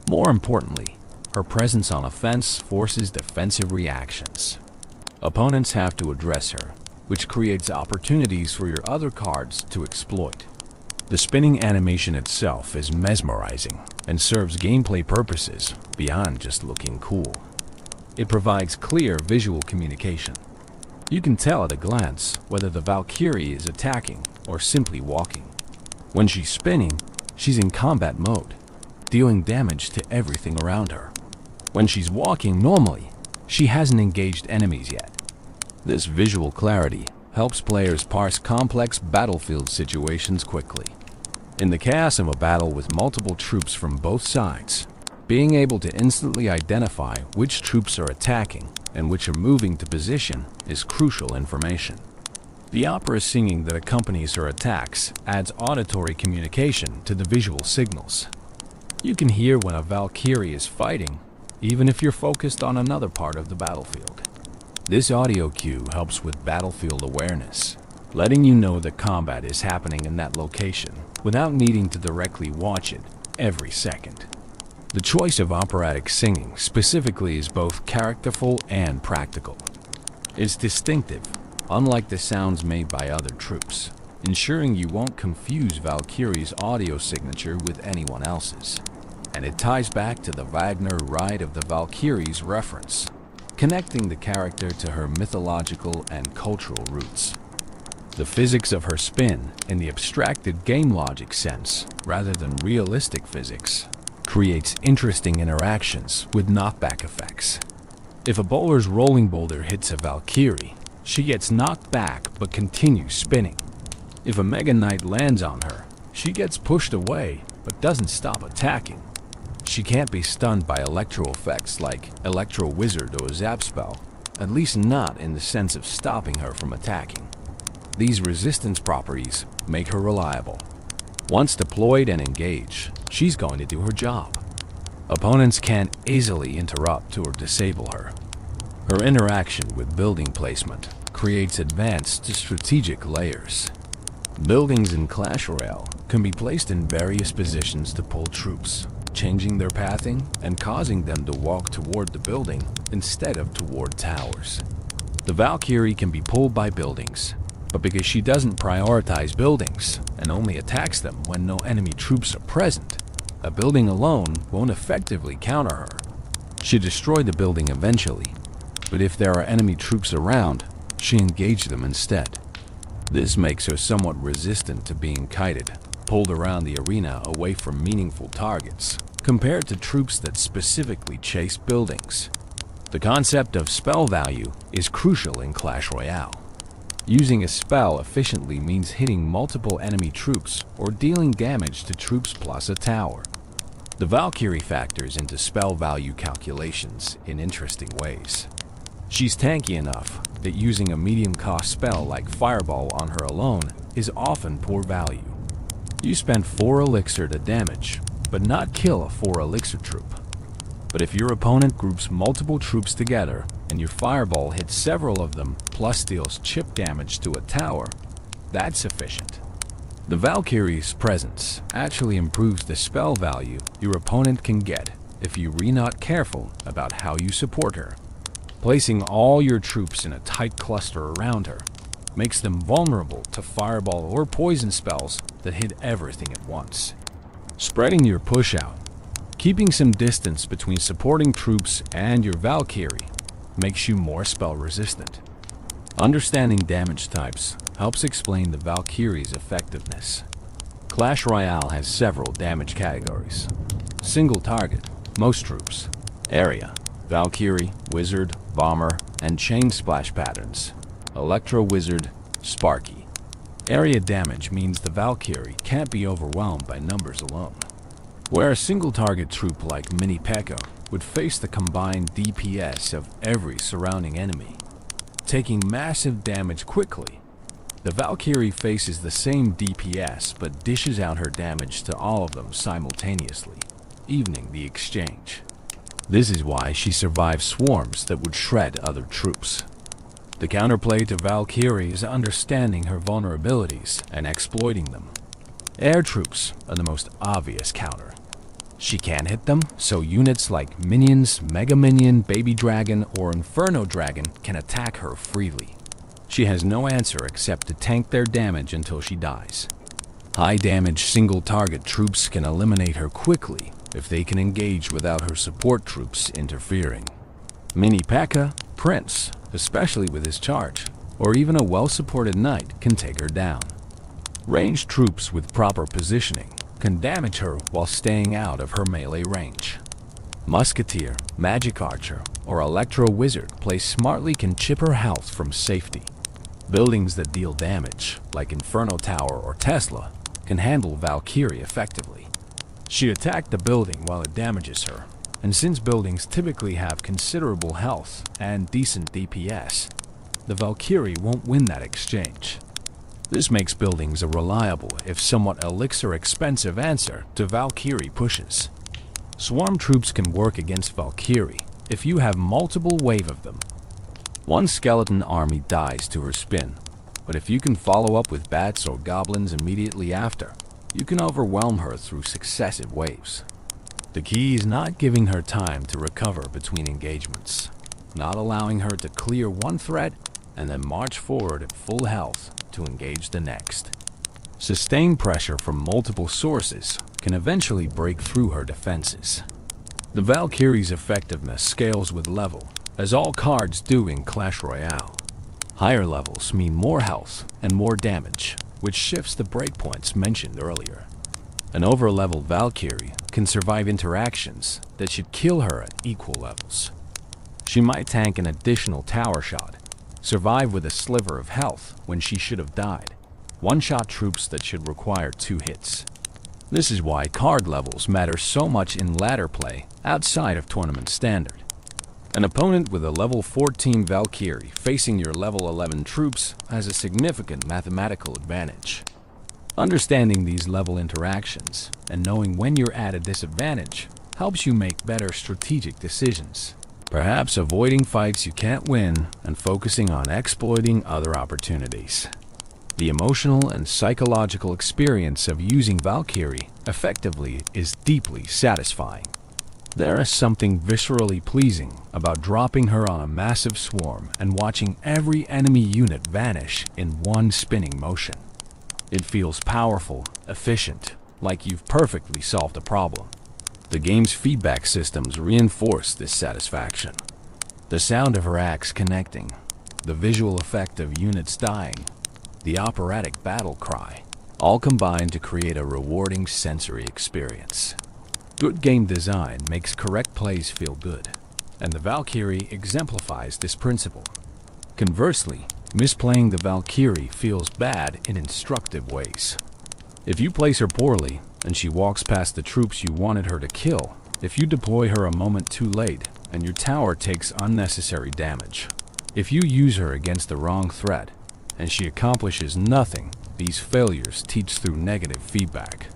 More importantly, her presence on offense forces defensive reactions. Opponents have to address her, which creates opportunities for your other cards to exploit. The spinning animation itself is mesmerizing and serves gameplay purposes beyond just looking cool. It provides clear visual communication. You can tell at a glance whether the Valkyrie is attacking or simply walking. When she's spinning, she's in combat mode, dealing damage to everything around her. When she's walking normally, she hasn't engaged enemies yet. This visual clarity helps players parse complex battlefield situations quickly. In the chaos of a battle with multiple troops from both sides, being able to instantly identify which troops are attacking and which are moving to position is crucial information. The opera singing that accompanies her attacks adds auditory communication to the visual signals. You can hear when a Valkyrie is fighting, even if you're focused on another part of the battlefield. This audio cue helps with battlefield awareness, letting you know that combat is happening in that location without needing to directly watch it every second. The choice of operatic singing specifically is both characterful and practical. It's distinctive, unlike the sounds made by other troops, ensuring you won't confuse Valkyrie's audio signature with anyone else's. And it ties back to the Wagner Ride of the Valkyries reference, connecting the character to her mythological and cultural roots. The physics of her spin, in the abstracted game logic sense, rather than realistic physics, creates interesting interactions with knockback effects. If a bowler's rolling boulder hits a Valkyrie, she gets knocked back but continues spinning. If a Mega Knight lands on her, she gets pushed away but doesn't stop attacking. She can't be stunned by electro effects like Electro Wizard or Zap Spell, at least not in the sense of stopping her from attacking. These resistance properties make her reliable. Once deployed and engaged, she's going to do her job. Opponents can't easily interrupt or disable her. Her interaction with building placement creates advanced strategic layers. Buildings in Clash Royale can be placed in various positions to pull troops, changing their pathing and causing them to walk toward the building instead of toward towers. The Valkyrie can be pulled by buildings, but because she doesn't prioritize buildings and only attacks them when no enemy troops are present, a building alone won't effectively counter her. She destroyed the building eventually, but if there are enemy troops around, she engaged them instead. This makes her somewhat resistant to being kited, pulled around the arena away from meaningful targets, compared to troops that specifically chase buildings. The concept of spell value is crucial in Clash Royale. Using a spell efficiently means hitting multiple enemy troops or dealing damage to troops plus a tower. The Valkyrie factors into spell value calculations in interesting ways. She's tanky enough that using a medium-cost spell like Fireball on her alone is often poor value. You spend 4 elixir to damage, but not kill a 4 elixir troop. But if your opponent groups multiple troops together and your Fireball hits several of them plus deals chip damage to a tower, that's sufficient. The Valkyrie's presence actually improves the spell value your opponent can get if you're not careful about how you support her. Placing all your troops in a tight cluster around her makes them vulnerable to Fireball or poison spells that hit everything at once. Spreading your push out, keeping some distance between supporting troops and your Valkyrie makes you more spell resistant. Understanding damage types helps explain the Valkyrie's effectiveness. Clash Royale has several damage categories. Single target, most troops. Area, Valkyrie, Wizard, Bomber, and Chain Splash patterns. Electro Wizard, Sparky. Area damage means the Valkyrie can't be overwhelmed by numbers alone. Where a single target troop like Mini P.E.K.K.A. would face the combined DPS of every surrounding enemy, taking massive damage quickly, the Valkyrie faces the same DPS but dishes out her damage to all of them simultaneously, evening the exchange. This is why she survives swarms that would shred other troops. The counterplay to Valkyrie is understanding her vulnerabilities and exploiting them. Air troops are the most obvious counter. She can't hit them, so units like Minions, Mega Minion, Baby Dragon, or Inferno Dragon can attack her freely. She has no answer except to tank their damage until she dies. High damage single target troops can eliminate her quickly if they can engage without her support troops interfering. Mini P.E.K.K.A., Prince, especially with his charge, or even a well-supported knight can take her down. Ranged troops with proper positioning can damage her while staying out of her melee range. Musketeer, Magic Archer, or Electro Wizard placed smartly can chip her health from safety. Buildings that deal damage, like Inferno Tower or Tesla, can handle Valkyrie effectively. She attacked the building while it damages her, and since buildings typically have considerable health and decent DPS, the Valkyrie won't win that exchange. This makes buildings a reliable, if somewhat elixir-expensive answer to Valkyrie pushes. Swarm troops can work against Valkyrie if you have multiple wave of them. One skeleton army dies to her spin, but if you can follow up with bats or goblins immediately after, you can overwhelm her through successive waves. The key is not giving her time to recover between engagements, not allowing her to clear one threat and then march forward at full health to engage the next. Sustained pressure from multiple sources can eventually break through her defenses. The Valkyrie's effectiveness scales with level, as all cards do in Clash Royale. Higher levels mean more health and more damage, which shifts the breakpoints mentioned earlier. An over-leveled Valkyrie can survive interactions that should kill her at equal levels. She might tank an additional tower shot, survive with a sliver of health when she should have died, one-shot troops that should require 2 hits. This is why card levels matter so much in ladder play outside of tournament standard. An opponent with a level 14 Valkyrie facing your level 11 troops has a significant mathematical advantage. Understanding these level interactions and knowing when you're at a disadvantage helps you make better strategic decisions, perhaps avoiding fights you can't win and focusing on exploiting other opportunities. The emotional and psychological experience of using Valkyrie effectively is deeply satisfying. There is something viscerally pleasing about dropping her on a massive swarm and watching every enemy unit vanish in one spinning motion. It feels powerful, efficient, like you've perfectly solved a problem. The game's feedback systems reinforce this satisfaction. The sound of her axe connecting, the visual effect of units dying, the operatic battle cry, all combine to create a rewarding sensory experience. Good game design makes correct plays feel good, and the Valkyrie exemplifies this principle. Conversely, misplaying the Valkyrie feels bad in instructive ways. If you place her poorly, and she walks past the troops you wanted her to kill, if you deploy her a moment too late, and your tower takes unnecessary damage, if you use her against the wrong threat, and she accomplishes nothing, these failures teach through negative feedback.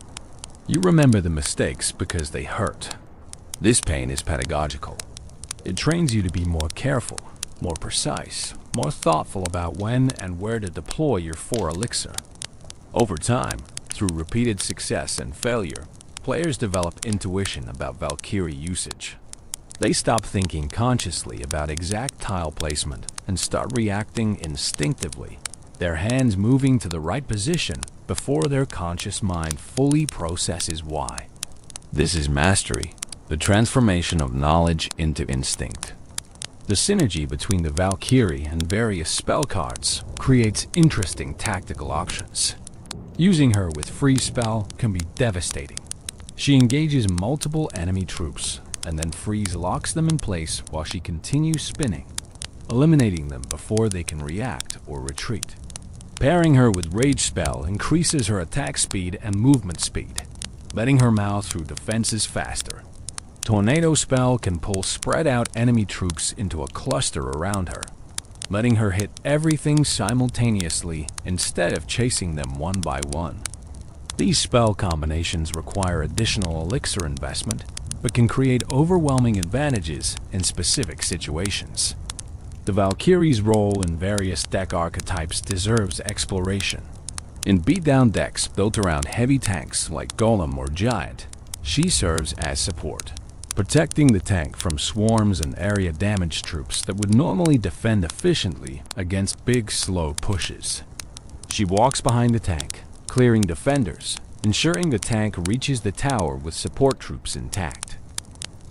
You remember the mistakes because they hurt. This pain is pedagogical. It trains you to be more careful, more precise, more thoughtful about when and where to deploy your 4 elixir. Over time, through repeated success and failure, players develop intuition about Valkyrie usage. They stop thinking consciously about exact tile placement and start reacting instinctively, their hands moving to the right position before their conscious mind fully processes why. This is mastery, the transformation of knowledge into instinct. The synergy between the Valkyrie and various spell cards creates interesting tactical options. Using her with freeze spell can be devastating. She engages multiple enemy troops and then freeze locks them in place while she continues spinning, eliminating them before they can react or retreat. Pairing her with rage spell increases her attack speed and movement speed, letting her mouth through defenses faster. Tornado spell can pull spread out enemy troops into a cluster around her, letting her hit everything simultaneously instead of chasing them one by one. These spell combinations require additional elixir investment, but can create overwhelming advantages in specific situations. The Valkyrie's role in various deck archetypes deserves exploration. In beatdown decks built around heavy tanks like Golem or Giant, she serves as support, protecting the tank from swarms and area damage troops that would normally defend efficiently against big, slow pushes. She walks behind the tank, clearing defenders, ensuring the tank reaches the tower with support troops intact.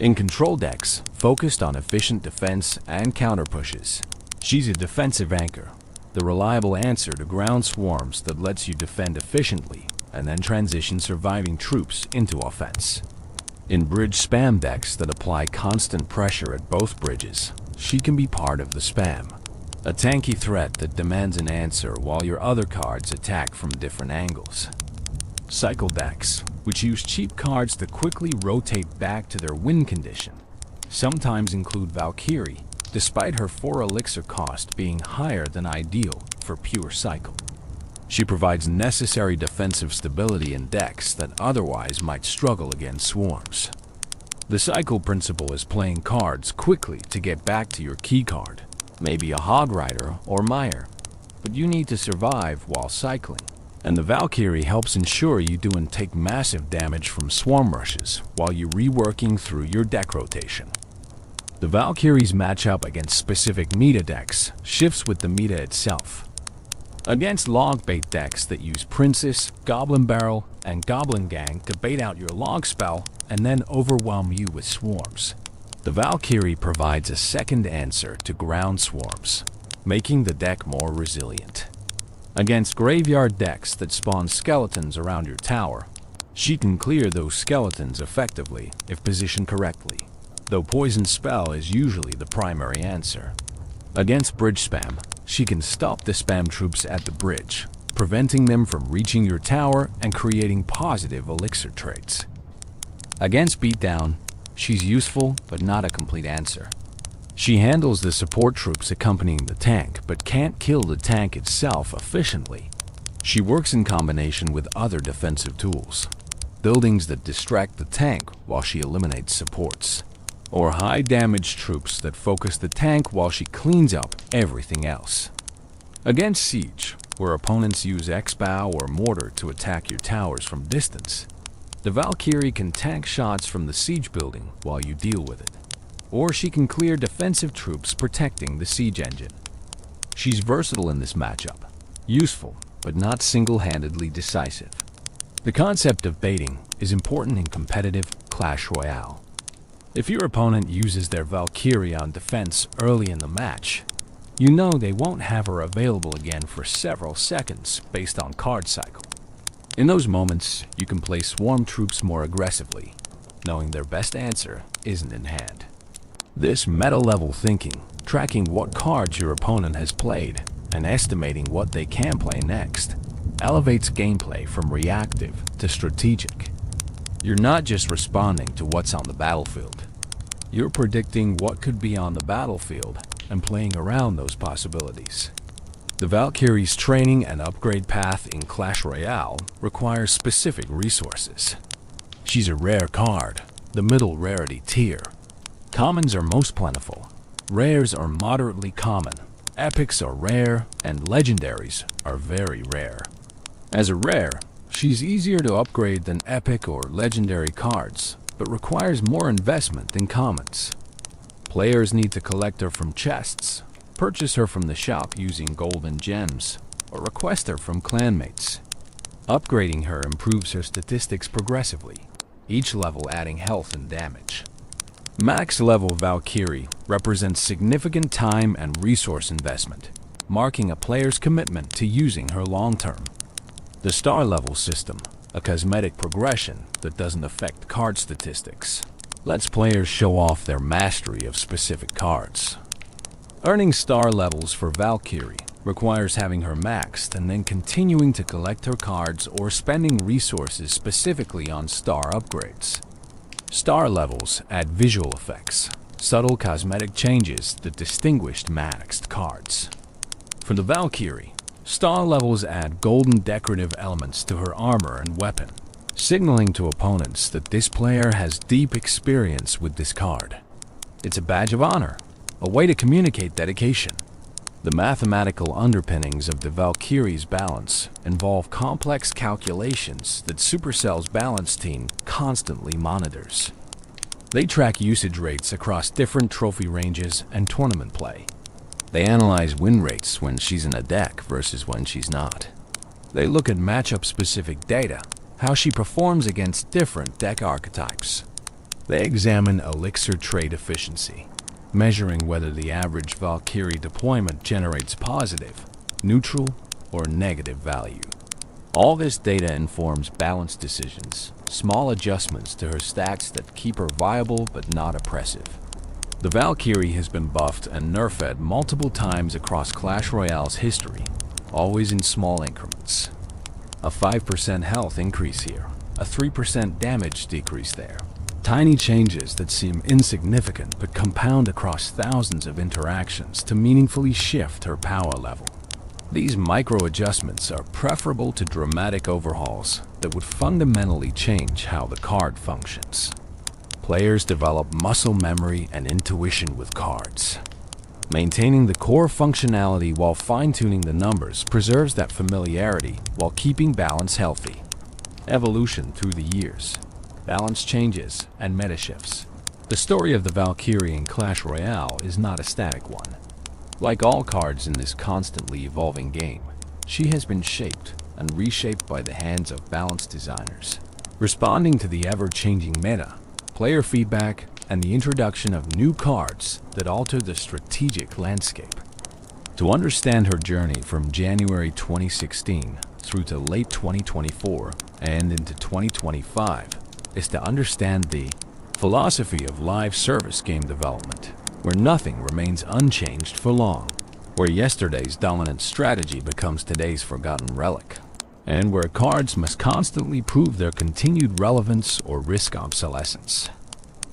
In control decks focused on efficient defense and counter pushes, she's a defensive anchor, the reliable answer to ground swarms that lets you defend efficiently and then transition surviving troops into offense. In bridge spam decks that apply constant pressure at both bridges, she can be part of the spam, a tanky threat that demands an answer while your other cards attack from different angles. Cycle decks, which use cheap cards to quickly rotate back to their win condition, sometimes include Valkyrie, despite her 4 elixir cost being higher than ideal for pure cycle. She provides necessary defensive stability in decks that otherwise might struggle against swarms. The cycle principle is playing cards quickly to get back to your key card, maybe a Hog Rider or Mire, but you need to survive while cycling. And the Valkyrie helps ensure you don't take massive damage from swarm rushes while you're reworking through your deck rotation. The Valkyrie's matchup against specific meta decks shifts with the meta itself. Against log bait decks that use Princess, Goblin Barrel, and Goblin Gang to bait out your log spell and then overwhelm you with swarms, the Valkyrie provides a second answer to ground swarms, making the deck more resilient. Against graveyard decks that spawn skeletons around your tower, she can clear those skeletons effectively if positioned correctly, though Poison Spell is usually the primary answer. Against bridge spam, she can stop the spam troops at the bridge, preventing them from reaching your tower and creating positive elixir traits. Against beatdown, she's useful but not a complete answer. She handles the support troops accompanying the tank, but can't kill the tank itself efficiently. She works in combination with other defensive tools, buildings that distract the tank while she eliminates supports, or high-damage troops that focus the tank while she cleans up everything else. Against siege, where opponents use X-Bow or mortar to attack your towers from distance, the Valkyrie can tank shots from the siege building while you deal with it. Or she can clear defensive troops protecting the siege engine. She's versatile in this matchup, useful, but not single-handedly decisive. The concept of baiting is important in competitive, Clash Royale. If your opponent uses their Valkyrie on defense early in the match, you know they won't have her available again for several seconds based on card cycle. In those moments, you can play swarm troops more aggressively, knowing their best answer isn't in hand. This meta-level thinking, tracking what cards your opponent has played and estimating what they can play next, elevates gameplay from reactive to strategic. You're not just responding to what's on the battlefield. You're predicting what could be on the battlefield and playing around those possibilities. The Valkyrie's training and upgrade path in Clash Royale requires specific resources. She's a rare card, the middle rarity tier. Commons are most plentiful, rares are moderately common, epics are rare, and legendaries are very rare. As a rare, she's easier to upgrade than epic or legendary cards, but requires more investment than commons. Players need to collect her from chests, purchase her from the shop using gold and gems, or request her from clanmates. Upgrading her improves her statistics progressively, each level adding health and damage. Max level Valkyrie represents significant time and resource investment, marking a player's commitment to using her long-term. The star level system, a cosmetic progression that doesn't affect card statistics, lets players show off their mastery of specific cards. Earning star levels for Valkyrie requires having her maxed and then continuing to collect her cards or spending resources specifically on star upgrades. Star levels add visual effects, subtle cosmetic changes that distinguish maxed cards. For the Valkyrie, star levels add golden decorative elements to her armor and weapon, signaling to opponents that this player has deep experience with this card. It's a badge of honor, a way to communicate dedication. The mathematical underpinnings of the Valkyrie's balance involve complex calculations that Supercell's balance team constantly monitors. They track usage rates across different trophy ranges and tournament play. They analyze win rates when she's in a deck versus when she's not. They look at matchup-specific data, how she performs against different deck archetypes. They examine elixir trade efficiency, measuring whether the average Valkyrie deployment generates positive, neutral, or negative value. All this data informs balanced decisions, small adjustments to her stats that keep her viable but not oppressive. The Valkyrie has been buffed and nerfed multiple times across Clash Royale's history, always in small increments. A 5% health increase here, a 3% damage decrease there. Tiny changes that seem insignificant but compound across thousands of interactions to meaningfully shift her power level. These micro-adjustments are preferable to dramatic overhauls that would fundamentally change how the card functions. Players develop muscle memory and intuition with cards. Maintaining the core functionality while fine-tuning the numbers preserves that familiarity while keeping balance healthy. Evolution through the years. Balance changes and meta shifts. The story of the Valkyrie in Clash Royale is not a static one. Like all cards in this constantly evolving game, she has been shaped and reshaped by the hands of balanced designers, responding to the ever-changing meta, player feedback, and the introduction of new cards that alter the strategic landscape. To understand her journey from January 2016 through to late 2024 and into 2025 is to understand the philosophy of live service game development, where nothing remains unchanged for long, where yesterday's dominant strategy becomes today's forgotten relic, and where cards must constantly prove their continued relevance or risk obsolescence.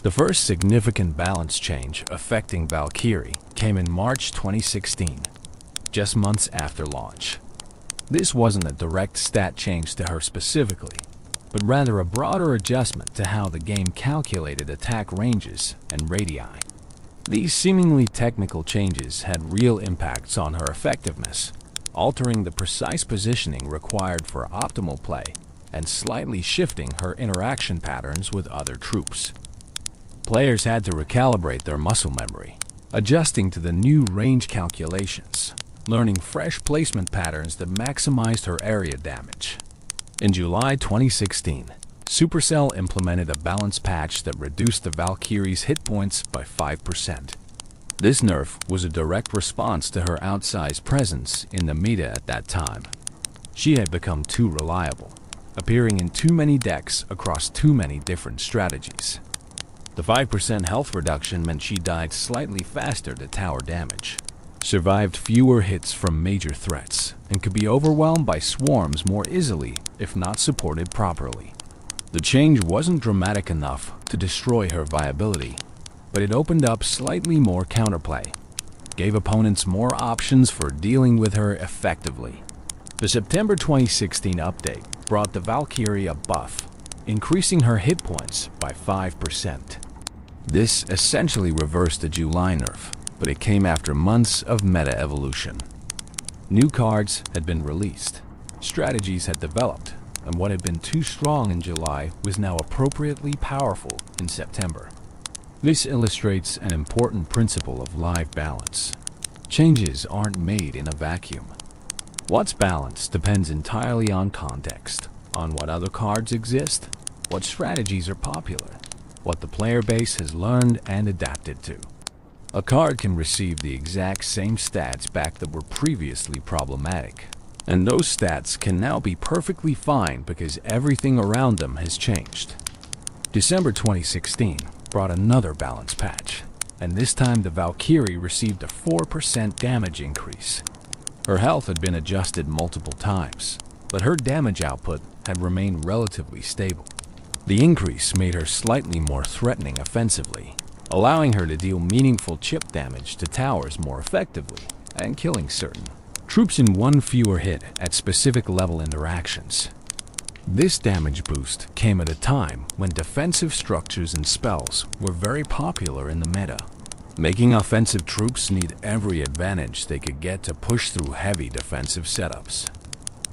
The first significant balance change affecting Valkyrie came in March 2016, just months after launch. This wasn't a direct stat change to her specifically, but rather a broader adjustment to how the game calculated attack ranges and radii. These seemingly technical changes had real impacts on her effectiveness, altering the precise positioning required for optimal play and slightly shifting her interaction patterns with other troops. Players had to recalibrate their muscle memory, adjusting to the new range calculations, learning fresh placement patterns that maximized her area damage. In July 2016, Supercell implemented a balance patch that reduced the Valkyrie's hit points by 5%. This nerf was a direct response to her outsized presence in the meta at that time. She had become too reliable, appearing in too many decks across too many different strategies. The 5% health reduction meant she died slightly faster to tower damage, survived fewer hits from major threats, and could be overwhelmed by swarms more easily if not supported properly. The change wasn't dramatic enough to destroy her viability, but it opened up slightly more counterplay, gave opponents more options for dealing with her effectively. The September 2016 update brought the Valkyrie a buff, increasing her hit points by 5%. This essentially reversed the July nerf, but it came after months of meta evolution. New cards had been released, strategies had developed, and what had been too strong in July was now appropriately powerful in September. This illustrates an important principle of live balance. Changes aren't made in a vacuum. What's balanced depends entirely on context, on what other cards exist, what strategies are popular, what the player base has learned and adapted to. A card can receive the exact same stats back that were previously problematic, and those stats can now be perfectly fine because everything around them has changed. December 2016 brought another balance patch, and this time the Valkyrie received a 4% damage increase. Her health had been adjusted multiple times, but her damage output had remained relatively stable. The increase made her slightly more threatening offensively, allowing her to deal meaningful chip damage to towers more effectively and killing certain troops in one fewer hit at specific level interactions. This damage boost came at a time when defensive structures and spells were very popular in the meta, making offensive troops need every advantage they could get to push through heavy defensive setups.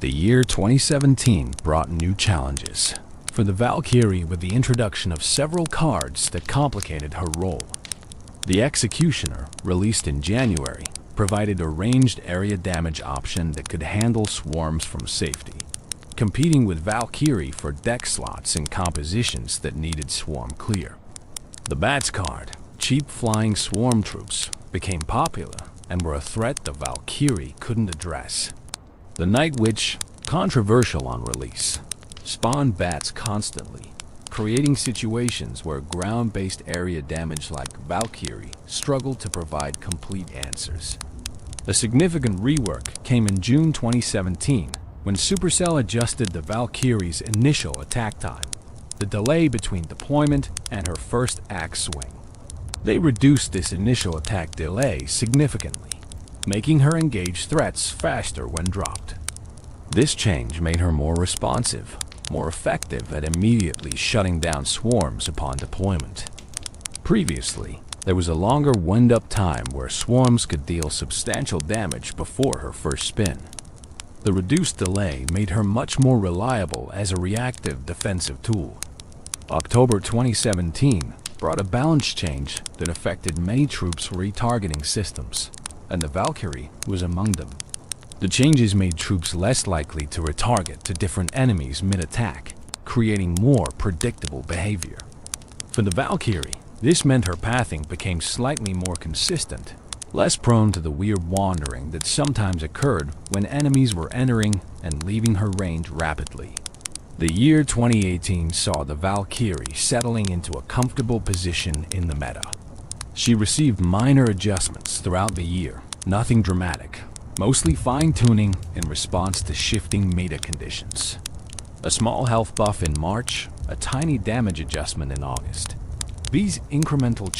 The year 2017 brought new challenges for the Valkyrie with the introduction of several cards that complicated her role. The Executioner, released in January, provided a ranged area damage option that could handle swarms from safety, competing with Valkyrie for deck slots and compositions that needed swarm clear. The Bats card, cheap flying swarm troops, became popular and were a threat the Valkyrie couldn't address. The Night Witch, controversial on release, spawned bats constantly, creating situations where ground-based area damage like Valkyrie struggled to provide complete answers. A significant rework came in June 2017 when Supercell adjusted the Valkyrie's initial attack time, the delay between deployment and her first axe swing. They reduced this initial attack delay significantly, making her engage threats faster when dropped. This change made her more responsive, more effective at immediately shutting down swarms upon deployment. Previously, there was a longer wind-up time where swarms could deal substantial damage before her first spin. The reduced delay made her much more reliable as a reactive defensive tool. October 2017 brought a balance change that affected many troops' retargeting systems, and the Valkyrie was among them. The changes made troops less likely to retarget to different enemies mid-attack, creating more predictable behavior. For the Valkyrie, this meant her pathing became slightly more consistent, less prone to the weird wandering that sometimes occurred when enemies were entering and leaving her range rapidly. The year 2018 saw the Valkyrie settling into a comfortable position in the meta. She received minor adjustments throughout the year, nothing dramatic, mostly fine-tuning in response to shifting meta conditions. A small health buff in March, a tiny damage adjustment in August. These incremental changes